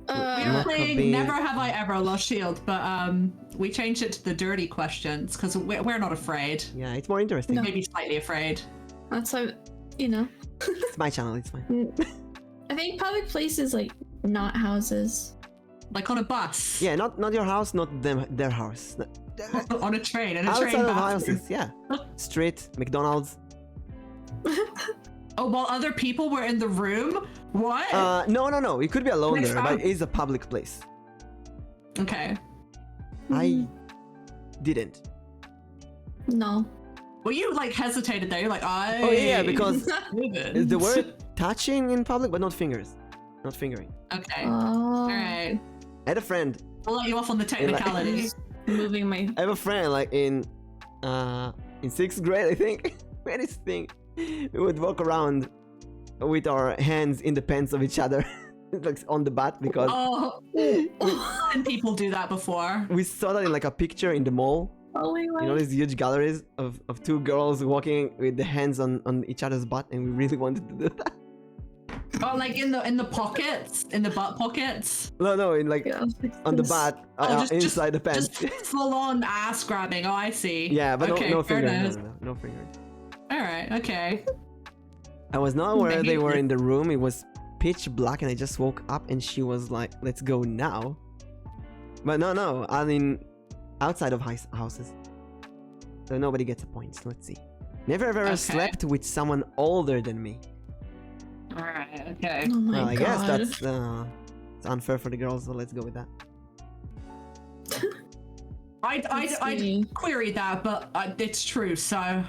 We Mocha were playing bean. Never Have I Ever Lost Shield, but we changed it to the dirty questions because we're not afraid. Yeah, it's more interesting. Maybe slightly afraid. That's how It's my channel. It's fine. I think public places like not houses. Like on a bus. Yeah, not your house, not their house. On a train, in a Outside train of bathroom. houses, yeah. Street, McDonald's. Oh, while other people were in the room? What? No. It could be alone Next there, but time. it's a public place. Okay. I didn't. No. Well, you like hesitated there. You're like, I. Oh yeah, because didn't. the word touching in public, but not fingers, not fingering. Okay. Oh. All right. I had a friend. I'll let you off on the technicality. Moving my. I have a friend like in 6th grade, I think. Where is thing? We would walk around with our hands in the pants of each other, like on the butt, because Oh, and people do that before. we saw that in like a picture in the mall. Oh my You know, these huge galleries of 2 girls walking with the hands on each other's butt, and we really wanted to do that. Oh, like in the pockets, in the butt pockets. No, in like Yeah. on the butt, inside the pants. Just full on ass grabbing. Oh, I see. Yeah, but okay, no fair fingering. enough. No fingering. All right. Okay. I was not aware they were Maybe. in the room. It was pitch black, and I just woke up, and she was like, "Let's go now." But no. I mean, outside of houses, so nobody gets a point. Let's see. Never ever Okay. slept with someone older than me. All right. Okay. Oh my Well, I god. guess that's it's unfair for the girls, so let's go with that. Let's I see. queried that, but it's true. So I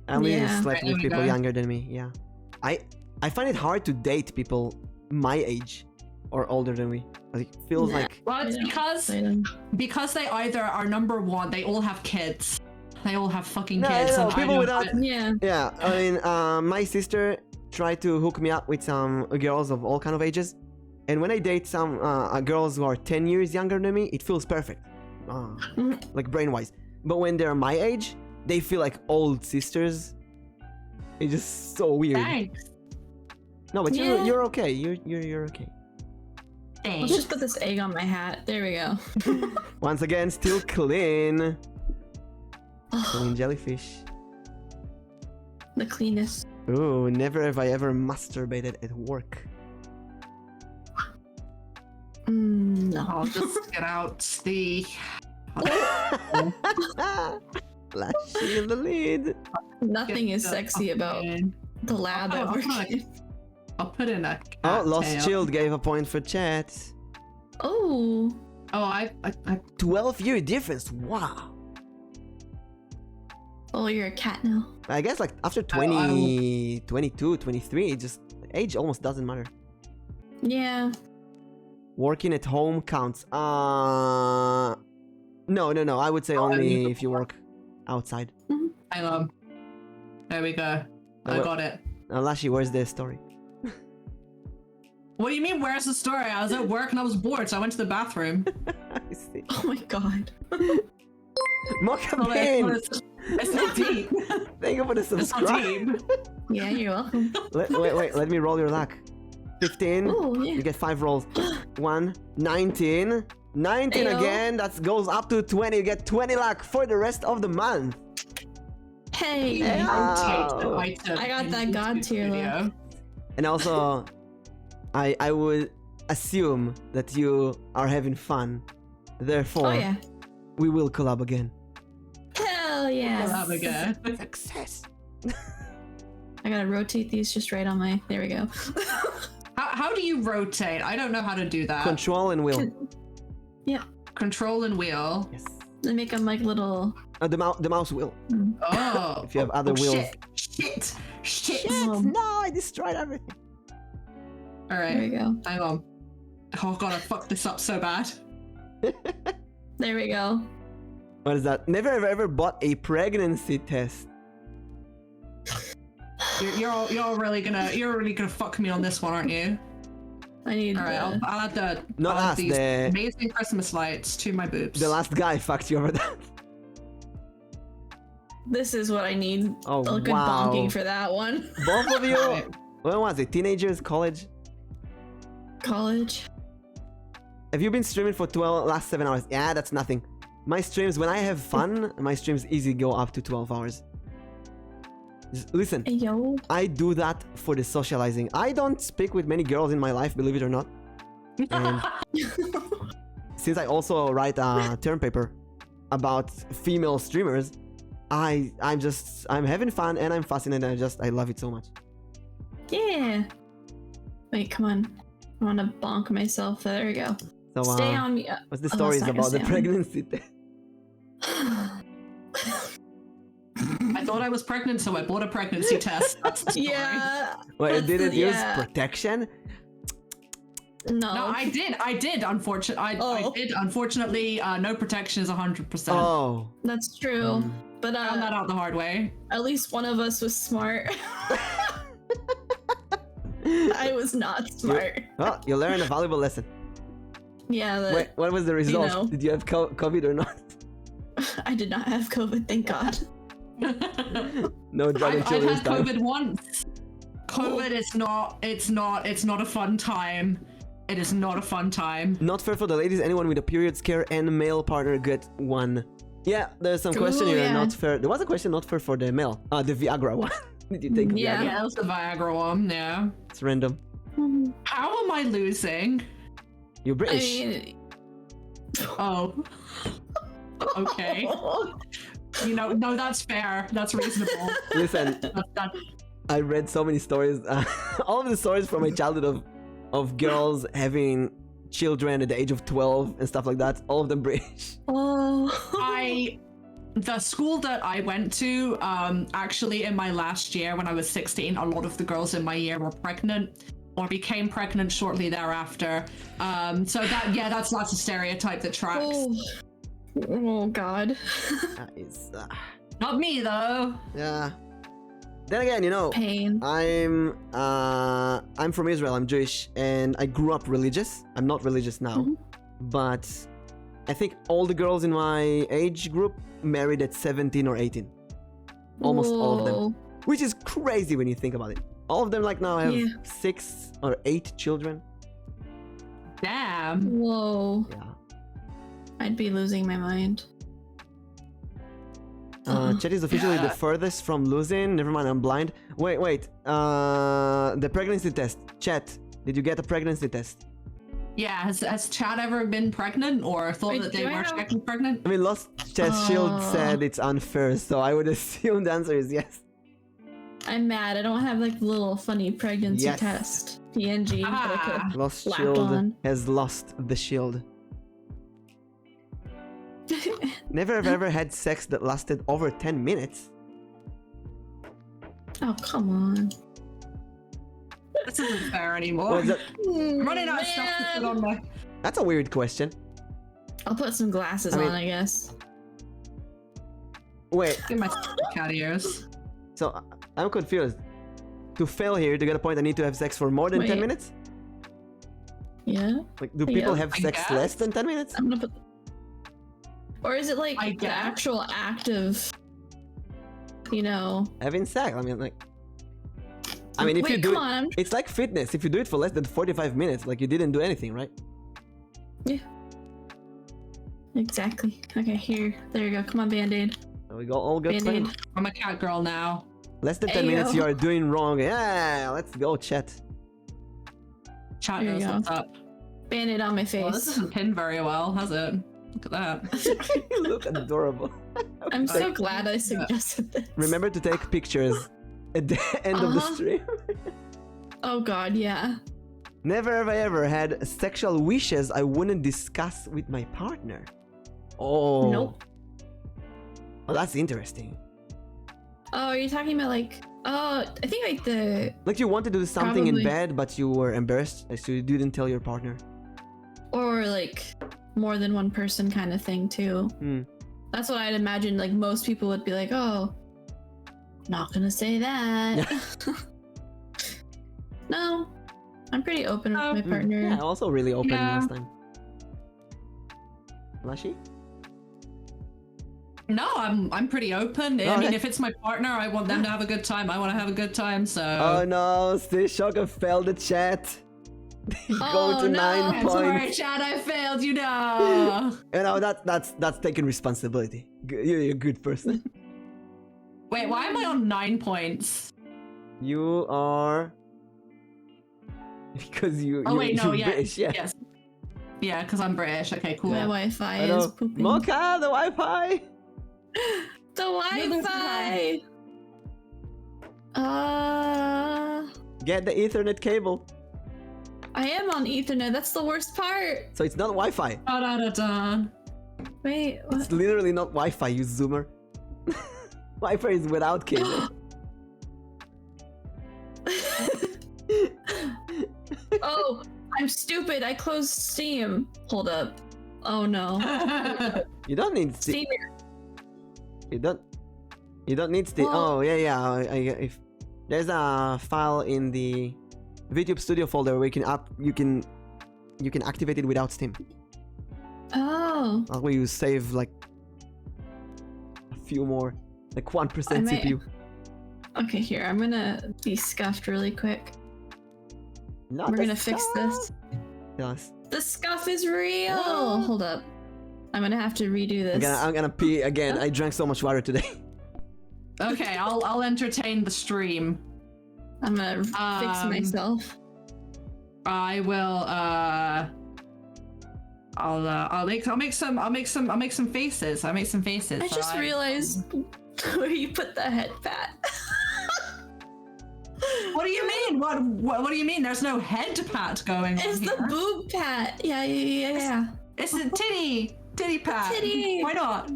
only Yeah. slept There with we people go. younger than me. Yeah, I find it hard to date people my age or older than me. Like, it feels Nah. like well, it's because they either are number one, they all have kids. They all have fucking No, kids. no, and I people don't- without- Yeah. yeah. I mean, my sister tried to hook me up with some girls of all kind of ages, and when I date some girls who are 10 years younger than me, it feels perfect. like brain-wise. But when they're my age, they feel like old sisters. It's just so weird. Thanks. No, but Yeah. you're okay. You're okay. Let's just put this egg on my hat. There we go. Once again, still clean. Clean jellyfish. The cleanest. Ooh, never have I ever masturbated at work. No. I'll just get out the. Lashy in the lead. Nothing is sexy about the lab Oh, at work. I'll put in a. Oh, Lost cattail. Shield gave a point for chat. Oh. Oh, I 12-year difference. Wow. Oh, you're a cat now. I guess like after 20, 22, 23, it just age almost doesn't matter. Yeah. Working at home counts. No. I would say only if you work outside. hang on. There we go. I got it. Lashy, where's the story? What do you mean? Where's the story? I was at work and I was bored, so I went to the bathroom. I see. Oh my god. MokaVTube! It's not deep. Thank you for the It's not subscribe. deep. Yeah, you're welcome. Wait, let me roll your luck. 15. Oh, yeah. You get 5 rolls. 1, 19. 19 Ayo. again. That goes up to 20. You get 20 luck for the rest of the month. Hey. Yeah. Rotate the item I got in that YouTube god tier video. And also, I would assume that you are having fun. Therefore, Oh yeah. we will collab again. Hell yeah. Collab again. Success. I gotta rotate these just right on my. There we go. How do you rotate? I don't know how to do that. Control and will. Yeah. Control and wheel. Yes. They make them like little. The mouse will. Oh. If you have other wheels. Shit. No, I destroyed everything. All There we right. go. Hang on. Oh god, I fucked this up so bad. There we go. What is that? Never ever bought a pregnancy test. You're really gonna fuck me on this one, aren't you? I need. All right, I'll add the Not I'll add us, these the- amazing Christmas lights to my boobs. The last guy fucked you over that. This is what I need. Oh, A good wow. bonking for that one. Both of you. Right. When was it? Teenagers? College? College. Have you been streaming for last 7 hours? Yeah, that's nothing. My streams, when I have fun, my streams easy go up to 12 hours. Just listen, Hey, yo. I do that for the socializing. I don't speak with many girls in my life, believe it or not. And since I also write a term paper about female streamers, I'm having fun and I'm fascinated. I love it so much. Yeah. Wait, come on. I want to bonk myself. There we go. So, Stay on me. what's the Oh, stories sorry, about the stay on. pregnancy test? I thought I was pregnant, so I bought a pregnancy test. That's the story. Yeah. Wait, That's did it the- use yeah. protection? No. No, I did. Unfortunately, I did. Unfortunately, no protection is 100%. Oh. That's true. But Found that out the hard way. at least one of us was smart. I was not smart. Well, you learned a valuable lesson. Yeah, that Wait, what was the result? know. Did you have COVID or not? I did not have COVID, thank God. No drug and I've children's had time. COVID once. COVID is not. It's not a fun time. It is not a fun time. Not fair for the ladies. Anyone with a period scare and male partner get one. Yeah, there's some question Ooh, here. yeah. Not fair. There was a question not fair for the male. The Viagra one. Did you take Yeah. Viagra? Yeah, that's the Viagra one. Yeah. It's random. How am I losing? You're I British. mean, Oh. Okay. No, that's fair. That's reasonable. Listen, That's I read so many stories. All of the stories from my childhood of girls having children at the age of 12 and stuff like that. All of them British. oh. the school that I went to, actually in my last year when I was 16, a lot of the girls in my year were pregnant or became pregnant shortly thereafter. So that's a stereotype that tracks. Oh God. That is, Not me though. yeah. Then again, Pain. I'm from Israel. I'm Jewish, and I grew up religious. I'm not religious now, but I think all the girls in my age group married at 17 or 18. Almost all of them. Whoa. Which is crazy when you think about it. All of them like now have Yeah. 6 or 8 children. Damn. Whoa. Yeah. I'd be losing my mind. Chet is officially the furthest from losing. Never mind, I'm blind. Wait. The pregnancy test. Chet, did you get a pregnancy test? Yeah, has Chad ever been pregnant or thought Wait, that they do I were have- checking pregnant? I mean, Lost Chest Shield said it's unfair, so I would assume the answer is yes. I'm mad. I don't have like the little funny pregnancy Yes. test PNG that I could Lost slap Shield on. has lost the shield. Never have ever had sex that lasted over 10 minutes. Oh, come on. This isn't fair anymore. What is that? I'm running out of stuff to put on my... That's a weird question. I'll put some glasses I mean- on, I guess. Wait, Get my cat ears. so I'm confused. To fail here, to get a point, I need to have sex for more than 10 Wait. minutes? Yeah. Like, do Yeah. people have I sex guess. less than 10 minutes? I'm gonna put. Or is it like I the guess. actual act of, you know? Having sex, I mean, like... I mean, if Wait, you do come it... on. It's like fitness. If you do it for less than 45 minutes, like, you didn't do anything, right? Yeah. Exactly. Okay, here. There you go. Come on, Band-Aid. There we go, all good. Band-Aid. I'm a cat girl now. Less than 10 Ayo. minutes, you are doing wrong. Yeah, let's go, chat. Chat There you knows go. what's up. Band-Aid on my Well, this face. isn't pinned very well, has it? Look at that. You look adorable. I'm so glad I suggested this. Remember to take pictures at the end of the Uh-huh. stream. Oh god, yeah. Never have I ever had sexual wishes I wouldn't discuss with my partner. Oh. Nope. Oh, that's interesting. Oh, are you talking about like? Oh, I think like the Like you wanted to do something in Probably. bed, but you were embarrassed, so you didn't tell your partner. or like more than one person kind of thing too. Hmm. That's what I'd imagine. Like most people would be like, "Oh, not gonna say that." No, I'm pretty open with my Hmm. partner. Yeah, also really open Yeah. last time. Lashy? No, I'm pretty open. I Oh, mean, okay. if it's my partner, I want them to have a good time. I want to have a good time, so... Oh no, Steve Shocker failed the chat. He Oh, go to no. 9 I'm sorry, points. Chad, I failed, you know. You know, that's taking responsibility. You're a good person. Wait, why am I on 9 points? You are... Because you, Oh, you, wait, no, you're yeah. British, yeah. Yes. Yeah, because I'm British. Okay, cool. My Wi-Fi I know. is pooping. Mocha, the Wi-Fi! The Wi-Fi. Get the Ethernet cable. I am on Ethernet. That's the worst part. So it's not Wi-Fi. Da-da-da-da. Wait, It's what? literally not Wi-Fi, you zoomer. Wi-Fi is without cable. Oh, I'm stupid. I closed Steam. Hold up. Oh no. You don't need Steam. Steam. You don't need Steam. Well- Oh yeah. If there's a file in the vTube Studio folder where you can activate it without Steam. Oh. That way you save like a few more, like 1% I might- CPU. Okay, here. I'm gonna be scuffed really quick. Not We're the gonna fix stuff. this. Yes. The scuff is real. Yeah. Hold up. I'm gonna have to redo this. I'm gonna pee again. I drank so much water today. Okay, I'll entertain the stream. I'm gonna fix myself. I will I'll make some faces. I'll make some faces. I just realized where you put the head pat. What do you mean? What do you mean? There's no head pat going on It's here. the boob pat. Yeah. It's a titty pat. Titty. Why not?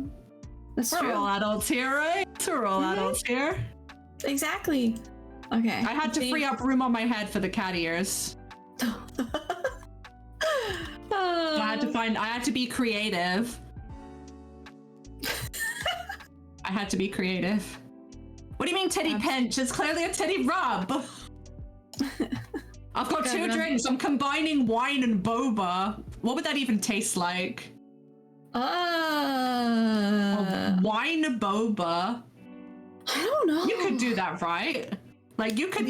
That's We're true. all adults here, right? We're all Mhm. adults here. Exactly. Okay. I had to free up room on my head for the cat ears. I had to be creative. I had to be creative. What do you mean titty pinch? It's clearly a titty rub. I've got Okay, two I'm gonna- drinks. I'm combining wine and boba. What would that even taste like? Wine boba. I don't know. You could do that, right? Like you could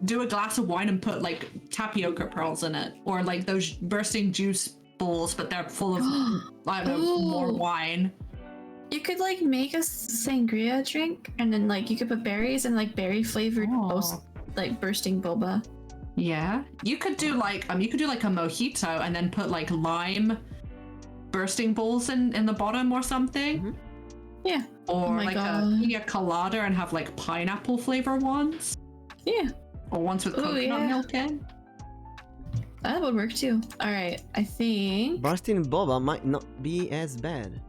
do a glass of wine and put like tapioca pearls in it, or like those bursting juice bowls, but they're full of I don't know, more wine. You could like make a sangria drink, and then like you could put berries and like berry flavored like bursting boba. Yeah, you could do like a mojito and then put like lime bursting balls in the bottom or something. Yeah. Or like a pina colada and have like pineapple flavor ones. Yeah. Or ones with coconut milk in. That would work too. All right, I think. Bursting boba might not be as bad.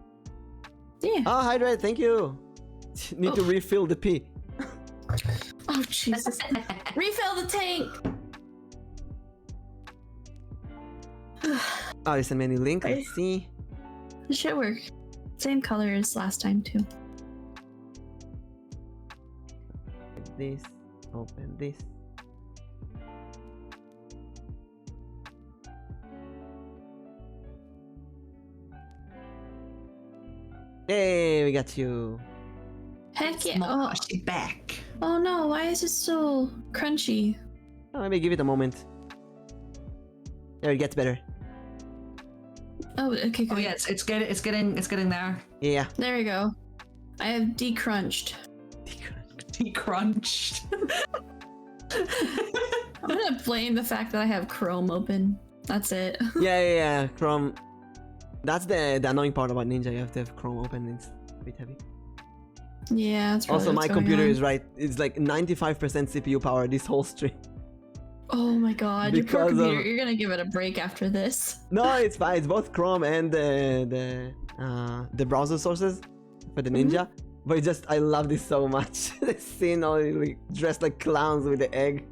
Yeah. Oh, hydrate, thank you. Need to refill the pee. Oh Jesus! Refill the tank. Oh, you sent me any link. Let's see. It should work. Same color as last time too. This. Open this. Hey, we got you. Heck yeah! Oh, she's back. Oh no! Why is it so crunchy? Oh, maybe give it a moment. There, it gets better. Oh, okay. Good. Oh yeah, it's getting there. Yeah. There we go. I have decrunched. Decrunched. I'm gonna blame the fact that I have Chrome open. That's it. Yeah. Chrome. That's the annoying part about Ninja. You have to have Chrome open. It's a bit heavy. Yeah. That's Also, my what's computer going on. is right. It's like 95% CPU power this whole stream. Oh my god, your poor Because of- computer. You're gonna give it a break after this. No, it's fine. It's both Chrome and the browser sources for the Ninja. But it's just I love this so much. The scene all like, dressed like clowns with the egg.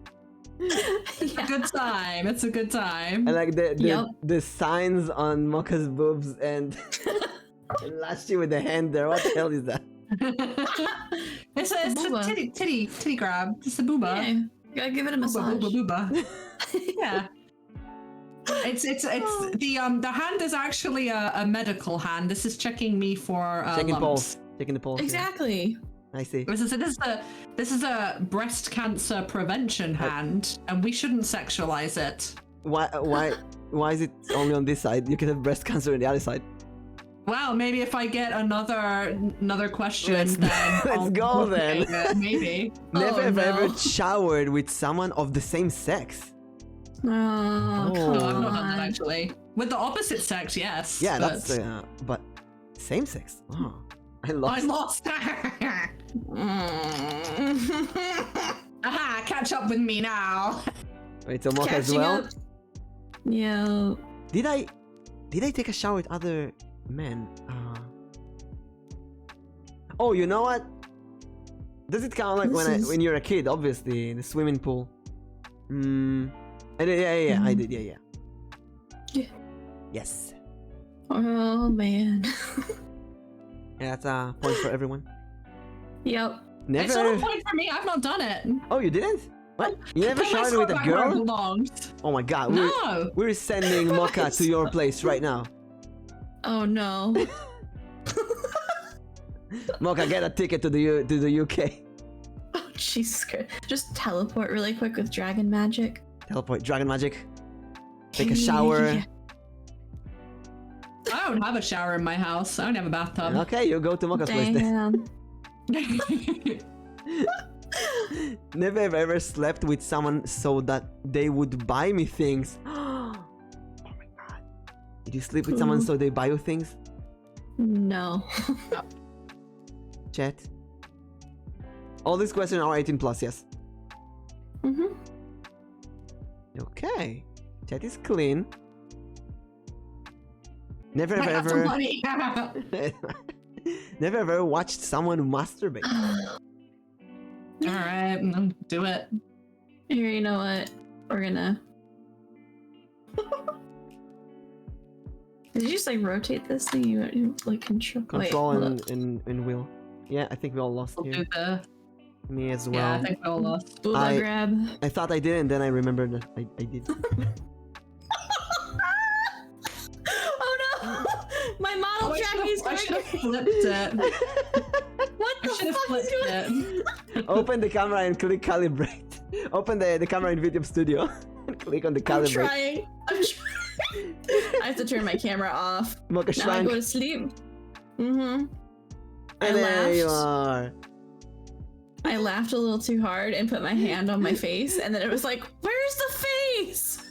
It's a good time. It's a good time. And like the signs on Moka's boobs and Lashy with the hand there. What the hell is that? It's a titty grab. It's a booba. Yeah, gotta give it a massage. Booba. Yeah. It's the hand is actually a medical hand. This is checking me for Checking lumps. pulse. Checking the pulse. yeah. Exactly. I see. This is a breast cancer prevention hand, and we shouldn't sexualize it. Why is it only on this side? You can have breast cancer on the other side. Well, maybe if I get another question, Let's then go then. Maybe. Never Oh, have no. ever showered with someone of the same sex. Oh, Oh. come No, I've not done that on. actually. With the opposite sex, yes. Yeah, but that's but same sex. Oh, I I lost. lost. Aha! Catch up with me now. Wait, so Moka as Catching well. up. Yeah. Did I take a shower with other men? Oh, you know what? Does it count like when you're a kid? Obviously, in the swimming pool. Yeah. I did. Yeah. Yeah. Yes. Oh man. Yeah, that's a point for everyone. Yep. It's not a Never. point for me. I've not done it. Oh, you didn't? What? You never Put my showered with a sock back where it girl? belongs. Oh my god. No. We're sending Moka to your place right now. Oh no. Moka, get a ticket to the UK. Oh Jesus Christ. Just teleport really quick with dragon magic. Teleport, dragon magic. Take a shower. Yeah. I don't have a shower in my house. I don't have a bathtub. Okay, you go to Moka's place then. Damn. Never have ever slept with someone so that they would buy me things. Oh my god. Did you sleep with someone so they buy you things? No. Chat. All these questions are 18 plus, yes. Mm-hmm. Okay. Chat is clean. Never I have have some ever money. never ever watched someone masturbate. All right, do it. Here, you know what? We're gonna. Did you just like rotate this thing? You like control? Control Wait, hold up. and will. Yeah, I think we all lost We'll here. do the. Me as well. Yeah, I think we all lost. Booba I- grab. I thought I did, and then I remembered that I did. Oh no! My model Oh, it's I should have flipped it. What I the should have fuck is flipped going it. Open the camera and click calibrate. Open the camera in vTubers Studio and click on the I'm calibrate. trying. I have to turn my camera off. Mocha Now I shrank. go to sleep. Mm-hmm. And there you laughed. are. I laughed a little too hard and put my hand on my face, and then it was like, "Where's the face?"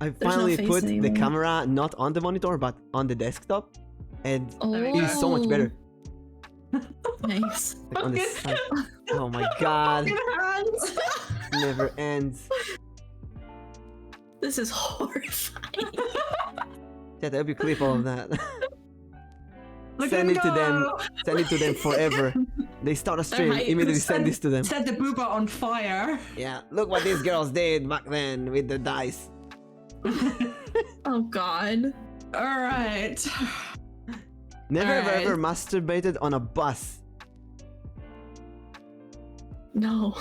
I no finally face put the anymore. camera not on the monitor but on the desktop, and There we it is so much better. Nice. Like on the Okay. side. Oh my god, Hands. never ends. This is horrifying. Chat, I hope you clip all of that. Look Send at it to them. go. Send it to them forever. They start a stream, hype. immediately send this to them. Set the booba on fire. Yeah, look what these girls did back then with the dice. Oh god. All right. Never have I Alright. ever masturbated on a bus. No.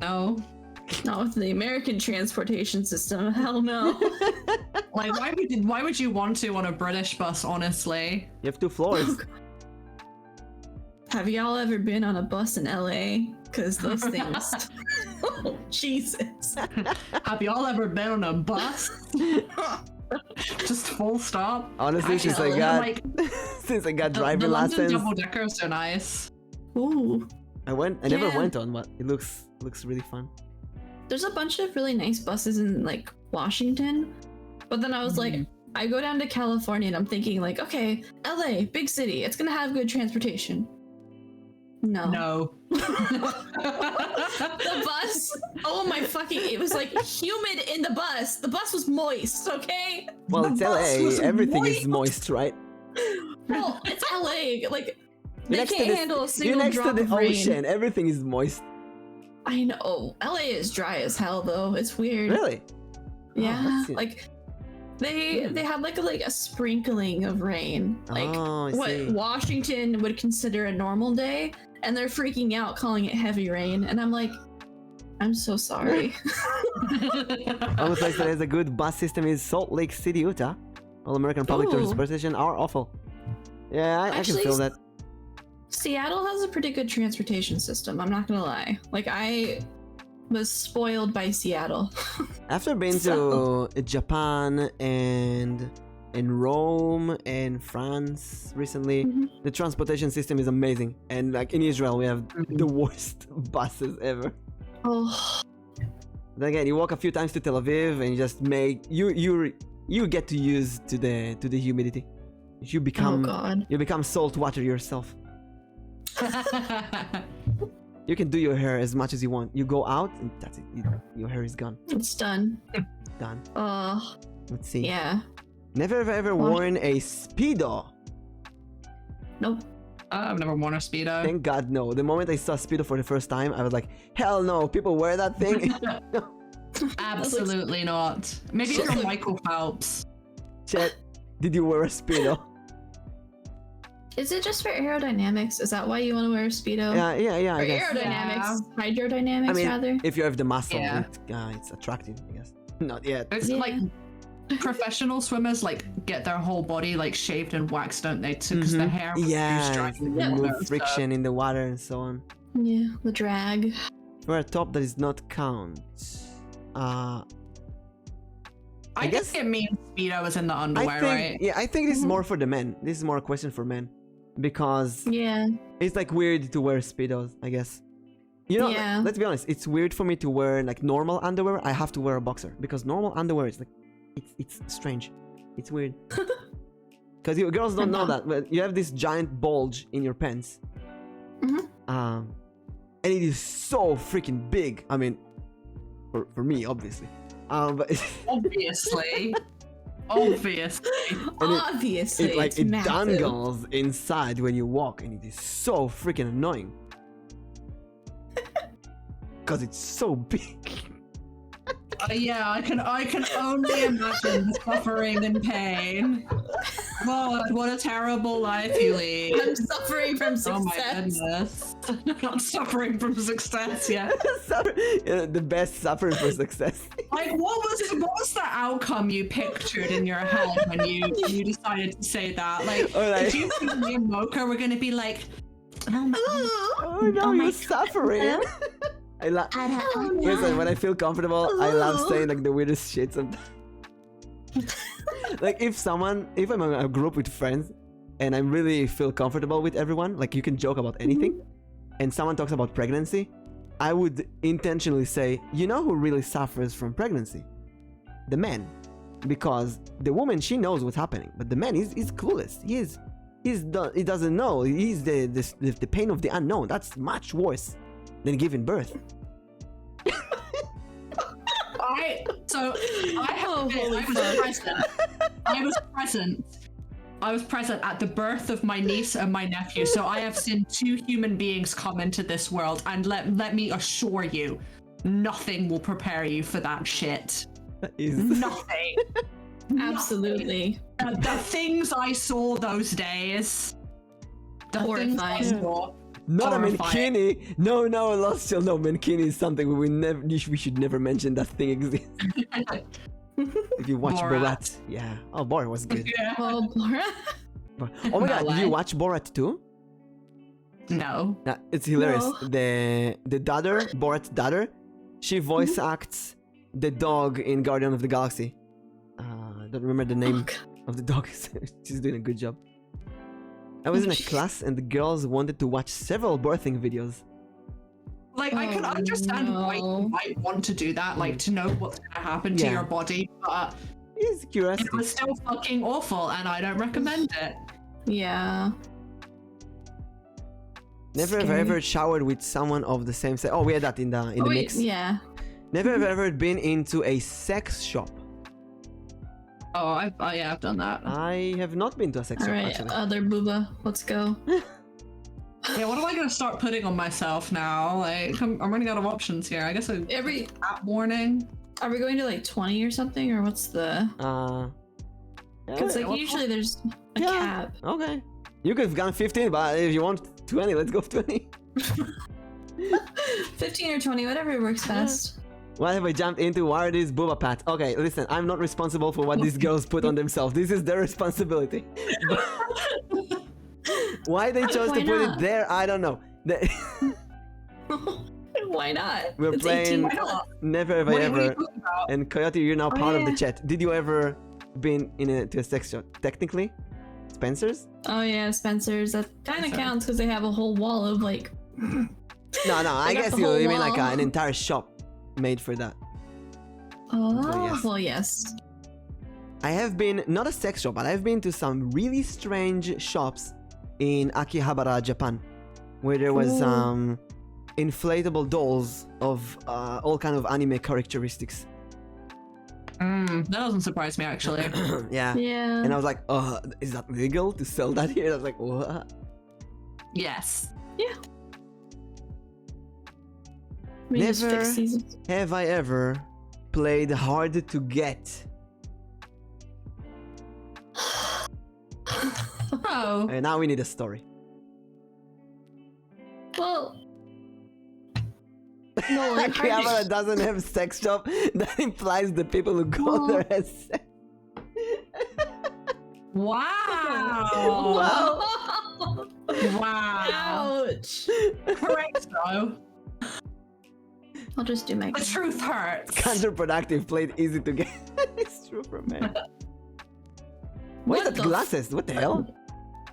No. Not with the American transportation system. Hell no. Like, why would you want to on a British bus? Honestly. You have 2 floors. Have y'all ever been on a bus in LA? Because those things. Oh, Jesus. Have y'all ever been on a bus? Just full stop. Honestly, since I Actually, got like, since I got the driving London lessons, double deckers are nice. Ooh. I never Yeah. went on, but it looks really fun. There's a bunch of really nice buses in like Washington, but then I was like, I go down to California and I'm thinking like, okay, LA, big city, it's gonna have good transportation. No. No. The bus, oh my fucking, it was like humid in the bus. The bus was moist, okay? Well, The it's bus was LA. Everything is moist. moist, right? Well, it's LA. Like, You're they next to can't the- handle a You're single next to drop the of rain. ocean. Everything is moist. I know. LA is dry as hell though. It's weird. Really? Yeah. that's it. Like they had like a sprinkling of rain. Like Oh, I what see. Washington would consider a normal day, and they're freaking out calling it heavy rain, and I'm like, I'm so sorry. Only place that has a good bus system is Salt Lake City, Utah. All American public Ooh. transportation are awful. Yeah, I can Actually, feel that. Seattle has a pretty good transportation system, I'm not gonna lie. Like I was spoiled by Seattle. After being to Japan and Rome and France recently, Mhm. the transportation system is amazing. And like in Israel, we have the worst buses ever. Oh, Then again, you walk a few times to Tel Aviv and you just make you get to use to the humidity. You oh become god. you become salt water yourself. You can do your hair as much as you want. You go out and that's it. Your hair is gone. It's done. Done. Let's see. Yeah. Never have I ever What? worn a Speedo. Nope. I've never worn a Speedo. Thank God, no. The moment I saw Speedo for the first time, I was like, hell no, people wear that thing. Absolutely not. Maybe Shit. from Michael Phelps. Chet, did you wear a Speedo? Is it just for aerodynamics? Is that why you want to wear a Speedo? Yeah, Or I guess. aerodynamics, hydrodynamics I mean, rather. if you have the muscle, Yeah. it's attractive, I guess. Not yet. It's Yeah. like professional swimmers like get their whole body like shaved and waxed, don't they? Too, because their hair Yeah, dragging the remove water and friction in the water and so on. Yeah, the drag. Wear a top that does not count. I guess- think it means Speedo is in the underwear, right? Yeah, I think this is Mhm. more for the men. This is more a question for men. Because Yeah. it's like weird to wear Speedos, I guess. You know, Yeah. let's be honest, it's weird for me to wear like normal underwear. I have to wear a boxer because normal underwear is like it's strange. It's weird. Because you girls don't know that, but you have this giant bulge in your pants. Mhm. And it is so freaking big. I mean, for me, obviously. But Obviously. Obviously. Obviously, it like it's it massive. dangles inside when you walk, and it is so freaking annoying. Because it's so big. Yeah, I can only imagine the suffering and pain. God, what a terrible life you lead. I'm suffering from Oh my success. goodness. I'm suffering from success, yeah. The best suffering for success. Like, what was the outcome you pictured in your head when you decided to say that? Like, Or like- if you think me and Mocha were gonna be like, Oh my Oh no, Oh my you're God. suffering. I love. God. Listen, when I feel comfortable, I love saying like the weirdest shit sometimes. Like if I'm in a group with friends and I really feel comfortable with everyone, like you can joke about anything, and someone talks about pregnancy, I would intentionally say, you know who really suffers from pregnancy? The man. Because the woman, she knows what's happening, but the man is clueless. He doesn't know. He's the pain of the unknown. That's much worse than giving birth. I was present at the birth of my niece and my nephew, so I have seen two human beings come into this world, and let me assure you, nothing will prepare you for that shit. Nothing. Absolutely. The things I saw those days. The things I Horrifying. saw. Not a Horrifying. mankini. No, Lost Chill. No, mankini is something we should never mention that thing exists. If you watch Borat. Borat, yeah. Oh, Borat was good. Yeah. Oh, Bora. Oh my No god, did way. you watch Borat too? No. Nah, it's hilarious. No. The daughter, Borat's daughter, she voice acts the dog in Guardian of the Galaxy. I don't remember the name of the dog. She's doing a good job. I was in a class and the girls wanted to watch several birthing videos. Like, I can Oh, understand why no. you might want to do that, like to know what's gonna happen to Yeah. your body, but It's curiosity. it was still fucking awful, and I don't recommend it. Yeah. Never have I Scary. ever showered with someone of the same sex. Oh, we had that in the Oh, wait, mix. yeah. Never have I ever been into a sex shop. Oh, I've done that. I have not been to a sex All shop right, actually. other booba. Let's go. Yeah, what am I gonna start putting on myself now? Like, I'm running out of options here. I guess a Every app warning. Are we going to like 20 or something, or what's the? Because like what- usually there's a Yeah. cap. Okay. You could have gone 15, but if you want 20, let's go 20. 15 or 20, whatever works best. What have I jumped into? Why are these booba pats? Okay, listen, I'm not responsible for what these girls put on themselves. This is their responsibility. Why they chose Why to put not? it there, I don't know. Why not? We're It's playing 18 plus. Never have I What are you ever. talking about? And Coyote, you're now part of the yeah. chat. Did you ever been to a sex shop? Technically, Spencer's? Oh yeah, Spencer's. That kind of Sorry. counts because they have a whole wall of like. No, I They got guess the you whole mean like wall. an entire shop made for that. Oh, yes. well, yes. I have been, not a sex shop, but I've been to some really strange shops in Akihabara, Japan, where there was Ooh. inflatable dolls of all kind of anime characteristics. That doesn't surprise me, actually. Yeah. Yeah. And I was like, is that legal to sell that here? I was like, what? Yes. We just Never- fix these. Have I ever played hard to get? Oh. And now we need a story. Well. No, like hard Akihabara to... doesn't have sex shop. That implies the people who go Well- there has sex. Wow. Wow. Wow. Ouch. Correct, though. I'll just do my. The truth hurts. Counterproductive, played easy to get. It's true for me. Why is What that the glasses? What the hell?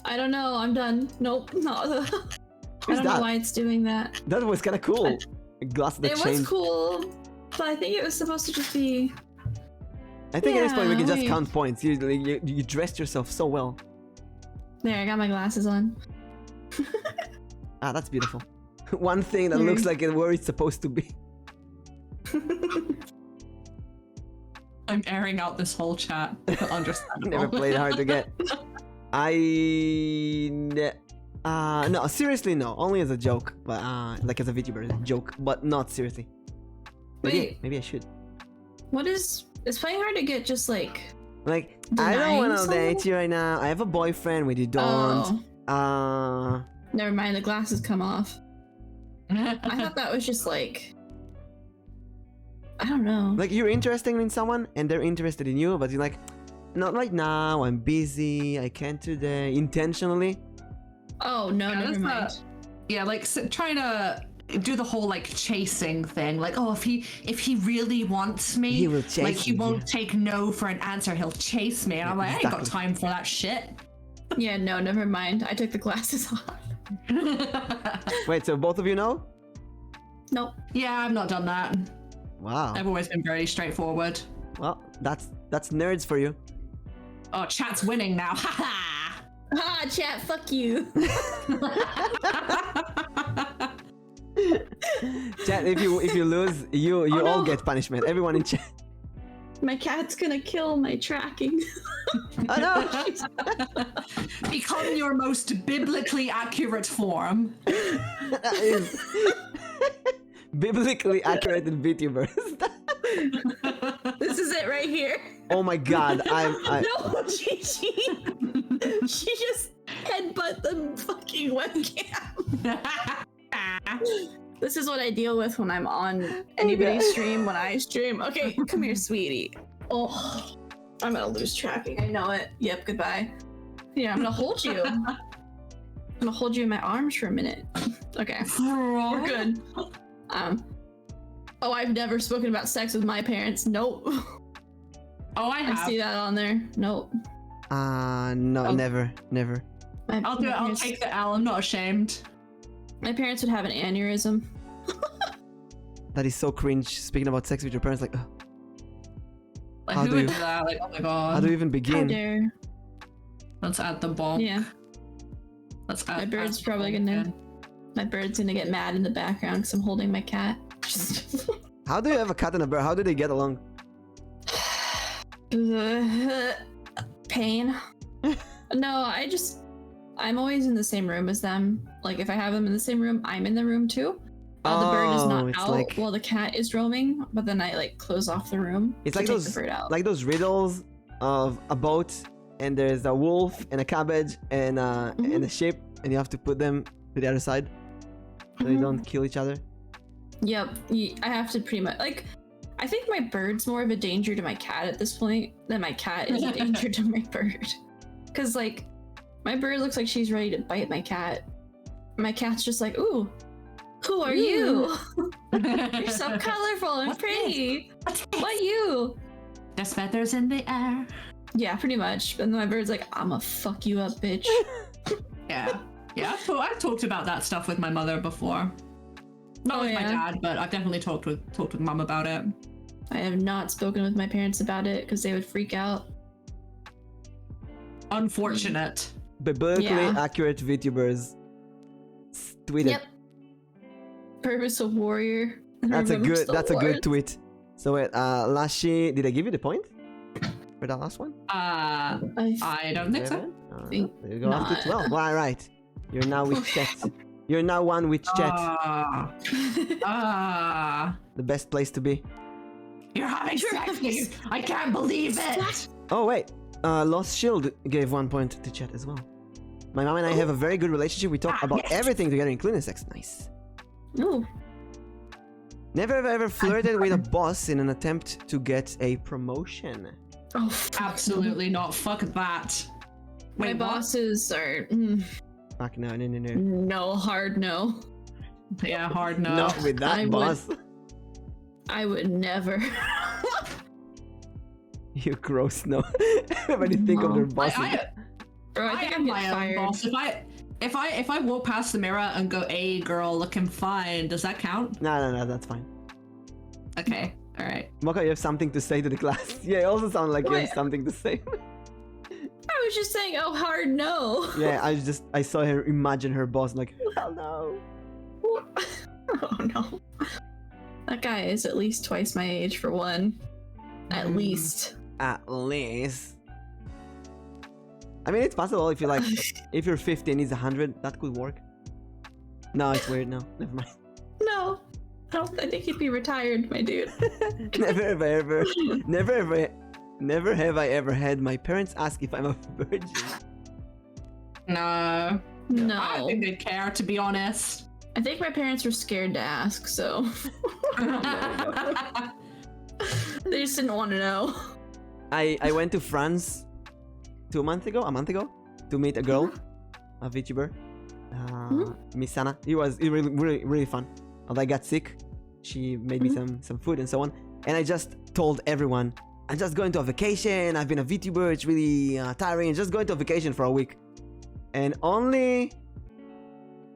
I don't know. I'm done. Nope. No. I Who's don't know that? why it's doing that. That was kind of cool. A glass that It was changed. cool, but I think it was supposed to just be. I think at this point we can Yeah, just wait. count points. You dressed yourself so well. There, I got my glasses on. Ah, that's beautiful. One thing that There looks you- like it where it's supposed to be. I'm airing out this whole chat. Understandable. Never played hard to get. No, seriously no. Only as a joke, but like as a VTuber, as a joke, but not seriously. Wait. Maybe I should. What is playing hard to get? Just like Like, I don't want to date you right now. I have a boyfriend when you don't. Never mind, the glasses come off. I thought that was just like, I don't know. Like, you're interested in someone and they're interested in you, but you're like, not right now, I'm busy, I can't today, intentionally. Oh, no, never mind. Yeah, like trying to do the whole like chasing thing. Like, oh, if he really wants me, He will chase like he me, won't take no for an answer. He'll chase me, and I'm like, I ain't got time for that shit. Yeah, no, never mind. I took the glasses off. Wait, so both of you know? Nope. Yeah, I've not done that. Wow. I've always been very straightforward. Well, that's nerds for you. Oh, chat's winning now. Haha. Ah, chat, fuck you. Chat, if you lose, you Oh, all no. get punishment. Everyone in chat. My cat's gonna kill my tracking. Oh no! Become your most biblically accurate form. That is biblically accurate in vTubers. This is it right here. Oh my god, I No, Gigi. She just headbutt the fucking webcam. This is what I deal with when I'm on anybody's stream when I stream. Okay, come here, sweetie. Oh, I'm gonna lose tracking. I know it. Yep, goodbye. Yeah, I'm gonna hold you. I'm gonna hold you in my arms for a minute. Okay, we're good. Oh, I've never spoken about sex with my parents. Nope. Oh, I have. I see that on there. Nope. no, Oh. never. I'll do it. I'll take the L. I'm not ashamed. My parents would have an aneurysm. That is so cringe. Speaking about sex with your parents, like, Like, How who do would you- do that? Like, oh my god. how do you even How begin? dare. Let's add the bomb. Yeah, Let's add. my bird's add probably the gonna. bomb. My bird's gonna get mad in the background because I'm holding my cat. How do you have a cat and a bird? How do they get along? Pain. No, I'm always in the same room as them. Like if I have them in the same room, I'm in the room too. The bird is Oh, not it's out like- while the cat is roaming, but then I like close off the room. It's to like take those, the bird out. like those riddles of a boat, and there's a wolf and a cabbage and a ship, and you have to put them to the other side so they Mhm. don't kill each other. Yep, I have to pretty much like. I think my bird's more of a danger to my cat at this point than my cat is a danger to my bird. Cause like, my bird looks like she's ready to bite my cat. My cat's just like, ooh, who are you? You're so colorful and What's pretty. What's this? What you? There's feathers in the air. Yeah, pretty much. And my bird's like, I'ma fuck you up, bitch. Yeah. Yeah, I've talked about that stuff with my mother before. Not Oh, with my yeah? dad, but I've definitely talked with mom about it. I have not spoken with my parents about it because they would freak out. Unfortunate. Biblically Yeah. accurate VTubers. Tweet it. Yep. Purpose of warrior. That's a Remembers good. the That's a good Lord. tweet. So wait, Lashi, did I give you the point for that last one? I don't think so. 11? Think You go up to not. 12. Well, right. You're now with chat. You're now one with chat. The best place to be. You're having sex. I can't believe it. Oh wait, Lost Shield gave 1 point to chat as well. My mom and I have a very good relationship. We talk about yes. everything together, including sex. Nice. Ooh. Never have ever flirted with a boss in an attempt to get a promotion. Oh, fuck. Absolutely not. Fuck that. My Wait, what? bosses are Fuck no. no, hard no. Yeah, hard no. Not with that I would- boss. I would never. You gross no. When you think of their bosses. Bro, I I think am I'm my getting own fired. boss. If I walk past the mirror and go, "Hey, girl, looking fine," does that count? No, that's fine. Okay, all right. Moka, you have something to say to the class. Yeah, you also sound like you have What? something to say. I was just saying, oh, hard no. Yeah, I saw her imagine her boss like, hell no. Oh no. That guy is at least twice my age for one. At least. At least. I mean, it's possible if you like, if you're 50 and he's 100, that could work. No, it's weird. No, never mind. No. I think he'd be retired, my dude. Never ever Never have I ever had my parents ask if I'm a virgin. No. No. I don't think they'd care, to be honest. I think my parents were scared to ask, so they just didn't want to know. I went to France a month ago, to meet a girl, a VTuber, Miss Sana. It was really fun. Although I got sick, she made me some food and so on. And I just told everyone, I'm just going to a vacation. I've been a VTuber. It's really tiring. Just going to a vacation for a week. And only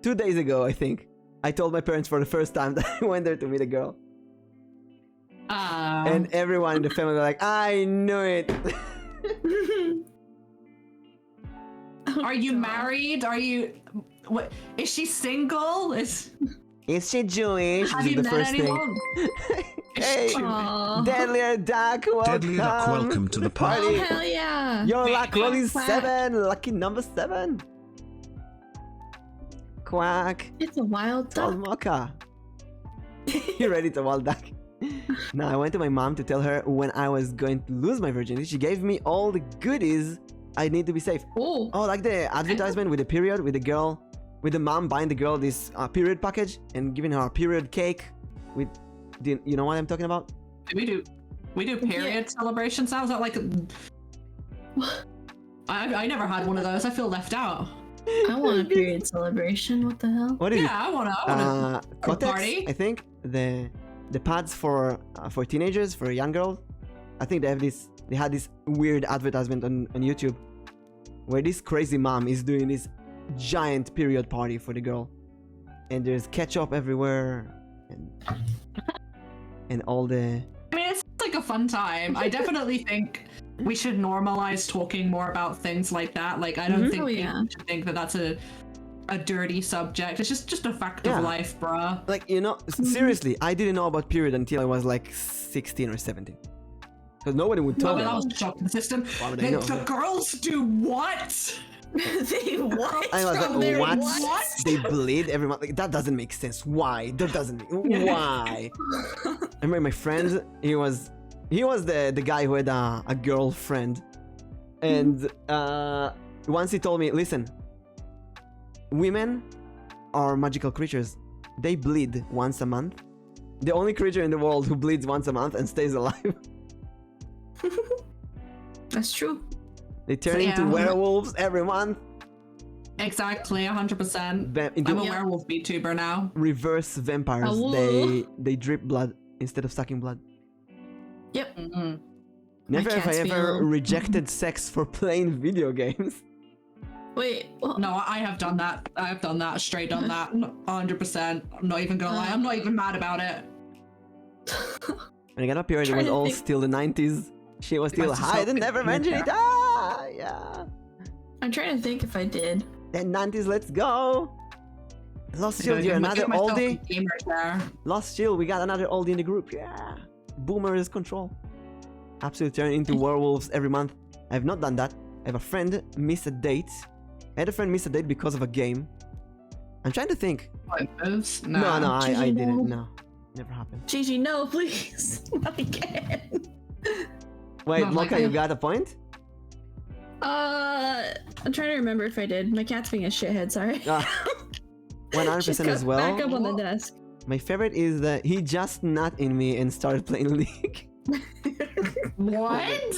2 days ago, I think, I told my parents for the first time that I went there to meet a girl. And everyone in the family were like, I knew it. Are you married? Are you... What? Is she single? Is she Jewish? Have This you is the met first anyone? Hey, Aww. Deadlier Duck, welcome. Deadly Duck, welcome to the Oh, party. hell yeah. Your luck roll is Quack. 7. Lucky number 7. Quack. It's a wild Told duck. Moka. You ready to wild duck? Now I went to my mom to tell her when I was going to lose my virginity. She gave me all the goodies I need to be safe. Oh. Oh, like the advertisement with the period, with the girl, with the mom buying the girl this period package and giving her a period cake with, you know what I'm talking about? We do period celebrations now? Is that like... I never had one of those. I feel left out. I want a period celebration. What the hell? What is it? Yeah, I want a Kotex, party. I think the pads for teenagers, for young girls. I think they had this weird advertisement on YouTube where this crazy mom is doing this giant period party for the girl, and there's ketchup everywhere and all the... I mean, it's like a fun time. I definitely think we should normalize talking more about things like that. Like, I don't think Oh, people yeah. should think that that's a dirty subject. It's just a fact Yeah. of life, bruh. Like, you know, seriously, I didn't know about period until I was like 16 or 17. Because nobody would tell No, me. that was a shock to the system. Why would I know? The girls do what? They what? I was From like, their what? They bleed every month? Like, that doesn't make sense. Why? That doesn't make... Why? I remember my friend, he was the guy who had a girlfriend. And once he told me, listen, women are magical creatures. They bleed once a month. The only creature in the world who bleeds once a month and stays alive. That's true. They turn So, into yeah. werewolves every month. Exactly, 100%. Into I'm a werewolf VTuber now. reverse vampires. Oh. They drip blood instead of sucking blood. Yep. Mm-hmm. Never have I cats ever feel- rejected sex for playing video games. Wait. Well, No, I have done that. I have done that. Straight done that. 100%. I'm not even gonna lie. I'm not even mad about it. When I got up here, it Trying was to all think- still the 90s. She was still Must have hide and felt never it. mention it. Ah, yeah. I'm trying to think if I did. Then 90s, let's go. Lost Shield, you're another Give myself oldie. a gamer there. Lost Shield, we got another oldie in the group. Yeah. Boomers control. Absolutely turn into werewolves every month. I have not done that. I have a friend miss a date. I had a friend miss a date because of a game. I'm trying to think. What moves? No, I GG, didn't. no. No. Never happened. Gigi, no, please. Not again. Wait, Not like Moka, you that. got a point? I'm trying to remember if I did. My cat's being a shithead, sorry. 100% as well. Back up on the desk. My favorite is that he just nut in me and started playing League. What?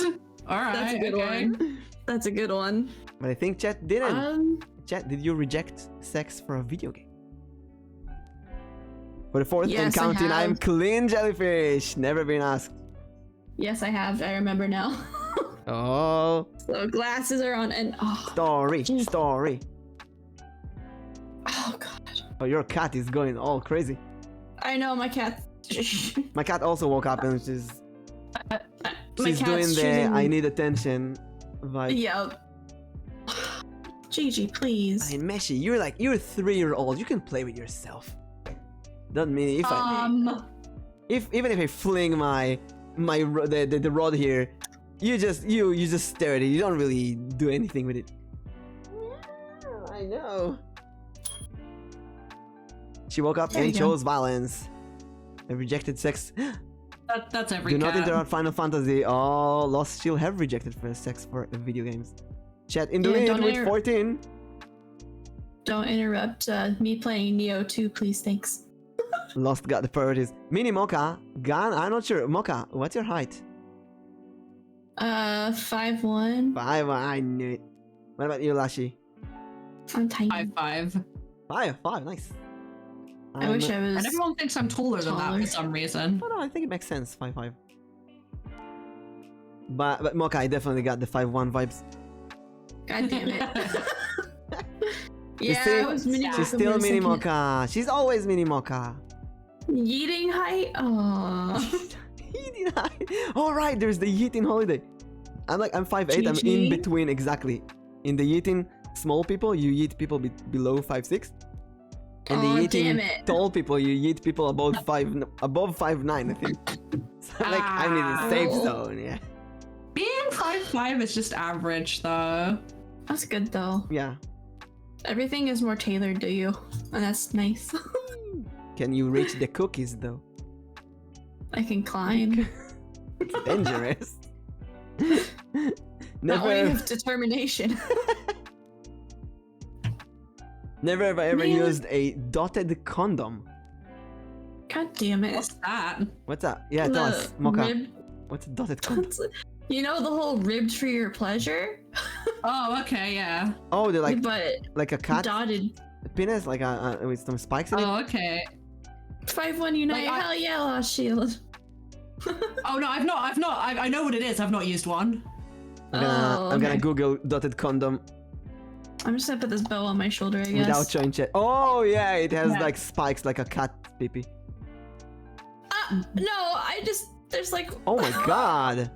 Alright. That's a good one. That's a good one. But I think Chat didn't. Chat, did you reject sex for a video game? For the fourth Yes, and I counting, I'm have. clean jellyfish. Never been asked. Yes, I have. I remember now. Oh, So glasses are on and story. oh god. Oh, your cat is going all crazy. I know my cat. My cat also woke up and she's cat's doing the choosing- I need attention vibe. Yep. Gigi, please. I mean, Meshi, you're a 3-year-old. You can play with yourself. Doesn't mean even if I fling the rod here, you just stare at it. You don't really do anything with it. Yeah, I know. She woke up There and you go. chose violence. I rejected sex. That's every Do cat. not interrupt Final Fantasy. Oh, Lost Shield have rejected for sex for video games. Chat in the lead don't with 14. Don't interrupt me playing Neo 2, please. Thanks. Lost got the priorities. Mini Moka, Gun. I'm not sure. Moka, what's your height? 5'1". 5. I knew it. What about you, Lashi? I'm tiny. 5'5". 5. Nice. I wish I was. And everyone thinks I'm taller than that taller. for some reason. Oh, no, I think it makes sense. 5'5. But Moka, I definitely got the 5'1 vibes. God damn it. You yeah, see? I was mini. She's still Mini Moka. She's always Mini Moka. Yeeting height. Oh. Yeeting height. Oh right, there's the Yeeting holiday. I'm 5'8". I'm in between exactly. In the Yeeting small people, you yeet people below 5'6". And the Yeeting tall people, you yeet people above 5'9", I think. So I'm in the safe zone. Yeah. Being 5'5" is just average, though. That's good though. Yeah. Everything is more tailored to you, and that's nice. Can you reach the cookies though? I can climb. It's dangerous. Not when you have determination. Never have I ever Man. used a dotted condom. God damn it. What's that? What's that? Yeah, tell us, Moka. Rib- What's a dotted condom? You know the whole ribbed for your pleasure? Oh, okay, yeah. Oh, they're but like a cat dotted. penis, like with some spikes in it. Oh, okay. 5'1" Unite. Like, Hell yeah, Lost Shield. Oh no, I've not. I know what it is. I've not used one. I'm gonna Google dotted condom I'm just gonna put this bow on my shoulder, I guess. without showing chat. Oh yeah, it has Yeah. like spikes like a cat pee. No, I just there's like. Oh my god,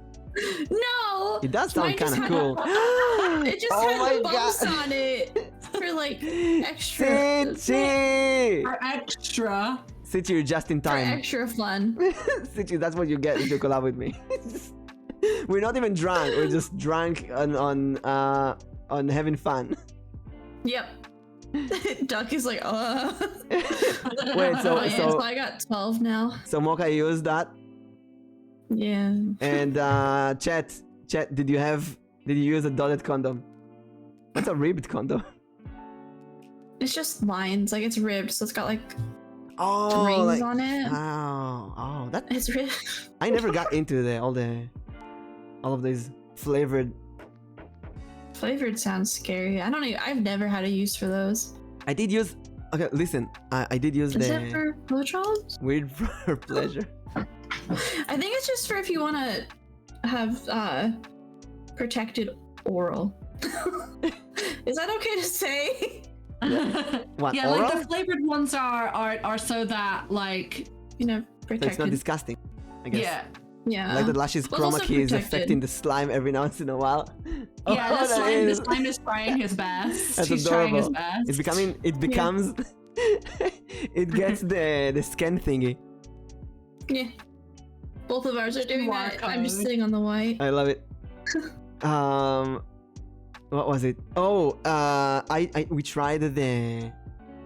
No. it does sound Mine just kind of had- cool. It just Oh had my the bumps God. on it for like extra. Sichi! For extra. Sichi, you're just in For time. extra fun. Sichi, that's what you get if you collab with me. We're not even drunk. We're just drunk on having fun. Yep. Duck is like, Wait, so so so I got 12 now. so Moka used that, Yeah. and chat, did you use a dotted condom? What's a ribbed condom? It's just lines, like it's ribbed, so it's got like Oh, rings like, on it. oh, that It's ribbed. I never got into all of these flavored. Flavored sounds scary. I don't know. I've never had a use for those. I did use. Okay, listen. I did use Is the it for blowjobs? weird for pleasure. I think it's just for if you want to have protected oral. Is that okay to say? What? Yeah, oral? like the flavored ones are so that like You know, So it's not protected. disgusting, I guess. yeah. Yeah. Like the Lash's Well, it's chroma also key is protected. affecting the slime every once in a while. Yeah, Oh, the that slime is trying his best. That's He's trying his adorable. best. It becomes it gets the scan thingy. Yeah. Both of ours are doing QR that. I'm just code. sitting on the white. I love it. What was it? Oh, we tried the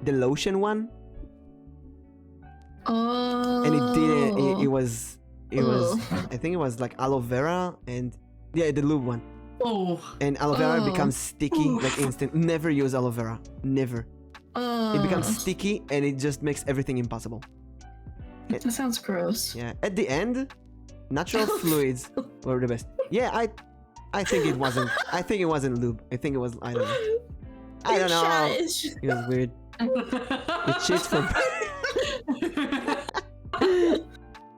lotion one, Oh. and it didn't. It was. Ugh. I think it was like aloe vera and yeah, the lube one. Oh, And aloe vera Oh. becomes sticky Oof. like instant. Never use aloe vera. Never. It becomes sticky and it just makes everything impossible. That sounds gross. Yeah. At the end, natural fluids were the best. Yeah, I think it wasn't. I think it wasn't lube. I think it was. I don't know. I don't know. It was weird. It cheats for.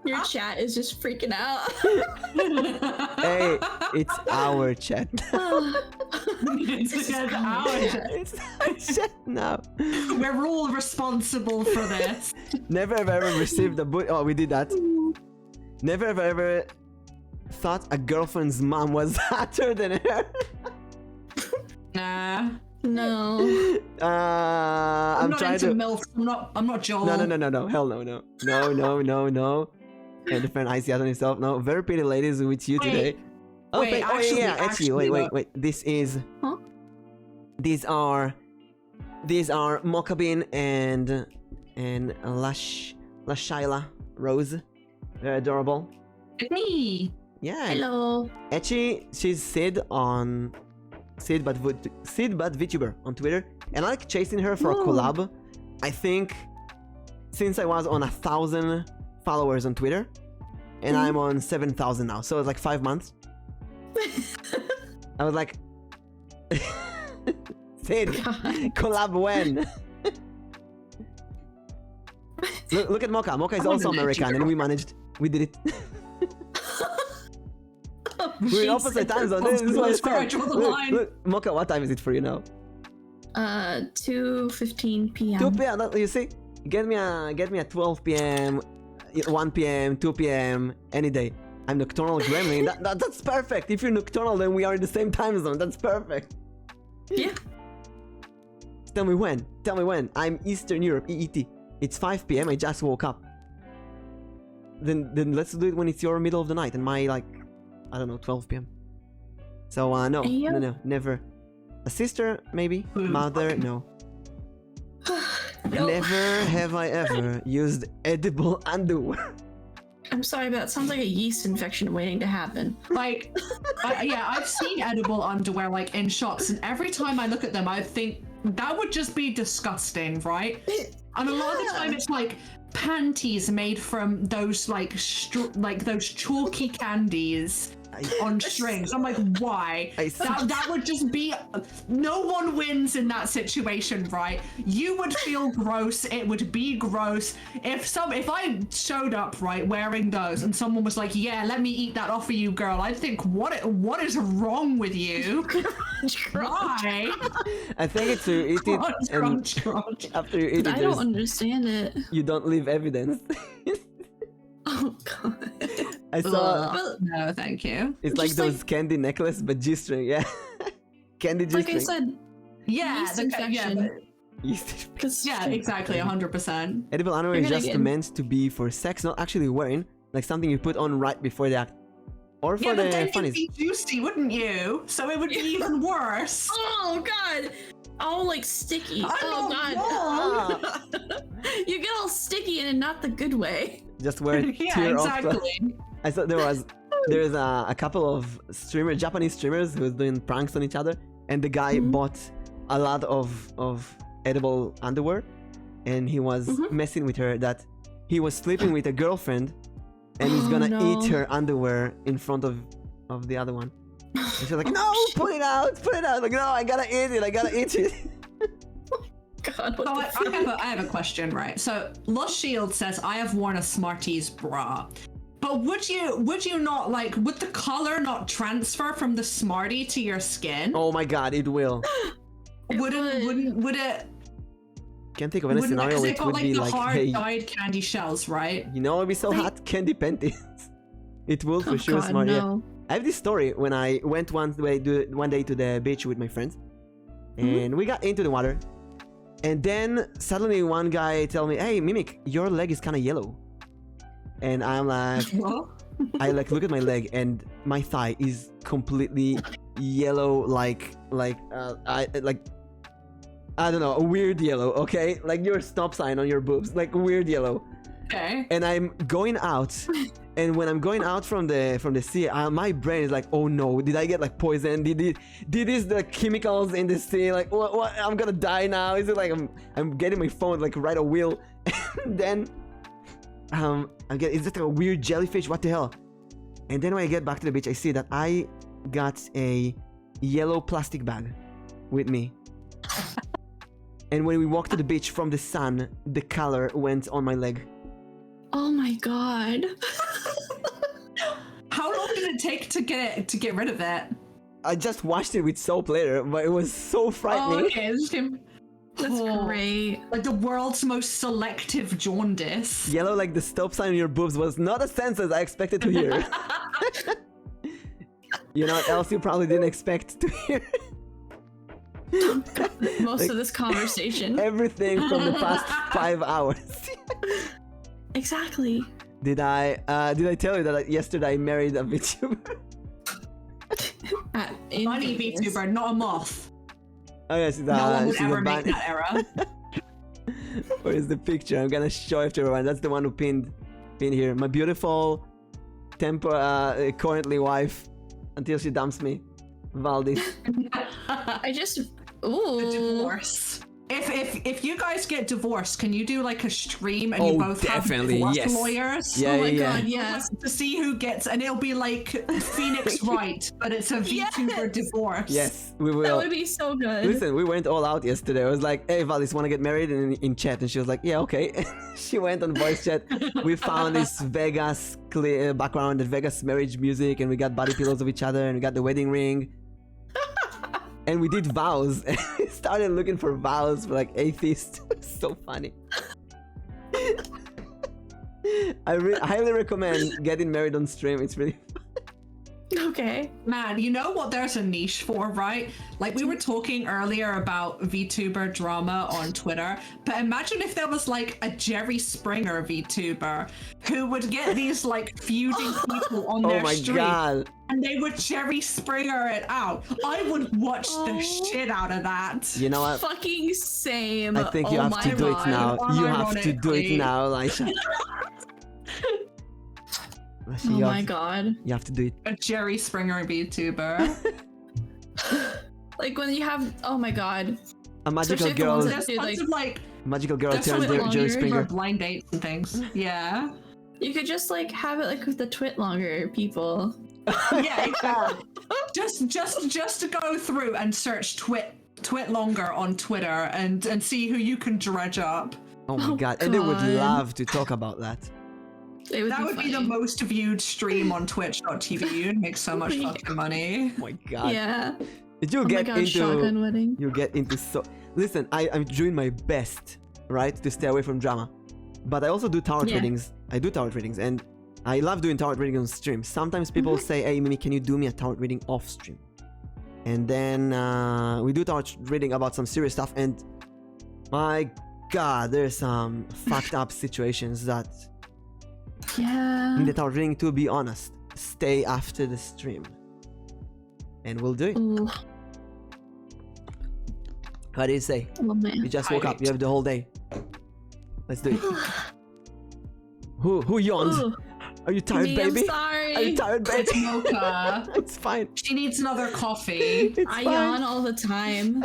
Your chat is just freaking out. Hey, it's our chat. it's It's our chat now. We're all responsible for this. Never have I ever received a boot. Oh, we did that. Never have I ever thought a girlfriend's mom was hotter than her. Nah. No. I'm not trying into to. milk. I'm not Joel. No. Hell no. And the friend Icy on himself. No, very pretty ladies with you Wait. today. Oh, Wait, actually, actually, wait. This is. Huh? These are MokaBin and LashailaRose. Very adorable. Me. Yeah. Hello. Actually, she's Sid on Sid but vTuber on Twitter, and I like chasing her for a collab. I think since I was on 1,000 followers on Twitter, and I'm on 7,000 now, so it's like 5 months. I was like, Sid, collab when? look at Moka. Moka is also American, and we did it. We're in opposite time zone. This is why it's where I draw the line. Look, Moka, what time is it for you now? 2:15 p.m. 2 p.m. You see, get me a 12 p.m., 1 p.m., 2 p.m. any day. I'm nocturnal gremlin. That's perfect. If you're nocturnal, then we are in the same time zone. That's perfect. Yeah. Tell me when. Tell me when. I'm Eastern Europe, EET. It's 5 p.m. I just woke up. Then let's do it when it's your middle of the night and my like, I don't know, 12 p.m. So no, never. A sister, maybe. Mother, no. Never have I ever used edible underwear. I'm sorry, but that sounds like a yeast infection waiting to happen. Like, I've seen edible underwear like in shops, and every time I look at them, I think that would just be disgusting, right? And a lot of the time, it's like panties made from those like those chalky candies on strings. I'm like, why? That would just be. No one wins in that situation, right? You would feel gross. It would be gross if I showed up right wearing those and someone was like, "Yeah, let me eat that off of you, girl." I'd think, what is wrong with you? Why? I think it's to eat it Crunch. after you eat it. I don't understand it. You don't leave evidence. Oh god. I saw. No, thank you. It's like those candy necklace, but G-string, yeah. Candy G-string. Like I said, Yeah, yeast yeah, infection. Yeast. yeah, exactly, 100%. Edible underwear is just meant to be for sex, not actually wearing. Like something you put on right before the act. Or for Yeah, but the then funnies. you'd be juicy, wouldn't you? So it would be even worse. Oh god. All like sticky. I'm god. not You get all sticky and in not the good way. Just wear it Yeah, tear off. exactly. I saw there's a couple of Japanese streamers who was doing pranks on each other, and the guy bought a lot of edible underwear, and he was messing with her that he was sleeping with a girlfriend, and he's gonna eat her underwear in front of the other one. And she's like, "No, put it out!" Like, "No, I gotta eat it." God, So I have a question, right? So Lost Shield says, I have worn a Smarties bra. But would you not like, would the color not transfer from the Smartie to your skin? Oh my god, it will. Would it? Can't think of any scenario where it would be the like, hard hey, dyed candy shells, right? you know, it'd be so hot, candy panties. It will for sure, God, smart. no. Yeah. I have this story when I went one day to the beach with my friends, and we got into the water, and then suddenly one guy tell me, "Hey, Mimic, your leg is kind of yellow," and I'm like, I like look at my leg, and my thigh is completely yellow, like I don't know, a weird yellow, okay? Like your stop sign on your boobs, like weird yellow. Okay. And I'm going out, and when I'm going out from the sea, my brain is like, oh no, did I get like poison? Did this the chemicals in the sea? Like what? I'm gonna die now? Is it like I'm getting my phone like right a wheel, and then is it a weird jellyfish? What the hell? And then when I get back to the beach, I see that I got a yellow plastic bag with me. And when we walked to the beach from the sun, the color went on my leg. Oh my god. How long did it take to get rid of it? I just washed it with soap later, but it was so frightening. Oh, okay. That's great. Like the world's most selective jaundice. Yellow like the stop sign on your boobs was not a sentence I expected to hear. You know what else you probably didn't expect to hear? Most like, of this conversation. Everything from the past 5 hours. Exactly. Did I tell you that yesterday I married a VTuber? Funny VTuber, not a moth. Oh yes, No one would she's ever a make that error. Where is the picture? I'm gonna show it to everyone. That's the one who pinned in here. My beautiful currently wife, until she dumps me, Valdis. I just The ooh. divorce. If you guys get divorced, can you do like a stream and you Oh, both definitely, have divorce yes. lawyers? Yeah, Oh my yeah. god, yes. To see who gets, and it'll be like Phoenix Wright, but it's a VTuber Yes. divorce. Yes, we will. That would be so good. Listen, we went all out yesterday. I was like, hey, Valdis, want to get married? And in chat, and she was like, yeah, okay. She went on voice chat. We found this Vegas background, the Vegas marriage music, and we got body pillows of each other, and we got the wedding ring. And we did vows. And we started looking for vows for like atheists. So funny. I highly recommend getting married on stream. It's really Okay. Man, you know what there's a niche for, right? Like we were talking earlier about VTuber drama on Twitter, but imagine if there was like a Jerry Springer VTuber who would get these like feuding people on oh their my stream god. and they would Jerry Springer it out. I would watch the shit out of that. You know what? Fucking same. I think you Oh have my to do it God. now. You have to do it Unironically. now, Laisha. Oh my god. You have to do it. A Jerry Springer VTuber. Like when you have, oh my god. A magical Especially if the ones girl. that- There's tons like- of like Magical girl there's turned some longer. Jerry for Springer. blind dates and things. Yeah. You could just like have it like with the twit longer people. Yeah, exactly. just to go through and search twit longer on Twitter and see who you can dredge up. Oh my Oh god. And they would God. love to talk about that. It That would be the funny. most viewed stream on Twitch.tv. You'd make so much fucking money. Oh my god. Yeah. Did you Oh my get god, into shotgun wedding. you get into so listen, I'm doing my best, right, to stay away from drama. But I also do tarot Yeah. readings. I do tarot readings and I love doing tarot readings on stream. Sometimes people say, hey Mimi, can you do me a tarot reading off stream? And then we do tarot reading about some serious stuff, and my god, there's some fucked up situations that Yeah. in the tarot reading, to be honest, stay after the stream. And we'll do it. Ooh. What do you say? Oh man. You just woke up, you have the whole day. Let's do it. Who yawned? Ooh. Are you tired, Me, baby? I'm sorry. Are you tired, It's baby? Mocha. It's fine. She needs another coffee. It's I fine. yawn all the time.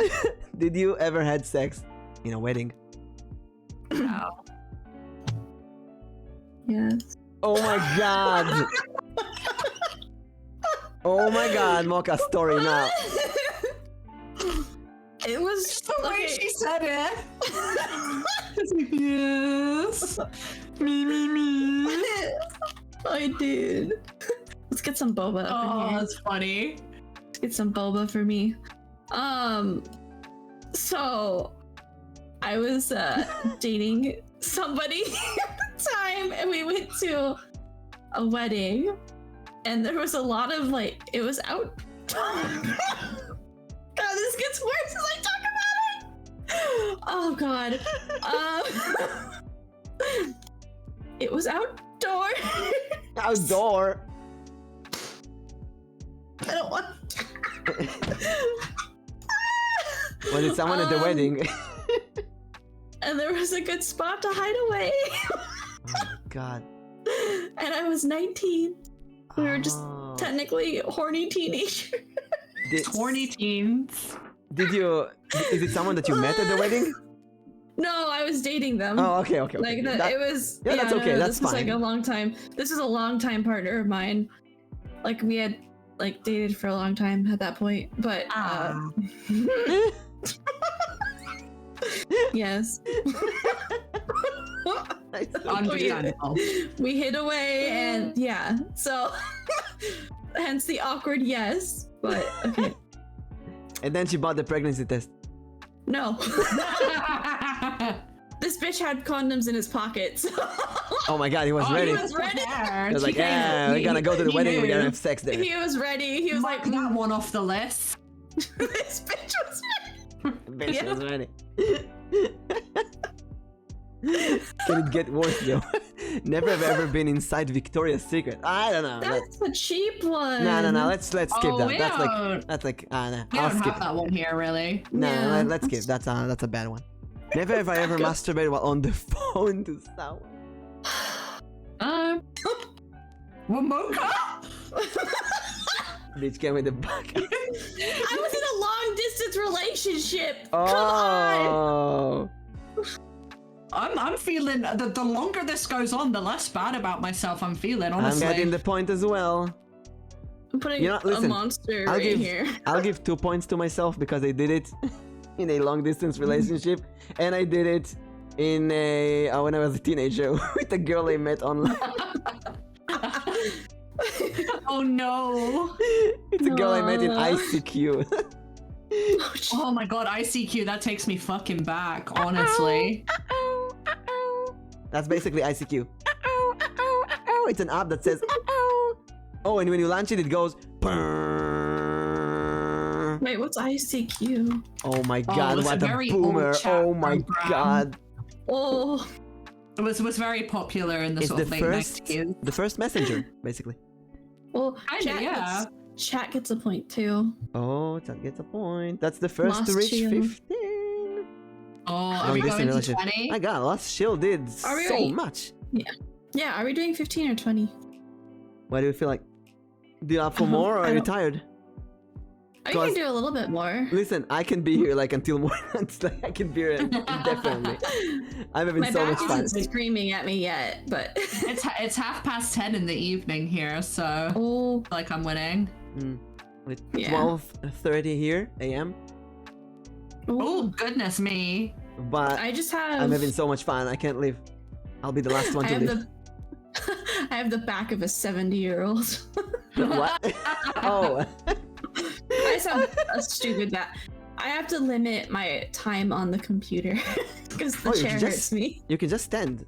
Did you ever had sex in a wedding? Wow. Yes. Oh my god. Oh my god, Mocha story now. It was The way okay. she said it. It's like, yes. Me. I did. Let's get some boba up Oh, in here. that's funny. Let's get some boba for me. So I was dating somebody at the time, and we went to a wedding, and there was a lot of like, it was out. God, this gets worse as I talk about it. Oh God. It was outdoor. Outdoor. I don't want. Was it someone at the wedding? And there was a good spot to hide away. Oh my god. And I was 19. We were just Oh. technically horny teenagers. Horny teens. Did you? Is it someone that you met at the wedding? No, I was dating them. Oh, okay. Like That- it was. yeah, that's okay, that's this was like fine. a long time. This is a long time partner of mine. Like we had like dated for a long time at that point. But yes. Understandable. We hid away and yeah. So hence the awkward yes. But okay. And then she bought the pregnancy test. No. This bitch had condoms in his pocket. So Oh my god, he was Oh, ready. he was prepared. He was like, He came- yeah, we're gonna go to the he wedding, we're knew. gonna have sex there. he was ready. He was Mark like, that one off the list. this bitch was ready. Bitch Yeah. was ready. Can it get worse though? Never have ever been inside Victoria's Secret. I don't know. That's a cheap one. No. Let's skip Oh, that. we That's don't- nah. We I'll don't skip have that one here, really. No, Yeah. let's skip. That's a bad one. Never have I ever masturbated while on the phone to someone. Well, Moka? Bitch came with the back. I was in a long distance relationship. Come Oh. on. I'm feeling the longer this goes on, the less bad about myself I'm feeling, honestly. I'm getting the point as well. I'm putting You know, listen, a monster right here. I'll give 2 points to myself because I did it in a long distance relationship, and I did it in a when I was a teenager with a girl I met online. Oh no! It's a girl I met in ICQ. Oh my god, ICQ, that takes me fucking back, honestly. That's basically ICQ. It's an app that says oh, and when you launch it, it goes. Wait, what's ICQ? Oh my god, it's a what a very boomer! old chat Oh my program. god! Oh, It was very popular in the It's sort the of late first, 90s. the first messenger, basically. well, Kinda, yeah. Chat gets a point too. Oh, that gets a point. That's the first Lost to reach Shield. 15. Oh, are Long we distance going to relationship. 20? My god, Lost Shield did Are we so right? much. Yeah, are we doing 15 or 20? What do you feel like? Do you have for more or I are you don't- tired? I can 'Cause- do a little bit more. Listen, I can be here like until morning. It's like I can be here indefinitely. I'm having My so much back fun. isn't screaming at me yet, but It's 10:30 in the evening here, so I oh, feel like I'm winning. It's Yeah. 12:30 here a.m. Oh, goodness me. But I just have. I'm having so much fun. I can't leave. I'll be the last one I to have leave. the. I have the back of a 70-year-old. What? Oh. I just have a stupid back. I have to limit my time on the computer because the Oh, you chair can hurts just- me. You can just stand.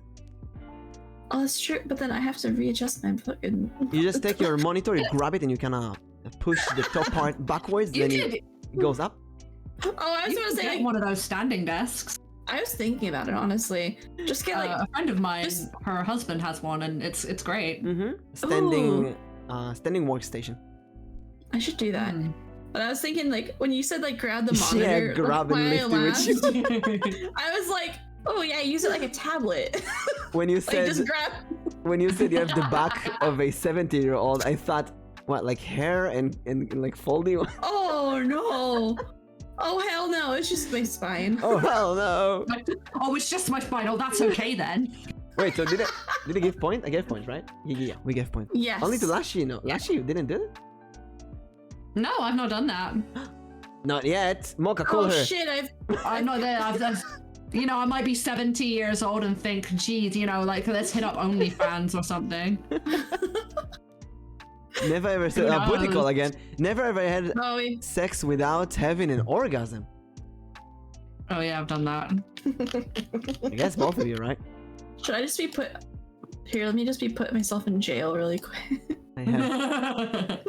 Oh, that's true. But then I have to readjust my fucking. You just take your monitor, you grab it, and you can push the top part backwards, You then could, it goes up. Oh, I was you gonna could say. get Like, one of those standing desks. I was thinking about it honestly. Just get like. A friend of mine, just- her husband has one, and it's great. Standing, standing workstation. I should do that. Mm. But I was thinking like when you said like grab the Yeah, monitor. grab why and I lift it with laughed, I was like, oh yeah, use it like a tablet. When you Like said just grab. when you said you have the back of a 70-year-old, I thought, what, like hair and like folding? Oh no. Oh hell no! It's just my spine. Oh hell no! Oh, it's just my spine. Oh, that's okay then. Wait, so did I give point? I gave points, right? Yeah, we gave points. Yes. Only to Lashie, no. Lashie, you didn't do it? No, I've not done that. Not yet. Moka, call Oh her. shit! I'm not there. You know, I might be 70 years old and think, geez, you know, like let's hit up OnlyFans or something. Never ever said Who booty call knows? again. Never ever had Oh, sex without having an orgasm. Oh yeah, I've done that. I guess both of you, right? should I just be put? Here, let me just be put myself in jail really quick. I have.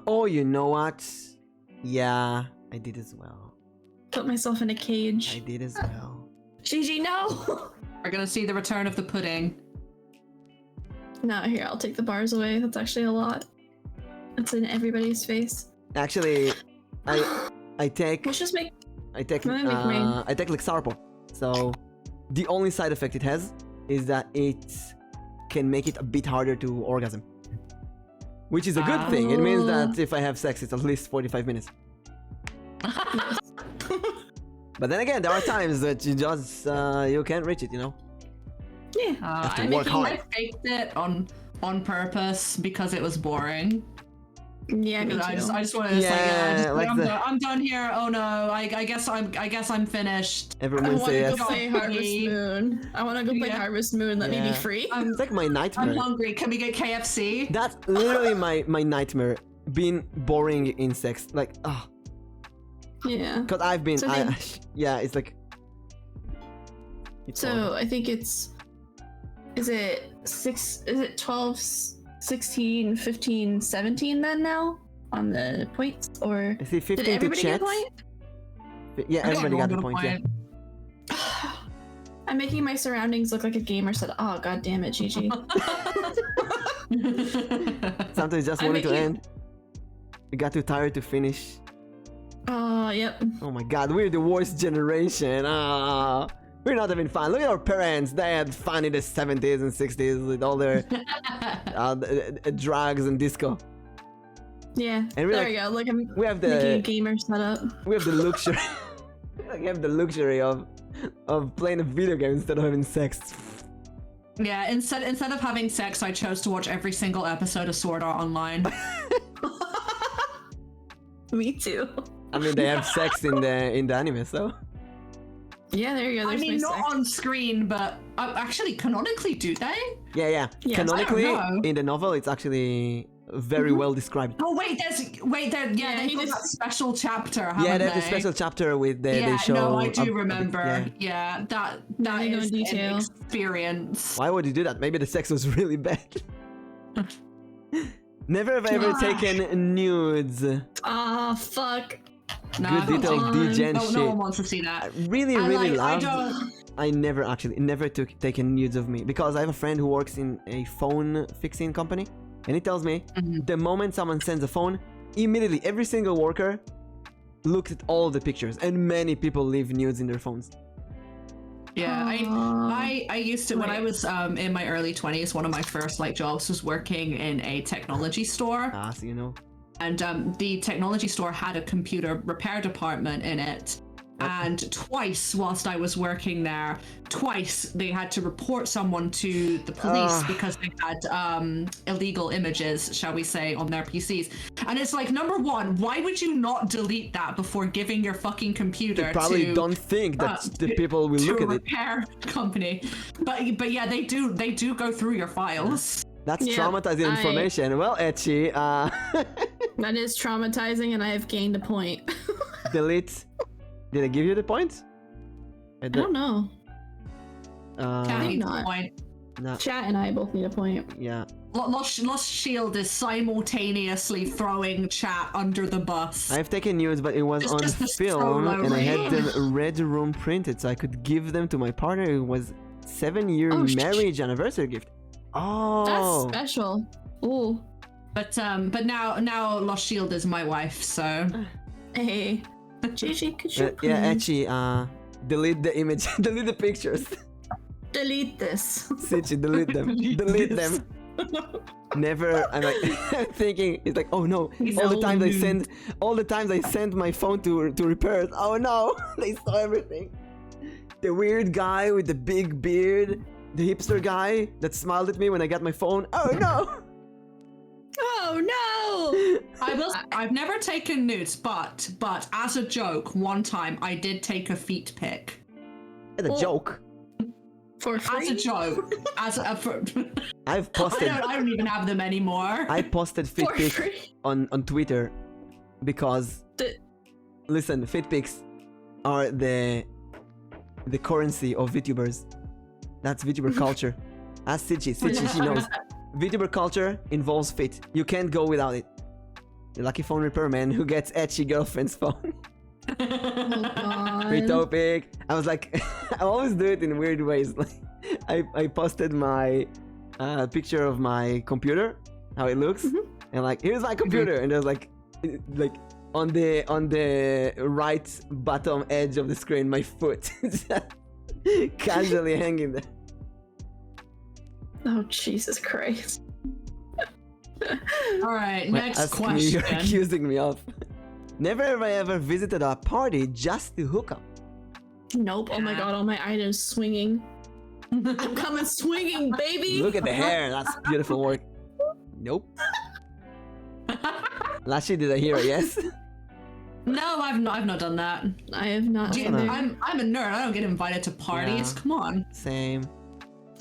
Oh, you know what? Yeah, I did as well. Put myself in a I cage. did as well. Gigi, no. We're gonna see the return of the pudding. No, here, I'll take the bars away. That's actually a lot. It's in everybody's face. Actually, I take Let's just make. I take Let me make mine. I take Lexarpo. So the only side effect it has is that it can make it a bit harder to orgasm. Which is a good thing. It means that if I have sex, it's at least 45 minutes. But then again, there are times that you just you can't reach it, you know. Yeah. Have to I work hard. I faked it on purpose because it was boring. Yeah, me too. I just wanted to Yeah, like the- I'm done here. Oh no, I guess I'm finished. I Everyone want say to yes. go play Harvest Free. Moon. I want to go play Yeah. Harvest Moon. Let me Yeah. be free. It's like my I'm nightmare. hungry. Can we get KFC? That's literally my nightmare. Being boring in sex. Like, Yeah. cause I've been, So then- yeah, it's like. It's horrible. So I think it's. Is it 12, 16, 15, 17 then now? On the points? Or. I see 15 Did to everybody get chat. a point? Yeah, I everybody got the one point. Yeah. I'm making my surroundings look like a gamer said, oh god damn it, Gigi. Sometimes just I'm wanted to making- end. We got too tired to finish. Yep. Oh my god, we're the worst generation. We're not having fun. Look at our parents. They had fun in the 70s and 60s with all their drugs and disco. Yeah. And There we go. Look, I'm We have making a the gamer setup. we have the luxury. We have the luxury of playing a video game instead of having sex. Yeah, instead of having sex, I chose to watch every single episode of Sword Art Online. Me too. I mean, they have sex in the anime, so. Yeah, there you go. I There's mean, my not sex. on screen, but actually, canonically, do they? Yeah. Yes. Canonically, I don't know. in the novel, it's actually very well described. Oh wait, yeah, Yeah, they he have just- that special chapter. Haven't Yeah, they have they? the special chapter with the Yeah, they show. no, I a do bit- remember. yeah. Yeah, that They go in is detail. an experience. Why would you do that? Maybe the sex was really bad. Never have I ever Gosh. taken nudes. Ah, fuck. No, Good I don't detailed want- degen no, shit. no one wants to see that. Really I loved. don't. I never taken nudes of me because I have a friend who works in a phone fixing company, and he tells me Mhm. the moment someone sends a phone, immediately every single worker looks at all the pictures, and many people leave nudes in their phones. Yeah, I used to when I Right. was in my early 20s. One of my first jobs was working in a technology store, Ah, so you know. and the technology store had a computer repair department in it. And twice, whilst I was working there, they had to report someone to the police because they had illegal images, shall we say, on their PCs. And it's like, number one, why would you not delete that before giving your fucking computer They probably to don't think that the to- people will to look a at it. repair company? But yeah, they do go through your files. That's Yeah, traumatizing information. Well, Etchy, That is traumatizing, and I have gained a point. delete. Did I give you the point? I don't know. Uh, Cat needs a not. point. no, Chat and I both need a point. yeah. Lost Shield is simultaneously throwing chat under the bus. I've taken nudes, but it was It's on just a film, solo and I had reel. the red room printed, so I could give them to my partner. It was 7-year Oh, marriage anniversary gift. Oh, That's special. Ooh. But now Lost Shield is my wife, so Hey. Gigi, could you yeah, please Etchy, delete the image, delete the pictures. delete this? Sichi, delete them, delete them. Never. I'm like thinking. It's like, oh no! He's All the all times nude. all the times I sent my phone to repair it. Oh no! They saw everything. The weird guy with the big beard, the hipster guy that smiled at me when I got my phone. Oh no! Oh no! I've never taken nudes, but as a joke, one time I did take a feet pic. It's a Oh. joke. For free? As a joke. I've I posted. don't even have them anymore. I posted fit For pics free? on Twitter because listen, fit pics are the currency of VTubers. That's VTuber culture. Ask Sichi, she knows. VTuber culture involves fit. You can't go without it. The lucky phone repairman who gets Etchy girlfriend's phone. Oh god. Free topic. I was like, I always do it in weird ways. Like, I posted my picture of my computer, how it looks, and like, here's my computer, and there's like on the right bottom edge of the screen, my foot just casually hanging there. Oh Jesus Christ. All right, Wait, next ask me, you're question. accusing me of. Never have I ever visited a party just to hook up. Nope. Oh my god, all my items swinging. I'm coming swinging, baby! Look at the hair, that's beautiful work. Nope. Lashy, did I hear a yes? No, I've not done that. I have not Gee, either. I'm a nerd. I don't get invited to parties. Yeah. Come on. Same.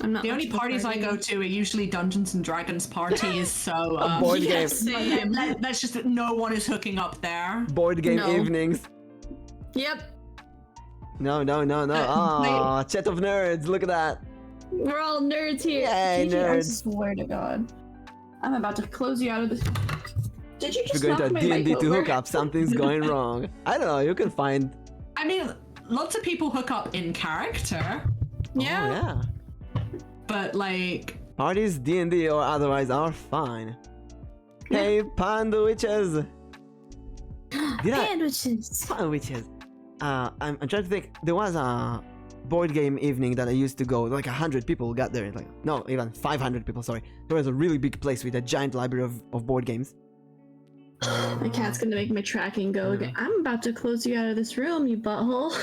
I'm not The only much of a parties I party. go to are usually Dungeons and Dragons parties. So A board game. Yes, same. that's just that no one is hooking up there. Board game No. evenings. Yep. No. Ah, chat of nerds, look at that. We're all nerds here. Yay, Gigi, I nerds. swear to God. I'm about to close you out of this. Did you If just you're going to knock a my mic D&D to over? hook up, something's going wrong. I don't know, you can find... I mean, lots of people hook up in character, Yeah. Oh, yeah. but like, Parties, D&D or otherwise are fine. Hey, Panda Witches! Did I... Sandwiches. Panda Witches. I'm trying to think. There was a board game evening that I used to go, like 100 people got there. Like no, even 500 people. Sorry, there was a really big place with a giant library of board games. My cat's gonna make my tracking go again. I'm about to close you out of this room, you butthole.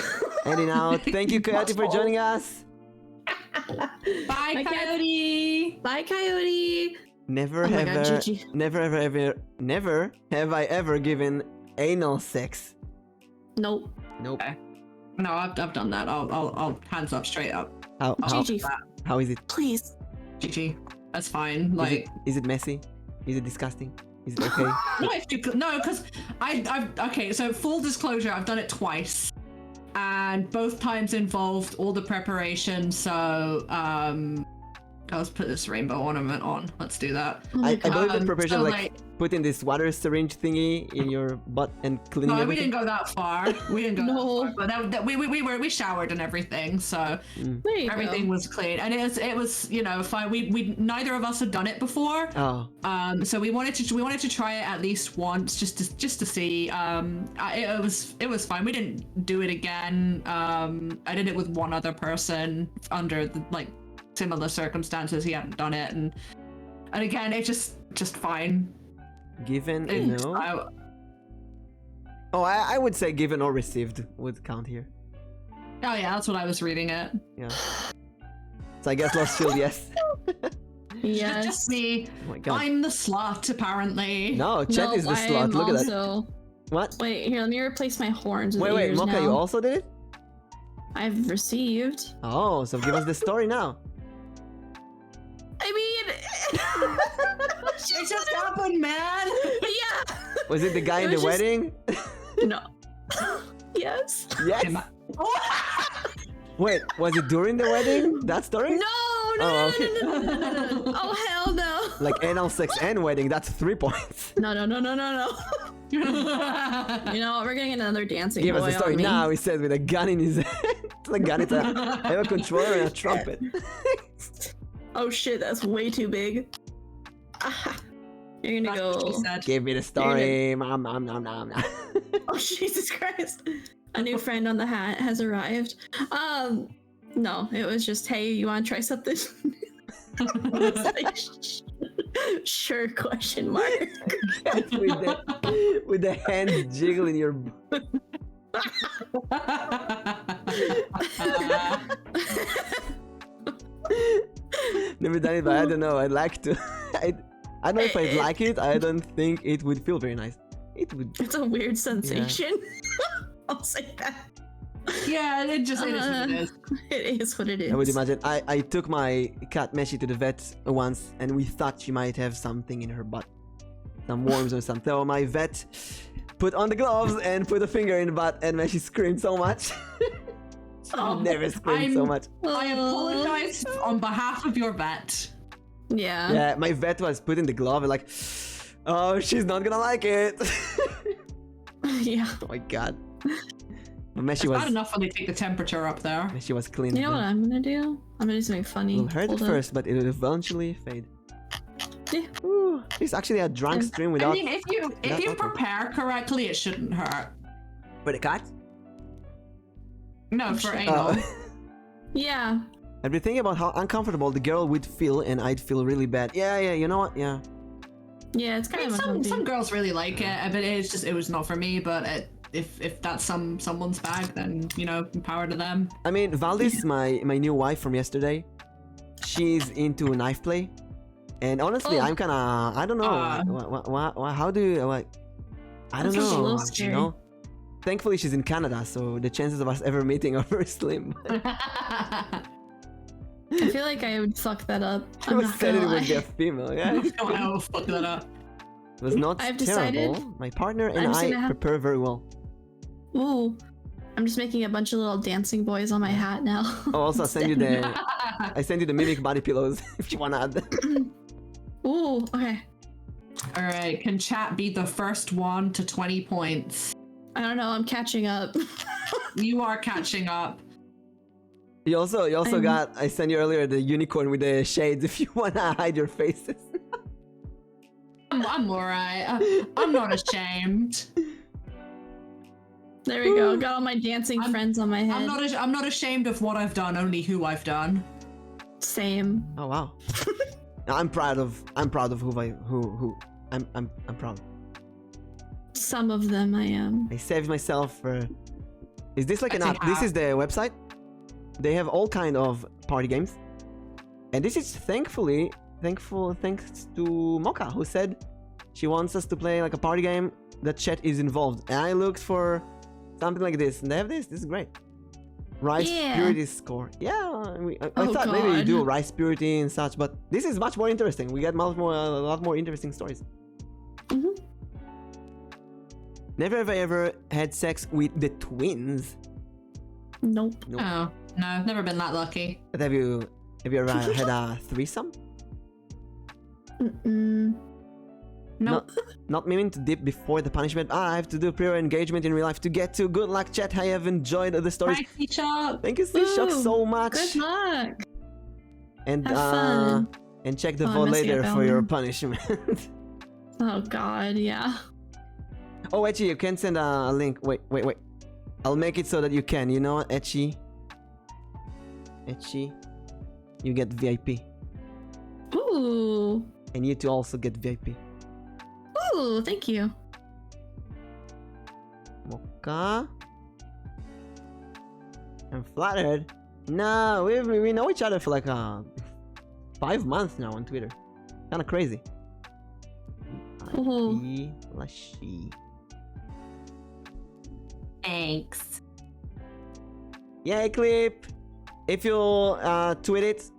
Heading out. Thank you, Coyote, for joining us. Bye, Coyote. Bye, Coyote. Never Oh my have God, ever, Gigi. never have I ever given anal sex. Nope. Nope. Okay. No, I've done that. I'll hands up, straight up. Gigi, How is it? please. GG. That's fine. Like, Is it messy? Is it disgusting? Is it okay? no, because okay. So full disclosure, I've done it twice, and both times involved all the preparation. So let's put this rainbow ornament on. Let's do that. Oh my I God. believe the preparation so, like putting this water syringe thingy in your butt and cleaning No, we everything. didn't go that far. We didn't go No. that far. But we showered and everything, so There you everything go. was clean, and it was fine. We neither of us had done it before. Oh, So we wanted to try it at least once just to see. It was fine. We didn't do it again. I did it with one other person under the, like similar circumstances. He hadn't done it, and again it just fine. given It- no. I- Oh, I would say given or received would count here. oh yeah, that's what I was reading it. Yeah. So I guess Lost Shield, yes. Yes. Just me. Oh my god. I'm the slut, apparently. No, Chet is the I slut. am Look at that. also... What? Wait, here, let me replace my horns with Wait, ears Moka, now. you also did it? I've received. Oh, so give us the story now. I mean... It just happened, man. yeah! Was it the guy It in the was just- wedding? No. Yes. Yes. Wait, was it during the wedding? That story? No, no, Oh, no, okay. no, no, no, no, no. Oh, hell no. Like anal sex and wedding, that's 3 points. No, no, no, no, no, no. You know what? We're getting another dancing Give us boy the story on me. now, he says, with a gun in his hand. It's a gun, I have a controller and a trumpet. Oh shit, that's way too big. Ah, you're gonna That's what she go. said. Give me the story. Nom. Oh Jesus Christ! A new friend on the hat has arrived. No, it was just, hey, you want to try something? It's like, sure? Question mark. with the hands jiggling your. Never done it, but I don't know. I'd like to. I don't know if I'd like it. I don't think it would feel very nice. It would. It's a weird sensation. I'll say that. Yeah, it is what it is. It is what it is. I would imagine. I took my cat Meshi to the vet once, and we thought she might have something in her butt, some worms or something. So my vet put on the gloves and put a finger in the butt, and Meshi screamed so much. Oh, Never screamed so much. I apologize on behalf of your vet. Yeah. Yeah, my vet was putting the glove and like, oh, she's not gonna like it. Yeah. Oh my god. But Meshi It's was. bad enough when they take the temperature up there. Meshi was clean. You know what I'm gonna do? I'm gonna do something funny. It'll hurt at Hold on. first, but it will eventually fade. Yeah. Ooh, it's actually a drunk stream I without. mean, if you Okay. prepare correctly, it shouldn't hurt. For the cat? No, for anal. Oh. Yeah. I've been thinking about how uncomfortable the girl would feel, and I'd feel really bad. Yeah, you know what? Yeah. Yeah, it's I kind mean, of some uncomfy. girls really like it, but it was not for me. But if that's someone's bag, then power to them. I mean, Valdis, my new wife from yesterday, she's into knife play, and honestly, Oh. I'm kind of I don't know. How do you like? I don't That sounds a know. little You scary. know. Thankfully, she's in Canada, so the chances of us ever meeting are very slim. I feel like I would fuck that up. She I'm was not said gonna it would lie. be a female. Yeah, Oh, I will fuck that up. it was not I've terrible. decided My partner and I'm just I gonna have- prepare very well. Ooh. I'm just making a bunch of little dancing boys on my hat now. Oh, also I send you the mimic body pillows if you wanna add them. Ooh, okay. All right, can chat be the first one to 20 points? I don't know, I'm catching up. You are catching up. You also I'm- got I sent you earlier the unicorn with the shades if you wanna hide your faces. I'm alright. I'm not ashamed. There we go. Got all my dancing friends on my head. I'm not ashamed of what I've done, only who I've done. Same. Oh wow. I'm proud of I'm proud. Some of them I am. I saved myself for. Is this like an I app? think This is the website. They have all kind of party games, and this is thanks to Moka, who said she wants us to play like a party game that chat is involved. And I looked for something like this, and they have this. This is great. Rice purity score. Yeah, I thought maybe you do rice purity and such, but this is much more interesting. We get a lot more interesting stories. Mm-hmm. Never have I ever had sex with the twins. Nope. Oh no, never been that lucky. But have you ever had a threesome? Mm-mm. Nope. Not meaning to dip before the punishment. I have to do prior engagement in real life to get to. Good luck, chat. I have enjoyed the stories. Thanks, C-Shock. Thank you, C-Shock, so much. Good luck. And Have fun. And check the Oh, I VOD miss you, later for your Elboim. punishment. Oh God, yeah. Oh, Etchy, you can send a link. Wait. I'll make it so that you can. You know what, Etchy? Etchy, you get VIP. Ooh. And you two also get VIP. Ooh, thank you. Moka. I'm flattered. No, we know each other for like 5 months now on Twitter. Kind of crazy. Ooh. Lashai. Thanks. Yay, clip! If you tweet it,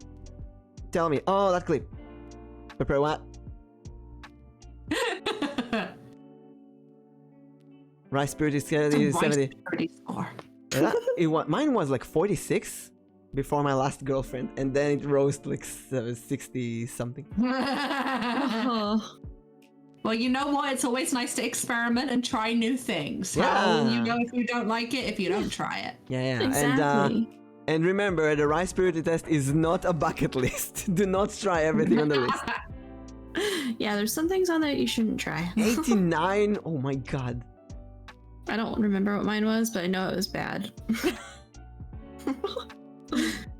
tell me. Oh, that clip. Prepare what? Rice purity scale is 70. Score. Mine was like 46 before my last girlfriend, and then it rose to like 60 something. Oh. Well, you know what? It's always nice to experiment and try new things. Yeah. How will you know if you don't like it if you don't try it? Yeah. Exactly. And remember, the rice purity test is not a bucket list. Do not try everything on the list. Yeah, there's some things on there you shouldn't try. 89. Oh my god. I don't remember what mine was, but I know it was bad.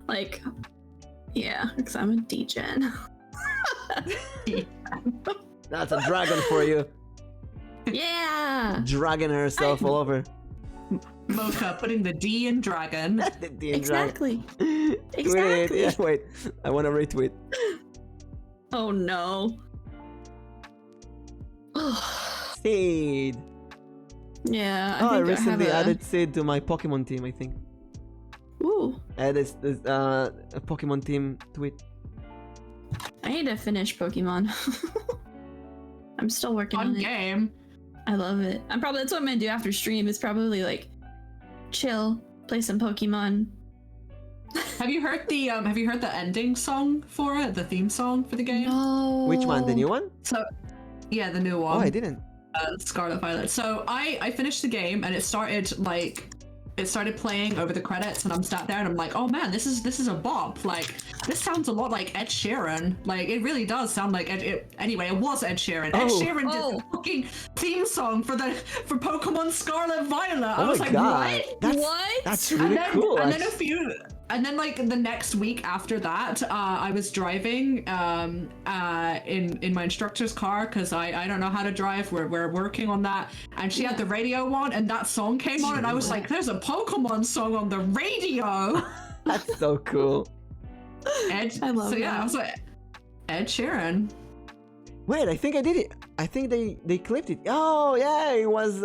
Like, yeah, because I'm a degen. That's a dragon for you. Yeah. Dragging herself all over. Moka putting the D in dragon. The D in Exactly. dragon. Tweet it. Exactly. Yeah, wait. I want to retweet. Oh no. Seed. Yeah. I think recently have added Sid to my Pokemon team, I think. Ooh. I had this a Pokemon team tweet. I need to finish Pokemon. I'm still working Fun on it. game. I love it. That's what I'm gonna do after stream. Is probably like chill, play some Pokemon. Have you heard the ending song for it? The theme song for the game? No. Which one? The new one? So, yeah, the new one. Oh, I didn't. Scarlet Violet. So I finished the game and it started playing over the credits and I'm sat there and I'm like, oh man, this is a bop. Like this sounds a lot like Ed Sheeran. Like it really does sound like anyway, it was Ed Sheeran. Ed Sheeran did the fucking theme song for Pokemon Scarlet Violet. I was like, God. what? That's really cool. And then like the next week after that, I was driving in my instructor's car because I don't know how to drive. We're working on that, and she had the radio on, and that song came on, and I was like, "There's a Pokemon song on the radio." That's so cool. Ed, I love so yeah, that. I was like, Ed Sheeran. Wait, I think I did it. I think they clipped it. Oh yeah, it was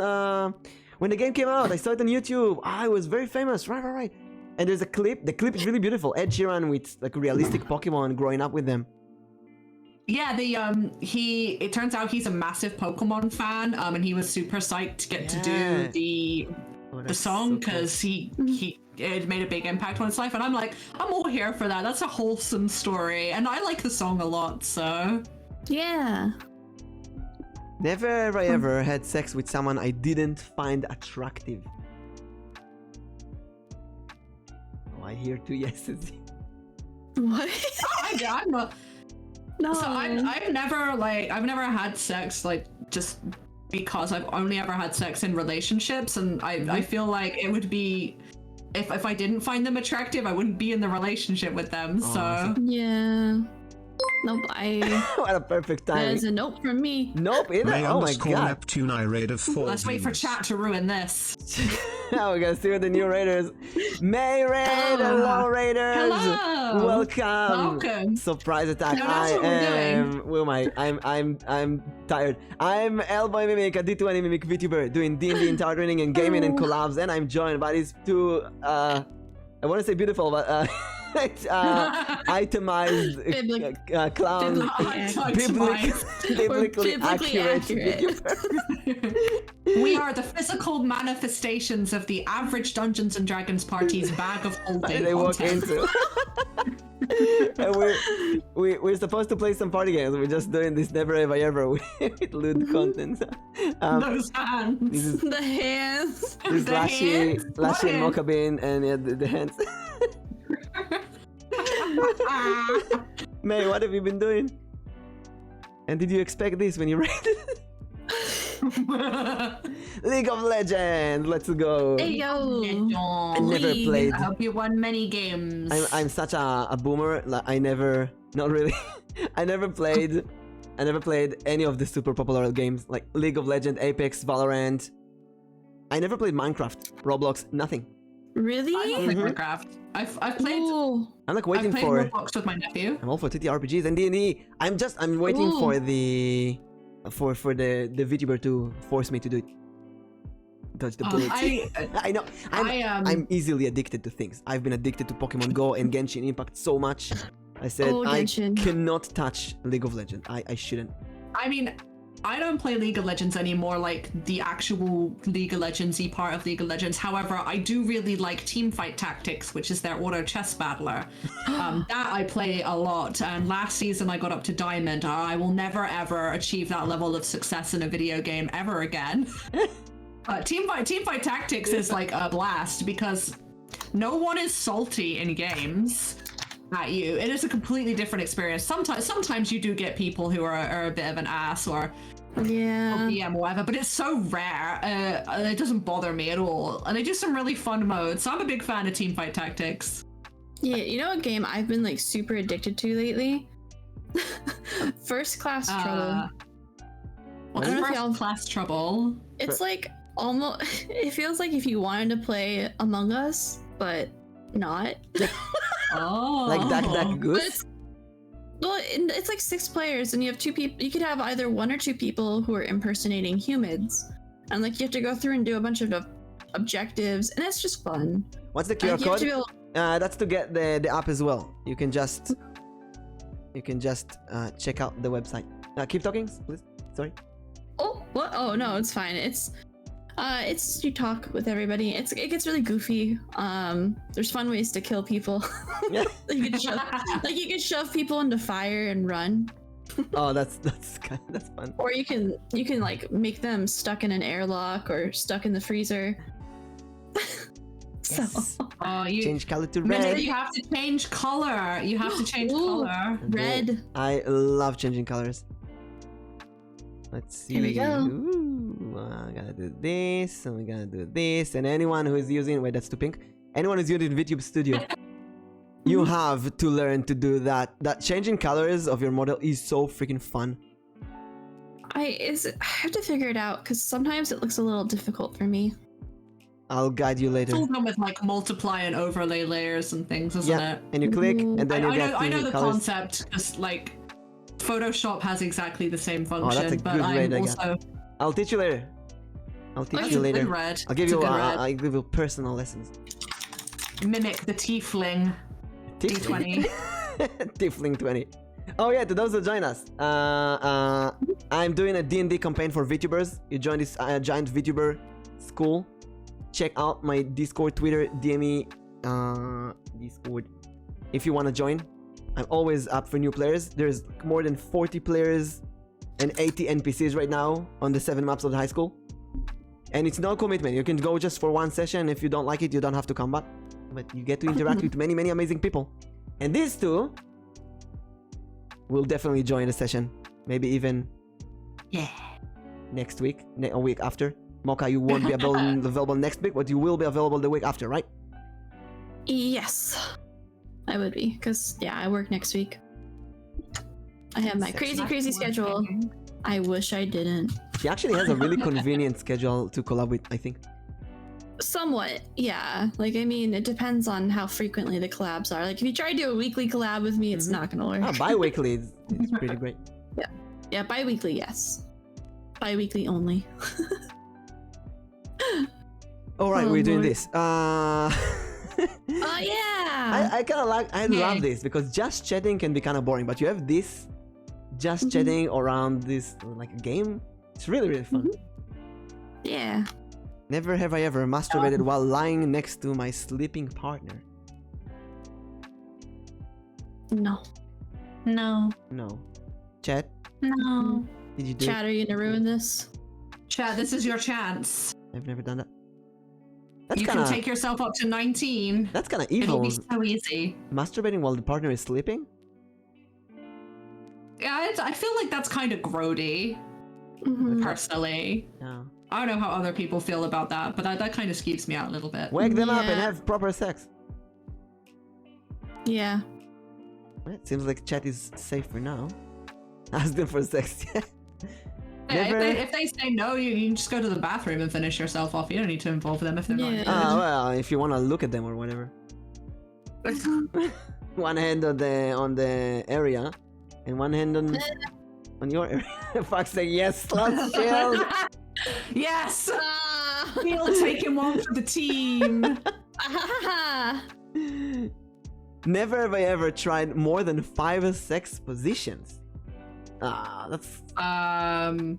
when the game came out. I saw it on YouTube. It was very famous. Right. And there's a clip. The clip is really beautiful. Ed Sheeran with like realistic Pokemon growing up with them. Yeah, it turns out he's a massive Pokemon fan, and he was super psyched to get to do the song because it made a big impact on his life, and I'm like, I'm all here for that. That's a wholesome story, and I like the song a lot, so Yeah. Never have I ever had sex with someone I didn't find attractive. Oh, I hear 2 yeses. What? I'm not. No. So I've never had sex like just because I've only ever had sex in relationships, and I feel like it would be if I didn't find them attractive, I wouldn't be in the relationship with them. So Yeah. Nope, What a perfect that time. is a nope from me. Nope, either. May Oh my underscore god. Neptune I raid of 4 let's wait for views. chat to ruin this. Now we're gonna see what the new raiders. May raid, hello raiders. Hello. Welcome. Surprise attack. No, that's what we're doing. Who am I? I'm tired. I'm Elboim Mimic, a D20 Mimic VTuber doing D&D and tower training and gaming and collabs, and I'm joined by these two I want to say beautiful, but it's itemized clown, biblically accurate. We are the physical manifestations of the average Dungeons and Dragons party's bag of holding. They walk content. into. And we're supposed to play some party games. We're just doing this never have I ever with lewd content. Those hands. This is The hands. The hands. Lashy and What MokaVTube and yeah, the hands. May, what have you been doing? And did you expect this when you raided? League of Legends, let's go. Hey yo. I never played. I hope you won many games. I'm such a boomer. Like I never, not really. I never played any of the super popular games like League of Legends, Apex, Valorant. I never played Minecraft, Roblox, nothing. Really? I don't play Minecraft. I've played. Ooh. I'm like I've waiting played for. Roblox with my nephew. I'm all for TTRPGs and D&D. I'm waiting Ooh. for the VTuber to force me to do it. Dodge the bullet. I know. I'm easily addicted to things. I've been addicted to Pokemon Go and Genshin Impact so much. I said I Genshin. cannot touch League of Legends. I shouldn't. I mean, I don't play League of Legends anymore, like the actual League of Legends-y part of League of Legends. However, I do really like Teamfight Tactics, which is their auto chess battler. That I play a lot, and last season I got up to Diamond. I will never ever achieve that level of success in a video game ever again. Teamfight Tactics is like a blast because no one is salty in games at you. It is a completely different experience. Sometimes you do get people who are a bit of an ass or DM or whatever, but it's so rare. It doesn't bother me at all. And they do some really fun modes. So I'm a big fan of Teamfight Tactics. Yeah, you know a game I've been like super addicted to lately? First Class Trouble. What's I don't know if First y'all- Class Trouble? It's like almost. It feels like if you wanted to play Among Us, but not. Oh. Like Duck Duck But Goose. it's, well, it's like 6 players, and you have 2 people. You could have either 1 or 2 people who are impersonating humans, and like you have to go through and do a bunch of objectives, and it's just fun. What's the Like, QR you have code? to be able- That's to get the app as well. You can just check out the website. Keep talking, please. Sorry. Oh, what? Oh no, it's fine. It's you talk with everybody. It gets really goofy. There's fun ways to kill people. Yeah. you can shove people into fire and run, Oh, that's fun. or you can like make them stuck in an airlock or stuck in the freezer. Yes. Oh, you Change color to Minute, red. you have to change color. You have to change Ooh. color. Red. I love changing colors. Let's see. Here we go. Ooh, I'm gonna do this, and we're gonna do this. And anyone who is using, wait, that's too pink. Anyone who's using VTube Studio, you have to learn to do that. That changing colors of your model is so freaking fun. I have to figure it out because sometimes it looks a little difficult for me. I'll guide you later. It's all done with like multiply and overlay layers and things, isn't Yeah, it? and you click, and then you get I know the colors. concept. Just like Photoshop has exactly the same Oh, that's function, a but good I'm raid I also got. I'll teach you later. I'll teach That's you a later. good red. I'll give It's a you good red. I'll give you personal lessons. Mimic the tiefling. D20. Tiefling 20. Oh yeah, to those who join us, I'm doing a D&D campaign for VTubers. You join this giant VTuber school. Check out my Discord, Twitter, DM me Discord if you want to join. I'm always up for new players. There's more than 40 players and 80 NPCs right now on the 7 maps of the high school. And it's no commitment. You can go just for 1 session. If you don't like it, you don't have to come back. But you get to interact with many, many amazing people. And these two will definitely join the session. Maybe even... Yeah. next week, a week after. Moka, you won't be available next week, but you will be available the week after, right? Yes, I would be, because yeah, I work next week. I have my crazy schedule. I wish I didn't. She actually has a really convenient schedule to collab with, I think. Somewhat, yeah. Like, I mean, it depends on how frequently the collabs are. Like, if you try to do a weekly collab with me, it's not gonna work. Bi-weekly, it's pretty great. Yeah, bi-weekly, yes. Bi-weekly only. Alright, we're doing this. Oh yeah! I kind of like, I love this because just chatting can be kind of boring, but you have this just chatting around this like a game. It's really, really fun. Yeah. Never have I ever masturbated while lying next to my sleeping partner. No. No. No. Chat, No. did you do Chad, it? are you gonna ruin this? Chad, this is your chance. I've never done that. That's You kind can of take yourself up to 19. that's kind of It'll evil. be so easy. Masturbating while the partner is sleeping? Yeah, I feel like that's kind of grody, personally. Yeah. I don't know how other people feel about that, but that kind of skeeves me out a little bit. Wake them up and Yeah. have proper sex. Yeah. Well, it seems like chat is safe for now. Ask them for sex. Yeah, Never- if they say no, you can just go to the bathroom and finish yourself off. You don't need to involve them if they're not Yeah. interested. Well, if you want to look at them or whatever. One hand on the area, and one hand on your area. Fuck's sake, yes, let's chill. Yes! Ah! We'll take him on for the team. Never have I ever tried more than 5 sex positions. That's I'm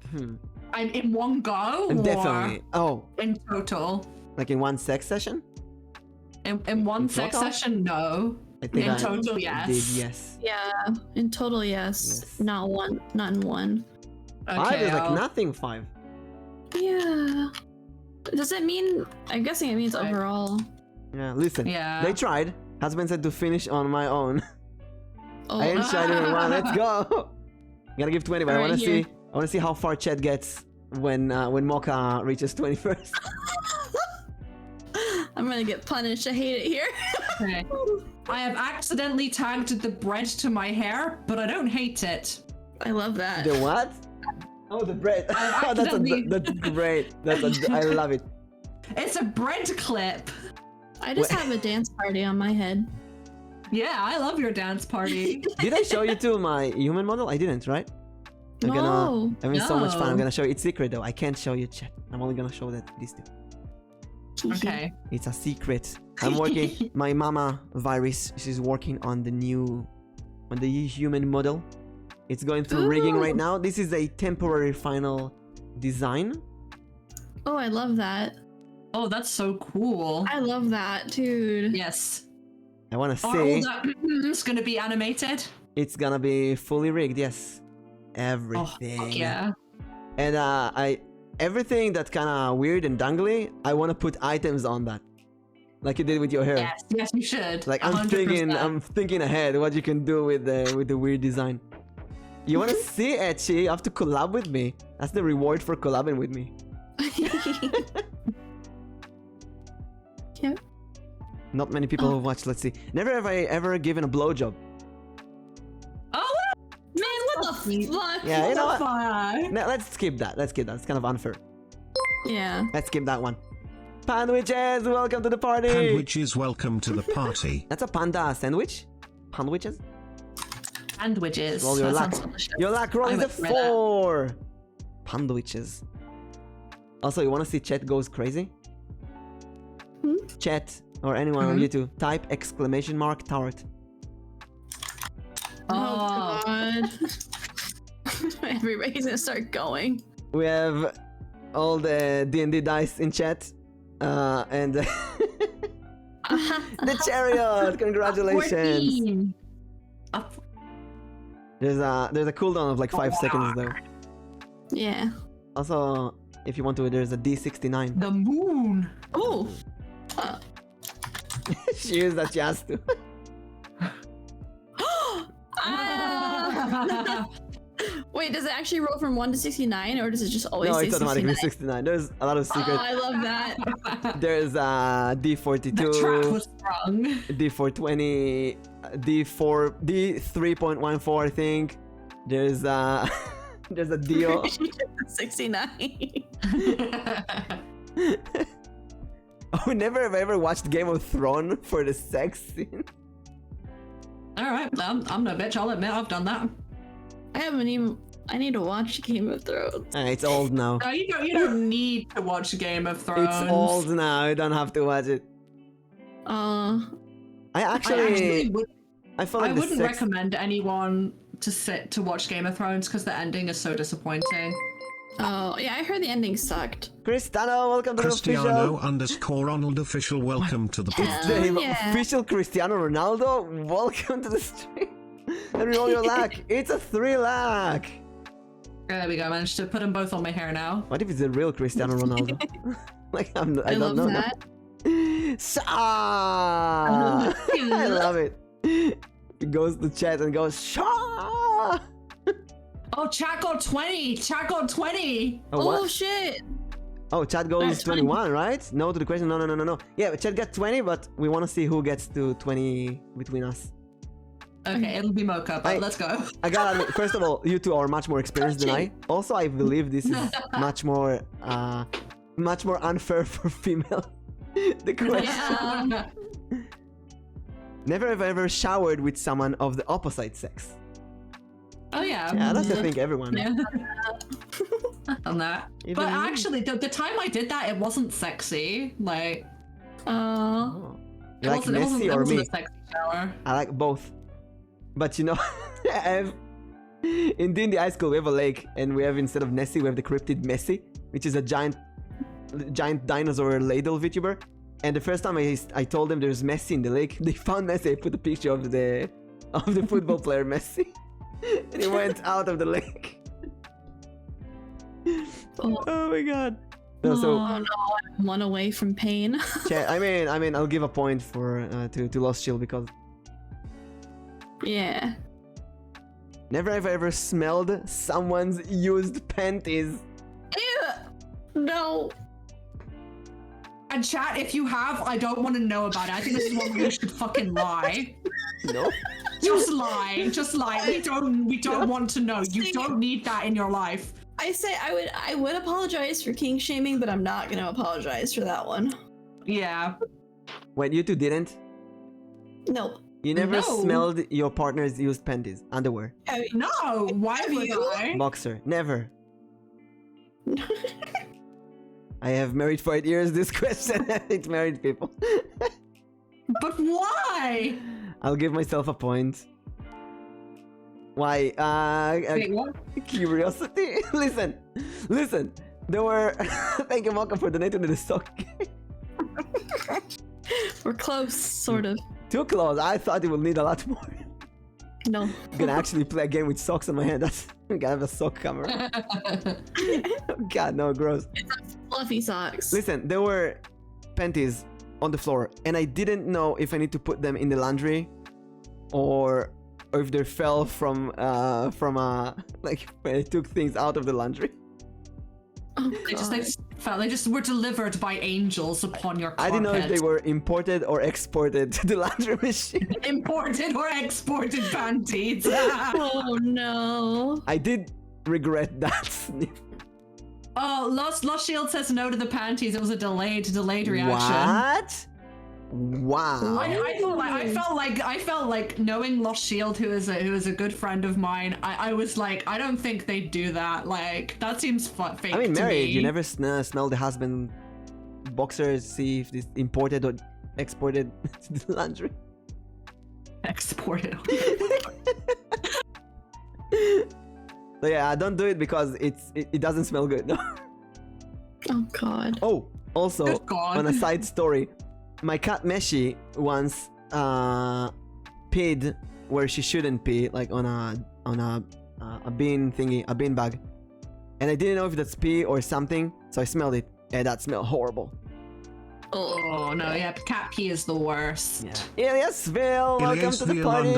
in one go, or definitely. Oh, in total? like in one sex session? In one In sex total? session, no. I think In I total, did, yes. yes. Yeah. In total, yes. Yes. Not in one. 5 is like I'll- nothing 5. Yeah. Does it mean? I'm guessing it means Right. overall. Yeah, listen. Yeah. They tried. Husband said to finish on my own. Oh. I ain't tried even one. Let's go. Gotta give 20, but I Alright, want to here. see. I want to see how far Chet gets when Moka reaches 21st. I'm gonna get punished. I hate it here. Okay. I have accidentally tagged the bread to my hair, but I don't hate it. I love that. The what? Oh, the bread. Oh, that's great. I love it. It's a bread clip. I just have a dance party on my head. Yeah, I love your dance party. Did I show you to my human model? I didn't, right? I'm No. having so much fun. I'm No. gonna show you. It's secret though. I can't show you Chet. I'm only gonna show that these two. Okay. It's a secret. I'm working. My mama virus. She's working on the human model. It's going through rigging right now. This is a temporary final design. Oh, I love that. Oh, that's so cool. I love that, dude. Yes. I want to Are say all that it's gonna be animated? it's gonna be fully rigged. Yes, Oh, everything. fuck yeah. And everything that's kind of weird and dangly, I want to put items on that, like you did with your hair. Yes, you should. Like 100%. I'm thinking ahead what you can do with the weird design. You want to see Etchy? You have to collab with me. That's the reward for collabing with me. Yep. Not many people have watched. Let's see. Never have I ever given a blowjob. Oh, Man, what the fuck? Yeah, you know what? fuck? No, let's skip that. Let's skip that. It's kind of unfair. Yeah. Let's skip that one. Pandwiches, welcome to the party. Sandwiches, welcome to the party. That's a panda sandwich. Pandwiches. Sandwiches. Roll your That luck. sounds delicious. Your luck roll I is a would try that. 4. Pandwiches. Also, you want to see chat goes crazy? Chat or anyone on YouTube, type !tart. Oh, God. Everybody's gonna start going. We have all the D&D dice in chat. And the chariot! Congratulations! 14. There's a cooldown of like 5 seconds though. Yeah. Also, if you want to, there's a D69. The moon. Oh. She used that she has to. Ah! Wait, Wait, does it actually roll from 1 to 69, or does it just always No, say it's 69? automatically 69. There's a lot of Oh, secrets. I love that. There's D42, The trap was sprung. D420, D3.14, I think. There's there's a deal. 69. Oh, never have I ever watched Game of Thrones for the sex scene. All right, I'm no bitch. I'll admit I've done that. I haven't even. I need to watch Game of Thrones. It's old now. No, you don't need to watch Game of Thrones. It's old now. You don't have to watch it. I actually I felt like I the wouldn't sex... recommend anyone to sit to watch Game of Thrones because the ending is so disappointing. Oh, yeah, I heard the ending sucked. Cristiano, welcome to the Cristiano official. _Ronald official, welcome to the It's party. the yeah. official Cristiano Ronaldo. Welcome to the stream. And roll your luck. It's a 3 luck. There we go. I managed to put them both on my hair now. What if it's a real Cristiano Ronaldo? Like I don't love know. that. Sha! I love it. He goes to chat and goes Sha! Oh, chat got 20. Chat got 20. Oh, what? Oh, shit. Oh, chat goes That's 21, right? No to the question. No. Yeah, chat got 20, but we want to see who gets to 20 between us. Okay, it'll be Mocha, but let's go. I gotta admit, first of all, you two are much more experienced than I. Also, I believe this is much more unfair for female. The question. Yeah. Never have I ever showered with someone of the opposite sex. Oh yeah. Yeah, that's I think everyone. Yeah. On that. Even But me. actually, the time I did that, it wasn't sexy. Like, Oh. You like it messy wasn't or me? a sexy shower. I like both. But you know, in D&D high school we have a lake, and we have, instead of Nessie, we have the cryptid Messi, which is a giant dinosaur ladle VTuber. And the first time I told them there's Messi in the lake, they found Messi. I put a picture of the football player Messi, and he went out of the lake. Oh my god. No, so Oh no, I'm one away from pain. I mean, I'll give a point for to Lost Shield because Yeah. never have I ever smelled someone's used panties. Ew. No. And chat, if you have, I don't want to know about it. I think this is one where you should fucking lie. No. Just lie. Just lie. We don't want to know. You don't need that in your life. I say I would apologize for king shaming, but I'm not gonna apologize for that one. Yeah. Wait, you two didn't? Nope. You never No. smelled your partner's used panties, underwear, No. Why Have would you? I? boxer? Never. I have married for 8 years. This question, it's married people. But why? I'll give myself a point. Why? Wait, what? Curiosity. Listen. There were. Thank you, Moka, for donating to the sock. We're close, sort of. Too close. I thought it would need a lot more. No. I'm gonna actually play a game with socks on my hand. I'm gonna have a sock camera. God, no, gross. Fluffy socks. Listen, there were panties on the floor, and I didn't know if I need to put them in the laundry, or if they fell from like when I took things out of the laundry. Oh, They just were delivered by angels upon your carpet. I didn't know if they were imported or exported to the laundry machine. Imported or exported panties. Oh no. I did regret that. Oh, Lost Shield says no to the panties. It was a delayed reaction. What? Wow. I felt like knowing Lost Shield, who is a good friend of mine. I was like, I don't think they'd do that. Like, that seems fake. I mean, to married, me. you never smell the husband boxers, see if it's imported or exported to the laundry. Exported. So yeah, don't do it because it doesn't smell good. No. Oh god. Oh, also, Good God. on a side story, my cat Meshi once peed where she shouldn't pee, like on a bin thingy, a bin bag, and I didn't know if that's pee or something, so I smelled it, and that smelled horrible. Oh no, yeah, cat pee is the worst. Yeah. Iliasville, welcome to the Iliasville party.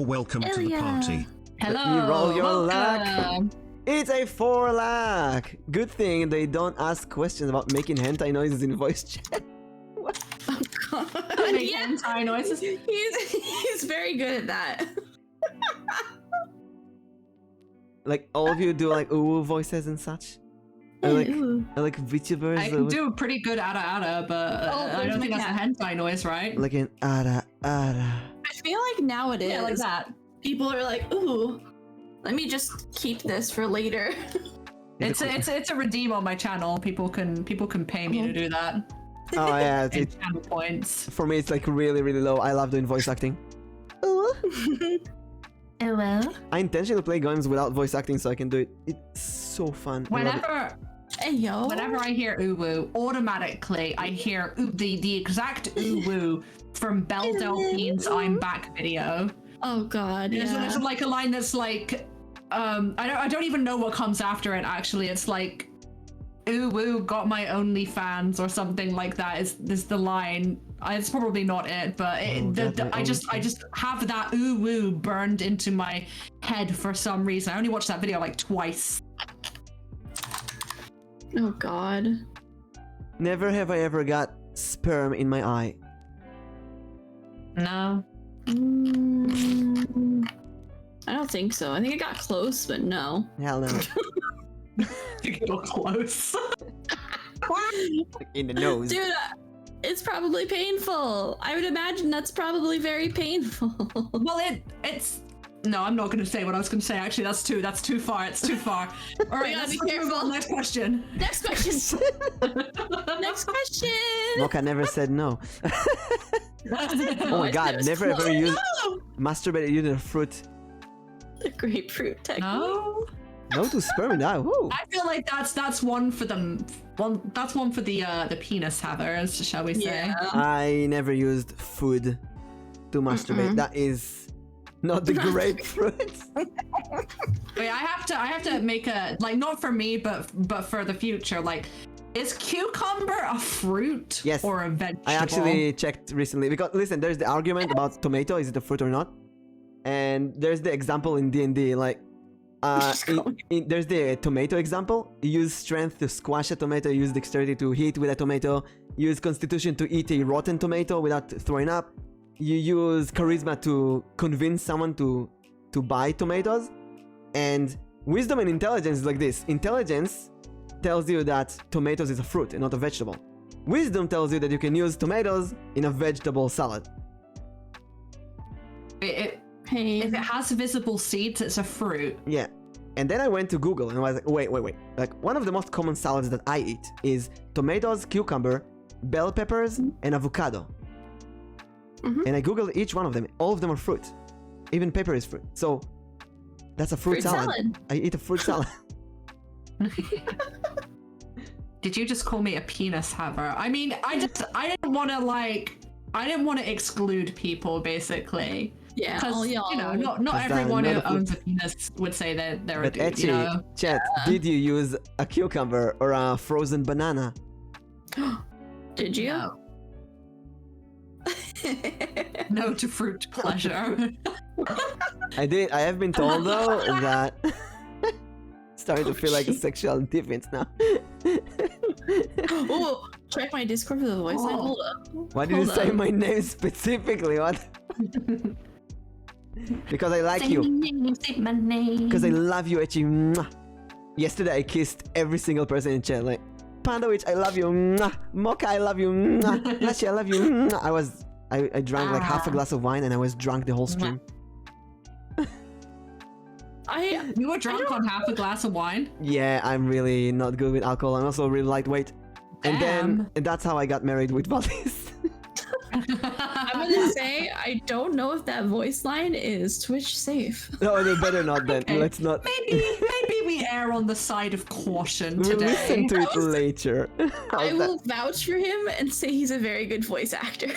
_welcome to the party. Hello. Let me roll your welcome. It's a 4 lakh. Good thing they don't ask questions about making hentai noises in voice chat. Oh god. Make hentai noises. He's very good at that. Like all of you do like ooh voices and such. Or like vTubers. I can do a pretty good ada, but I don't think that's a hentai noise, right? Like an ada. I feel like now it is. Yeah, like that. People are like, ooh, let me just keep this for later. It's a redeem on my channel. People can pay me to do that. Oh yeah, In channel points. for me it's like really really low. I love doing voice acting. Ooh. Oh well. I intentionally play games without voice acting so I can do it. It's so fun. I love it. Whenever I hear ooh woo, automatically I hear the exact ooh woo from Belle Delphine's "I'm Back" video. Oh god, yeah. There's like a line that's like, I don't even know what comes after it. Actually, it's like, ooh woo, got my OnlyFans or something like that. Is the line? It's probably not it, but I just have that ooh woo burned into my head for some reason. I only watched that video like twice. Oh god. Never have I ever got sperm in my eye. No. I don't think so. I think it got close, but no. Hell no. You get close. In the nose. Dude, it's probably painful. I would imagine that's probably very painful. Well, it's. No, I'm not going to say what I was going to say. Actually, that's too far. It's too far. All right, gotta let's be move on. careful. Next question. Next question. Next question. Moka never said no. Oh my god, never ever used masturbated using a fruit. The grapefruit technique. No. No to sperm in the eye. Woo. I feel like that's one for the the penis havers, shall we say? Yeah. I never used food to masturbate. That is not the grapefruit. Wait, I have to make a like not for me, but for the future. Like, is cucumber a fruit Yes. or a vegetable? I actually checked recently because listen, there's the argument about tomato, is it a fruit or not? And there's the example in D&D, like there's the tomato example. You use strength to squash a tomato, you use dexterity to hit with a tomato, you use constitution to eat a rotten tomato without throwing up, you use charisma to convince someone to buy tomatoes, and wisdom and intelligence is like this. Intelligence tells you that tomatoes is a fruit and not a vegetable. Wisdom tells you that you can use tomatoes in a vegetable salad. If it has visible seeds, it's a fruit. Yeah. And then I went to Google and I was like, wait. Like, one of the most common salads that I eat is tomatoes, cucumber, bell peppers, and avocado. And I Googled each one of them. All of them are fruit. Even pepper is fruit. So, that's a fruit salad. I eat a fruit salad. Did you just call me a penis haver? I mean, I didn't want to exclude people, basically. Yeah, Because, you know, not everyone who owns a penis would say that they're a But dude, you know? chat, did you use a cucumber or a frozen banana? Did you? No. No to fruit pleasure. I did. I have been told though that starting to feel like a sexual deviance now. Oh, check my Discord for the voice line. Hold up. Why did you say my name specifically? What? Because I like you. Say my name. Because I love you, Echi. Mwah. Yesterday I kissed every single person in chat. Like, Pandawich, I love you. Mwah. Moka, I love you. Mwah. Lashi, I love you. Mwah. I drank like half a glass of wine and I was drunk the whole stream. You were drunk on half a glass of wine? Yeah, I'm really not good with alcohol. I'm also really lightweight. And that's how I got married with Valdis. I'm gonna say I don't know if that voice line is Twitch safe. No, better not then. Okay. Let's not. Maybe we err on the side of caution We'll today. listen to it later. I will vouch for him and say he's a very good voice actor.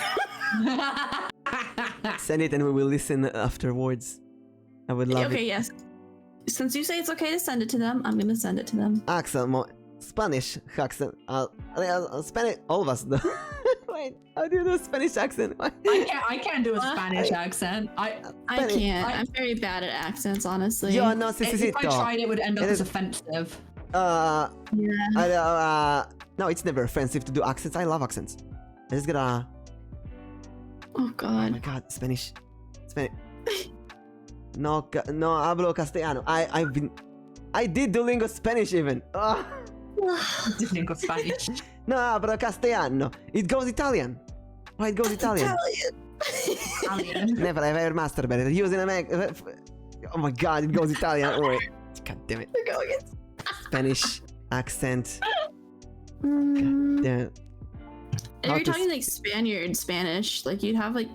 Send it and we will listen afterwards. I would love Okay, it. yes. Since you say it's okay to send it to them, I'm gonna send it to them. Axel, Spanish, Axel. I'll spend it. All of us. Wait, how do you do a Spanish accent? I can't do a Spanish accent. I can't. I'm very bad at accents, honestly. Yo, no, If I tried, it would end up as offensive. Yeah. Yeah. No, it's never offensive to do accents. I love accents. I just gotta. Oh Oh my god. god, Spanish. No, no hablo castellano. I did Duolingo Spanish even. Duolingo Spanish. No hablo castellano. It goes Italian. Why it goes Italian? Italian. Never have ever masturbated using a Mac. Oh my god, it goes Italian. Oh, wait. God damn it. Spanish accent. Mm. Damn. If How you're to talking like Spaniard Spanish, like you'd have like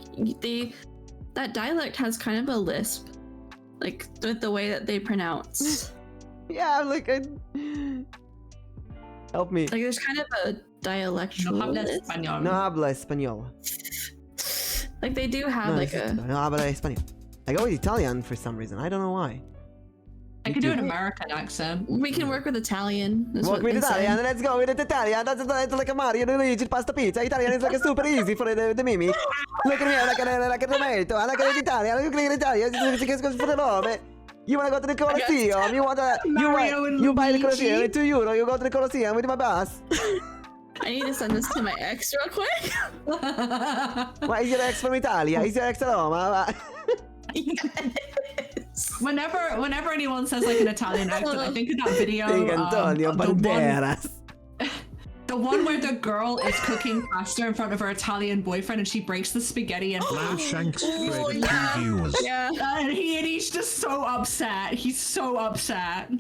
that dialect has kind of a lisp, like with the way that they pronounce. Yeah, like help me. Like there's kind of a No dialectual habla lisp. español. No habla español. Like they do have No, like a. no habla español. I go with Italian for some reason. I don't know why. I could do an American accent. We can work with Italian. That's Walk what with they say. Italian, let's go with it Italian. That's like a Mario, Luigi, pasta pizza. Italian is like super easy for the mimic. Look at me, like a tomato. I like it Italian. You click Italian. For the nome. You wanna go to the Colosseum? You wanna you buy the Colosseum with €2. You go to the Colosseum with my bus. I need to send this to my ex real quick. Why is your ex from Italia? Is your ex Roma? Whenever anyone says like an Italian accent, I think of that video. Think Antonio Banderas. The one where the girl is cooking pasta in front of her Italian boyfriend and she breaks the spaghetti and Shanks Oh, traded yeah. 2 viewers. Yeah. and he's just so upset. He's so upset.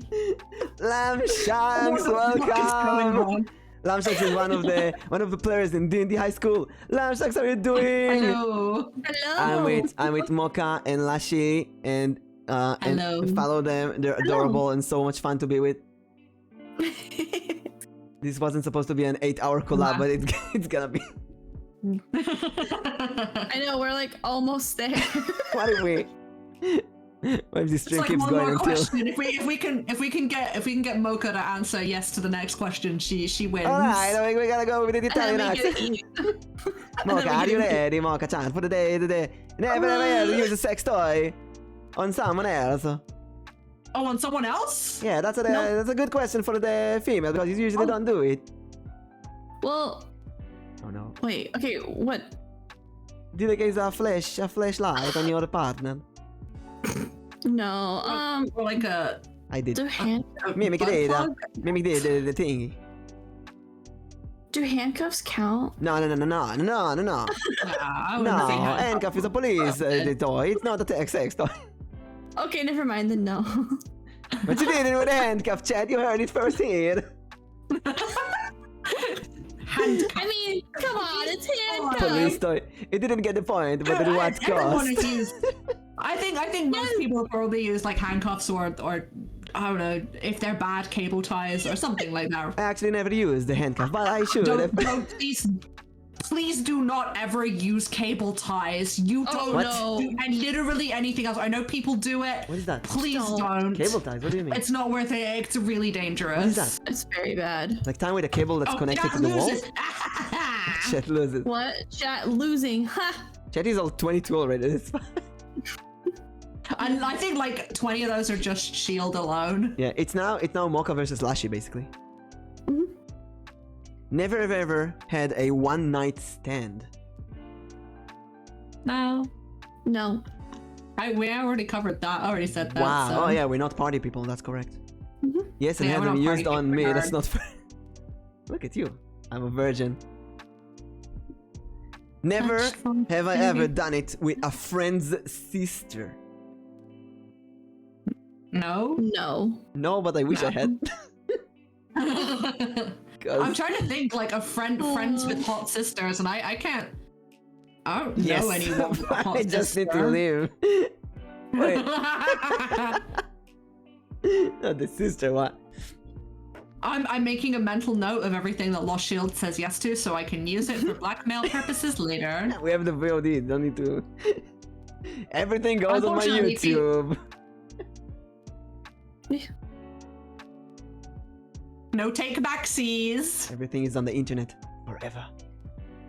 Lamb Shanks, What is going welcome. on? Lamb Shanks is one of the players in D&D high school. Lamb Shanks, how are you doing? Hello. Hello. I'm with Moka and Lashai and Hello. follow them. They're adorable and so much fun to be with. This wasn't supposed to be an 8-hour collab, but it's gonna be. I know we're like almost there. What if we? What if this It's stream like keeps one going more until? question. If we can get Moka to answer yes to the next question, she wins. All right, we gotta go with the Italian And then we accent. get eat. Moka, are you ready, Moka? Chance for the day. Never ever use a sex toy on someone else. Oh, on someone else? Yeah, that's a good question for the female because you usually don't do it. Well, Oh no. wait. Okay, what? Do you use a flashlight on your partner? No. Or like a I did. Do Mimic butt did. plug? Mimic did the thingy. do handcuffs count? No. Nah, I No, wouldn't say handcuff is a police toy. It's not a sex toy. Okay, never mind then. No. But you did it with a handcuff, Chad. You heard it first here. I mean, come on, it's handcuffs. Police toy. It didn't get the point, but it was Everyone cost. has used. I think most people probably use like handcuffs or I don't know if they're bad cable ties or something like that. I actually never used the handcuff, but I should have. Don't please do not ever use cable ties. You don't Oh, no. do and literally anything else. I know people do it. What is that? Please Don't. don't. Cable ties? What do you mean? It's not worth it. It's really dangerous. What is that? It's very bad. Like time with a cable that's connected to the wall? Chat loses. What? Chat losing. Ha! Chat is all 22 already. It's fine. And I think like 20 of those are just shield alone. Yeah, it's now Moka versus Lashai basically. Mhm. Never have ever had a one night stand. No. No. We already covered that. I already said that. Wow. So. Oh yeah, we're not party people. That's correct. Mhm. Yes, and Yeah, have we're them not used party on people, me. That's nerd. not fair. Look at you. I'm a virgin. Never That's fun. have I ever done it with a friend's sister. No. No. No, but I wish I had. I'm 'Cause- trying to think like a friends with hot sisters, and I can't. I don't Yes. know anyone with a hot I just sister. need to leave. Wait, not the sister. What? I'm making a mental note of everything that Lost Shield says yes to, so I can use it for blackmail purposes later. We have the VOD. Don't need to. Everything goes on my Unfortunately, YouTube. No take backsies. Everything is on the internet forever.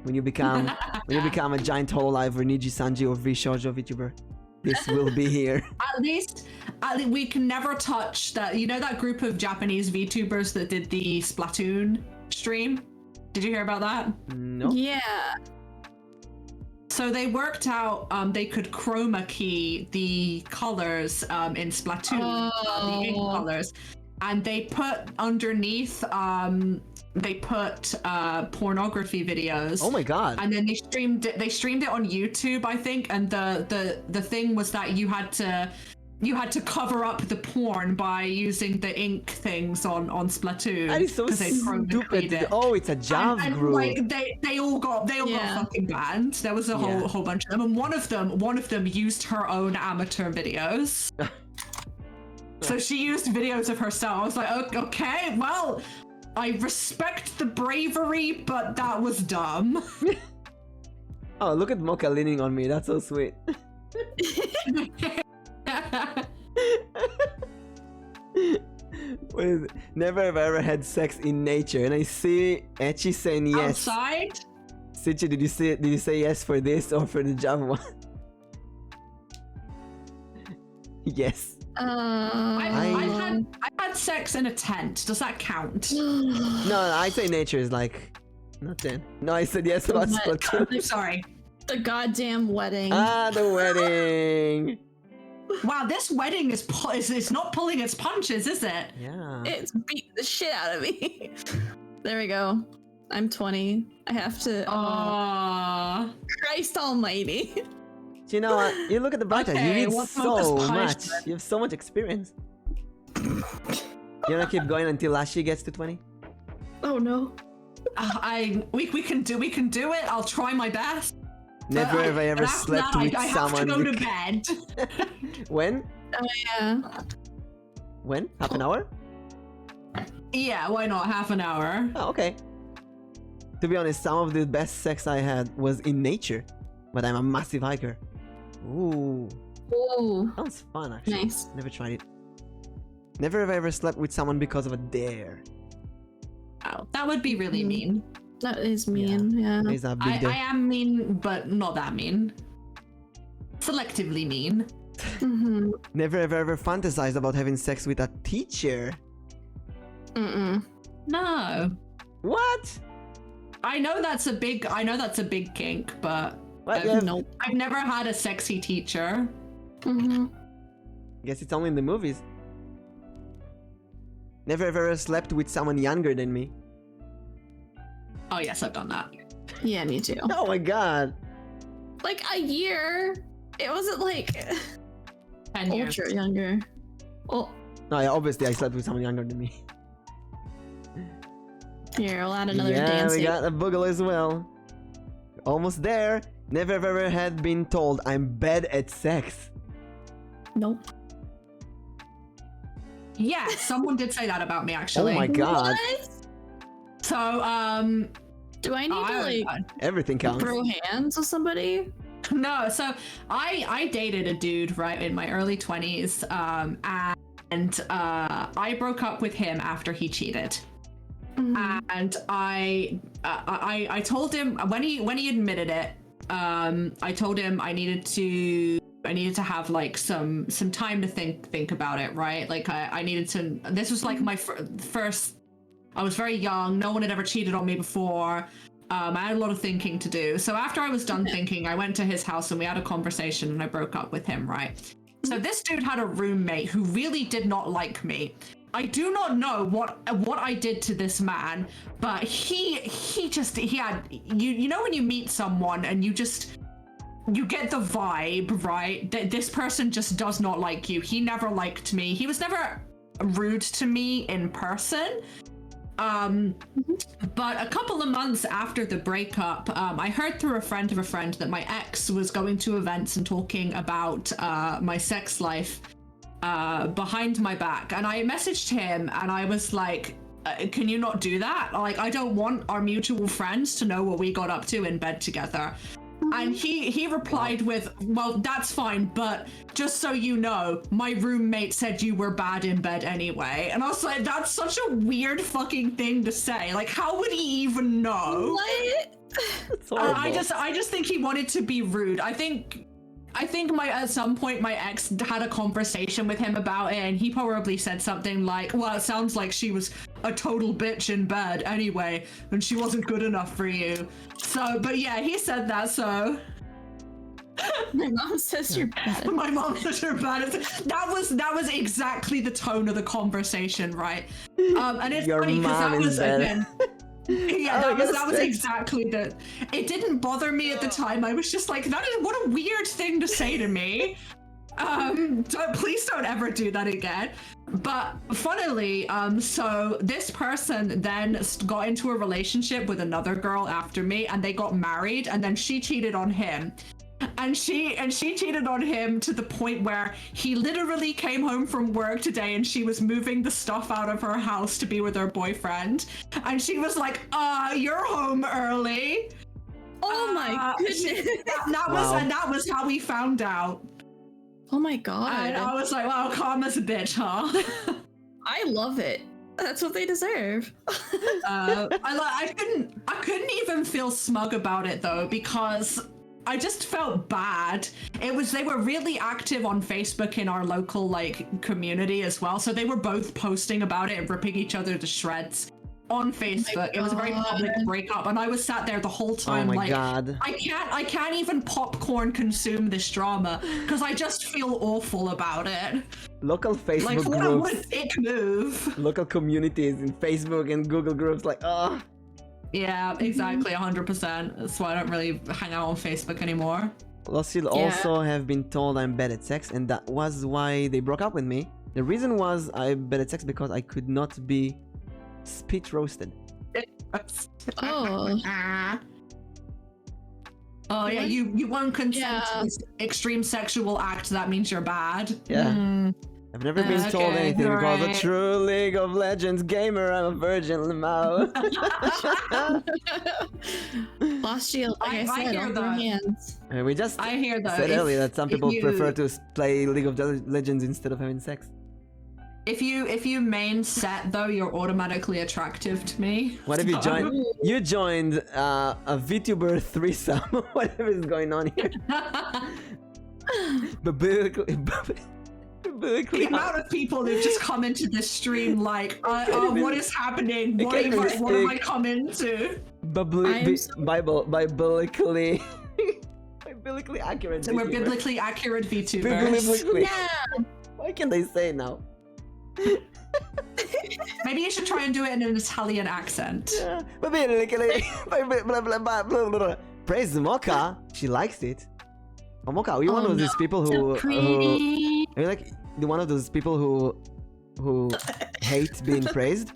When you become a giant hololive or Niji Sanji or V-Shoujo VTuber, this will be here. At least we can never touch that. You know that group of Japanese VTubers that did the Splatoon stream? Did you hear about that? No. Yeah. So they worked out they could chroma key the colors in Splatoon, the ink colors, and they put underneath they put pornography videos. Oh my god. And then they streamed it on YouTube, I think, and the thing was that you had to cover up the porn by using the ink things on Splatoon. That is so 'cause they chroma keyed stupid. it. Oh, it's a Jav And, group. like they all got fucking banned. There was a whole bunch of them, and one of them used her own amateur videos. So she used videos of herself. I was like, okay, well, I respect the bravery, but that was dumb. Oh, look at Moka leaning on me. That's so sweet. What is it? Never have I ever had sex in nature, and I see Echi saying yes. Outside? Sichi, did you say yes for this or for the Java one? Yes. I've had sex in a tent. Does that count? No, I say nature is like not 10. No, I said yes about Splatoon. I'm sorry. The goddamn wedding. Ah, the wedding. Wow, this wedding is not pulling its punches, is it? Yeah. It's beating the shit out of me. There we go. I'm 20. I have to. Aww. Christ almighty. Do you know what? You look at the bright side. Okay, You need what's so Moka's much. punishment? You have so much experience. You wanna keep going until Lashi gets to 20? Oh no. We can do it. I'll try my best. Never have I ever But after slept that, with I someone. have to go to bed. When? Oh yeah. When? Half an hour? Yeah, why not? Half an hour. Oh, okay. To be honest, some of the best sex I had was in nature, but I'm a massive hiker. Ooh, Ooh. sounds fun actually. Nice. Never tried it. Never have I ever slept with someone because of a dare. Oh, that would be really mean. That is mean. Yeah. It's a big I dare. am mean, but not that mean. Selectively mean. Mm-hmm. Never have I ever fantasized about having sex with a teacher. Mm-mm. No. What? I know that's a big kink, but What? I've, You have- Nope. I've never had a sexy teacher. Mm-hmm. Guess it's only in the movies. Never have I ever slept with someone younger than me. Oh yes, I've done that. Yeah, me too. Oh my god. Like a year. It wasn't like 10 years. ultra younger. Oh, No, yeah, obviously I slept with someone younger than me. here, I'll add another yeah, dancing. we got a boogle as well. Almost there. Never have ever had been told I'm bad at sex. Nope. Yeah, someone did say that about me actually. Oh my god. What? So Do I need to like Everything counts. throw hands with somebody? no, so I dated a dude right in my early 20s, and I broke up with him after he cheated. Mhm. And I told him when he admitted it. I told him I needed to have like some time to think about it, right? Like I needed to. This was like my first. I was very young. No one had ever cheated on me before. I had a lot of thinking to do. So after I was done thinking, I went to his house and we had a conversation and I broke up with him, right? So this dude had a roommate who really did not like me. I do not know what I did to this man, but he had you know when you meet someone and you get the vibe, right? That this person just does not like you. He never liked me. He was never rude to me in person. But a couple of months after the breakup, I heard through a friend of a friend that my ex was going to events and talking about my sex life behind my back. And I messaged him and I was like, can you not do that? Like, I don't want our mutual friends to know what we got up to in bed together. And he replied with, well, that's fine, but just so you know, my roommate said you were bad in bed anyway. And I was like, that's such a weird fucking thing to say. Like, how would he even know? What? It's horrible. I just think he wanted to be rude. I think at some point my ex had a conversation with him about it, and he probably said something like, well, it sounds like she was a total bitch in bed anyway, and she wasn't good enough for you. So, but yeah, he said that, so. My mom says you're bad. My mom said you're bad. That was exactly the tone of the conversation, right? And it's Your funny because mom that is was bad. again. Yeah, Oh, that was exactly the. It didn't bother me at the time. I was just like, that is what a weird thing to say to me. Please don't ever do that again. But funnily, so this person then got into a relationship with another girl after me, and they got married, and then she cheated on him. And she cheated on him to the point where he literally came home from work today and she was moving the stuff out of her house to be with her boyfriend. And she was like, you're home early. Oh my goodness. That was how we found out. Oh my god. And I was like, wow, karma's a bitch, huh? I love it. That's what they deserve. I couldn't even feel smug about it though, because I just felt bad. They were really active on Facebook in our local community as well. So they were both posting about it and ripping each other to shreds on Facebook. It was a very public breakup, and I was sat there the whole time God. I can't even popcorn consume this drama because I just feel awful about it. Local Facebook What groups. a dick move. Local communities in Facebook and Google groups Yeah, exactly, 100%. That's why I don't really hang out on Facebook anymore. Lashil also have been told I'm bad at sex, and that was why they broke up with me. The reason was I'm bad at sex because I could not be spit roasted. Oh. Oh yeah, you won't consent to this extreme sexual act. That means you're bad. Yeah. I've never been told Okay, anything because a alright. true League of Legends gamer. I'm a virgin Lamau. Lost Shield, like I said, hear on their that. hands. We just I hear that. said earlier that some people you- prefer to play League of Legends instead of having sex. If you main set though, you're automatically attractive to me. What have you So- joined? You joined a VTuber threesome. Whatever is going on here. The amount of people who've just come into this stream like, what is happening? What am I come into? Biblically accurate. So we're VTuber. biblically accurate VTubers. Biblically. Yeah. Why can't they say it now? Maybe you should try and do it in an Italian accent. Yeah. Biblically. Praise Moka. She likes it. Oh, Moka, are you one of those people who are you like one of those people who hate being praised?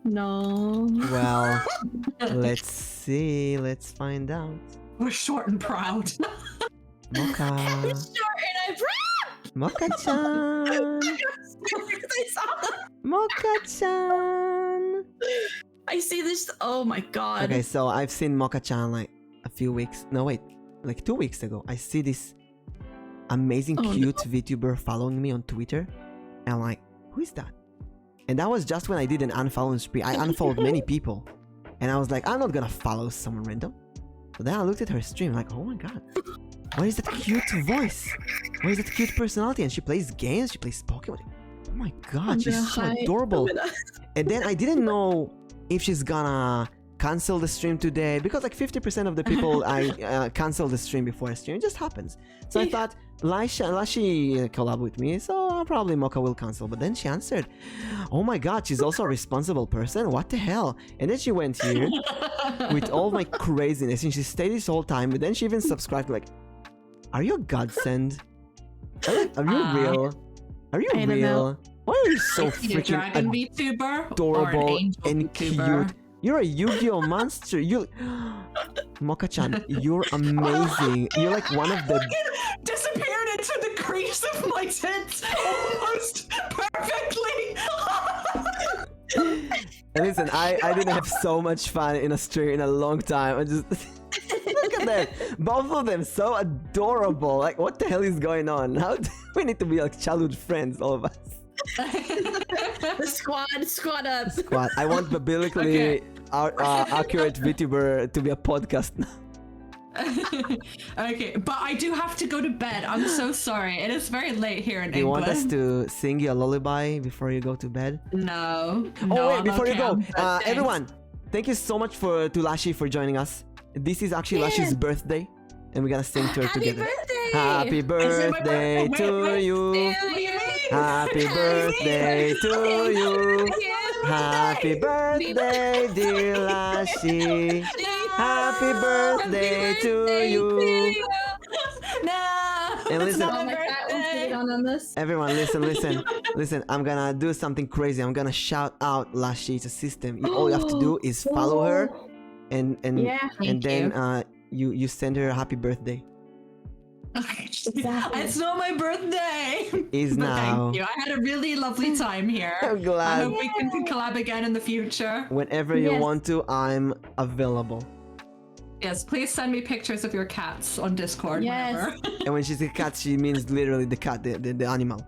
No. Well, let's see. Let's find out. We're short and proud. Moka. Short and I Moka-chan. Moka-chan. I see this. Oh my god. Okay, so I've seen Moka-chan like a few weeks. No, wait, like 2 weeks ago. I see this amazing, cute VTuber following me on Twitter, and I'm like, who is that? And that was just when I did an unfollowing spree. I unfollowed many people, and I was like, I'm not gonna follow someone random. But then I looked at her stream, like, oh my god, what is that cute voice? What is that cute personality? And she plays games. She plays Pokemon. Oh my god, she's so adorable. And then I didn't know if she's gonna cancel the stream today, because like 50% of the people I cancel the stream before I stream. It just happens. So I thought Lashi collab with me, so probably Moka will cancel. But then she answered, oh my god, she's also a responsible person. What the hell? And then she went here with all my craziness, and she stayed this whole time. But then she even subscribed. Like, are you a godsend? Are you real? Are you I don't real? know. Why are you so Is he a freaking dragon VTuber adorable or an angel and VTuber? cute? You're a Yu-Gi-Oh monster. You, Moka-chan, you're amazing. You're like one of the. Disappeared into the crease of my tits almost perfectly. And listen, I didn't have so much fun in a stream in a long time. I just look at them, both of them, so adorable. Like, what the hell is going on? How do we need to be like childhood friends, all of us? The squad up. Squad. I want biblically. Okay. accurate VTuber to be a podcast. Okay, but I do have to go to bed. I'm so sorry. It is very late here in Do you England. want us to sing you a lullaby before you go to bed? No. Oh wait, I'm before you okay, go, I'm good, thanks. everyone, thank you so much to Lashi for joining us. This is actually Lashi's birthday, and we're gonna sing to her Happy together. birthday! Happy Is it my birthday birthday? to Wait. you. What do you mean? Happy birthday to you. Happy birthday, dear Lashi. Happy birthday to you. No. And it's listen- not Oh, my my cat wants to birthday. get on this. Everyone, listen. I'm gonna do something crazy. I'm gonna shout out Lashi's system. All you have to do is follow her, and Yeah. and Thank then you send her a happy birthday. Okay. Exactly. It's not my birthday. Is But now. thank you. I had a really lovely time here. I'm I glad. hope we can collab again in the future. Whenever you Yes. want to, I'm available. Yes, please send me pictures of your cats on Discord. Yes. Whenever. And when she says cat, she means literally the cat, the animal.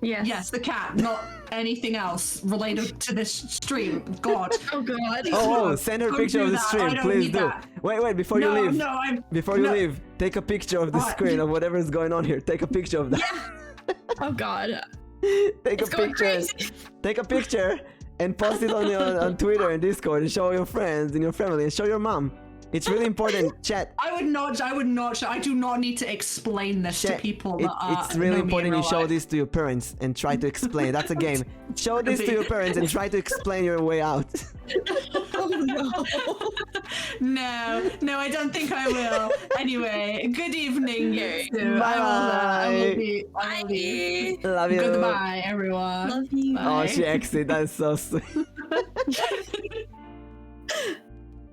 Yes. Yes, the cat, not anything else related to this stream. God. Oh god. Oh, send her a Don't picture do of the that. I stream, don't please need do. that. Wait, before you No, leave. no, I'm. Before you no. leave, take a picture of the What? screen of whatever is going on here. Take a picture of that. Oh god. Take It's a going picture. crazy. Take a picture and post it on Twitter and Discord and show your friends and your family and show your mom. It's really important, chat. I would not. I do not need to explain this to Chat, people. it's really important you show this to your parents and try to explain. That's a game. Show this to your parents and try to explain your way out. Oh no. No, I don't think I will. Anyway, good evening, you two. Bye. I will be. Love you. Goodbye, everyone. Love you. Bye. Oh, she exited. That's so sweet.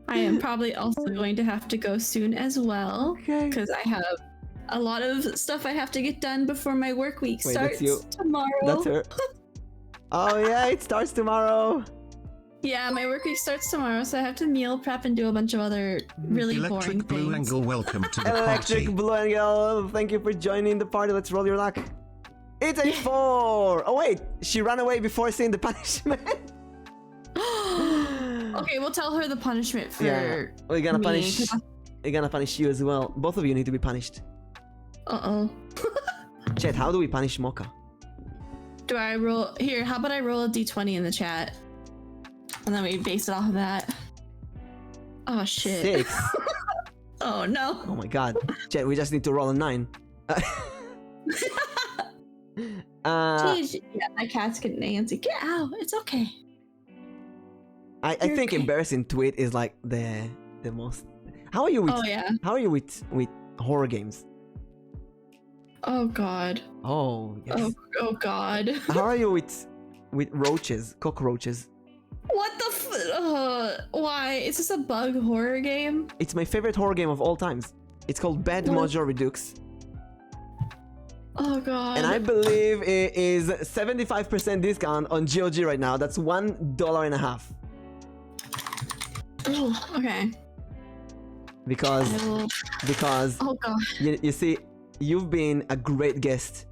I am probably also going to have to go soon as well Okay. because I have a lot of stuff I have to get done before my work week Wait, that's starts you. tomorrow. That's her. Oh yeah, it starts tomorrow. Yeah, my work week starts tomorrow, so I have to meal prep and do a bunch of other really boring Electric Blue things. Angle, welcome to the Electric party. Blue Angel, thank you for joining the party. Let's roll your luck. It's a 4. Oh wait, she ran away before seeing the punishment. Okay, we'll tell her the punishment for Yeah, we're gonna me, punish. 'cause We're gonna punish you as well. Both of you need to be punished. Uh-oh. Chat, how do we punish Moka? Do I roll here? How about I roll a d20 in the chat, and then we base it off of that. Oh shit! 6. Oh no! Oh my god. Chat, we just need to roll a 9. Jeez, yeah, my cat's getting antsy. Get out! It's okay. I You're think okay. embarrassing tweet is like the most. How are you with Oh yeah. How are you with horror games? Oh god. Oh yes. Oh god. How are you with roaches, cockroaches? What the why? Is this a bug horror game? It's my favorite horror game of all times. It's called Bad What? Mojo Redux, Oh god. and I believe it is 75% discount on GOG right now. That's $1.50 Oh, okay. because I will... because Oh god. you see, you've been a great guest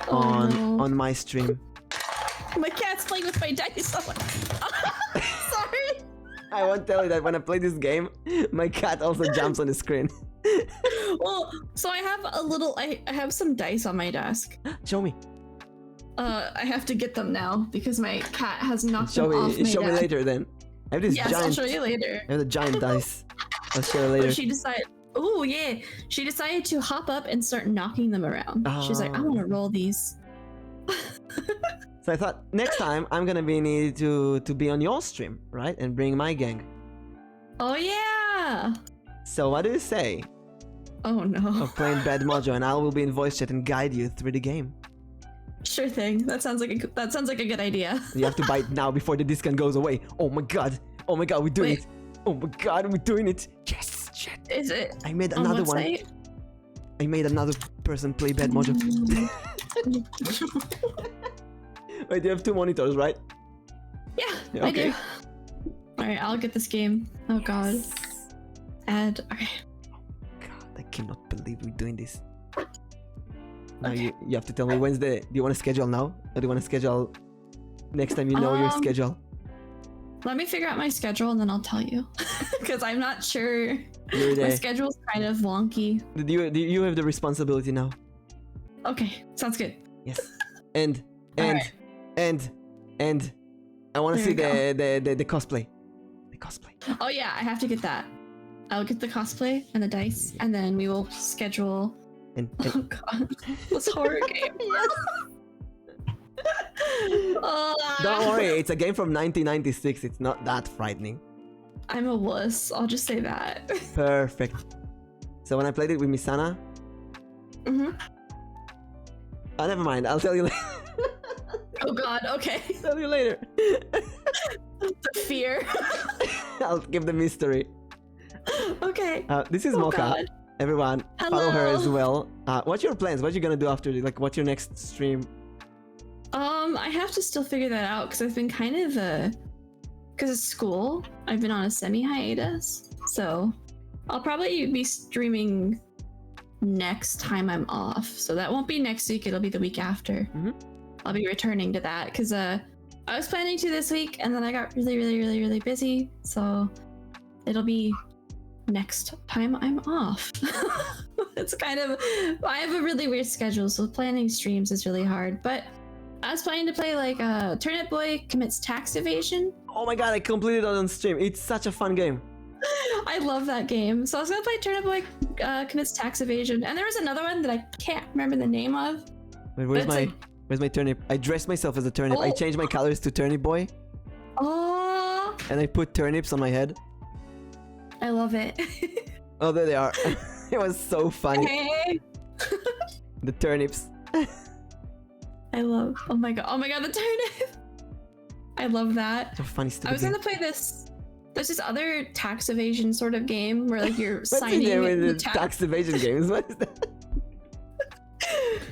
Oh, no. on my stream. My cat's playing with my dice. Sorry. I won't tell you that when I play this game, my cat also jumps on the screen. Well, so I have a little. I have some dice on my desk. Show me. I have to get them now because my cat has knocked Show them off me. my Show me desk. later then. I have this Yes, I'll giant. show you later. I have the giant dice. I'll show you later. But she decided. Oh yeah, she decided to hop up and start knocking them around. She's like, I want to roll these. So I thought next time I'm gonna be needed to be on your stream, right? And bring my gang. Oh yeah. So what do you say Oh no. of playing Bad Mojo, and I will be in voice chat and guide you through the game. Sure thing. That sounds like a good idea. You have to buy it now before the discount goes away. Oh my god. Oh my god, we're doing Wait. it. Oh my god, we're doing it. Yes, shit. Is it I made on another what one. site? I made another person play Bad Mojo. Wait, you have 2 monitors, right? Yeah, Yeah, I okay. do. All right, I'll get this game. Oh god. Add. Okay. God, I cannot believe we're doing this. Now Okay. you have to tell me Wednesday. Do you want to schedule now, or do you want to schedule next time you know your Um, schedule? Let me figure out my schedule and then I'll tell you. Because I'm not sure. You're My there. schedule's kind of wonky. Do you have the responsibility now? Okay, sounds good. Yes. And Alright. and I want to see There the cosplay. The cosplay. Oh yeah, I have to get that. I'll get the cosplay and the dice, and then we will schedule. And Oh god, this horror game. don't worry, it's a game from 1996. It's not that frightening. I'm a wuss. I'll just say that. Perfect. So when I played it with Misana, oh, never mind. I'll tell you later. Oh god. Okay. Tell you later. The fear. I'll give the mystery. Okay. This is Oh, Moka. God. Everyone, follow her as Hello. well. What's your plans? What you gonna do after? Like, what's your next stream? I have to still figure that out because I've been kind of because of school. I've been on a semi-hiatus, so I'll probably be streaming next time I'm off. So that won't be next week. It'll be the week after. I'll be returning to that because I was planning to this week, and then I got really busy. So it'll be next time I'm off. It's kind of, I have a really weird schedule, so planning streams is really hard. But I was planning to play like Turnip Boy Commits Tax Evasion. Oh my god, I completed it on stream. It's such a fun game. I love that game. So I was gonna play Turnip Boy Commits Tax Evasion, and there was another one that I can't remember the name of. Wait, where's It's my like- where's my turnip? I dressed myself as a turnip. I Oh. changed my colors to Turnip Boy, Oh, and I put turnips on my head. I love it. Oh, there they are. It was so funny. Hey, The turnips. I love. Oh my god, the turnip. I love that. Such a funny I stupid was game. gonna play this. There's this other tax evasion sort of game where like you're What's in signing there with the the tax evasion games? What is that?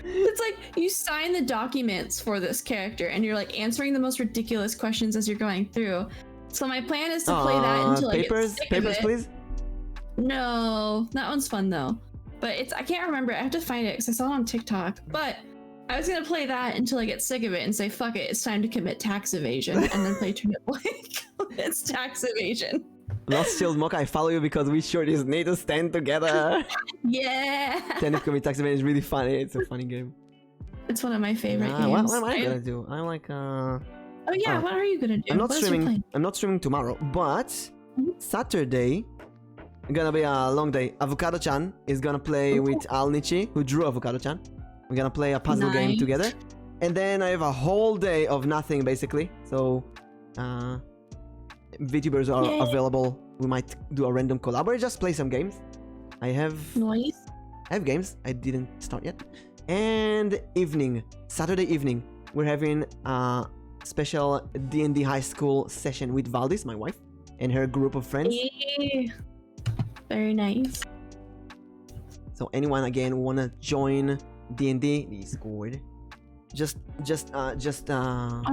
It's like you sign the documents for this character and you're like answering the most ridiculous questions as you're going through. So my plan is to play that until I get papers, sick of papers, it. please. No, that one's fun though. But it's I can't remember. I have to find it because I saw it on TikTok. But I was gonna play that until I get sick of it and say fuck it, it's time to commit tax evasion and then play Turnip Boy. It's tax evasion. Lost Shield Mocha, I follow you because we sure just need to stand together. Yeah. Turnip Commit Tax Evasion is really funny. It's a funny game. It's one of my favorite games. What am I gonna do? I'm like Oh yeah, Oh. what are you gonna do? I'm not What is your streaming. plan? I'm not streaming tomorrow, but Mhm. Saturday gonna be a long day. Avocado-chan is gonna play Ooh. with Al Nichi, who drew Avocado-chan. We're gonna play a puzzle game Nice. together, and then I have a whole day of nothing basically. So, VTubers are Yay. available. We might do a random collab or just play some games. I have Noise. games I didn't start yet. And Saturday evening, we're having a special D&D high school session with Valdis, my wife, and her group of friends. Yay. Very nice. So anyone again wanna join D&D Discord? Just Oh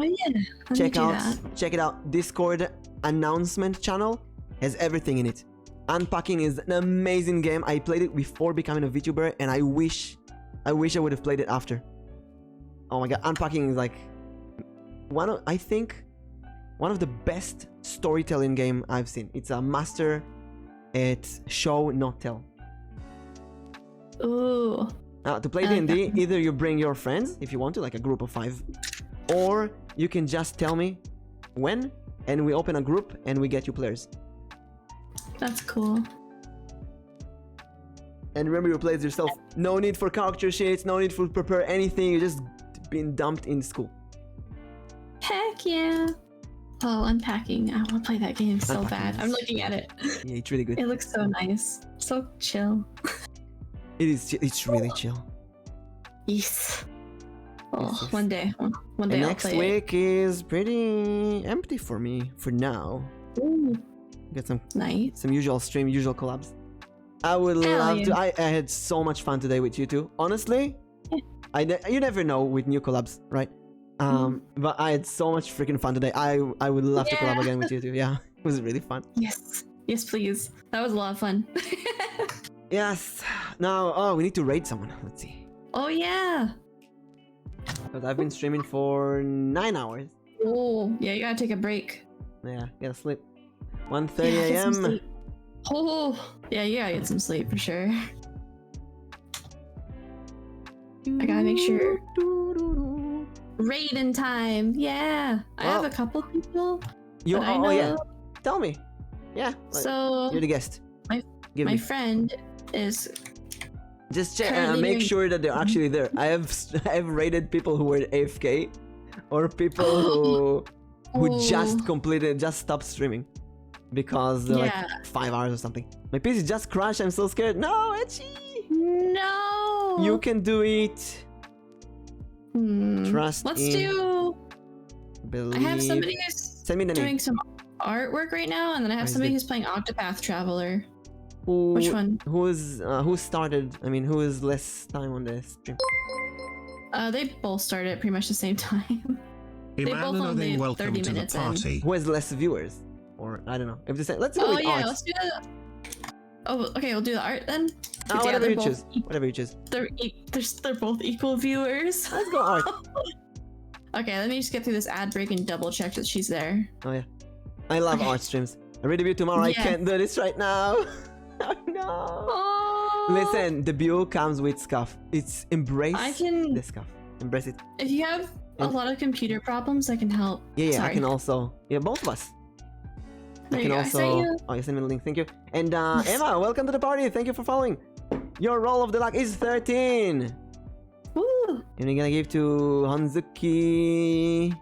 yeah. check it out. Discord announcement channel has everything in it. Unpacking is an amazing game. I played it before becoming a VTuber, and I wish I would have played it after. Oh my god, Unpacking is like I think one of the best storytelling game I've seen. It's a master at show not tell. Ooh. To play D&D, either you bring your friends if you want to, like a group of 5, or you can just tell me when, and we open a group and we get you players. That's cool. And remember, you play as yourself. No need for character sheets, no need for prepare anything. You're just being dumped in school. Heck yeah. Oh, Unpacking. I want to play that game so Unpacking bad. is- I'm looking at it. Yeah, it's really good. It looks so nice. So chill. It's really chill. Yes. Oh, Yes. one day. One day And I'll next play week is pretty empty for me for now. it. Ooh, Get some nice. usual stream, usual collabs. I would Hell love yeah. to. I had so much fun today with you two. Honestly, you never know with new collabs, right? But I had so much freaking fun today. I would love to collab Yeah. again with you two. Yeah, it was really fun. Yes. Yes, please. That was a lot of fun. Yes. Now, we need to raid someone. Let's see. Oh, yeah. Because I've been streaming for 9 hours. Oh, yeah, you gotta take a break. Yeah, gotta sleep. 1:30 Get some a.m. sleep. Oh, yeah, you gotta get some sleep for sure. I gotta make sure. Raid in time. Yeah, I have a couple people. You? that I Oh yeah. know. Tell me. Yeah. So you're the guest. Give my me. friend is Just check. currently Make doing- sure that they're actually there. I've rated people who were AFK, or people who just stopped streaming because they're Yeah. like 5 hours or something. My PC just crashed. I'm so scared. No, Echi. No. You can do it. Trust Let's in. do. Believe. I have somebody who's Send me the name. doing some artwork right now, and then I have Where's somebody the- who's playing Octopath Traveler. Who, Which one? Who started? I mean, who is less time on the stream? They both started at pretty much the same time. They both only Iman, welcome 30 to the minutes in. party. Who has less viewers? Or I don't know. If the same, let's go Oh with yeah, art. let's do that. Oh, okay, we'll do the art then. Yeah, Whatever they're you both choose. Whatever you choose. they're both equal viewers. Let's go art. Okay, let me just get through this ad break and double check that she's there. Oh yeah. I love art streams. I read a view tomorrow. I Yeah. can't do this right now. Oh no. Oh. Listen, the view comes with scuff. It's embrace I can. the scuff. Embrace it. If you have a And- lot of computer problems, I can help. Yeah, I Sorry. can also. Yeah, both of us. There I you can go. I also. sent you. Oh, you sent me the link. Thank you. And Emma, welcome to the party. Thank you for following. Your roll of the luck is 13. Woo! And we're gonna give to Hanzuki.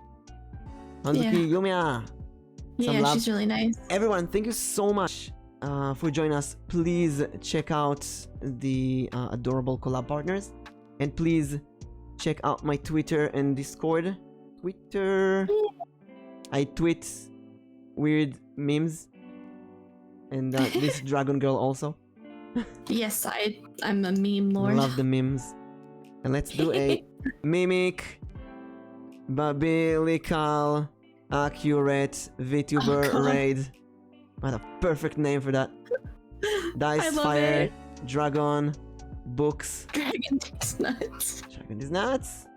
Hanzuki Yumiya. Some Yeah, love. she's really nice. Everyone, thank you so much for joining us. Please check out the adorable collab partners. And please check out my Twitter and Discord. Twitter. I tweet weird memes. And this dragon girl also. Yes, I'm a meme lord. Love the memes. And let's do a mimic, biblical, accurate VTuber God. raid. What a perfect name for that. Dice, I love fire, it. dragon, books. Dragon takes nuts. Dragon is nuts.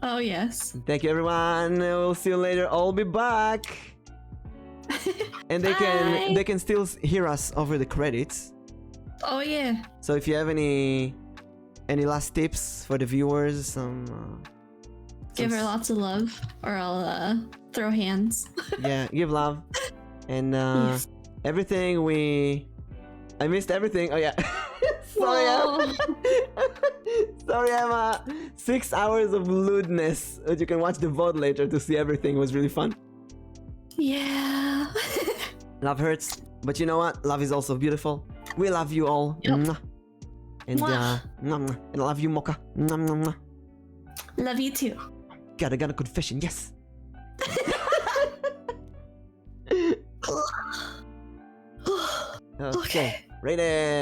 Oh yes. Thank you, everyone. We'll see you later. I'll be back. And they Bye. can still hear us over the credits. Oh yeah. So if you have any last tips for the viewers, Give her lots of love, or I'll throw hands. yeah, give love. And Yes. everything I missed everything. Oh yeah. Sorry, Emma. Sorry, Emma. 6 hours of lewdness. But you can watch the VOD later to see everything. It was really fun. Yeah. Love hurts, but you know what? Love is also beautiful. We love you all. Yep. Mwah. And Mwah. and I love you, Moka. Mwah, mwah, mwah. Love you too. God, I got a confession. Yes. Okay. Rated.